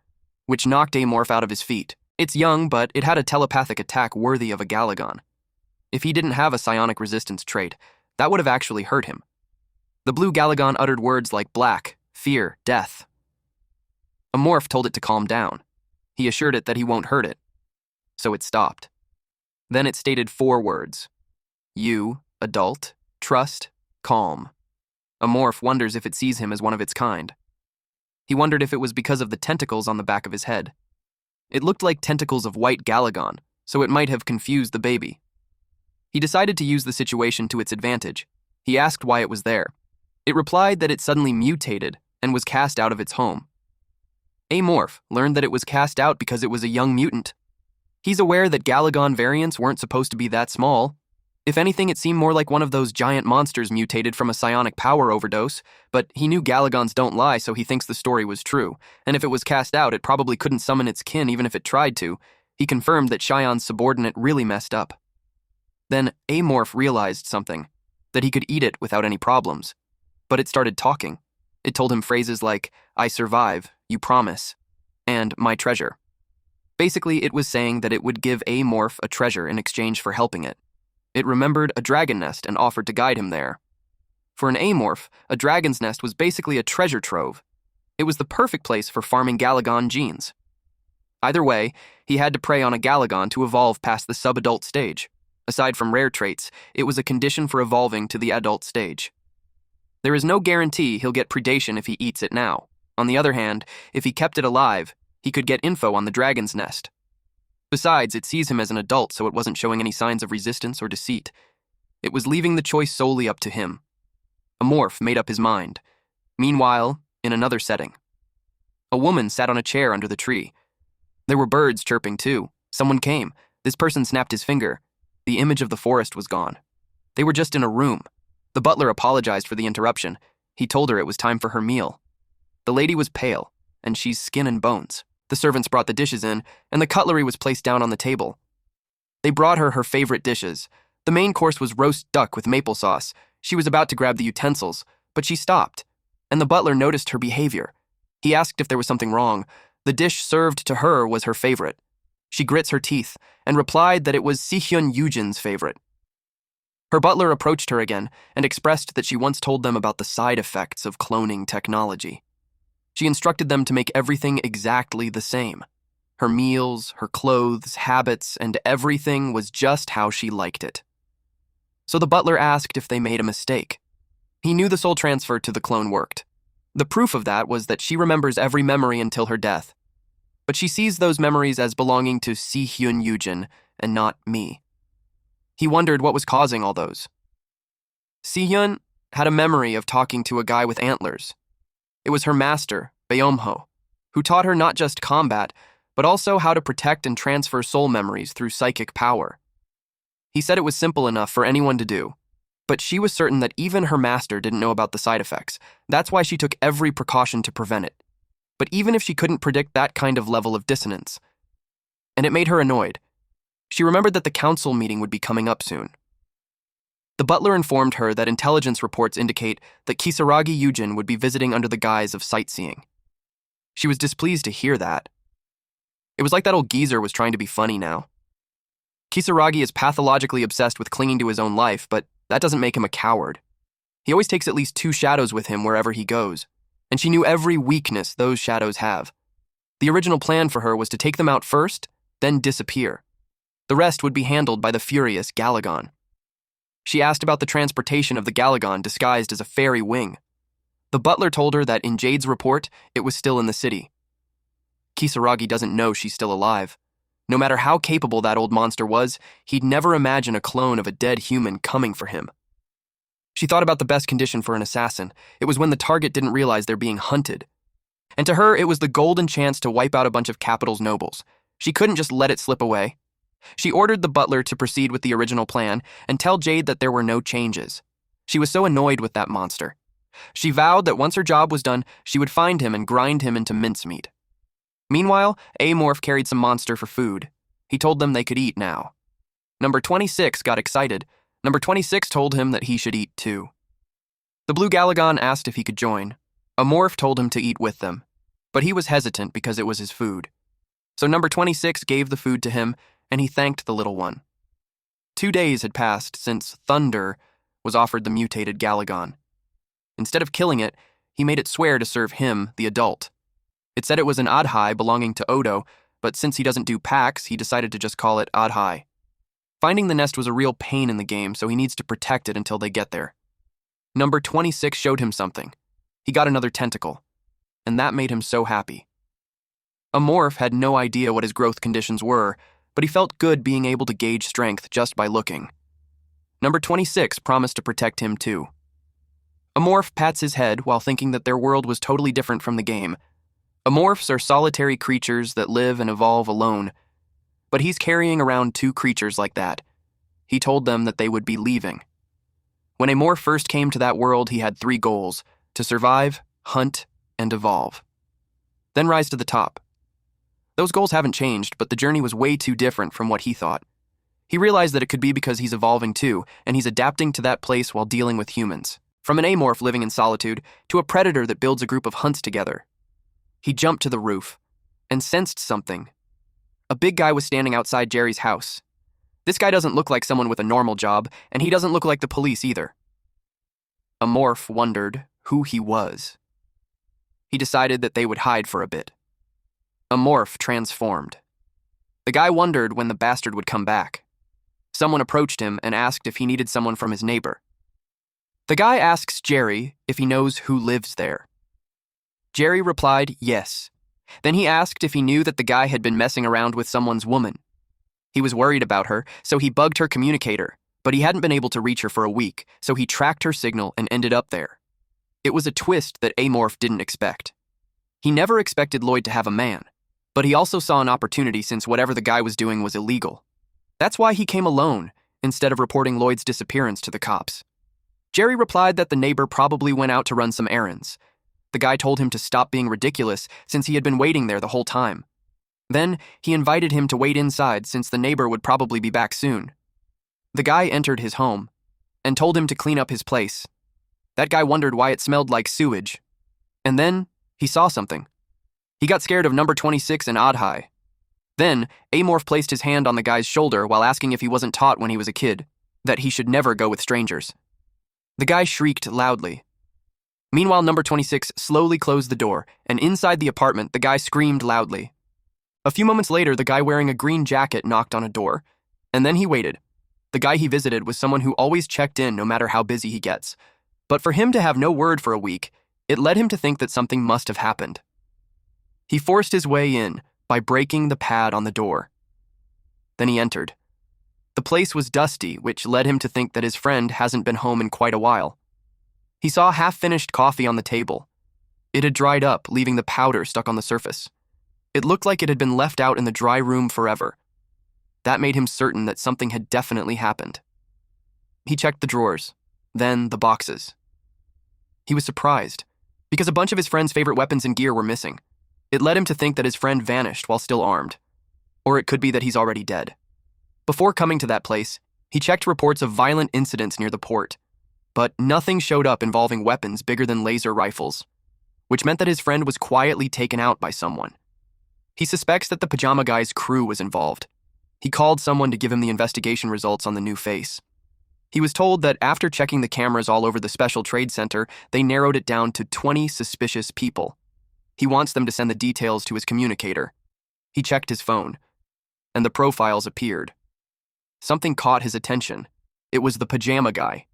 which knocked Amorph out of his feet. It's young, but it had a telepathic attack worthy of a Galagon. If he didn't have a psionic resistance trait, that would have actually hurt him. The blue Galagon uttered words like black, fear, death. Amorph told it to calm down. He assured it that he won't hurt it. So it stopped. Then it stated 4 words. You, adult, trust, calm. Amorph wonders if it sees him as one of its kind. He wondered if it was because of the tentacles on the back of his head. It looked like tentacles of white Galagon, so it might have confused the baby. He decided to use the situation to its advantage. He asked why it was there. It replied that it suddenly mutated and was cast out of its home. Amorph learned that it was cast out because it was a young mutant. He's aware that Galagon variants weren't supposed to be that small. If anything, it seemed more like one of those giant monsters mutated from a psionic power overdose, but he knew Galagons don't lie, so he thinks the story was true, and if it was cast out, it probably couldn't summon its kin even if it tried to. He confirmed that Shion's subordinate really messed up. Then Amorph realized something, that he could eat it without any problems. But it started talking. It told him phrases like, I survive, you promise, and my treasure. Basically, it was saying that it would give Amorph a treasure in exchange for helping it. It remembered a dragon nest and offered to guide him there. For an Amorph, a dragon's nest was basically a treasure trove. It was the perfect place for farming Galagon genes. Either way, he had to prey on a Galagon to evolve past the sub-adult stage. Aside from rare traits, it was a condition for evolving to the adult stage. There is no guarantee he'll get predation if he eats it now. On the other hand, if he kept it alive, he could get info on the dragon's nest. Besides, it sees him as an adult, so it wasn't showing any signs of resistance or deceit. It was leaving the choice solely up to him. Amorph made up his mind. Meanwhile, in another setting, a woman sat on a chair under the tree. There were birds chirping too. Someone came. This person snapped his finger. The image of the forest was gone. They were just in a room. The butler apologized for the interruption. He told her it was time for her meal. The lady was pale, and she's skin and bones. The servants brought the dishes in, and the cutlery was placed down on the table. They brought her favorite dishes. The main course was roast duck with maple sauce. She was about to grab the utensils, but she stopped, and the butler noticed her behavior. He asked if there was something wrong. The dish served to her was her favorite. She grits her teeth and replied that it was Sihyun Yujin's favorite. Her butler approached her again and expressed that she once told them about the side effects of cloning technology. She instructed them to make everything exactly the same. Her meals, her clothes, habits, and everything was just how she liked it. So the butler asked if they made a mistake. He knew the soul transfer to the clone worked. The proof of that was that she remembers every memory until her death. But she sees those memories as belonging to Sihyun Yujin and not me. He wondered what was causing all those. Sihyun had a memory of talking to a guy with antlers. It was her master, Beomho, who taught her not just combat, but also how to protect and transfer soul memories through psychic power. He said it was simple enough for anyone to do, but she was certain that even her master didn't know about the side effects. That's why she took every precaution to prevent it. But even if she couldn't predict that kind of level of dissonance, and it made her annoyed, she remembered that the council meeting would be coming up soon. The butler informed her that intelligence reports indicate that Kisaragi Yujin would be visiting under the guise of sightseeing. She was displeased to hear that. It was like that old geezer was trying to be funny now. Kisaragi is pathologically obsessed with clinging to his own life, but that doesn't make him a coward. He always takes at least 2 shadows with him wherever he goes, and she knew every weakness those shadows have. The original plan for her was to take them out first, then disappear. The rest would be handled by the furious Galagon. She asked about the transportation of the Galagon disguised as a fairy wing. The butler told her that in Jade's report, it was still in the city. Kisaragi doesn't know she's still alive. No matter how capable that old monster was, he'd never imagine a clone of a dead human coming for him. She thought about the best condition for an assassin. It was when the target didn't realize they're being hunted. And to her, it was the golden chance to wipe out a bunch of capital's nobles. She couldn't just let it slip away. She ordered the butler to proceed with the original plan and tell Jade that there were no changes. She was so annoyed with that monster. She vowed that once her job was done, she would find him and grind him into mincemeat. Meanwhile, Amorph carried some monster for food. He told them they could eat now. Number 26 got excited. Number 26 told him that he should eat too. The Blue Galagon asked if he could join. Amorph told him to eat with them, but he was hesitant because it was his food. So number 26 gave the food to him, and he thanked the little one. 2 days had passed since Thunder was offered the mutated Galagon. Instead of killing it, he made it swear to serve him, the adult. It said it was an Adhai belonging to Odo, but since he doesn't do packs, he decided to just call it Adhai. Finding the nest was a real pain in the game, so he needs to protect it until they get there. Number 26 showed him something. He got another tentacle, and that made him so happy. Amorph had no idea what his growth conditions were, but he felt good being able to gauge strength just by looking. Number 26 promised to protect him too. Amorph pats his head while thinking that their world was totally different from the game. Amorphs are solitary creatures that live and evolve alone, but he's carrying around 2 creatures like that. He told them that they would be leaving. When Amorph first came to that world, he had 3 goals: to survive, hunt, and evolve. Then rise to the top. Those goals haven't changed, but the journey was way too different from what he thought. He realized that it could be because he's evolving too, and he's adapting to that place while dealing with humans. From an amorph living in solitude to a predator that builds a group of hunts together. He jumped to the roof and sensed something. A big guy was standing outside Jerry's house. This guy doesn't look like someone with a normal job, and he doesn't look like the police either. Amorph wondered who he was. He decided that they would hide for a bit. Amorph transformed. The guy wondered when the bastard would come back. Someone approached him and asked if he needed someone from his neighbor. The guy asks Jerry if he knows who lives there. Jerry replied yes. Then he asked if he knew that the guy had been messing around with someone's woman. He was worried about her, so he bugged her communicator, but he hadn't been able to reach her for a week, so he tracked her signal and ended up there. It was a twist that Amorph didn't expect. He never expected Lloyd to have a man, but he also saw an opportunity since whatever the guy was doing was illegal. That's why he came alone, instead of reporting Lloyd's disappearance to the cops. Jerry replied that the neighbor probably went out to run some errands. The guy told him to stop being ridiculous since he had been waiting there the whole time. Then, he invited him to wait inside since the neighbor would probably be back soon. The guy entered his home and told him to clean up his place. That guy wondered why it smelled like sewage. And then, he saw something. He got scared of number 26 and Oddhigh. Then, Amorph placed his hand on the guy's shoulder while asking if he wasn't taught when he was a kid that he should never go with strangers. The guy shrieked loudly. Meanwhile, number 26 slowly closed the door, and inside the apartment, the guy screamed loudly. A few moments later, the guy wearing a green jacket knocked on a door, and then he waited. The guy he visited was someone who always checked in no matter how busy he gets. But for him to have no word for a week, it led him to think that something must have happened. He forced his way in by breaking the pad on the door. Then he entered. The place was dusty, which led him to think that his friend hasn't been home in quite a while. He saw half-finished coffee on the table. It had dried up, leaving the powder stuck on the surface. It looked like it had been left out in the dry room forever. That made him certain that something had definitely happened. He checked the drawers, then the boxes. He was surprised, because a bunch of his friend's favorite weapons and gear were missing. It led him to think that his friend vanished while still armed. Or it could be that he's already dead. Before coming to that place, he checked reports of violent incidents near the port, but nothing showed up involving weapons bigger than laser rifles, which meant that his friend was quietly taken out by someone. He suspects that the pajama guy's crew was involved. He called someone to give him the investigation results on the new face. He was told that after checking the cameras all over the Special Trade Center, they narrowed it down to 20 suspicious people. He wants them to send the details to his communicator. He checked his phone, and the profiles appeared. Something caught his attention. It was the pajama guy.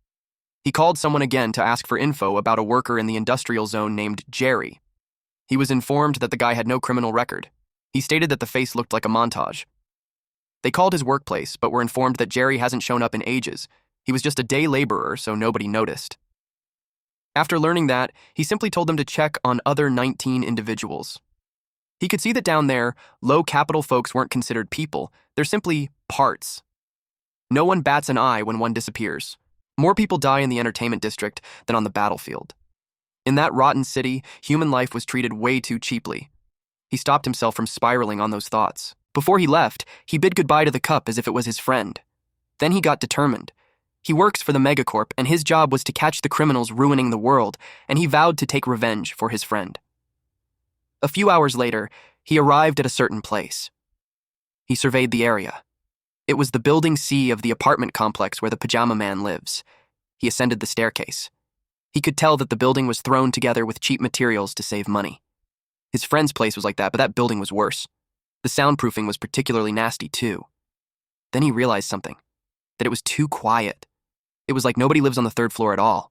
He called someone again to ask for info about a worker in the industrial zone named Jerry. He was informed that the guy had no criminal record. He stated that the face looked like a montage. They called his workplace, but were informed that Jerry hasn't shown up in ages. He was just a day laborer, so nobody noticed. After learning that, he simply told them to check on other 19 individuals. He could see that down there, low-capital folks weren't considered people. They're simply parts. No one bats an eye when one disappears. More people die in the entertainment district than on the battlefield. In that rotten city, human life was treated way too cheaply. He stopped himself from spiraling on those thoughts. Before he left, he bid goodbye to the cup as if it was his friend. Then he got determined. He works for the Megacorp, and his job was to catch the criminals ruining the world, and he vowed to take revenge for his friend. A few hours later, he arrived at a certain place. He surveyed the area. It was the Building C of the apartment complex where the pajama man lives. He ascended the staircase. He could tell that the building was thrown together with cheap materials to save money. His friend's place was like that, but that building was worse. The soundproofing was particularly nasty, too. Then he realized something, that it was too quiet. It was like nobody lives on the third floor at all.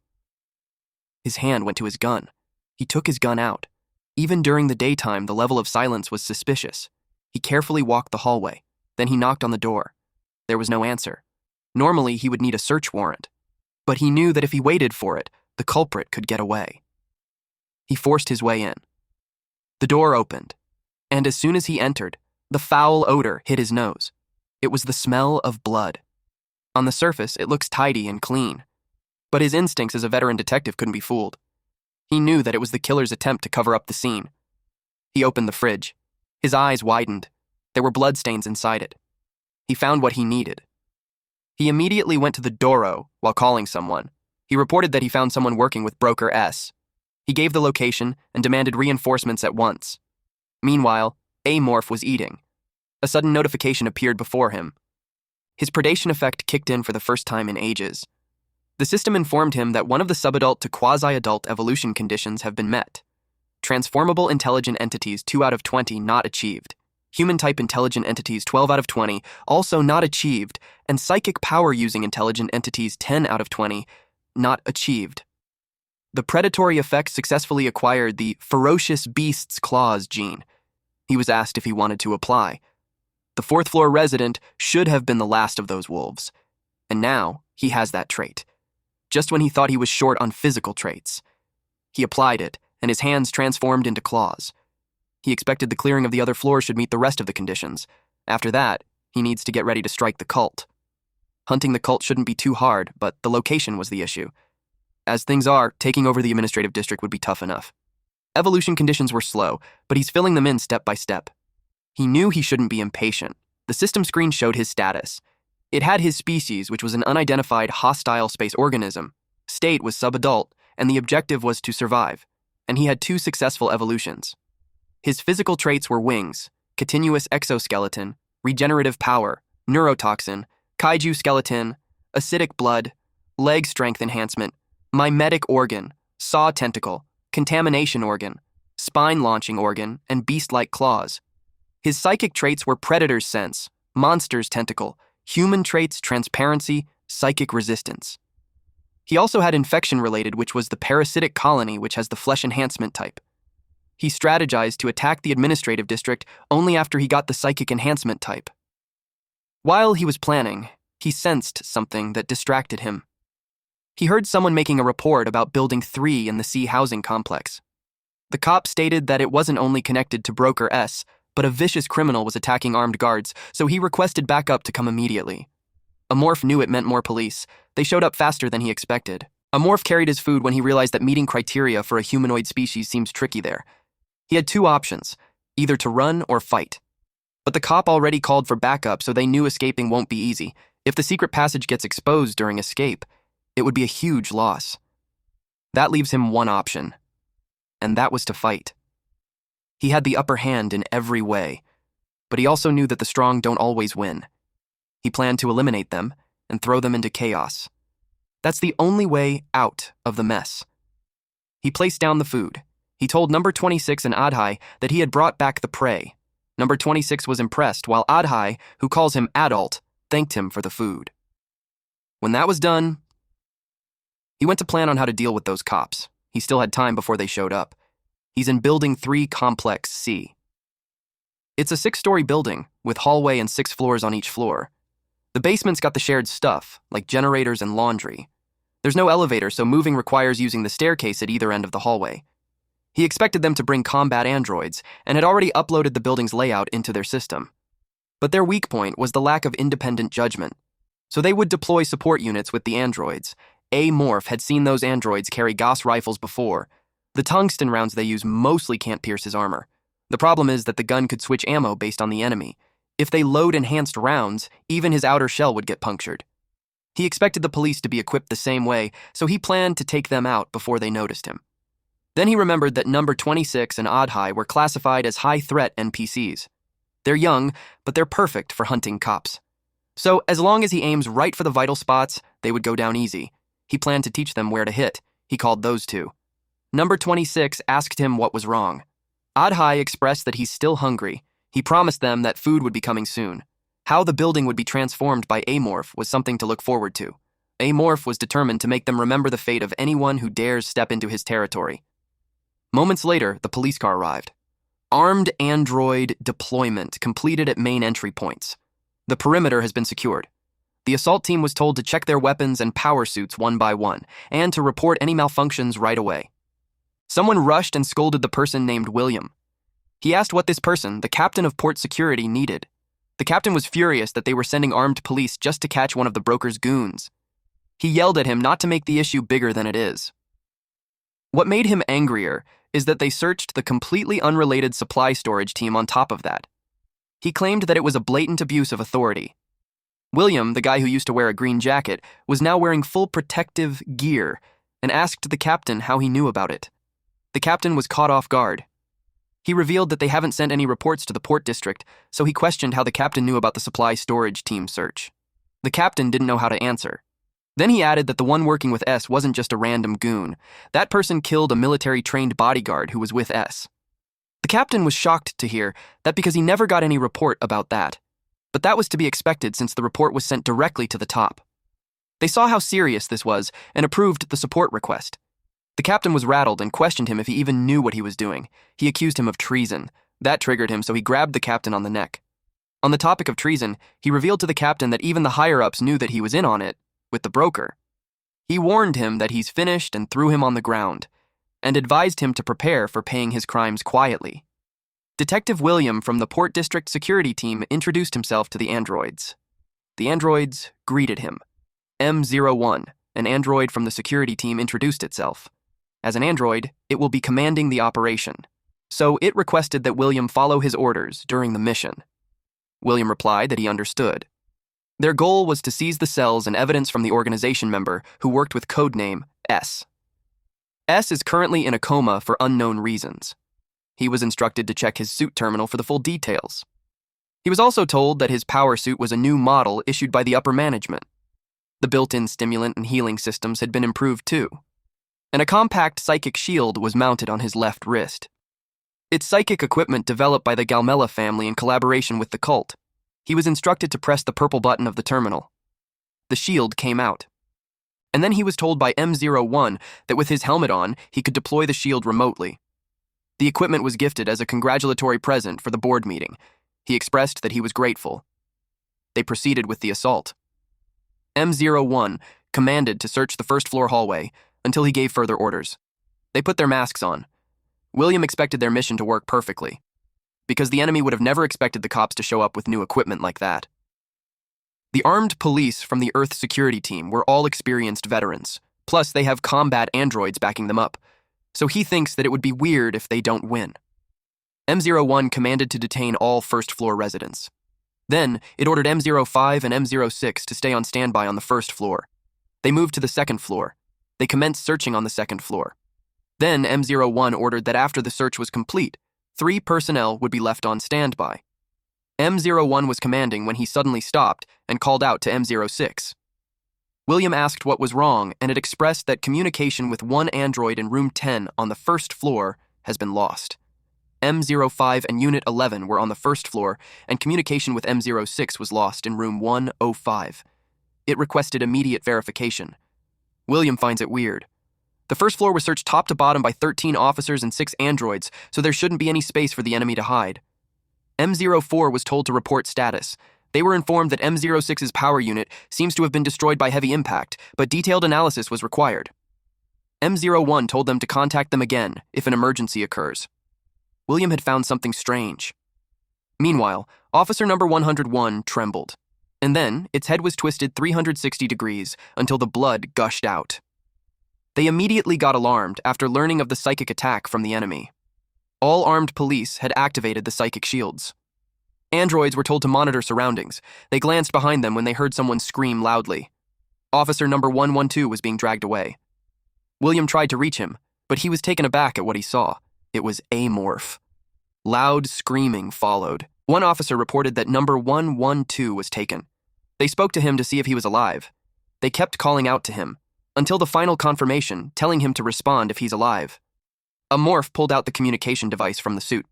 His hand went to his gun. He took his gun out. Even during the daytime, the level of silence was suspicious. He carefully walked the hallway. Then he knocked on the door. There was no answer. Normally, he would need a search warrant. But he knew that if he waited for it, the culprit could get away. He forced his way in. The door opened, and as soon as he entered, the foul odor hit his nose. It was the smell of blood. On the surface, it looks tidy and clean. But his instincts as a veteran detective couldn't be fooled. He knew that it was the killer's attempt to cover up the scene. He opened the fridge. His eyes widened. There were bloodstains inside it. He found what he needed. He immediately went to the Doro while calling someone. He reported that he found someone working with Broker S. He gave the location and demanded reinforcements at once. Meanwhile, Amorph was eating. A sudden notification appeared before him. His predation effect kicked in for the first time in ages. The system informed him that one of the subadult to quasi-adult evolution conditions have been met. Transformable intelligent entities 2 out of 20 not achieved. Human-type intelligent entities 12 out of 20 also not achieved, and psychic power-using intelligent entities 10 out of 20 not achieved. The predatory effect successfully acquired the Ferocious Beast's Claws gene. He was asked if he wanted to apply. The fourth-floor resident should have been the last of those wolves, and now he has that trait. Just when he thought he was short on physical traits. He applied it, and his hands transformed into claws. He expected the clearing of the other floors should meet the rest of the conditions. After that, he needs to get ready to strike the cult. Hunting the cult shouldn't be too hard, but the location was the issue. As things are, taking over the administrative district would be tough enough. Evolution conditions were slow, but he's filling them in step by step. He knew he shouldn't be impatient. The system screen showed his status. It had his species, which was an unidentified hostile space organism. State was subadult, and the objective was to survive. And he had 2 successful evolutions. His physical traits were wings, continuous exoskeleton, regenerative power, neurotoxin, kaiju skeleton, acidic blood, leg strength enhancement, mimetic organ, saw tentacle, contamination organ, spine launching organ, and beast-like claws. His psychic traits were predator's sense, monster's tentacle, human traits transparency, psychic resistance. He also had infection-related, which was the parasitic colony, which has the flesh enhancement type. He strategized to attack the administrative district only after he got the psychic enhancement type. While he was planning, he sensed something that distracted him. He heard someone making a report about Building 3 in the C housing complex. The cop stated that it wasn't only connected to Broker S, but a vicious criminal was attacking armed guards, so he requested backup to come immediately. Amorph knew it meant more police. They showed up faster than he expected. Amorph carried his food when he realized that meeting criteria for a humanoid species seems tricky there. He had 2 options, either to run or fight. But the cop already called for backup, so they knew escaping won't be easy. If the secret passage gets exposed during escape, it would be a huge loss. That leaves him one option, and that was to fight. He had the upper hand in every way, but he also knew that the strong don't always win. He planned to eliminate them and throw them into chaos. That's the only way out of the mess. He placed down the food. He told number 26 and Adhai that he had brought back the prey. Number 26 was impressed, while Adhai, who calls him adult, thanked him for the food. When that was done, he went to plan on how to deal with those cops. He still had time before they showed up. He's in Building 3 Complex C. It's a 6-story building, with hallway and 6 floors on each floor. The basement's got the shared stuff, like generators and laundry. There's no elevator, so moving requires using the staircase at either end of the hallway. He expected them to bring combat androids, and had already uploaded the building's layout into their system. But their weak point was the lack of independent judgment. So they would deploy support units with the androids. Morph had seen those androids carry Gauss rifles before. The tungsten rounds they use mostly can't pierce his armor. The problem is that the gun could switch ammo based on the enemy. If they load enhanced rounds, even his outer shell would get punctured. He expected the police to be equipped the same way, so he planned to take them out before they noticed him. Then he remembered that number 26 and Adhai were classified as high-threat NPCs. They're young, but they're perfect for hunting cops. So as long as he aims right for the vital spots, they would go down easy. He planned to teach them where to hit. He called those 2. Number 26 asked him what was wrong. Adhai expressed that he's still hungry. He promised them that food would be coming soon. How the building would be transformed by Amorph was something to look forward to. Amorph was determined to make them remember the fate of anyone who dares step into his territory. Moments later, the police car arrived. Armed android deployment completed at main entry points. The perimeter has been secured. The assault team was told to check their weapons and power suits one by one, and to report any malfunctions right away. Someone rushed and scolded the person named William. He asked what this person, the captain of port security, needed. The captain was furious that they were sending armed police just to catch one of the broker's goons. He yelled at him not to make the issue bigger than it is. What made him angrier is that they searched the completely unrelated supply storage team on top of that. He claimed that it was a blatant abuse of authority. William, the guy who used to wear a green jacket, was now wearing full protective gear and asked the captain how he knew about it. The captain was caught off guard. He revealed that they haven't sent any reports to the port district, so he questioned how the captain knew about the supply storage team search. The captain didn't know how to answer. Then he added that the one working with S wasn't just a random goon. That person killed a military-trained bodyguard who was with S. The captain was shocked to hear that because he never got any report about that. But that was to be expected since the report was sent directly to the top. They saw how serious this was and approved the support request. The captain was rattled and questioned him if he even knew what he was doing. He accused him of treason. That triggered him, so he grabbed the captain on the neck. On the topic of treason, he revealed to the captain that even the higher-ups knew that he was in on it, with the broker. He warned him that he's finished and threw him on the ground. and advised him to prepare for paying his crimes quietly. Detective William from the Port District Security Team introduced himself to the androids. The androids greeted him. M01, an android from the security team, introduced itself. As an android, it will be commanding the operation, so it requested that William follow his orders during the mission. William replied that he understood. Their goal was to seize the cells and evidence from the organization member who worked with codename S. S is currently in a coma for unknown reasons. He was instructed to check his suit terminal for the full details. He was also told that his power suit was a new model issued by the upper management. The built-in stimulant and healing systems had been improved too, and a compact psychic shield was mounted on his left wrist. It's psychic equipment developed by the Galmella family in collaboration with the cult. He was instructed to press the purple button of the terminal. The shield came out. And then he was told by M01 that with his helmet on, he could deploy the shield remotely. The equipment was gifted as a congratulatory present for the board meeting. He expressed that he was grateful. They proceeded with the assault. M01 commanded to search the first-floor hallway until he gave further orders. They put their masks on. William expected their mission to work perfectly, because the enemy would have never expected the cops to show up with new equipment like that. The armed police from the Earth security team were all experienced veterans, plus they have combat androids backing them up, so he thinks that it would be weird if they don't win. M01 commanded to detain all first-floor residents. Then, it ordered M05 and M06 to stay on standby on the first floor. They moved to the second floor. They commenced searching on the second floor. Then, M01 ordered that after the search was complete, 3 personnel would be left on standby. M01 was commanding when he suddenly stopped and called out to M06. William asked what was wrong, and it expressed that communication with one android in room 10 on the first floor has been lost. M05 and Unit 11 were on the first floor, and communication with M06 was lost in room 105. It requested immediate verification. William finds it weird. The first floor was searched top to bottom by 13 officers and 6 androids, so there shouldn't be any space for the enemy to hide. M04 was told to report status. They were informed that M06's power unit seems to have been destroyed by heavy impact, but detailed analysis was required. M01 told them to contact them again if an emergency occurs. William had found something strange. Meanwhile, officer number 101 trembled, and then its head was twisted 360 degrees until the blood gushed out. They immediately got alarmed after learning of the psychic attack from the enemy. All armed police had activated the psychic shields. Androids were told to monitor surroundings. They glanced behind them when they heard someone scream loudly. Officer number 112 was being dragged away. William tried to reach him, but he was taken aback at what he saw. It was Amorph. Loud screaming followed. One officer reported that number 112 was taken. They spoke to him to see if he was alive. They kept calling out to him, until the final confirmation, telling him to respond if he's alive. Amorph pulled out the communication device from the suit.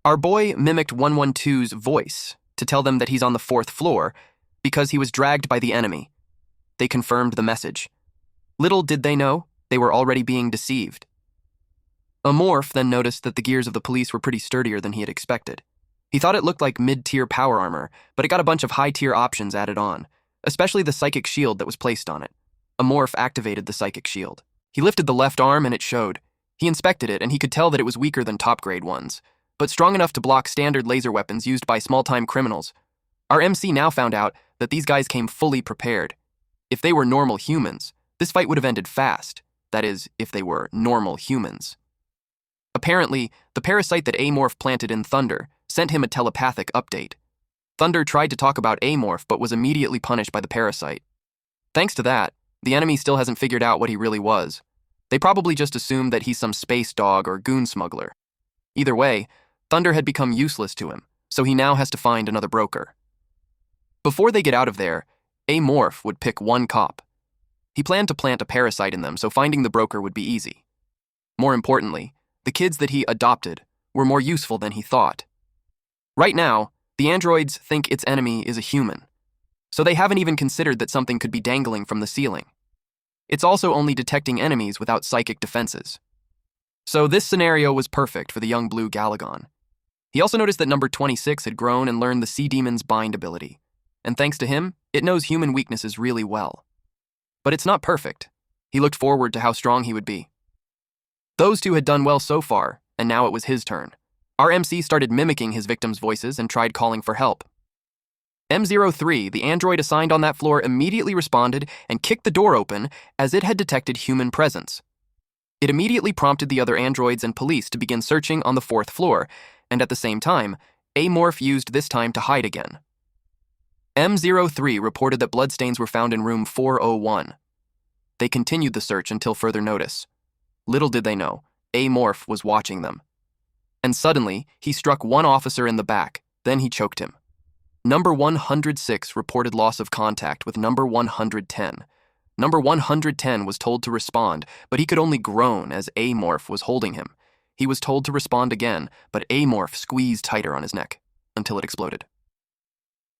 Our boy mimicked 112's voice to tell them that he's on the 4th floor because he was dragged by the enemy. They confirmed the message. Little did they know, they were already being deceived. Amorph then noticed that the gears of the police were pretty sturdier than he had expected. He thought it looked like mid-tier power armor, but it got a bunch of high-tier options added on, especially the psychic shield that was placed on it. Amorph activated the psychic shield. He lifted the left arm and it showed. He inspected it and he could tell that it was weaker than top-grade ones, but strong enough to block standard laser weapons used by small-time criminals. Our MC now found out that these guys came fully prepared. If they were normal humans, this fight would have ended fast. That is, if they were normal humans. Apparently, the parasite that Amorph planted in Thunder sent him a telepathic update. Thunder tried to talk about Amorph but was immediately punished by the parasite. Thanks to that, the enemy still hasn't figured out what he really was. They probably just assumed that he's some space dog or goon smuggler. Either way, Thunder had become useless to him, so he now has to find another broker. Before they get out of there, Amorph would pick one cop. He planned to plant a parasite in them, so finding the broker would be easy. More importantly, the kids that he adopted were more useful than he thought. Right now, the androids think its enemy is a human, so they haven't even considered that something could be dangling from the ceiling. It's also only detecting enemies without psychic defenses. So this scenario was perfect for the young blue Galagon. He also noticed that number 26 had grown and learned the Sea Demon's bind ability, and thanks to him, it knows human weaknesses really well. But it's not perfect. He looked forward to how strong he would be. Those two had done well so far, and now it was his turn. Our MC started mimicking his victims' voices and tried calling for help. M03, the android assigned on that floor, immediately responded and kicked the door open as it had detected human presence. It immediately prompted the other androids and police to begin searching on the 4th floor, and at the same time, Amorph used this time to hide again. M03 reported that bloodstains were found in room 401. They continued the search until further notice. Little did they know, Amorph was watching them. And suddenly, he struck one officer in the back, then he choked him. Number 106 reported loss of contact with number 110. Number 110 was told to respond, but he could only groan as Amorph was holding him. He was told to respond again, but Amorph squeezed tighter on his neck until it exploded.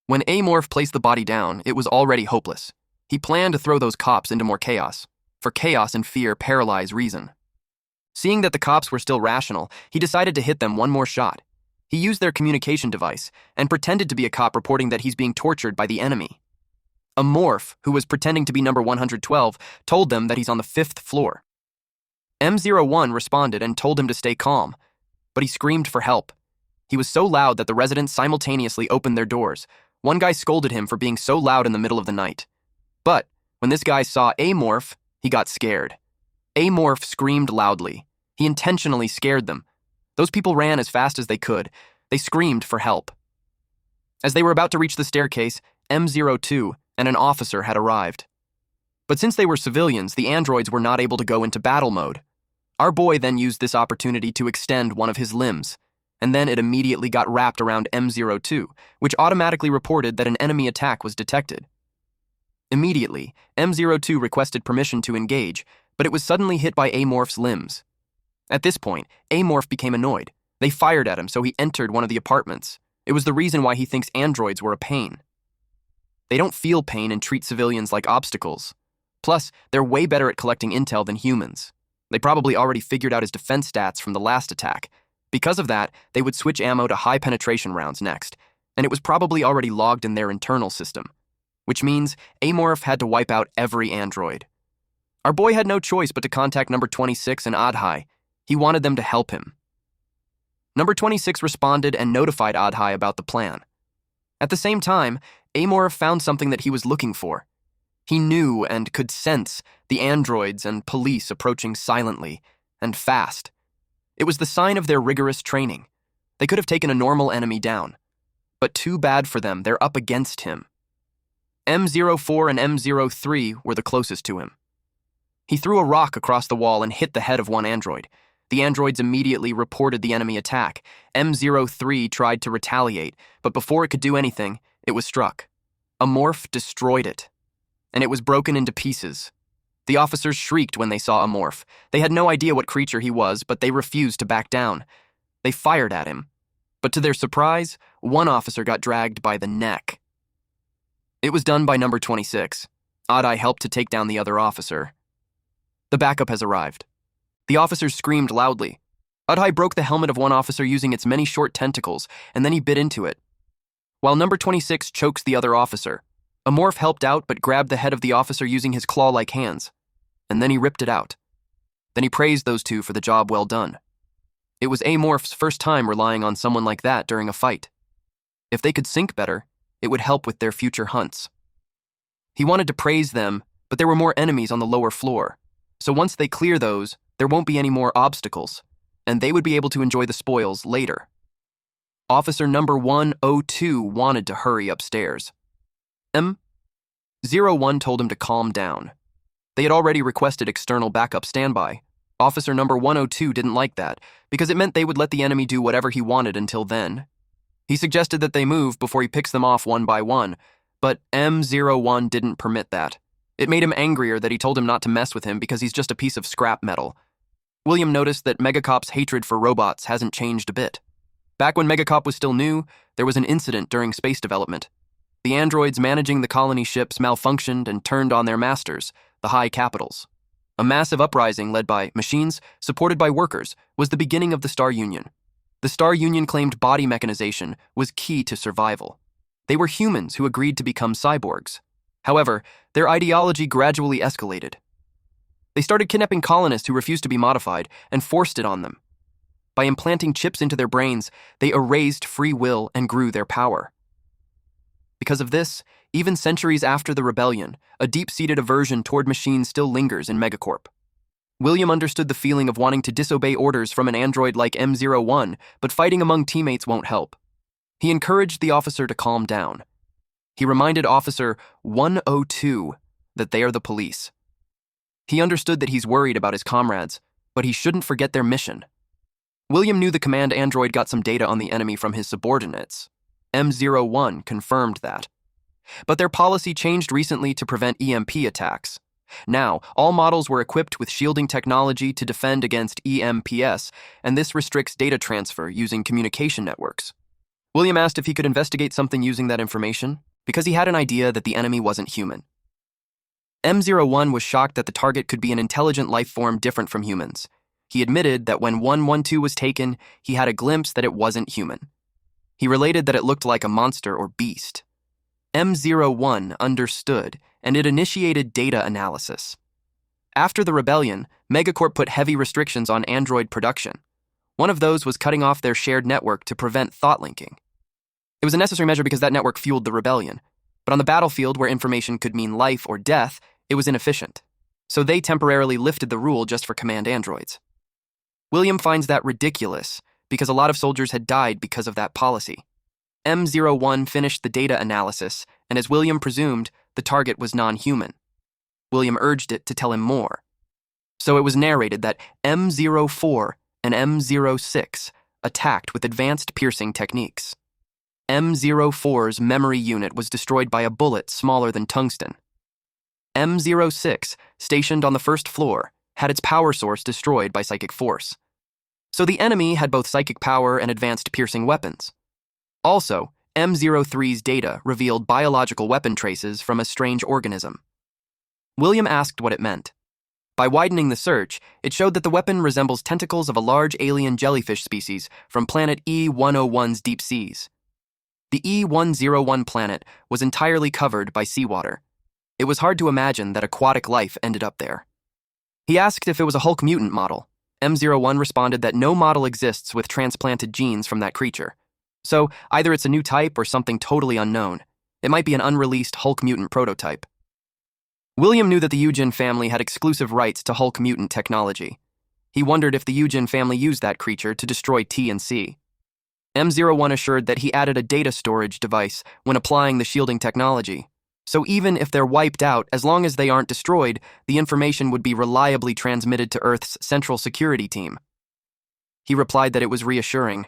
When Amorph placed the body down, it was already hopeless. He planned to throw those cops into more chaos, for chaos and fear paralyze reason. Seeing that the cops were still rational, he decided to hit them one more shot. He used their communication device and pretended to be a cop reporting that he's being tortured by the enemy. A morph, who was pretending to be number 112, told them that he's on the 5th floor. M01 responded and told him to stay calm, but he screamed for help. He was so loud that the residents simultaneously opened their doors. One guy scolded him for being so loud in the middle of the night. But when this guy saw Amorph, he got scared. Amorph screamed loudly. He intentionally scared them. Those people ran as fast as they could. They screamed for help. As they were about to reach the staircase, M02 and an officer had arrived. But since they were civilians, the androids were not able to go into battle mode. Our boy then used this opportunity to extend one of his limbs, and then it immediately got wrapped around M02, which automatically reported that an enemy attack was detected. Immediately, M02 requested permission to engage, but it was suddenly hit by Amorph's limbs. At this point, Amorph became annoyed. They fired at him, so he entered one of the apartments. It was the reason why he thinks androids were a pain. They don't feel pain and treat civilians like obstacles. Plus, they're way better at collecting intel than humans. They probably already figured out his defense stats from the last attack. Because of that, they would switch ammo to high penetration rounds next, and it was probably already logged in their internal system, which means Amorph had to wipe out every android. Our boy had no choice but to contact number 26 and Adhai. He wanted them to help him. Number 26 responded and notified Adhai about the plan. At the same time, Amorph found something that he was looking for. He knew and could sense the androids and police approaching silently and fast. It was the sign of their rigorous training. They could have taken a normal enemy down. But too bad for them, they're up against him. M04 and M03 were the closest to him. He threw a rock across the wall and hit the head of one android. The androids immediately reported the enemy attack. M03 tried to retaliate, but before it could do anything, it was struck. A morph destroyed it, and it was broken into pieces. The officers shrieked when they saw a morph. They had no idea what creature he was, but they refused to back down. They fired at him, but to their surprise, one officer got dragged by the neck. It was done by number 26. Adai helped to take down the other officer. The backup has arrived. The officers screamed loudly. Adhai broke the helmet of one officer using its many short tentacles, and then he bit into it. While number 26 chokes the other officer, a morph helped out but grabbed the head of the officer using his claw-like hands, and then he ripped it out. Then he praised those two for the job well done. It was Amorph's first time relying on someone like that during a fight. If they could sync better, it would help with their future hunts. He wanted to praise them, but there were more enemies on the lower floor, so once they clear those, there won't be any more obstacles, and they would be able to enjoy the spoils later. Officer number 102 wanted to hurry upstairs. M01 told him to calm down. They had already requested external backup standby. Officer number 102 didn't like that, because it meant they would let the enemy do whatever he wanted until then. He suggested that they move before he picks them off one by one, but M01 didn't permit that. It made him angrier that he told him not to mess with him because he's just a piece of scrap metal. William noticed that Megacop's hatred for robots hasn't changed a bit. Back when Megacop was still new, there was an incident during space development. The androids managing the colony ships malfunctioned and turned on their masters, the High Capitals. A massive uprising led by machines, supported by workers, was the beginning of the Star Union. The Star Union claimed body mechanization was key to survival. They were humans who agreed to become cyborgs. However, their ideology gradually escalated. They started kidnapping colonists who refused to be modified and forced it on them. By implanting chips into their brains, they erased free will and grew their power. Because of this, even centuries after the rebellion, a deep-seated aversion toward machines still lingers in Megacorp. William understood the feeling of wanting to disobey orders from an android like M01, but fighting among teammates won't help. He encouraged the officer to calm down. He reminded Officer 102 that they are the police. He understood that he's worried about his comrades, but he shouldn't forget their mission. William knew the command android got some data on the enemy from his subordinates. M01 confirmed that. But their policy changed recently to prevent EMP attacks. Now, all models were equipped with shielding technology to defend against EMPs, and this restricts data transfer using communication networks. William asked if he could investigate something using that information, because he had an idea that the enemy wasn't human. M01 was shocked that the target could be an intelligent life form different from humans. He admitted that when 112 was taken, he had a glimpse that it wasn't human. He related that it looked like a monster or beast. M01 understood, and it initiated data analysis. After the rebellion, Megacorp put heavy restrictions on android production. One of those was cutting off their shared network to prevent thought linking. It was a necessary measure because that network fueled the rebellion. But on the battlefield, where information could mean life or death, it was inefficient. So they temporarily lifted the rule just for command androids. William finds that ridiculous, because a lot of soldiers had died because of that policy. M01 finished the data analysis, and as William presumed, the target was non-human. William urged it to tell him more. So it was narrated that M04 and M06 attacked with advanced piercing techniques. M04's memory unit was destroyed by a bullet smaller than tungsten. M06, stationed on the first floor, had its power source destroyed by psychic force. So the enemy had both psychic power and advanced piercing weapons. Also, M03's data revealed biological weapon traces from a strange organism. William asked what it meant. By widening the search, it showed that the weapon resembles tentacles of a large alien jellyfish species from planet E101's deep seas. The E101 planet was entirely covered by seawater. It was hard to imagine that aquatic life ended up there. He asked if it was a Hulk mutant model. M01 responded that no model exists with transplanted genes from that creature. So either it's a new type or something totally unknown. It might be an unreleased Hulk mutant prototype. William knew that the Eugen family had exclusive rights to Hulk mutant technology. He wondered if the Eugen family used that creature to destroy T and C. M01 assured that he added a data storage device when applying the shielding technology. So even if they're wiped out, as long as they aren't destroyed, the information would be reliably transmitted to Earth's central security team. He replied that it was reassuring.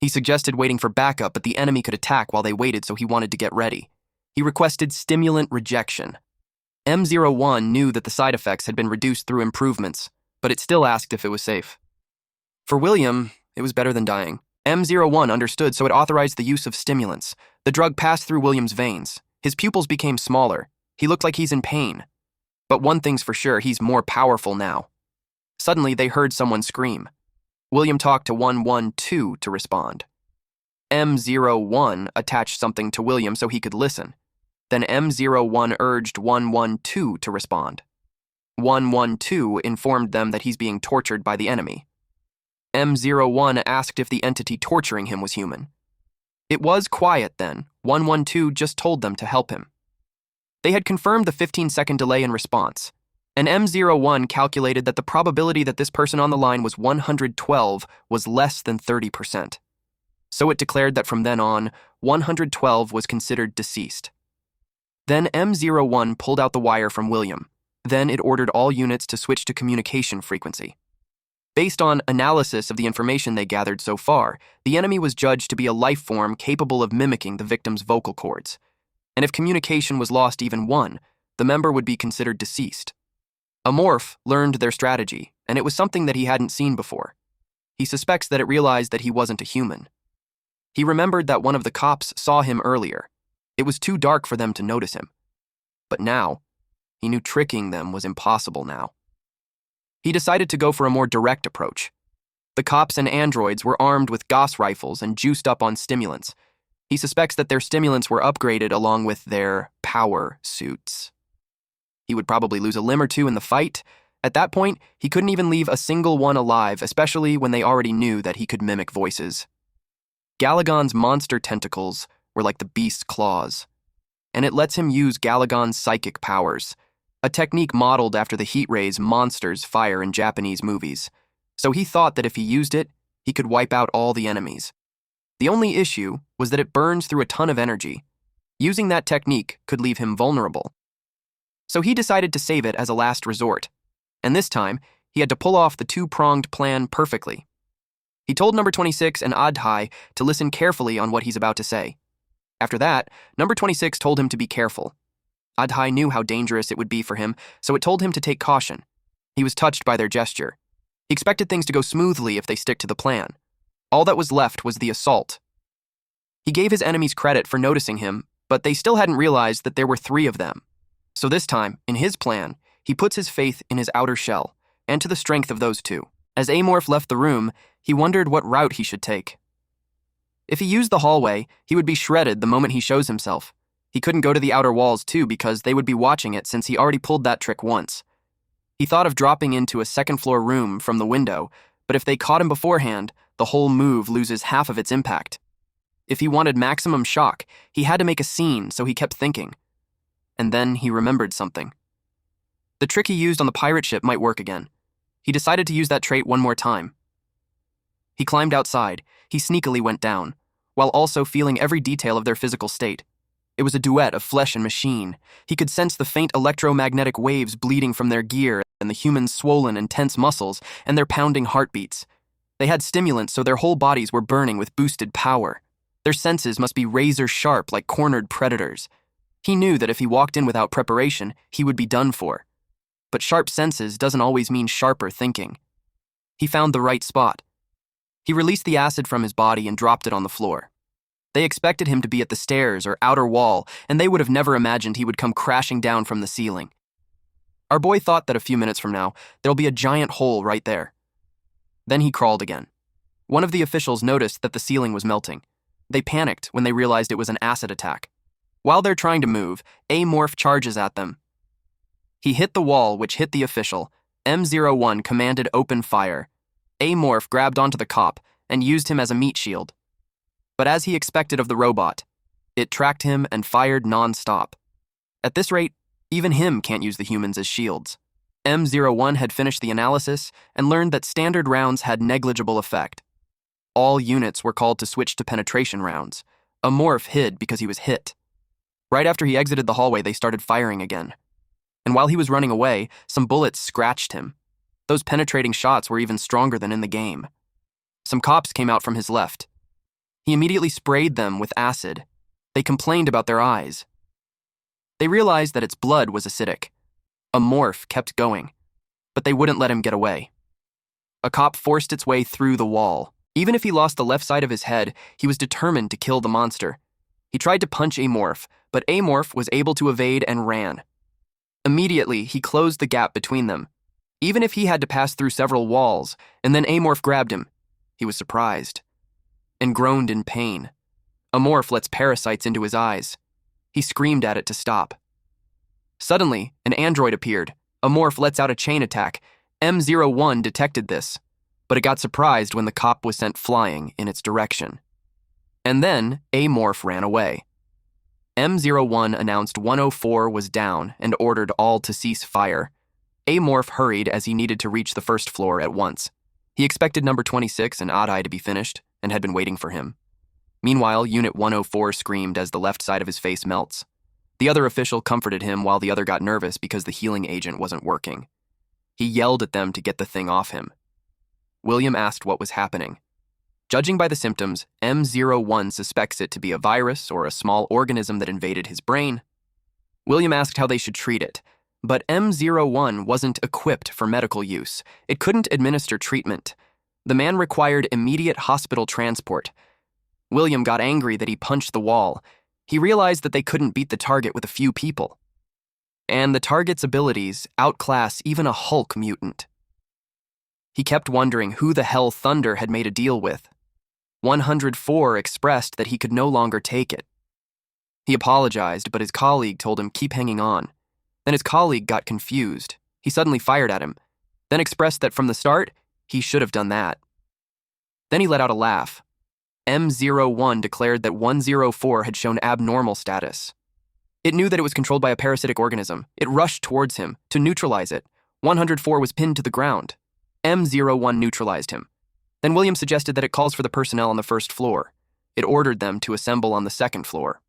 He suggested waiting for backup, but the enemy could attack while they waited, so he wanted to get ready. He requested stimulant rejection. M01 knew that the side effects had been reduced through improvements, but it still asked if it was safe. For William, it was better than dying. M01 understood, so it authorized the use of stimulants. The drug passed through William's veins. His pupils became smaller. He looked like he's in pain. But one thing's for sure, he's more powerful now. Suddenly, they heard someone scream. William talked to 112 to respond. M01 attached something to William so he could listen. Then M01 urged 112 to respond. 112 informed them that he's being tortured by the enemy. M01 asked if the entity torturing him was human. It was quiet then. 112 just told them to help him. They had confirmed the 15-second delay in response, and M01 calculated that the probability that this person on the line was 112 was less than 30%. So it declared that from then on, 112 was considered deceased. Then M01 pulled out the wire from William. Then it ordered all units to switch to communication frequency. Based on analysis of the information they gathered so far, the enemy was judged to be a life form capable of mimicking the victim's vocal cords. And if communication was lost even one, the member would be considered deceased. A morph learned their strategy, and it was something that he hadn't seen before. He suspects that it realized that he wasn't a human. He remembered that one of the cops saw him earlier. It was too dark for them to notice him. But now, he knew tricking them was impossible now. He decided to go for a more direct approach. The cops and androids were armed with Gauss rifles and juiced up on stimulants. He suspects that their stimulants were upgraded along with their power suits. He would probably lose a limb or two in the fight, At that point, he couldn't even leave a single one alive, especially when they already knew that he could mimic voices. Galagon's monster tentacles were like the beast's claws, and it lets him use Galagon's psychic powers, a technique modeled after the heat rays monsters fire in Japanese movies. So he thought that if he used it, he could wipe out all the enemies. The only issue was that it burns through a ton of energy. Using that technique could leave him vulnerable. So he decided to save it as a last resort, and this time, he had to pull off the two-pronged plan perfectly. He told number 26 and Adhai to listen carefully on what he's about to say. After that, number 26 told him to be careful. Adhai knew how dangerous it would be for him, so it told him to take caution. He was touched by their gesture. He expected things to go smoothly if they stick to the plan. All that was left was the assault. He gave his enemies credit for noticing him, but they still hadn't realized that there were 3 of them. So this time, in his plan, he puts his faith in his outer shell, and to the strength of those 2. As Amorph left the room, he wondered what route he should take. If he used the hallway, he would be shredded the moment he shows himself. He couldn't go to the outer walls too because they would be watching it since he already pulled that trick once. He thought of dropping into a second-floor room from the window, but if they caught him beforehand, the whole move loses half of its impact. If he wanted maximum shock, he had to make a scene, so he kept thinking. And then he remembered something. The trick he used on the pirate ship might work again. He decided to use that trait one more time. He climbed outside. He sneakily went down, while also feeling every detail of their physical state. It was a duet of flesh and machine. He could sense the faint electromagnetic waves bleeding from their gear and the humans' swollen and tense muscles and their pounding heartbeats. They had stimulants, so their whole bodies were burning with boosted power. Their senses must be razor-sharp like cornered predators. He knew that if he walked in without preparation, he would be done for. But sharp senses doesn't always mean sharper thinking. He found the right spot. He released the acid from his body and dropped it on the floor. They expected him to be at the stairs or outer wall, and they would have never imagined he would come crashing down from the ceiling. Our boy thought that a few minutes from now, there'll be a giant hole right there. Then he crawled again. One of the officials noticed that the ceiling was melting. They panicked when they realized it was an acid attack. While they're trying to move, Amorph charges at them. He hit the wall, which hit the official. M01 commanded open fire. Amorph grabbed onto the cop and used him as a meat shield. But as he expected of the robot, it tracked him and fired non-stop. At this rate, even him can't use the humans as shields. M01 had finished the analysis and learned that standard rounds had negligible effect. All units were called to switch to penetration rounds. Amorph hid because he was hit. Right after he exited the hallway, they started firing again. And while he was running away, some bullets scratched him. Those penetrating shots were even stronger than in the game. Some cops came out from his left. He immediately sprayed them with acid. They complained about their eyes. They realized that its blood was acidic. Amorph kept going, but they wouldn't let him get away. A cop forced its way through the wall. Even if he lost the left side of his head, he was determined to kill the monster. He tried to punch Amorph, but Amorph was able to evade and ran. Immediately, he closed the gap between them. Even if he had to pass through several walls, and then Amorph grabbed him, he was surprised and groaned in pain. Amorph lets parasites into his eyes. He screamed at it to stop. Suddenly, an android appeared. Amorph lets out a chain attack. M01 detected this, but it got surprised when the cop was sent flying in its direction. And then, Amorph ran away. M01 announced 104 was down and ordered all to cease fire. Amorph hurried as he needed to reach the first floor at once. He expected number 26 and Odd-Eye to be finished and had been waiting for him. Meanwhile, Unit 104 screamed as the left side of his face melts. The other official comforted him while the other got nervous because the healing agent wasn't working. He yelled at them to get the thing off him. William asked what was happening. Judging by the symptoms, M01 suspects it to be a virus or a small organism that invaded his brain. William asked how they should treat it, but M01 wasn't equipped for medical use. It couldn't administer treatment. The man required immediate hospital transport. William got angry that he punched the wall. He realized that they couldn't beat the target with a few people. And the target's abilities outclass even a Hulk mutant. He kept wondering who the hell Thunder had made a deal with. 104 expressed that he could no longer take it. He apologized, but his colleague told him keep hanging on. Then his colleague got confused. He suddenly fired at him. then expressed that from the start, he should have done that. Then he let out a laugh. M01 declared that 104 had shown abnormal status. It knew that it was controlled by a parasitic organism. It rushed towards him to neutralize it. 104 was pinned to the ground. M01 neutralized him. Then William suggested that it calls for the personnel on the first floor. It ordered them to assemble on the second floor.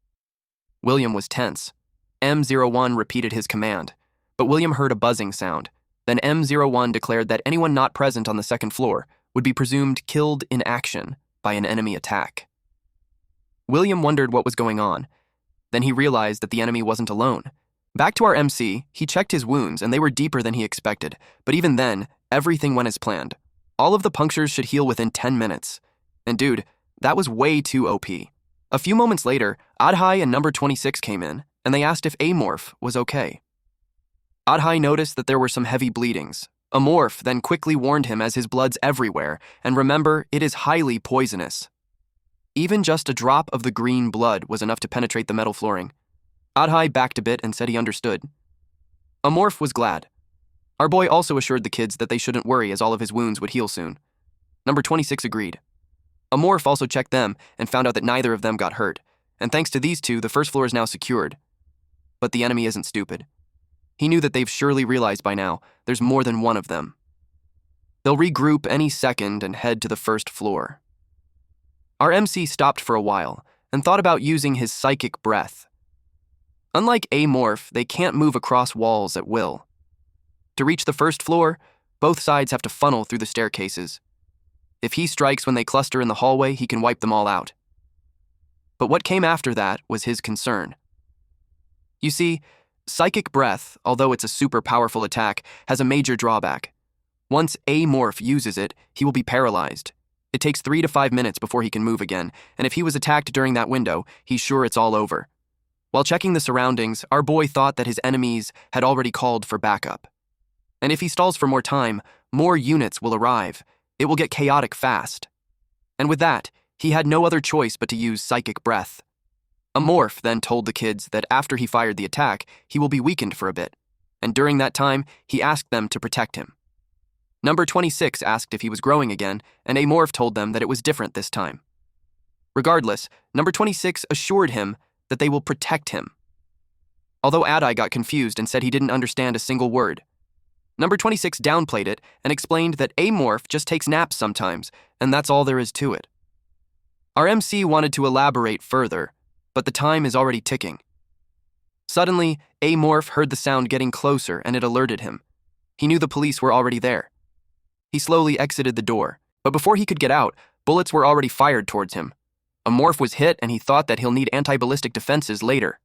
William was tense. M01 repeated his command, but William heard a buzzing sound. Then M01 declared that anyone not present on the second floor would be presumed killed in action by an enemy attack. William wondered what was going on. Then he realized that the enemy wasn't alone. Back to our MC, he checked his wounds, and they were deeper than he expected. But even then, everything went as planned. All of the punctures should heal within 10 minutes. And dude, that was way too OP. A few moments later, Adhai and number 26 came in, and they asked if Amorph was okay. Adhai noticed that there were some heavy bleedings. Amorph then quickly warned him as his blood's everywhere, and remember, it is highly poisonous. Even just a drop of the green blood was enough to penetrate the metal flooring. Adhai backed a bit and said he understood. Amorph was glad. Our boy also assured the kids that they shouldn't worry as all of his wounds would heal soon. Number 26 agreed. Amorph also checked them and found out that neither of them got hurt, and thanks to these two, the first floor is now secured. But the enemy isn't stupid. He knew that they've surely realized by now there's more than one of them. They'll regroup any second and head to the first floor. Our MC stopped for a while and thought about using his psychic breath. Unlike Amorph, they can't move across walls at will. To reach the first floor, both sides have to funnel through the staircases. If he strikes when they cluster in the hallway, he can wipe them all out. But what came after that was his concern. You see, psychic breath, although it's a super powerful attack, has a major drawback. Once Amorph uses it, he will be paralyzed. It takes 3 to 5 minutes before he can move again, and if he was attacked during that window, he's sure it's all over. While checking the surroundings, our boy thought that his enemies had already called for backup. And if he stalls for more time, more units will arrive. It will get chaotic fast. And with that, he had no other choice but to use psychic breath. Amorph then told the kids that after he fired the attack, he will be weakened for a bit, and during that time, he asked them to protect him. Number 26 asked if he was growing again, and Amorph told them that it was different this time. Regardless, number 26 assured him that they will protect him. Although Adai got confused and said he didn't understand a single word. Number 26 downplayed it and explained that Amorph just takes naps sometimes, and that's all there is to it. Our MC wanted to elaborate further, but the time is already ticking. Suddenly, Amorph heard the sound getting closer and it alerted him. He knew the police were already there. He slowly exited the door, but before he could get out, bullets were already fired towards him. Amorph was hit and he thought that he'll need anti-ballistic defenses later.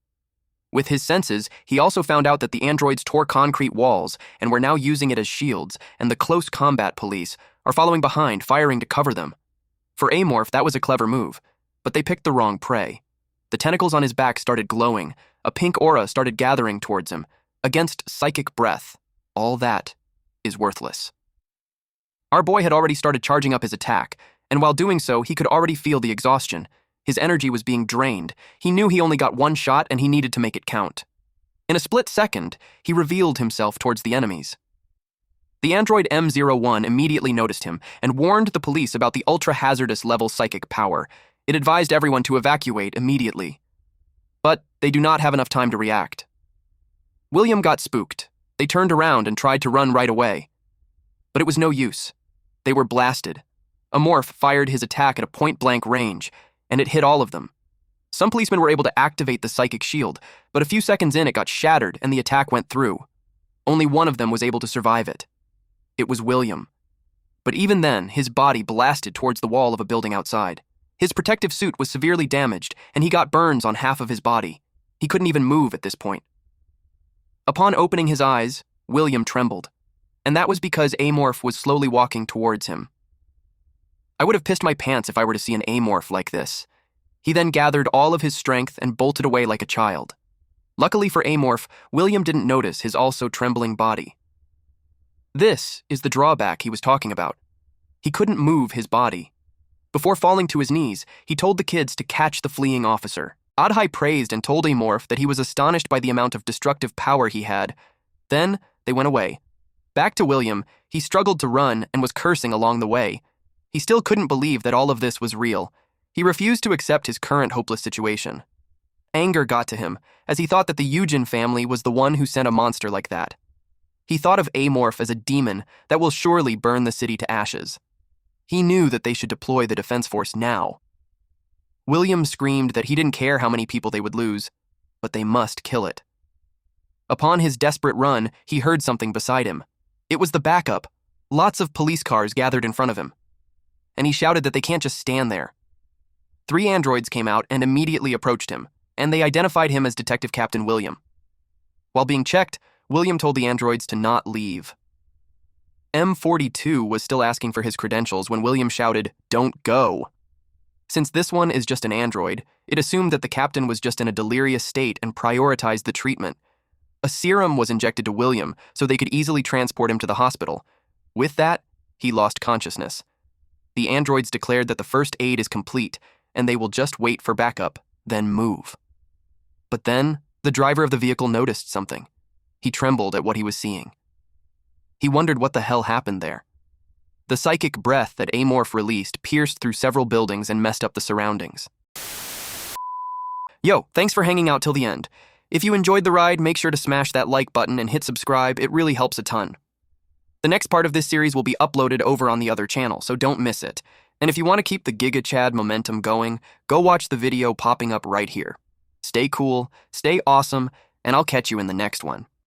With his senses, he also found out that the androids tore concrete walls and were now using it as shields, and the close combat police are following behind, firing to cover them. For Amorph, that was a clever move, but they picked the wrong prey. The tentacles on his back started glowing. A pink aura started gathering towards him. Against psychic breath, all that is worthless. Our boy had already started charging up his attack, and while doing so, he could already feel the exhaustion. His energy was being drained. He knew he only got one shot and he needed to make it count. In a split second, he revealed himself towards the enemies. The android M01 immediately noticed him and warned the police about the ultra-hazardous level psychic power. It advised everyone to evacuate immediately. But they do not have enough time to react. William got spooked. They turned around and tried to run right away. But it was no use. They were blasted. Amorph fired his attack at a point-blank range, and it hit all of them. Some policemen were able to activate the psychic shield, but a few seconds in it got shattered and the attack went through. Only one of them was able to survive it. It was William. But even then, his body blasted towards the wall of a building outside. His protective suit was severely damaged, and he got burns on half of his body. He couldn't even move at this point. Upon opening his eyes, William trembled, and that was because Amorph was slowly walking towards him. I would have pissed my pants if I were to see an Amorph like this. He then gathered all of his strength and bolted away like a child. Luckily for Amorph, William didn't notice his also trembling body. This is the drawback he was talking about. He couldn't move his body. Before falling to his knees, he told the kids to catch the fleeing officer. Adhai praised and told Amorph that he was astonished by the amount of destructive power he had. Then they went away. Back to William, he struggled to run and was cursing along the way. He still couldn't believe that all of this was real. He refused to accept his current hopeless situation. Anger got to him, as he thought that the Eugen family was the one who sent a monster like that. He thought of Amorph as a demon that will surely burn the city to ashes. He knew that they should deploy the defense force now. William screamed that he didn't care how many people they would lose, but they must kill it. Upon his desperate run, he heard something beside him. It was the backup. Lots of police cars gathered in front of him. And he shouted that they can't just stand there. 3 androids came out and immediately approached him, and they identified him as Detective Captain William. While being checked, William told the androids to not leave. M42 was still asking for his credentials when William shouted, "Don't go." Since this one is just an android, it assumed that the captain was just in a delirious state and prioritized the treatment. A serum was injected to William so they could easily transport him to the hospital. With that, he lost consciousness. The androids declared that the first aid is complete and they will just wait for backup, then move. But then, the driver of the vehicle noticed something. He trembled at what he was seeing. He wondered what the hell happened there. The psychic breath that Amorph released pierced through several buildings and messed up the surroundings. Yo, thanks for hanging out till the end. If you enjoyed the ride, make sure to smash that like button and hit subscribe. It really helps a ton. The next part of this series will be uploaded over on the other channel, so don't miss it. And if you want to keep the Giga Chad momentum going, go watch the video popping up right here. Stay cool, stay awesome, and I'll catch you in the next one.